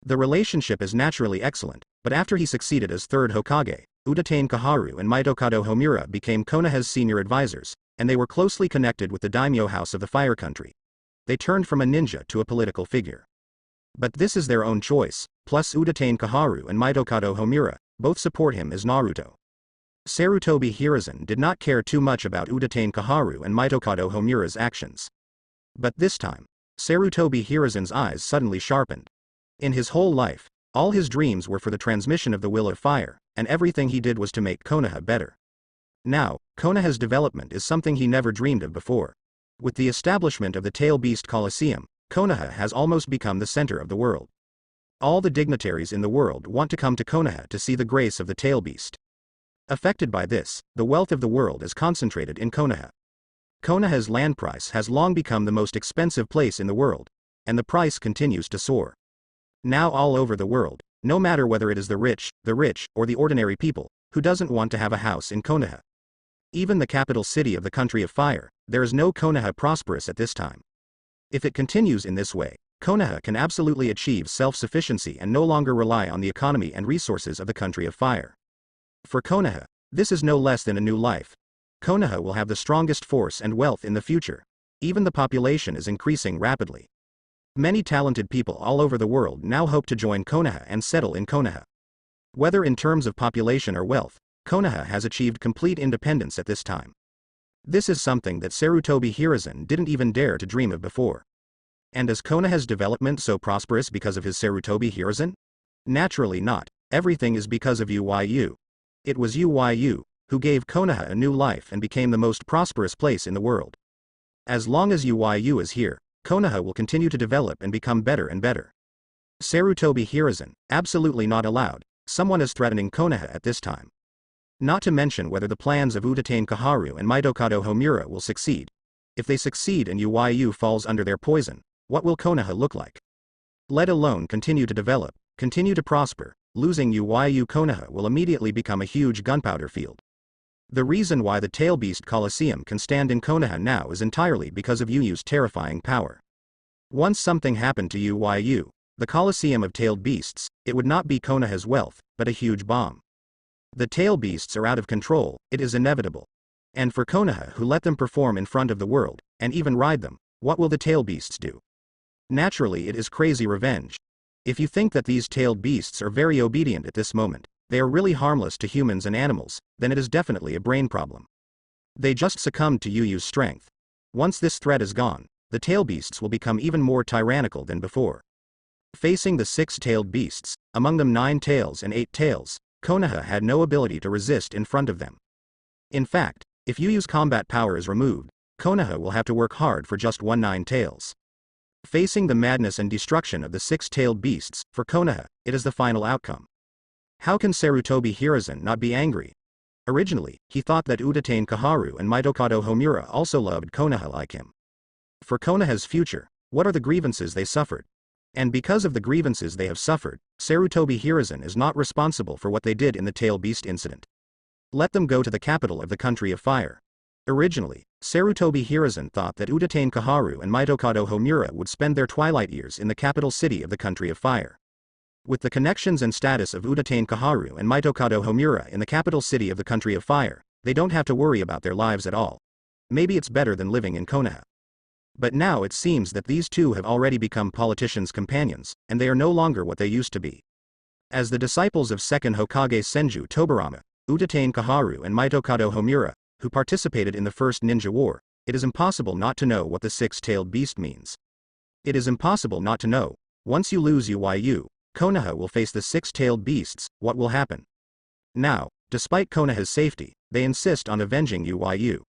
The relationship is naturally excellent, but after he succeeded as third Hokage, Udatane Kaharu and Mitokado Homura became Konoha's senior advisors, and they were closely connected with the daimyo house of the Fire Country. They turned from a ninja to a political figure. But this is their own choice, plus Udatane Kaharu and Mitokado Homura both support him as Naruto. Sarutobi Hiruzen did not care too much about Udatane Kaharu and Mitokado Homura's actions. But this time, Sarutobi Hiruzen's eyes suddenly sharpened. In his whole life, all his dreams were for the transmission of the will of fire, and everything he did was to make Konoha better. Now, Konoha's development is something he never dreamed of before. With the establishment of the Tail Beast Coliseum, Konoha has almost become the center of the world. All the dignitaries in the world want to come to Konoha to see the grace of the Tail Beast. Affected by this, the wealth of the world is concentrated in Konoha. Konoha's land price has long become the most expensive place in the world, and the price continues to soar. Now all over the world, no matter whether it is the rich, or the ordinary people, who doesn't want to have a house in Konoha? Even the capital city of the country of fire, there is no Konoha prosperous at this time. If it continues in this way, Konoha can absolutely achieve self-sufficiency and no longer rely on the economy and resources of the country of fire. For Konoha, this is no less than a new life. Konoha will have the strongest force and wealth in the future. Even the population is increasing rapidly. Many talented people all over the world now hope to join Konoha and settle in Konoha. Whether in terms of population or wealth, Konoha has achieved complete independence at this time. This is something that Sarutobi Hiruzen didn't even dare to dream of before. And is Konoha's development so prosperous because of his Sarutobi Hiruzen? Naturally not. Everything is because of Uyu. It was Uyu who gave Konoha a new life and became the most prosperous place in the world. As long as Uyu is here, Konoha will continue to develop and become better and better. Sarutobi Hiruzen, absolutely not allowed. Someone is threatening Konoha at this time. Not to mention whether the plans of Udatane Kaharu and Mitokado Homura will succeed. If they succeed and Uyu falls under their poison, what will Konoha look like? Let alone continue to develop, continue to prosper, losing Uyu, Konoha will immediately become a huge gunpowder field. The reason why the Tail Beast Coliseum can stand in Konoha now is entirely because of Uyu's terrifying power. Once something happened to Uyu, the Coliseum of Tailed Beasts, it would not be Konoha's wealth, but a huge bomb. The Tail Beasts are out of control, it is inevitable. And for Konoha who let them perform in front of the world, and even ride them, what will the Tail Beasts do? Naturally it is crazy revenge. If you think that these tailed beasts are very obedient at this moment, they are really harmless to humans and animals, then it is definitely a brain problem. They just succumbed to Uyu's strength. Once this threat is gone, the tail beasts will become even more tyrannical than before. Facing the 6 tailed beasts, among them 9 tails and 8 tails, Konoha had no ability to resist in front of them. In fact, if Uyu's combat power is removed, Konoha will have to work hard for just 9 tails. Facing the madness and destruction of the 6-tailed beasts, for Konoha, it is the final outcome. How can Sarutobi Hiruzen not be angry? Originally, he thought that Udatane Kaharu and Mitokado Homura also loved Konoha like him. For Konoha's future, what are the grievances they suffered? And because of the grievances they have suffered, Sarutobi Hiruzen is not responsible for what they did in the Tail Beast incident. Let them go to the capital of the country of fire. Originally, Sarutobi Hiruzen thought that Udatane Kaharu and Mitokado Homura would spend their twilight years in the capital city of the country of fire. With the connections and status of Udatane Kaharu and Mitokado Homura in the capital city of the country of fire, they don't have to worry about their lives at all. Maybe it's better than living in Konoha. But now it seems that these two have already become politicians' companions, and they are no longer what they used to be. As the disciples of second Hokage Senju Tobarama, Udatane Kaharu and Mitokado Homura, who participated in the first ninja war, it is impossible not to know what the 6-tailed beast means. It is impossible not to know. Once you lose Uyu, Konoha will face the 6-tailed beasts. What will happen? Now, despite Konoha's safety, they insist on avenging Uyu.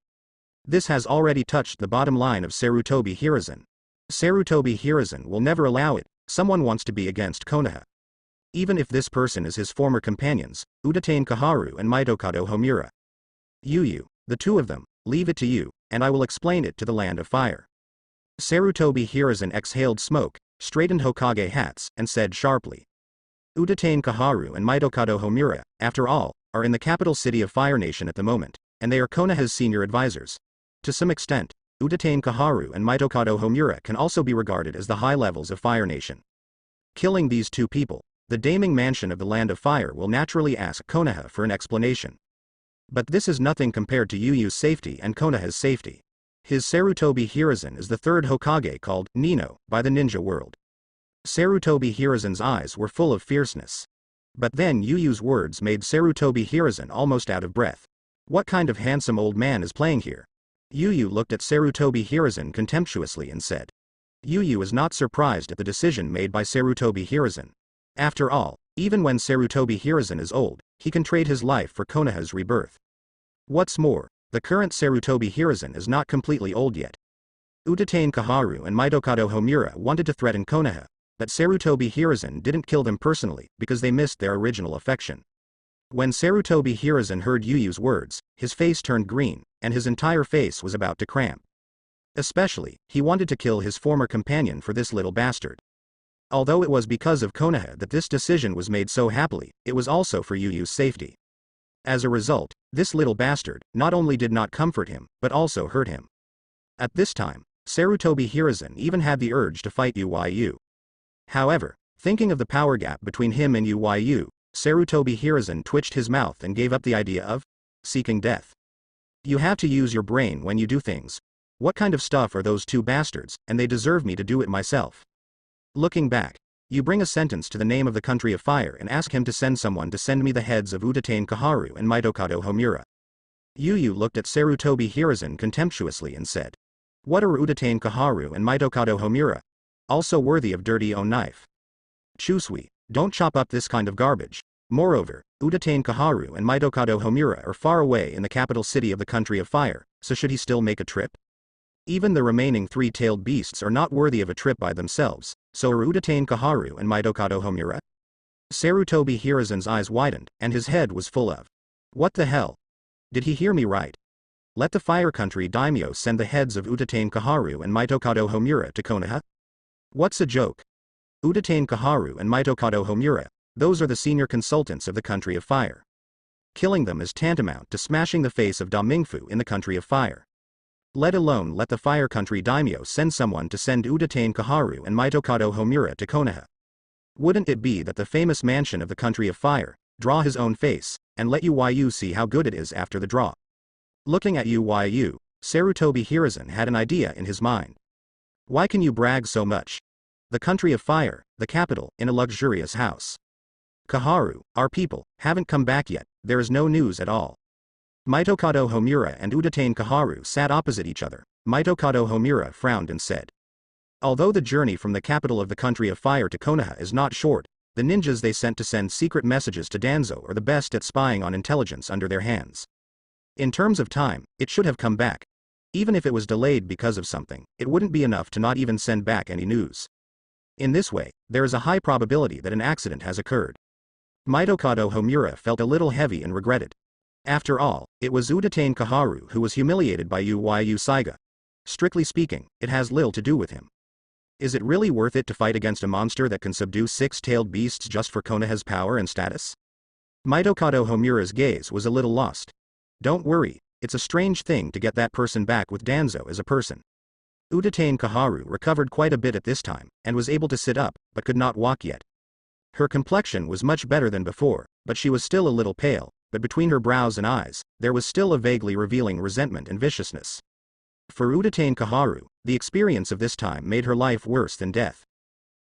This has already touched the bottom line of Sarutobi Hiruzen. Sarutobi Hiruzen will never allow it. Someone wants to be against Konoha. Even if this person is his former companions, Udatane Kaharu and Mitokado Homura. Uyu, the two of them, leave it to you, and I will explain it to the land of fire. Sarutobi Hiruzen exhaled smoke, straightened Hokage hats, and said sharply. Udatane Kaharu and Mitokado Homura, after all, are in the capital city of Fire Nation at the moment, and they are Konoha's senior advisors. To some extent, Udatane Kaharu and Mitokado Homura can also be regarded as the high levels of Fire Nation. Killing these two people, the Daming Mansion of the Land of Fire will naturally ask Konoha for an explanation. But this is nothing compared to Yu Yu's safety and Konoha's safety. His Sarutobi Hiruzen is the third Hokage called Nino by the ninja world. Sarutobi Hiruzen's eyes were full of fierceness. But then Yu Yu's words made Sarutobi Hiruzen almost out of breath. What kind of handsome old man is playing here? Yu Yu looked at Sarutobi Hiruzen contemptuously and said. Yu Yu is not surprised at the decision made by Sarutobi Hiruzen. After all, even when Sarutobi Hiruzen is old, he can trade his life for Konoha's rebirth. What's more, the current Sarutobi Hiruzen is not completely old yet. Udatane Kaharu and Mitokado Homura wanted to threaten Konoha, but Sarutobi Hiruzen didn't kill them personally because they missed their original affection. When Sarutobi Hiruzen heard Yu Yu's words, his face turned green, and his entire face was about to cramp. Especially, he wanted to kill his former companion for this little bastard. Although it was because of Konoha that this decision was made so happily, it was also for Yu Yu's safety. As a result, this little bastard not only did not comfort him, but also hurt him. At this time, Sarutobi Hiruzen even had the urge to fight Yu. However, thinking of the power gap between him and Yu, Sarutobi Hiruzen twitched his mouth and gave up the idea of seeking death. You have to use your brain when you do things. What kind of stuff are those two bastards, and they deserve me to do it myself. Looking back, you bring a sentence to the name of the country of fire and ask him to send someone to send me the heads of Udatane Kaharu and Mitokado Homura. Yu looked at Sarutobi Hiruzen contemptuously and said. What are Udatane Kaharu and Mitokado Homura? Also worthy of dirty own knife. Chusui, don't chop up this kind of garbage. Moreover, Udatane Kaharu and Mitokado Homura are far away in the capital city of the country of fire, so should he still make a trip? Even the remaining three-tailed beasts are not worthy of a trip by themselves, so are Udatane Kaharu and Mitokado Homura? Sarutobi Hiruzen's eyes widened, and his head was full of. What the hell? Did he hear me right? Let the Fire Country daimyo send the heads of Udatane Kaharu and Mitokado Homura to Konoha? What's a joke? Udatane Kaharu and Mitokado Homura, those are the senior consultants of the country of fire. Killing them is tantamount to smashing the face of Domingfu in the country of fire. Let alone let the Fire Country daimyo send someone to send Udatane Kaharu and Mitokado Homura to Konoha. Wouldn't it be that the famous mansion of the country of fire, draw his own face, and let Yu see how good it is after the draw? Looking at Yu, Sarutobi Hiruzen had an idea in his mind. Why can you brag so much? The country of fire, the capital, in a luxurious house. Kaharu, our people, haven't come back yet, there is no news at all. Mitokado Homura and Udatane Kaharu sat opposite each other. Mitokado Homura frowned and said. Although the journey from the capital of the country of fire to Konoha is not short, the ninjas they sent to send secret messages to Danzo are the best at spying on intelligence under their hands. In terms of time, it should have come back. Even if it was delayed because of something, it wouldn't be enough to not even send back any news. In this way, there is a high probability that an accident has occurred. Mitokado Homura felt a little heavy and regretted. After all, it was Udatane Kaharu who was humiliated by Yu Saiga. Strictly speaking, it has little to do with him. Is it really worth it to fight against a monster that can subdue six-tailed beasts just for Konoha's power and status? Mitokado Homura's gaze was a little lost. Don't worry, it's a strange thing to get that person back with Danzo as a person. Udatane Kaharu recovered quite a bit at this time, and was able to sit up, but could not walk yet. Her complexion was much better than before, but she was still a little pale, but between her brows and eyes, there was still a vaguely revealing resentment and viciousness. For Udatane Kaharu, the experience of this time made her life worse than death.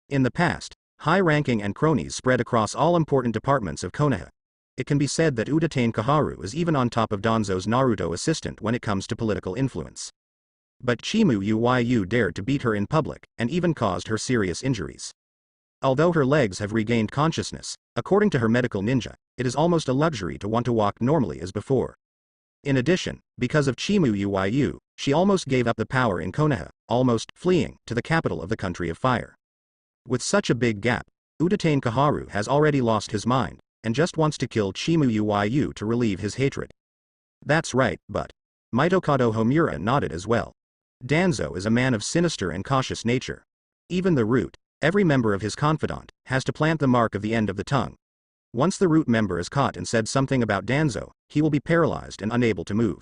In the past, high ranking and cronies spread across all important departments of Konoha. It can be said that Udatane Kaharu is even on top of Danzo's Naruto assistant when it comes to political influence. But Chimu Yu dared to beat her in public, and even caused her serious injuries. Although her legs have regained consciousness, according to her medical ninja, it is almost a luxury to want to walk normally as before. In addition, because of Chimu Yu, she almost gave up the power in Konoha, almost fleeing to the capital of the country of fire. With such a big gap, Udatane Kaharu has already lost his mind, and just wants to kill Chimu Yu to relieve his hatred. That's right, but Mitokado Homura nodded as well. Danzo is a man of sinister and cautious nature. Even the root, every member of his confidant, has to plant the mark of the end of the tongue. Once the root member is caught and said something about Danzo, he will be paralyzed and unable to move.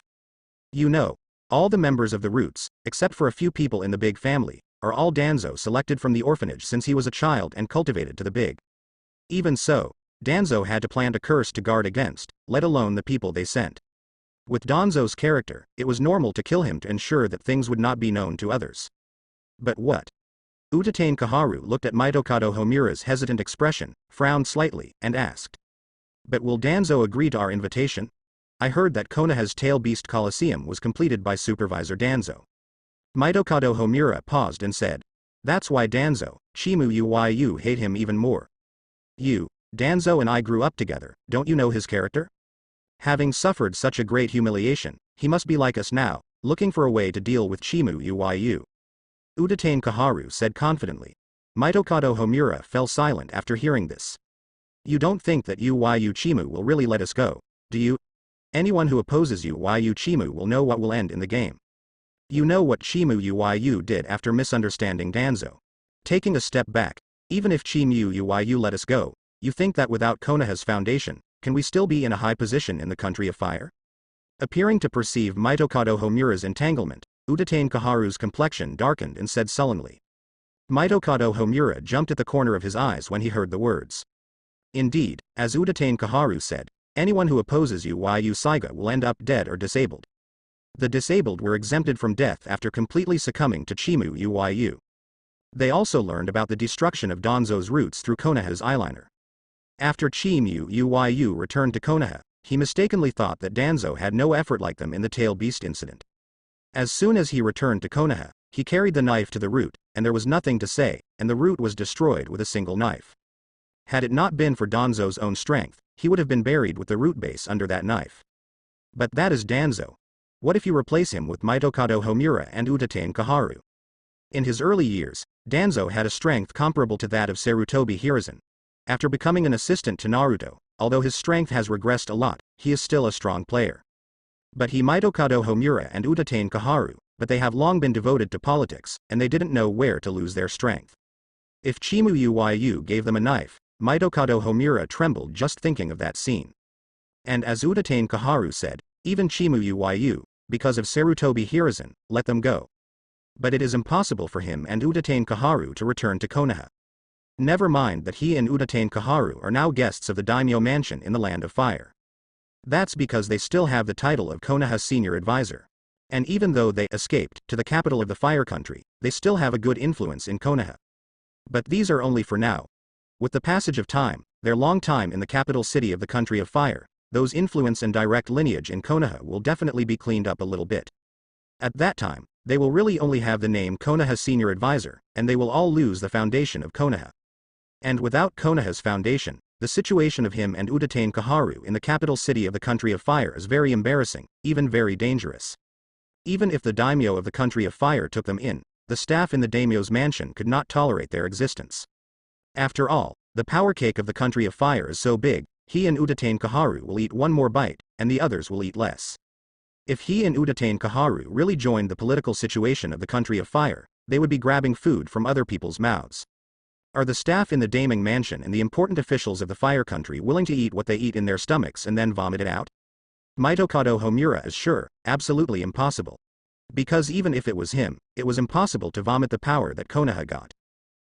You know, all the members of the roots, except for a few people in the big family, are all Danzo selected from the orphanage since he was a child and cultivated to the big. Even so, Danzo had to plant a curse to guard against, let alone the people they sent. With Danzo's character, it was normal to kill him to ensure that things would not be known to others. But what? Utatane Kaharu looked at Mitokado Homura's hesitant expression, frowned slightly, and asked. But will Danzo agree to our invitation? I heard that Konoha's Tail Beast Coliseum was completed by Supervisor Danzo. Mitokado Homura paused and said. That's why Danzo, Chimu Yu hate him even more. Danzo and I grew up together, don't you know his character? Having suffered such a great humiliation, he must be like us now, looking for a way to deal with Chimu Yu. Utatane Kaharu said confidently. Mitokado Homura fell silent after hearing this. You don't think that Yu Chimu will really let us go, do you? Anyone who opposes Yu Chimu will know what will end in the game. You know what Chimu Yu did after misunderstanding Danzo. Taking a step back, even if Chimu Yu let us go, you think that without Konoha's foundation, can we still be in a high position in the country of fire? Appearing to perceive Mitokado Homura's entanglement, Utatane Kaharu's complexion darkened and said sullenly. Mitokado Homura jumped at the corner of his eyes when he heard the words. Indeed, as Utatane Kaharu said, anyone who opposes Yu Saiga will end up dead or disabled. The disabled were exempted from death after completely succumbing to Chimu Yu. They also learned about the destruction of Danzo's roots through Konoha's eyeliner. After Chimu Yu returned to Konoha, he mistakenly thought that Danzo had no effort like them in the Tail Beast incident. As soon as he returned to Konoha, he carried the knife to the root, and there was nothing to say, and the root was destroyed with a single knife. Had it not been for Danzo's own strength, he would have been buried with the root base under that knife. But that is Danzo. What if you replace him with Mitokado Homura and Utatane Kaharu? In his early years, Danzo had a strength comparable to that of Sarutobi Hiruzen. After becoming an assistant to Naruto, although his strength has regressed a lot, he is still a strong player. But he Mitokado Homura and Utatane Kaharu, but they have long been devoted to politics, and they didn't know where to lose their strength. If Chimu Yu gave them a knife, Mitokado Homura trembled just thinking of that scene. And as Utatane Kaharu said, even Chimu Yu, because of Sarutobi Hiruzen, let them go. But it is impossible for him and Utatane Kaharu to return to Konoha. Never mind that he and Utatane Kaharu are now guests of the daimyo mansion in the Land of Fire. That's because they still have the title of Konoha's senior advisor. And even though they escaped to the capital of the Fire Country, they still have a good influence in Konoha. But these are only for now. With the passage of time, their long time in the capital city of the country of fire, those influence and direct lineage in Konoha will definitely be cleaned up a little bit. At that time, they will really only have the name Konoha Senior Advisor, and they will all lose the foundation of Konoha. And without Konoha's foundation, the situation of him and Utatane Kaharu in the capital city of the country of fire is very embarrassing, even very dangerous. Even if the daimyo of the country of fire took them in, the staff in the daimyo's mansion could not tolerate their existence. After all, the power cake of the country of fire is so big, he and Utatane Kaharu will eat one more bite, and the others will eat less. If he and Utatane Kaharu really joined the political situation of the country of fire, they would be grabbing food from other people's mouths. Are the staff in the daiming mansion and the important officials of the fire country willing to eat what they eat in their stomachs and then vomit it out? Mitokado Homura is sure, absolutely impossible. Because even if it was him, it was impossible to vomit the power that Konoha got.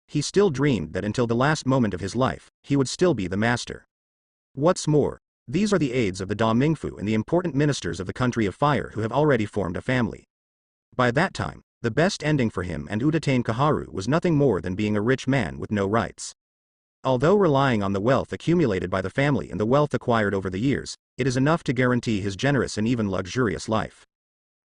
He still dreamed that until the last moment of his life, he would still be the master. What's more, these are the aides of the Da Mingfu and the important ministers of the country of fire who have already formed a family. By that time, the best ending for him and Utatane Kaharu was nothing more than being a rich man with no rights. Although relying on the wealth accumulated by the family and the wealth acquired over the years, it is enough to guarantee his generous and even luxurious life.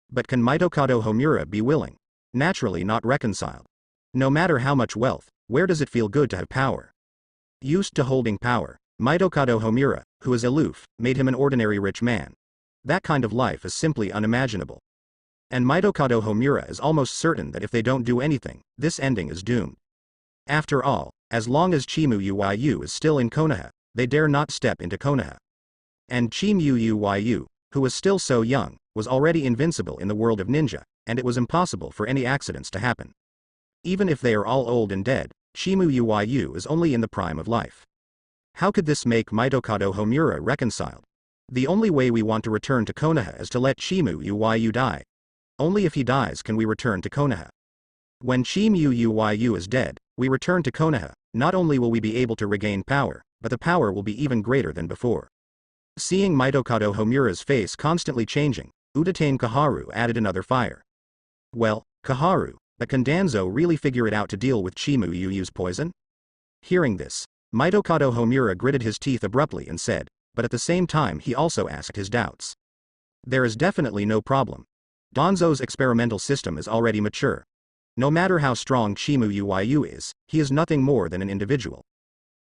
But can Mitokado Homura be willing? Naturally not reconciled. No matter how much wealth, where does it feel good to have power? Used to holding power, Mitokado Homura, who is aloof, made him an ordinary rich man. That kind of life is simply unimaginable. And Mitokado Homura is almost certain that if they don't do anything, this ending is doomed. After all, as long as Chimu Yu is still in Konoha, they dare not step into Konoha. And Chimu Yu, who was still so young, was already invincible in the world of ninja, and it was impossible for any accidents to happen. Even if they are all old and dead, Chimu Yu is only in the prime of life. How could this make Mitokado Homura reconciled? The only way we want to return to Konoha is to let Chimu Uyu die. Only if he dies can we return to Konoha. When Chimu Uyu is dead, we return to Konoha. Not only will we be able to regain power, but the power will be even greater than before. Seeing Mitokado Homura's face constantly changing, Udatane Kaharu added another fire. Well, Kaharu, but can Danzo really figure it out to deal with Chimu Uyu's poison? Hearing this, Mitokado Homura gritted his teeth abruptly and said, but at the same time he also asked his doubts. There is definitely no problem. Danzo's experimental system is already mature. No matter how strong Chimu Uyu is, he is nothing more than an individual.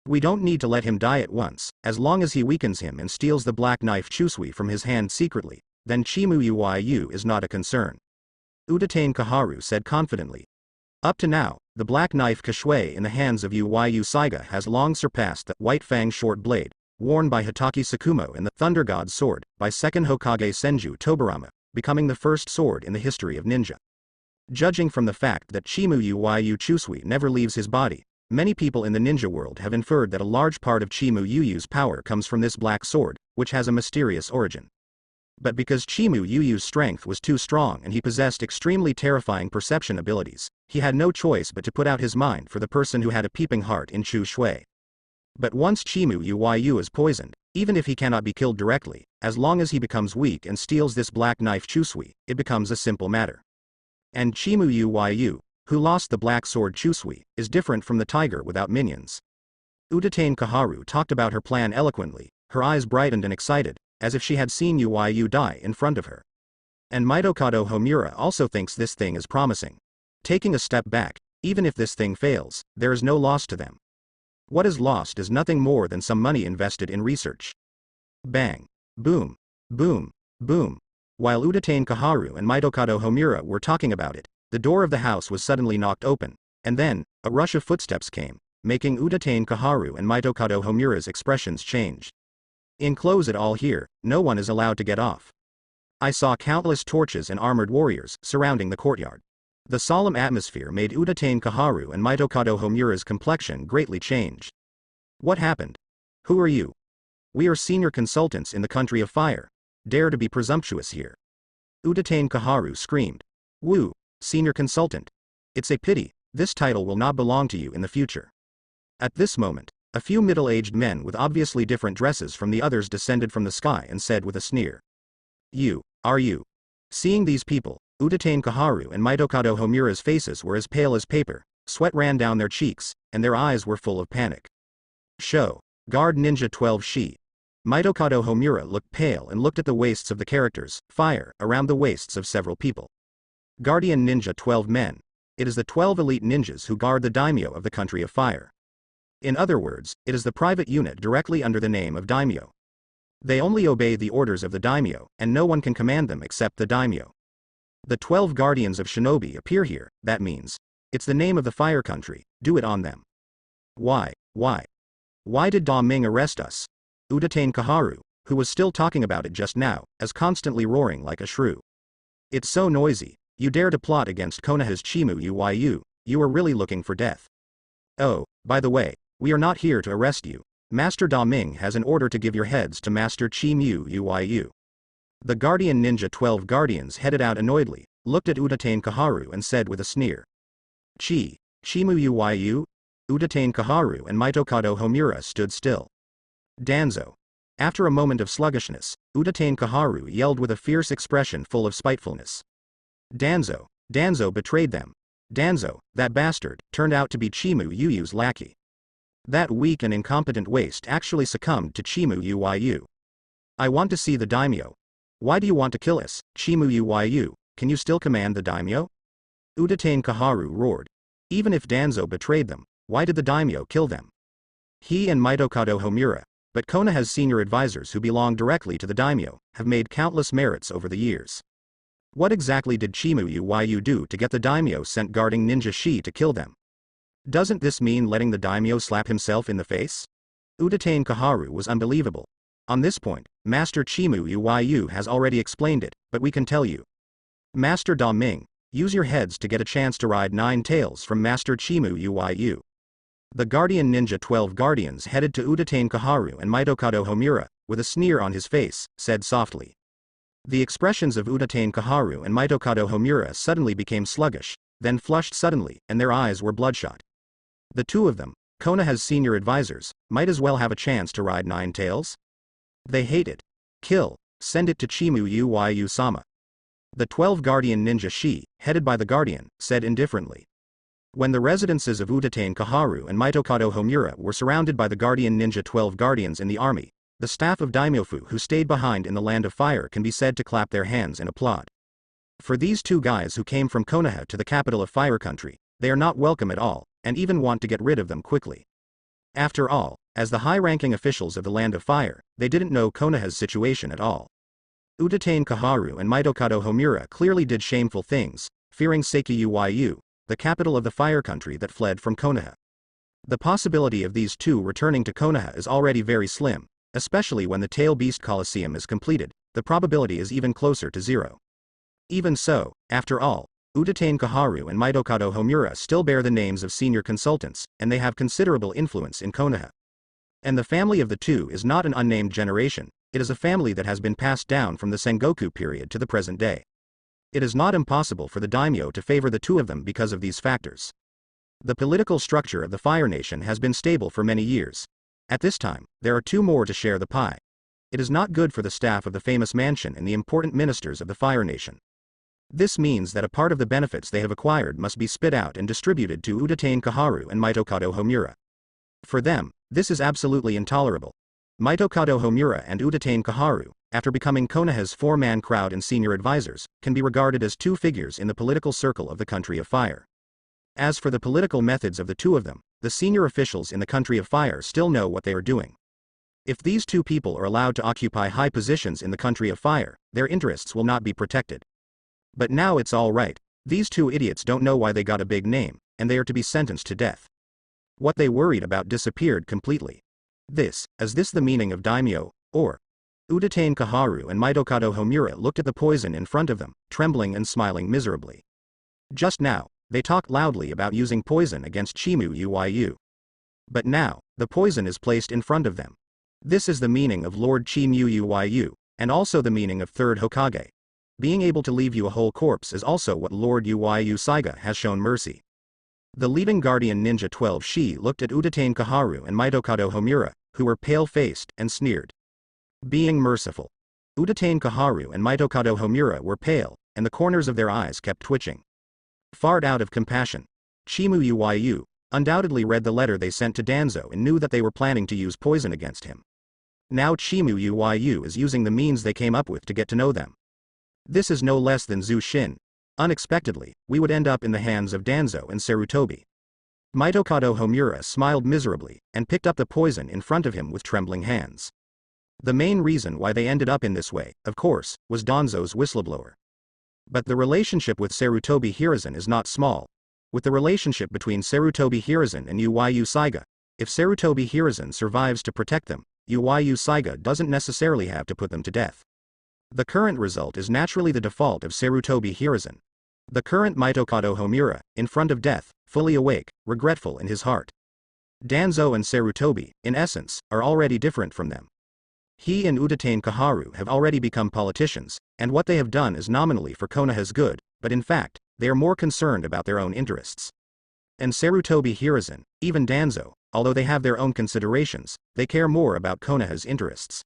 We don't need to let him die at once, as long as he weakens him and steals the black knife Chusui from his hand secretly, then Chimu Uyu is not a concern. Udatane Kaharu said confidently. Up to now, the black knife Kashui in the hands of Uyu Saiga has long surpassed the white fang short blade, worn by Hitaki Sakumo and the Thunder God's sword, by second Hokage Senju Tobarama, becoming the first sword in the history of ninja. Judging from the fact that Chimu Uyu Chusui never leaves his body, many people in the ninja world have inferred that a large part of Chimu Uyu's power comes from this black sword, which has a mysterious origin. But because Chimu Uyu's strength was too strong and he possessed extremely terrifying perception abilities, he had no choice but to put out his mind for the person who had a peeping heart in Chu Shui. But once Chimu Uyu is poisoned, even if he cannot be killed directly, as long as he becomes weak and steals this black knife Chusui, it becomes a simple matter. And Chimu Uyu, who lost the black sword Chusui, is different from the tiger without minions. Udatane Kaharu talked about her plan eloquently, her eyes brightened and excited, as if she had seen Uyu die in front of her. And Mitokado Homura also thinks this thing is promising. Taking a step back, even if this thing fails, there is no loss to them. What is lost is nothing more than some money invested in research. Bang. Boom. Boom. Boom. While Udatane Kaharu and Mitokado Homura were talking about it, the door of the house was suddenly knocked open, and then, a rush of footsteps came, making Udatane Kaharu and Mitokado Homura's expressions change. Enclose it all here, no one is allowed to get off. I saw countless torches and armored warriors surrounding the courtyard. The solemn atmosphere made Udatane Kaharu and Mitokado Homura's complexion greatly change. What happened? Who are you? We are senior consultants in the country of fire. Dare to be presumptuous here. Udatane Kaharu screamed. Woo, senior consultant. It's a pity, this title will not belong to you in the future. At this moment, a few middle-aged men with obviously different dresses from the others descended from the sky and said with a sneer. Are you? Seeing these people, Udatane Kaharu and Mitokado Homura's faces were as pale as paper, sweat ran down their cheeks, and their eyes were full of panic. Show. Guard Ninja 12 Shi. Mitokado Homura looked pale and looked at the waists of the characters, fire, around the waists of several people. Guardian Ninja 12 men. It is the 12 elite ninjas who guard the daimyo of the country of fire. In other words, it is the private unit directly under the name of daimyo. They only obey the orders of the daimyo, and no one can command them except the daimyo. The 12 guardians of shinobi appear here, that means, it's the name of the fire country, do it on them. Why did Da Ming arrest us? Udatane Kaharu, who was still talking about it just now, is constantly roaring like a shrew. It's so noisy, you dare to plot against Konoha's Chimu Uyu, you are really looking for death. Oh, by the way, we are not here to arrest you. Master Da Ming has an order to give your heads to Master Chimu Uyu. The Guardian Ninja 12 guardians headed out annoyedly, looked at Udatane Kaharu and said with a sneer. Chimu Uyu? Udatane Kaharu and Mitokado Homura stood still. Danzo. After a moment of sluggishness, Udatane Kaharu yelled with a fierce expression full of spitefulness. Danzo betrayed them. Danzo, that bastard, turned out to be Chimu Uyu's lackey. That weak and incompetent waste actually succumbed to Chimu Uyu. I want to see the daimyo. Why do you want to kill us, Chimu Uyu? Can you still command the daimyo? Udatane Kaharu roared. Even if Danzo betrayed them, why did the daimyo kill them? He and Mitokado Homura, but Konoha's senior advisors who belong directly to the daimyo, have made countless merits over the years. What exactly did Chimu Uyu do to get the daimyo sent guarding Ninja Shi to kill them? Doesn't this mean letting the daimyo slap himself in the face? Udatane Kaharu was unbelievable. On this point, Master Chimu Uyu has already explained it, but we can tell you. Master Da Ming, use your heads to get a chance to ride 9 tails from Master Chimu Uyu. The Guardian Ninja 12 Guardians headed to Udatane Kaharu, and Mitokado Homura, with a sneer on his face, said softly. The expressions of Udatane Kaharu and Mitokado Homura suddenly became sluggish, then flushed suddenly, and their eyes were bloodshot. The two of them, Konoha's senior advisors, might as well have a chance to ride nine tails. They hate it. Kill, send it to Chimu Uyu-sama. The 12 Guardian Ninja Shi, headed by the Guardian, said indifferently. When the residences of Udatane Kaharu and Mitokado Homura were surrounded by the Guardian Ninja 12 Guardians in the army, the staff of Daimyofu who stayed behind in the Land of Fire can be said to clap their hands and applaud. For these two guys who came from Konoha to the capital of Fire Country, they are not welcome at all, and even want to get rid of them quickly. After all, as the high-ranking officials of the Land of Fire, they didn't know Konoha's situation at all. Udatane Kaharu and Mitokado Homura clearly did shameful things, fearing Seiki Uyu, the capital of the Fire Country that fled from Konoha. The possibility of these two returning to Konoha is already very slim, especially when the Tail Beast Coliseum is completed. The probability is even closer to zero. Even so, after all, Udatane Kaharu and Mitokado Homura still bear the names of senior consultants, and they have considerable influence in Konoha. And the family of the two is not an unnamed generation, it is a family that has been passed down from the Sengoku period to the present day. It is not impossible for the daimyo to favor the two of them because of these factors. The political structure of the Fire Nation has been stable for many years. At this time, there are two more to share the pie. It is not good for the staff of the famous mansion and the important ministers of the Fire Nation. This means that a part of the benefits they have acquired must be spit out and distributed to Udatane Kaharu and Mitokado Homura. For them, this is absolutely intolerable. Mitokado Homura and Udatane Kaharu, after becoming Konoha's four-man crowd and senior advisors, can be regarded as two figures in the political circle of the Country of Fire. As for the political methods of the two of them, the senior officials in the Country of Fire still know what they are doing. If these two people are allowed to occupy high positions in the Country of Fire, their interests will not be protected. But now it's all right. These two idiots don't know why they got a big name, and they are to be sentenced to death. What they worried about disappeared completely. Is this the meaning of daimyo, or? Udatane Kaharu and Mitokado Homura looked at the poison in front of them, trembling and smiling miserably. Just now, they talked loudly about using poison against Chimu Uyu. But now, the poison is placed in front of them. This is the meaning of Lord Chimu Uyu, and also the meaning of Third Hokage. Being able to leave you a whole corpse is also what Lord Uyu Saiga has shown mercy. The leading Guardian Ninja 12 Shi looked at Udatane Kaharu and Mitokado Homura, who were pale-faced, and sneered. Being merciful. Udatane Kaharu and Mitokado Homura were pale, and the corners of their eyes kept twitching. Fart out of compassion. Chimu Uyu undoubtedly read the letter they sent to Danzo and knew that they were planning to use poison against him. Now Chimu Uyu is using the means they came up with to get to know them. This is no less than Zushin. Unexpectedly, we would end up in the hands of Danzo and Sarutobi. Mitokado Homura smiled miserably, and picked up the poison in front of him with trembling hands. The main reason why they ended up in this way, of course, was Danzo's whistleblower. But the relationship with Sarutobi Hiruzen is not small. With the relationship between Sarutobi Hiruzen and Uyu Saiga, if Sarutobi Hiruzen survives to protect them, Uyu Saiga doesn't necessarily have to put them to death. The current result is naturally the default of Sarutobi Hiruzen. The current Mitokado Homura, in front of death, fully awake, regretful in his heart. Danzo and Sarutobi, in essence, are already different from them. He and Udatane Kaharu have already become politicians, and what they have done is nominally for Konoha's good, but in fact, they are more concerned about their own interests. And Sarutobi Hiruzen, even Danzo, although they have their own considerations, they care more about Konoha's interests.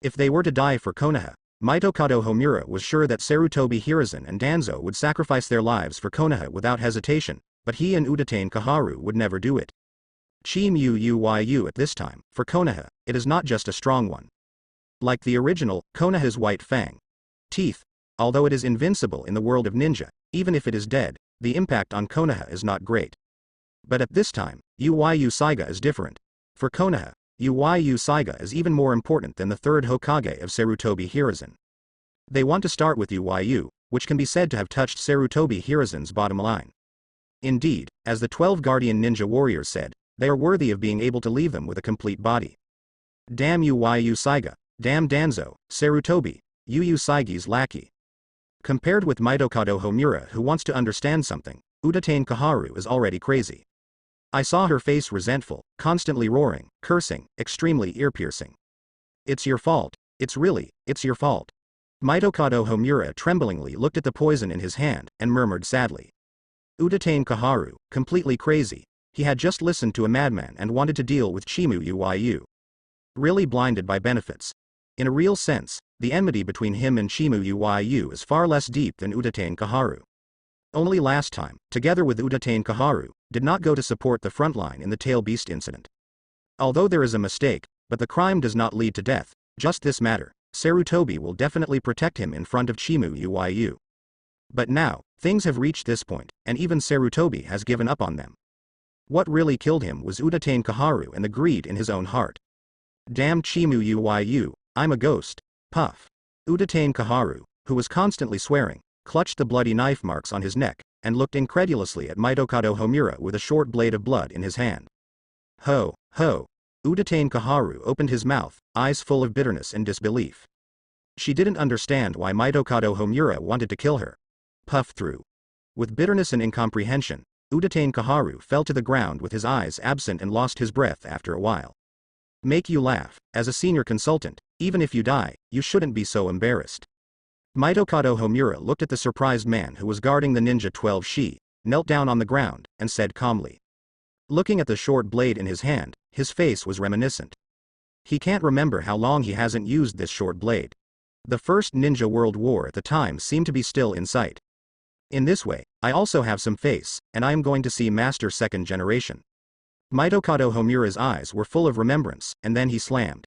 If they were to die for Konoha, Mitokado Homura was sure that Sarutobi Hiruzen and Danzo would sacrifice their lives for Konoha without hesitation, but he and Udatane Kaharu would never do it. Chimu Uyu at this time, for Konoha, it is not just a strong one. Like the original, Konoha's white fang teeth, although it is invincible in the world of ninja, even if it is dead, the impact on Konoha is not great. But at this time, Uyu Saiga is different. For Konoha, Uyu Saiga is even more important than the third Hokage of Sarutobi Hiruzen. They want to start with Uyu, which can be said to have touched Sarutobi Hiruzen's bottom line. Indeed, as the 12 Guardian Ninja Warriors said, they are worthy of being able to leave them with a complete body. Damn Uyu Saiga, damn Danzo, Sarutobi, Uyu Saigi's lackey. Compared with Mitokado Homura who wants to understand something, Udatane Kaharu is already crazy. I saw her face resentful, constantly roaring, cursing, extremely ear-piercing. It's your fault. It's your fault. Mitokado Homura tremblingly looked at the poison in his hand, and murmured sadly. Udatane Kaharu, completely crazy. He had just listened to a madman and wanted to deal with Chimu Uyu. Really blinded by benefits. In a real sense, the enmity between him and Chimu Uyu is far less deep than Udatane Kaharu. Only last time, together with Udatane Kaharu, did not go to support the front line in the tail beast incident. Although there is a mistake, but the crime does not lead to death, just this matter, Sarutobi will definitely protect him in front of Chimu Uyu. But now, things have reached this point, and even Sarutobi has given up on them. What really killed him was Udatane Kaharu and the greed in his own heart. Damn Chimu Uyu, I'm a ghost. Puff. Udatane Kaharu, who was constantly swearing, clutched the bloody knife marks on his neck, and looked incredulously at Mitokado Homura with a short blade of blood in his hand. Ho, ho. Udatane Kaharu opened his mouth, eyes full of bitterness and disbelief. She didn't understand why Mitokado Homura wanted to kill her. Puff through. With bitterness and incomprehension, Udatane Kaharu fell to the ground with his eyes absent and lost his breath after a while. Make you laugh, as a senior consultant, even if you die, you shouldn't be so embarrassed. Mitokado Homura looked at the surprised man who was guarding the Ninja 12 Shi, knelt down on the ground, and said calmly. Looking at the short blade in his hand, his face was reminiscent. He can't remember how long he hasn't used this short blade. The First Ninja World War at the time seemed to be still in sight. In this way, I also have some face, and I am going to see Master Second Generation. Mitokado Homura's eyes were full of remembrance, and then he slammed.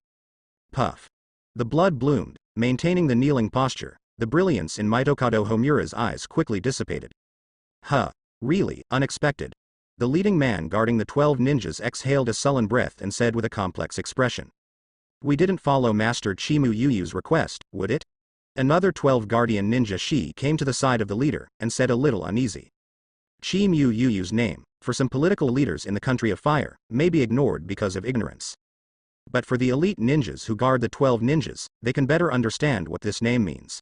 Puff. The blood bloomed, maintaining the kneeling posture. The brilliance in Mitokado Homura's eyes quickly dissipated. Huh. Really, unexpected. The leading man guarding the 12 ninjas exhaled a sullen breath and said with a complex expression. We didn't follow Master Chimu Uyu's request, would it? Another 12 guardian ninja Shi came to the side of the leader, and said a little uneasy. Chimu Uyu's name, for some political leaders in the country of fire, may be ignored because of ignorance. But for the elite ninjas who guard the 12 ninjas, they can better understand what this name means.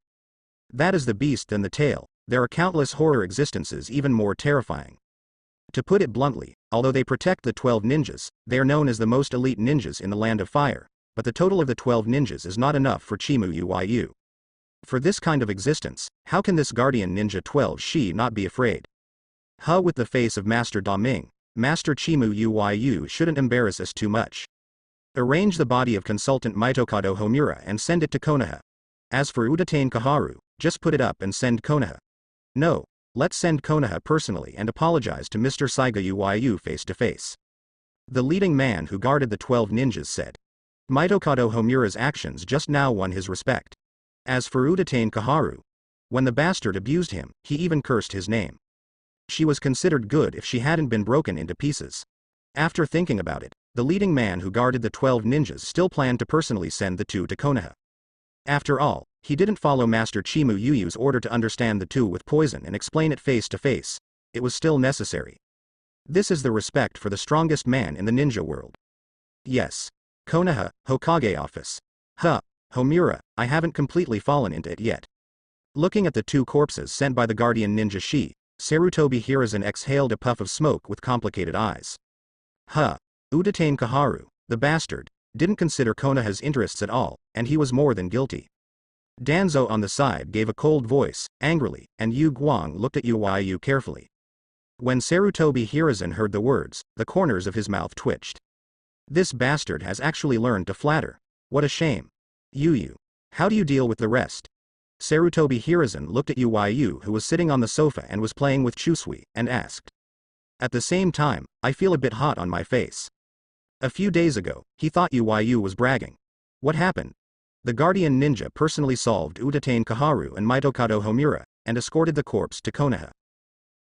That is the beast than the tail. There are countless horror existences even more terrifying. To put it bluntly, although they protect the 12 ninjas, they are known as the most elite ninjas in the land of fire, but the total of the 12 ninjas is not enough for Chimu Uyu. For this kind of existence, how can this guardian ninja 12 Shi not be afraid? Huh, with the face of Master Daming, Master Chimu Uyu shouldn't embarrass us too much. Arrange the body of consultant Mitokado Homura and send it to Konoha. As for Udatane Kaharu, just put it up and send Konoha. No, let's send Konoha personally and apologize to Mr. Saiga Uyu face to face. The leading man who guarded the 12 ninjas said. Mitokado Homura's actions just now won his respect. As for Udatane Kaharu, when the bastard abused him, he even cursed his name. She was considered good if she hadn't been broken into pieces. After thinking about it, the leading man who guarded the 12 ninjas still planned to personally send the two to Konoha. After all, he didn't follow Master Chimu Uyu's order to understand the two with poison and explain it face to face. It was still necessary. This is the respect for the strongest man in the ninja world. Yes. Konoha, Hokage office. Huh. Homura, I haven't completely fallen into it yet. Looking at the two corpses sent by the guardian ninja Shi, Sarutobi Hiruzen exhaled a puff of smoke with complicated eyes. Huh. Udatane Kaharu, the bastard, didn't consider Konoha's interests at all, and he was more than guilty. Danzo on the side gave a cold voice, angrily, and Yu Guang looked at Uyu carefully. When Sarutobi Hiruzen heard the words, the corners of his mouth twitched. This bastard has actually learned to flatter. What a shame. Uyu. How do you deal with the rest? Sarutobi Hiruzen looked at Uyu who was sitting on the sofa and was playing with Chusui, and asked. At the same time, I feel a bit hot on my face. A few days ago, he thought Uyu was bragging. What happened? The guardian ninja personally solved Udatane Kaharu and Mitokado Homura, and escorted the corpse to Konoha.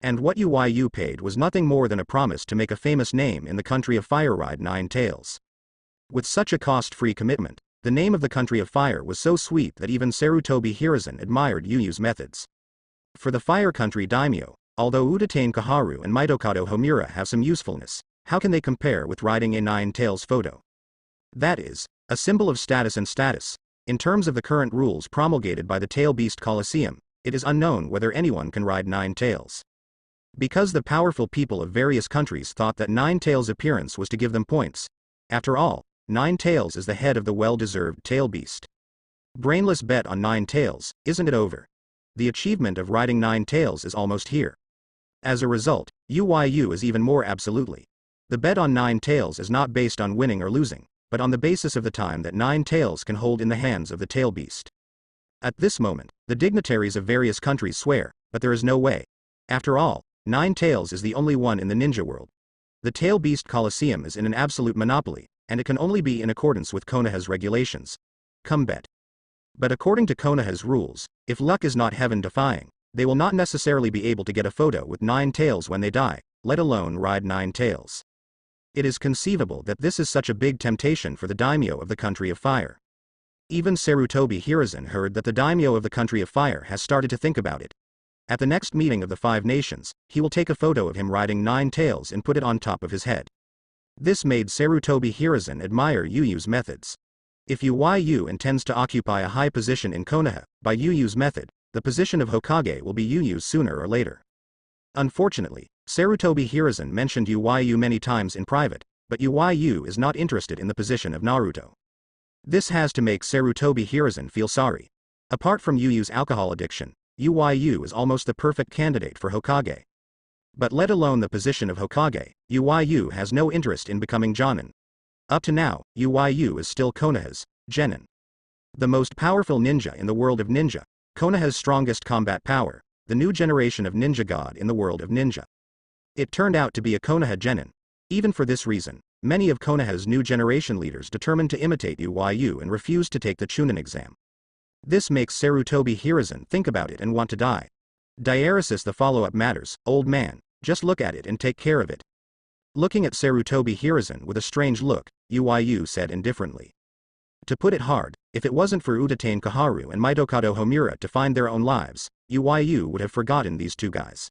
And what Uyu paid was nothing more than a promise to make a famous name in the country of fire. Ride 9 Tails. With such a cost-free commitment, the name of the country of fire was so sweet that even Sarutobi Hiruzen admired Uyu's methods. For the fire country daimyo, although Udatane Kaharu and Mitokado Homura have some usefulness, how can they compare with riding a 9 Tails photo? That is, a symbol of status and status. In terms of the current rules promulgated by the Tail Beast Coliseum, it is unknown whether anyone can ride 9 tails. Because the powerful people of various countries thought that Nine-Tails' appearance was to give them points. After all, Nine-Tails is the head of the well-deserved tail beast. Brainless bet on Nine-Tails, isn't it over? The achievement of riding Nine-Tails is almost here. As a result, UYU is even more absolutely. The bet on Nine-Tails is not based on winning or losing, but on the basis of the time that Nine-Tails can hold in the hands of the tail beast. At this moment, the dignitaries of various countries swear, but there is no way. After all, Nine-Tails is the only one in the ninja world. The tail beast Coliseum is in an absolute monopoly, and it can only be in accordance with Konoha's regulations. Come bet. But according to Konoha's rules, if luck is not heaven-defying, they will not necessarily be able to get a photo with Nine-Tails when they die, let alone ride Nine-Tails. It is conceivable that this is such a big temptation for the daimyo of the Country of Fire. Even Sarutobi Hiruzen heard that the daimyo of the Country of Fire has started to think about it. At the next meeting of the 5 nations, he will take a photo of him riding Nine-Tails and put it on top of his head. This made Sarutobi Hiruzen admire Yuyu's methods. If UYU intends to occupy a high position in Konoha, by Yuyu's method, the position of Hokage will be Yuyu's sooner or later. Unfortunately, Sarutobi Hiruzen mentioned UYU many times in private, but UYU is not interested in the position of Naruto. This has to make Sarutobi Hiruzen feel sorry. Apart from Yuyu's alcohol addiction, UYU is almost the perfect candidate for Hokage. But let alone the position of Hokage, UYU has no interest in becoming Jonin. Up to now, UYU is still Konoha's Genin. The most powerful ninja in the world of ninja, Konoha's strongest combat power, the new generation of ninja god in the world of ninja. It turned out to be a Konoha Genin. Even for this reason, many of Konoha's new generation leaders determined to imitate UYU and refused to take the Chunin exam. This makes Sarutobi Hiruzen think about it and want to die. Diaresis, the follow-up matters, old man, just look at it and take care of it. Looking at Sarutobi Hiruzen with a strange look, UYU said indifferently. To put it hard, if it wasn't for Utatane Kaharu and Mitokado Homura to find their own lives, UYU would have forgotten these two guys.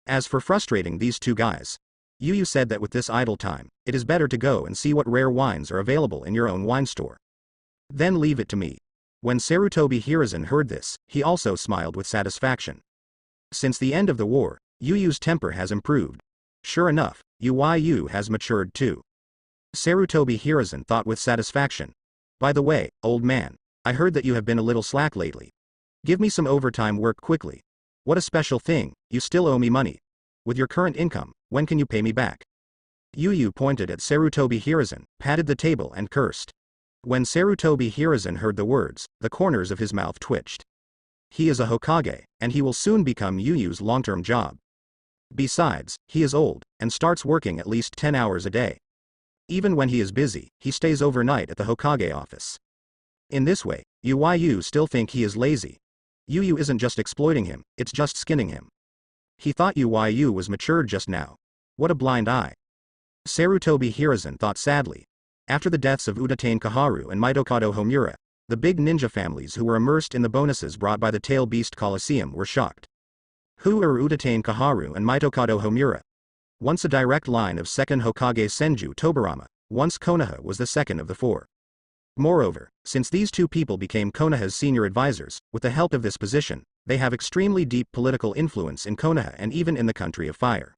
As for frustrating these two guys, Yuyu said that with this idle time, it is better to go and see what rare wines are available in your own wine store. Then leave it to me. When Sarutobi Hiruzen heard this, he also smiled with satisfaction. Since the end of the war, Yuyu's temper has improved. Sure enough, UYU has matured too. Sarutobi Hiruzen thought with satisfaction. By the way, old man, I heard that you have been a little slack lately. Give me some overtime work quickly. What a special thing, you still owe me money. With your current income, when can you pay me back? Yuyu pointed at Sarutobi Hiruzen, patted the table and cursed. When Sarutobi Hiruzen heard the words, the corners of his mouth twitched. He is a Hokage, and he will soon become Yuyu's long-term job. Besides, he is old, and starts working at least 10 hours a day. Even when he is busy, he stays overnight at the Hokage office. In this way, UYU still think he is lazy. Yuyu isn't just exploiting him, it's just skinning him. He thought UYU was matured just now. What a blind eye. Sarutobi Hiruzen thought sadly. After the deaths of Utatane Kaharu and Mitokado Homura, the big ninja families who were immersed in the bonuses brought by the Tail Beast Coliseum were shocked. Who are Utatane Kaharu and Mitokado Homura? Once a direct line of second Hokage Senju Tobarama, once Konoha was the second of the 4. Moreover, since these two people became Konoha's senior advisors, with the help of this position, they have extremely deep political influence in Konoha and even in the Country of Fire.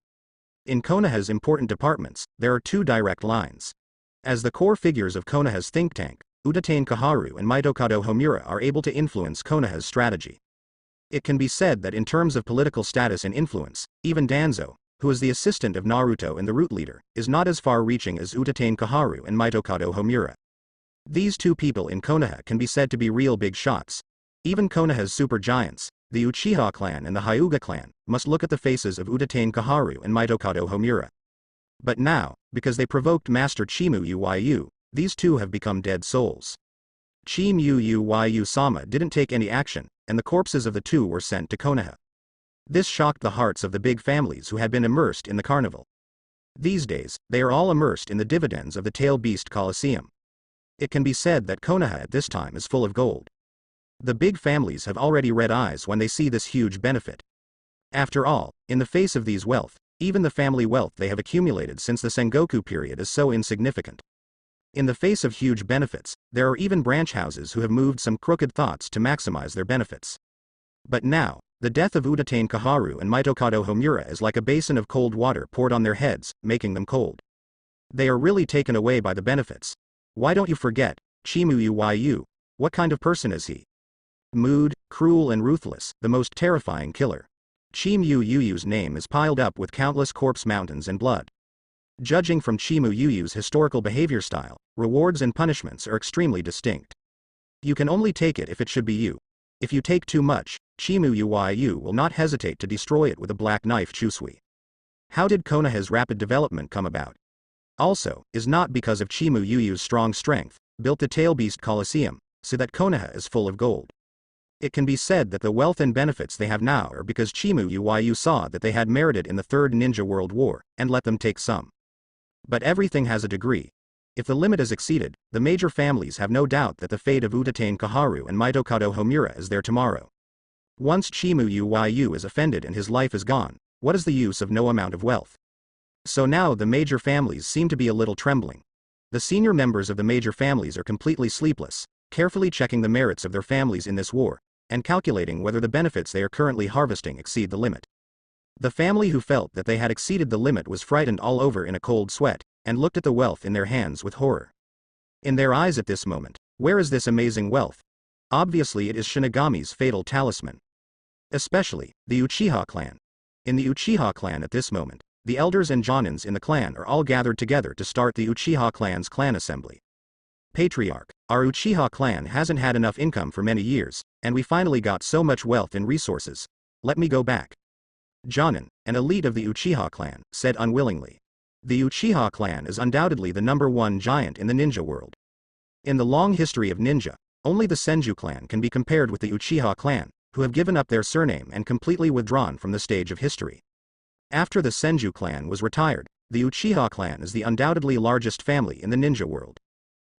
In Konoha's important departments, there are 2 direct lines. As the core figures of Konoha's think tank, Utatane Kaharu and Mitokado Homura are able to influence Konoha's strategy. It can be said that in terms of political status and influence, even Danzo, who is the assistant of Naruto and the root leader, is not as far-reaching as Utatane Kaharu and Mitokado Homura. These two people in Konoha can be said to be real big shots. Even Konoha's super giants, the Uchiha clan and the Hyuga clan, must look at the faces of Utatane Kaharu and Mitokado Homura. But now, because they provoked Master Chimu Uyu, these two have become dead souls. Chimu Uyu-sama didn't take any action, and the corpses of the two were sent to Konoha. This shocked the hearts of the big families who had been immersed in the carnival. These days, they are all immersed in the dividends of the Tail Beast Coliseum. It can be said that Konoha at this time is full of gold. The big families have already red eyes when they see this huge benefit. After all, in the face of these wealth, even the family wealth they have accumulated since the Sengoku period is so insignificant. In the face of huge benefits, there are even branch houses who have moved some crooked thoughts to maximize their benefits. But now, The death of Udatane Kaharu and Mitokado Homura is like a basin of cold water poured on their heads, making them cold. They are really taken away by the benefits. Why don't you forget, Chimu-yu, what kind of person is he? Mood, cruel and ruthless, the most terrifying killer. Chimu-yu's name is piled up with countless corpse mountains and blood. Judging from Chimu-yu's historical behavior style, rewards and punishments are extremely distinct. You can only take it if it should be you. If you take too much, Chimu-yu will not hesitate to destroy it with a black knife chusui. How did Konoha's rapid development come about? Also, is not because of Chimu-yu's strong strength, built the Tailbeast Colosseum, so that Konoha is full of gold. It can be said that the wealth and benefits they have now are because Chimu-yu saw that they had merited in the Third Ninja World War, and let them take some. But everything has a degree. If the limit is exceeded, the major families have no doubt that the fate of Udatane Kaharu and Mitokado Homura is their tomorrow. Once Chimu-yu is offended and his life is gone, what is the use of no amount of wealth? So now the major families seem to be a little trembling. The senior members of the major families are completely sleepless, carefully checking the merits of their families in this war, and calculating whether the benefits they are currently harvesting exceed the limit. The family who felt that they had exceeded the limit was frightened all over in a cold sweat, and looked at the wealth in their hands with horror. In their eyes at this moment, where is this amazing wealth? Obviously it is Shinigami's fatal talisman. Especially, the Uchiha clan. In the Uchiha clan at this moment, the elders and jonins in the clan are all gathered together to start the Uchiha clan's clan assembly. Patriarch, our Uchiha clan hasn't had enough income for many years, and we finally got so much wealth and resources. Let me go back. Jonin, an elite of the Uchiha clan, said unwillingly. The Uchiha clan is undoubtedly the #1 giant in the ninja world. In the long history of ninja, only the Senju clan can be compared with the Uchiha clan, who have given up their surname and completely withdrawn from the stage of history. After the Senju clan was retired, the Uchiha clan is the undoubtedly largest family in the ninja world.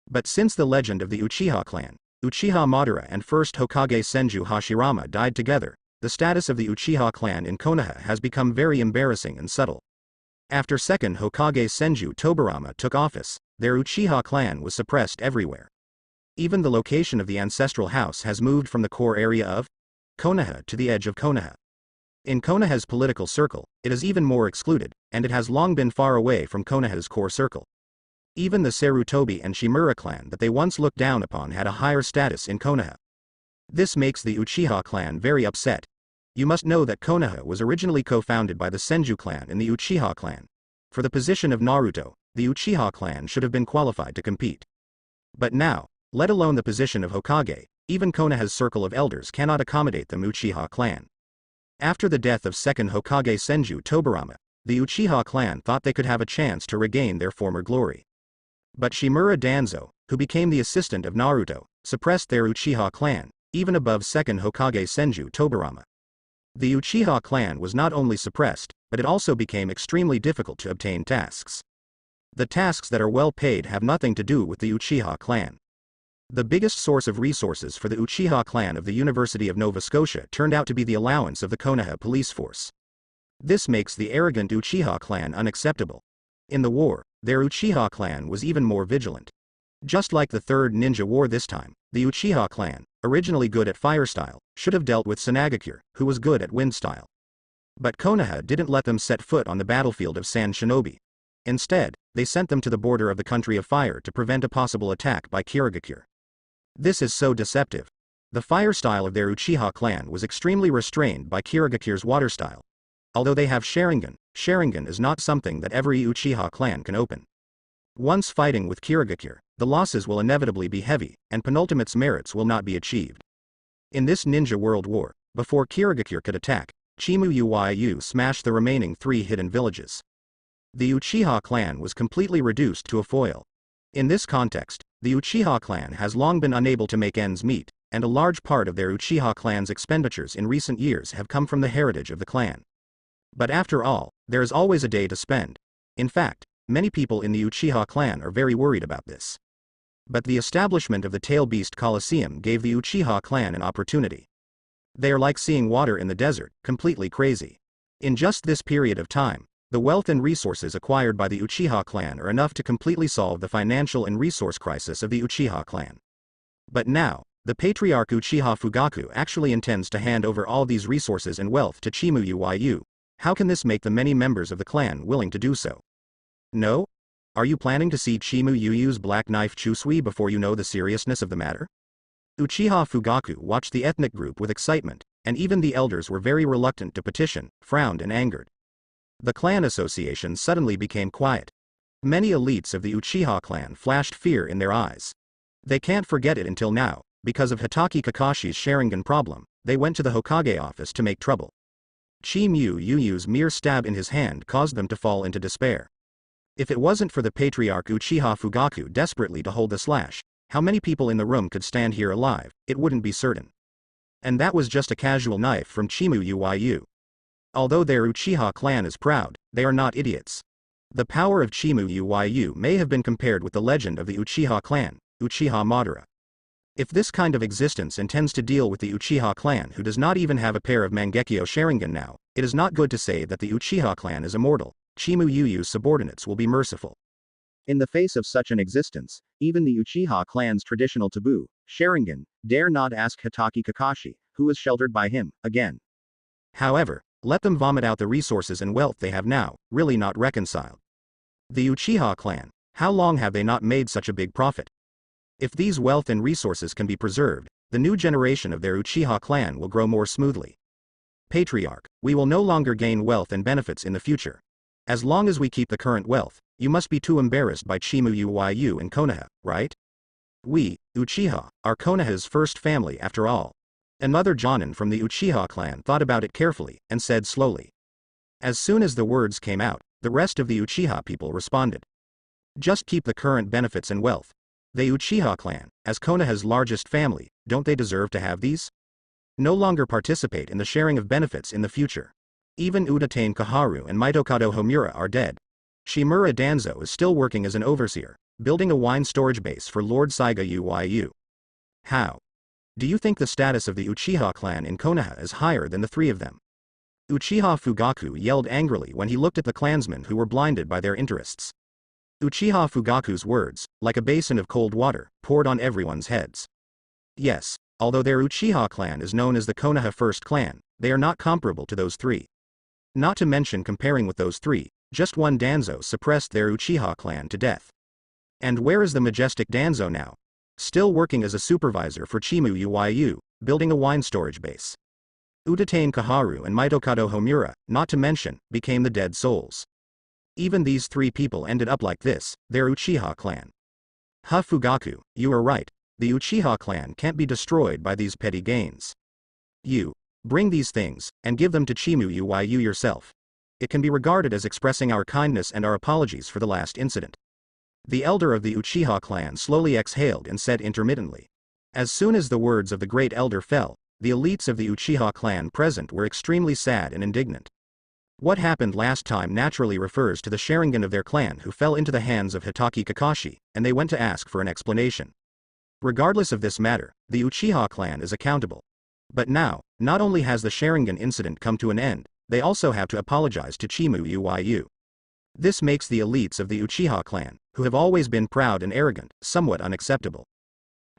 But since the legend of the Uchiha clan, Uchiha Madara and first Hokage Senju Hashirama died together, the status of the Uchiha clan in Konoha has become very embarrassing and subtle. After second Hokage Senju Tobirama took office, their Uchiha clan was suppressed everywhere. Even the location of the ancestral house has moved from the core area of Konoha to the edge of Konoha. In Konoha's political circle, it is even more excluded, and it has long been far away from Konoha's core circle. Even the Sarutobi and Shimura clan that they once looked down upon had a higher status in Konoha. This makes the Uchiha clan very upset. You must know that Konoha was originally co-founded by the Senju clan and the Uchiha clan. For the position of Naruto, the Uchiha clan should have been qualified to compete. But now, let alone the position of Hokage, even Konoha's circle of elders cannot accommodate the Uchiha clan. After the death of second Hokage Senju Tobirama, the Uchiha clan thought they could have a chance to regain their former glory. But Shimura Danzo, who became the assistant of Naruto, suppressed their Uchiha clan, even above second Hokage Senju Tobirama. The Uchiha clan was not only suppressed, but it also became extremely difficult to obtain tasks. The tasks that are well paid have nothing to do with the Uchiha clan. The biggest source of resources for the Uchiha clan of the University of Nova Scotia turned out to be the allowance of the Konoha police force. This makes the arrogant Uchiha clan unacceptable. In the war, their Uchiha clan was even more vigilant. Just like the Third Ninja War this time, the Uchiha clan, originally good at fire style, should have dealt with Sanagakure, who was good at wind style. But Konoha didn't let them set foot on the battlefield of San Shinobi. Instead, they sent them to the border of the Country of Fire to prevent a possible attack by Kirigakure. This is so deceptive. The fire style of their Uchiha clan was extremely restrained by Kirigakure's water style. Although they have Sharingan is not something that every Uchiha clan can open. Once fighting with Kirigakure, the losses will inevitably be heavy, and penultimate's merits will not be achieved. In this ninja world war, before Kirigakure could attack, Chimu-yu smashed the remaining 3 hidden villages. The Uchiha clan was completely reduced to a foil. In this context, the Uchiha clan has long been unable to make ends meet, and a large part of their Uchiha clan's expenditures in recent years have come from the heritage of the clan. But after all, there is always a day to spend. In fact, many people in the Uchiha clan are very worried about this. But the establishment of the Tailbeast Colosseum gave the Uchiha clan an opportunity. They are like seeing water in the desert, completely crazy. In just this period of time, the wealth and resources acquired by the Uchiha clan are enough to completely solve the financial and resource crisis of the Uchiha clan. But now, The patriarch Uchiha Fugaku actually intends to hand over all these resources and wealth to Chimu Uyu. How can this make the many members of the clan willing to do so? No? Are you planning to see Chimu Uyu's black knife Chusui before you know the seriousness of the matter? Uchiha Fugaku watched the ethnic group with excitement, and even the elders were very reluctant to petition, frowned and angered. The clan association suddenly became quiet. Many elites of the Uchiha clan flashed fear in their eyes. They can't forget it until now, because of Hitaki Kakashi's Sharingan problem, they went to the Hokage office to make trouble. Chimu Uyu's mere stab in his hand caused them to fall into despair. If it wasn't for the patriarch Uchiha Fugaku desperately to hold the slash, how many people in the room could stand here alive, it wouldn't be certain. And that was just a casual knife from Chimu Uyu. Although their Uchiha clan is proud, they are not idiots. The power of Chimu Uyu may have been compared with the legend of the Uchiha clan, Uchiha Madara. If this kind of existence intends to deal with the Uchiha clan who does not even have a pair of Mangekyo Sharingan now, it is not good to say that the Uchiha clan is immortal. Chimu Uyu's subordinates will be merciful. In the face of such an existence, even the Uchiha clan's traditional taboo, Sharingan, dare not ask Hitaki Kakashi, who is sheltered by him, again. However, let them vomit out the resources and wealth they have now, really not reconciled. The Uchiha clan, how long have they not made such a big profit? If these wealth and resources can be preserved, the new generation of their Uchiha clan will grow more smoothly. Patriarch, we will no longer gain wealth and benefits in the future. As long as we keep the current wealth, you must be too embarrassed by Chimu Uyu and Konoha, right? We, Uchiha, are Konoha's first family after all. Another Jonin from the Uchiha clan thought about it carefully, and said slowly. As soon as the words came out, the rest of the Uchiha people responded. Just keep the current benefits and wealth. The Uchiha clan, as Konoha's largest family, don't they deserve to have these? No longer participate in the sharing of benefits in the future. Even Udatain Kaharu and Mitokado Homura are dead. Shimura Danzo is still working as an overseer, building a wine storage base for Lord Saiga Uyu. How? Do you think the status of the Uchiha clan in Konoha is higher than the three of them? Uchiha Fugaku yelled angrily when he looked at the clansmen who were blinded by their interests. Uchiha Fugaku's words, like a basin of cold water, poured on everyone's heads. Yes, although their Uchiha clan is known as the Konoha First Clan, they are not comparable to those three. Not to mention comparing with those three, just one Danzo suppressed their Uchiha clan to death. And where is the majestic Danzo now? Still working as a supervisor for Chimu Uyu, building a wine storage base. Udatain Kaharu and Mitokado Homura, not to mention, became the dead souls. Even these three people ended up like this, their Uchiha clan. Fugaku, you are right, the Uchiha clan can't be destroyed by these petty gains. You, bring these things, and give them to Chimu Uyu yourself. It can be regarded as expressing our kindness and our apologies for the last incident. The elder of the Uchiha clan slowly exhaled and said intermittently. As soon as the words of the great elder fell, the elites of the Uchiha clan present were extremely sad and indignant. What happened last time naturally refers to the Sharingan of their clan who fell into the hands of Hitaki Kakashi, and they went to ask for an explanation. Regardless of this matter, the Uchiha clan is accountable. But now, not only has the Sharingan incident come to an end, they also have to apologize to Chimu Uyu. This makes the elites of the Uchiha clan, who have always been proud and arrogant, somewhat unacceptable.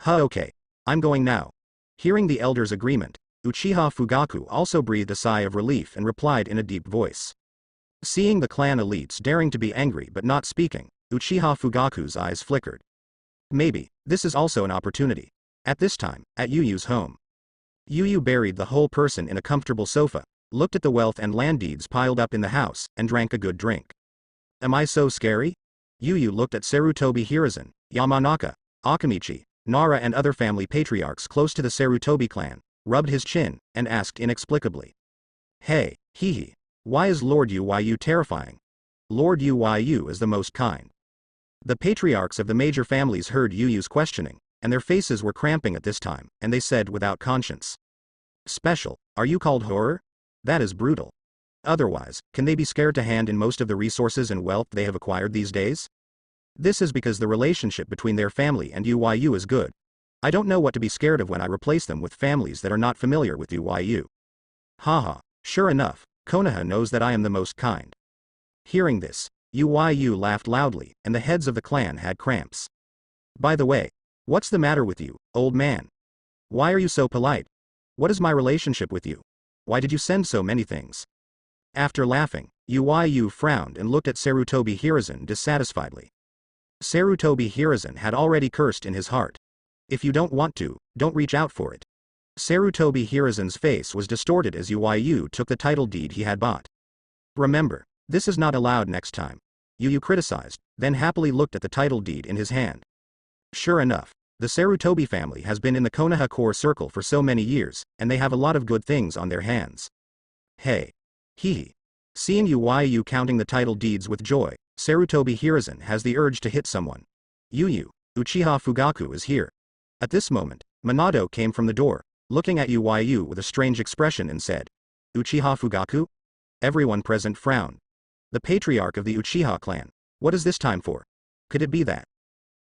Okay. I'm going now. Hearing the elder's agreement, Uchiha Fugaku also breathed a sigh of relief and replied in a deep voice. Seeing the clan elites daring to be angry but not speaking, Uchiha Fugaku's eyes flickered. Maybe, this is also an opportunity. At this time, at Yuyu's home. Yuyu buried the whole person in a comfortable sofa, looked at the wealth and land deeds piled up in the house, and drank a good drink. Am I so scary? Yuyu looked at Sarutobi Hiruzen, Yamanaka, Akamichi, Nara and other family patriarchs close to the Sarutobi clan, rubbed his chin, and asked inexplicably. Hey, hee, why is Lord Uyu terrifying? Lord Uyu is the most kind. The patriarchs of the major families heard Yuyu's questioning, and their faces were cramping at this time, and they said without conscience. Special, are you called horror? That is brutal. Otherwise, can they be scared to hand in most of the resources and wealth they have acquired these days? This is because the relationship between their family and Uyu is good. I don't know what to be scared of when I replace them with families that are not familiar with Uyu. Haha, sure enough, Konoha knows that I am the most kind. Hearing this, Uyu laughed loudly, and the heads of the clan had cramps. By the way, what's the matter with you, old man? Why are you so polite? What is my relationship with you? Why did you send so many things? After laughing, Yu frowned and looked at Sarutobi Hiruzen dissatisfiedly. Sarutobi Hiruzen had already cursed in his heart. If you don't want to, don't reach out for it. Sarutobi Hiruzen's face was distorted as Yu took the title deed he had bought. Remember, this is not allowed next time. Yu criticized, then happily looked at the title deed in his hand. Sure enough, the Sarutobi family has been in the Konoha core circle for so many years, and they have a lot of good things on their hands. Hey. Hee. Seeing Yu counting the title deeds with joy, Sarutobi Hiruzen has the urge to hit someone. Uchiha Fugaku is here. At this moment, Minato came from the door, looking at Yu with a strange expression and said, Uchiha Fugaku? Everyone present frowned. The patriarch of the Uchiha clan. What is this time for? Could it be that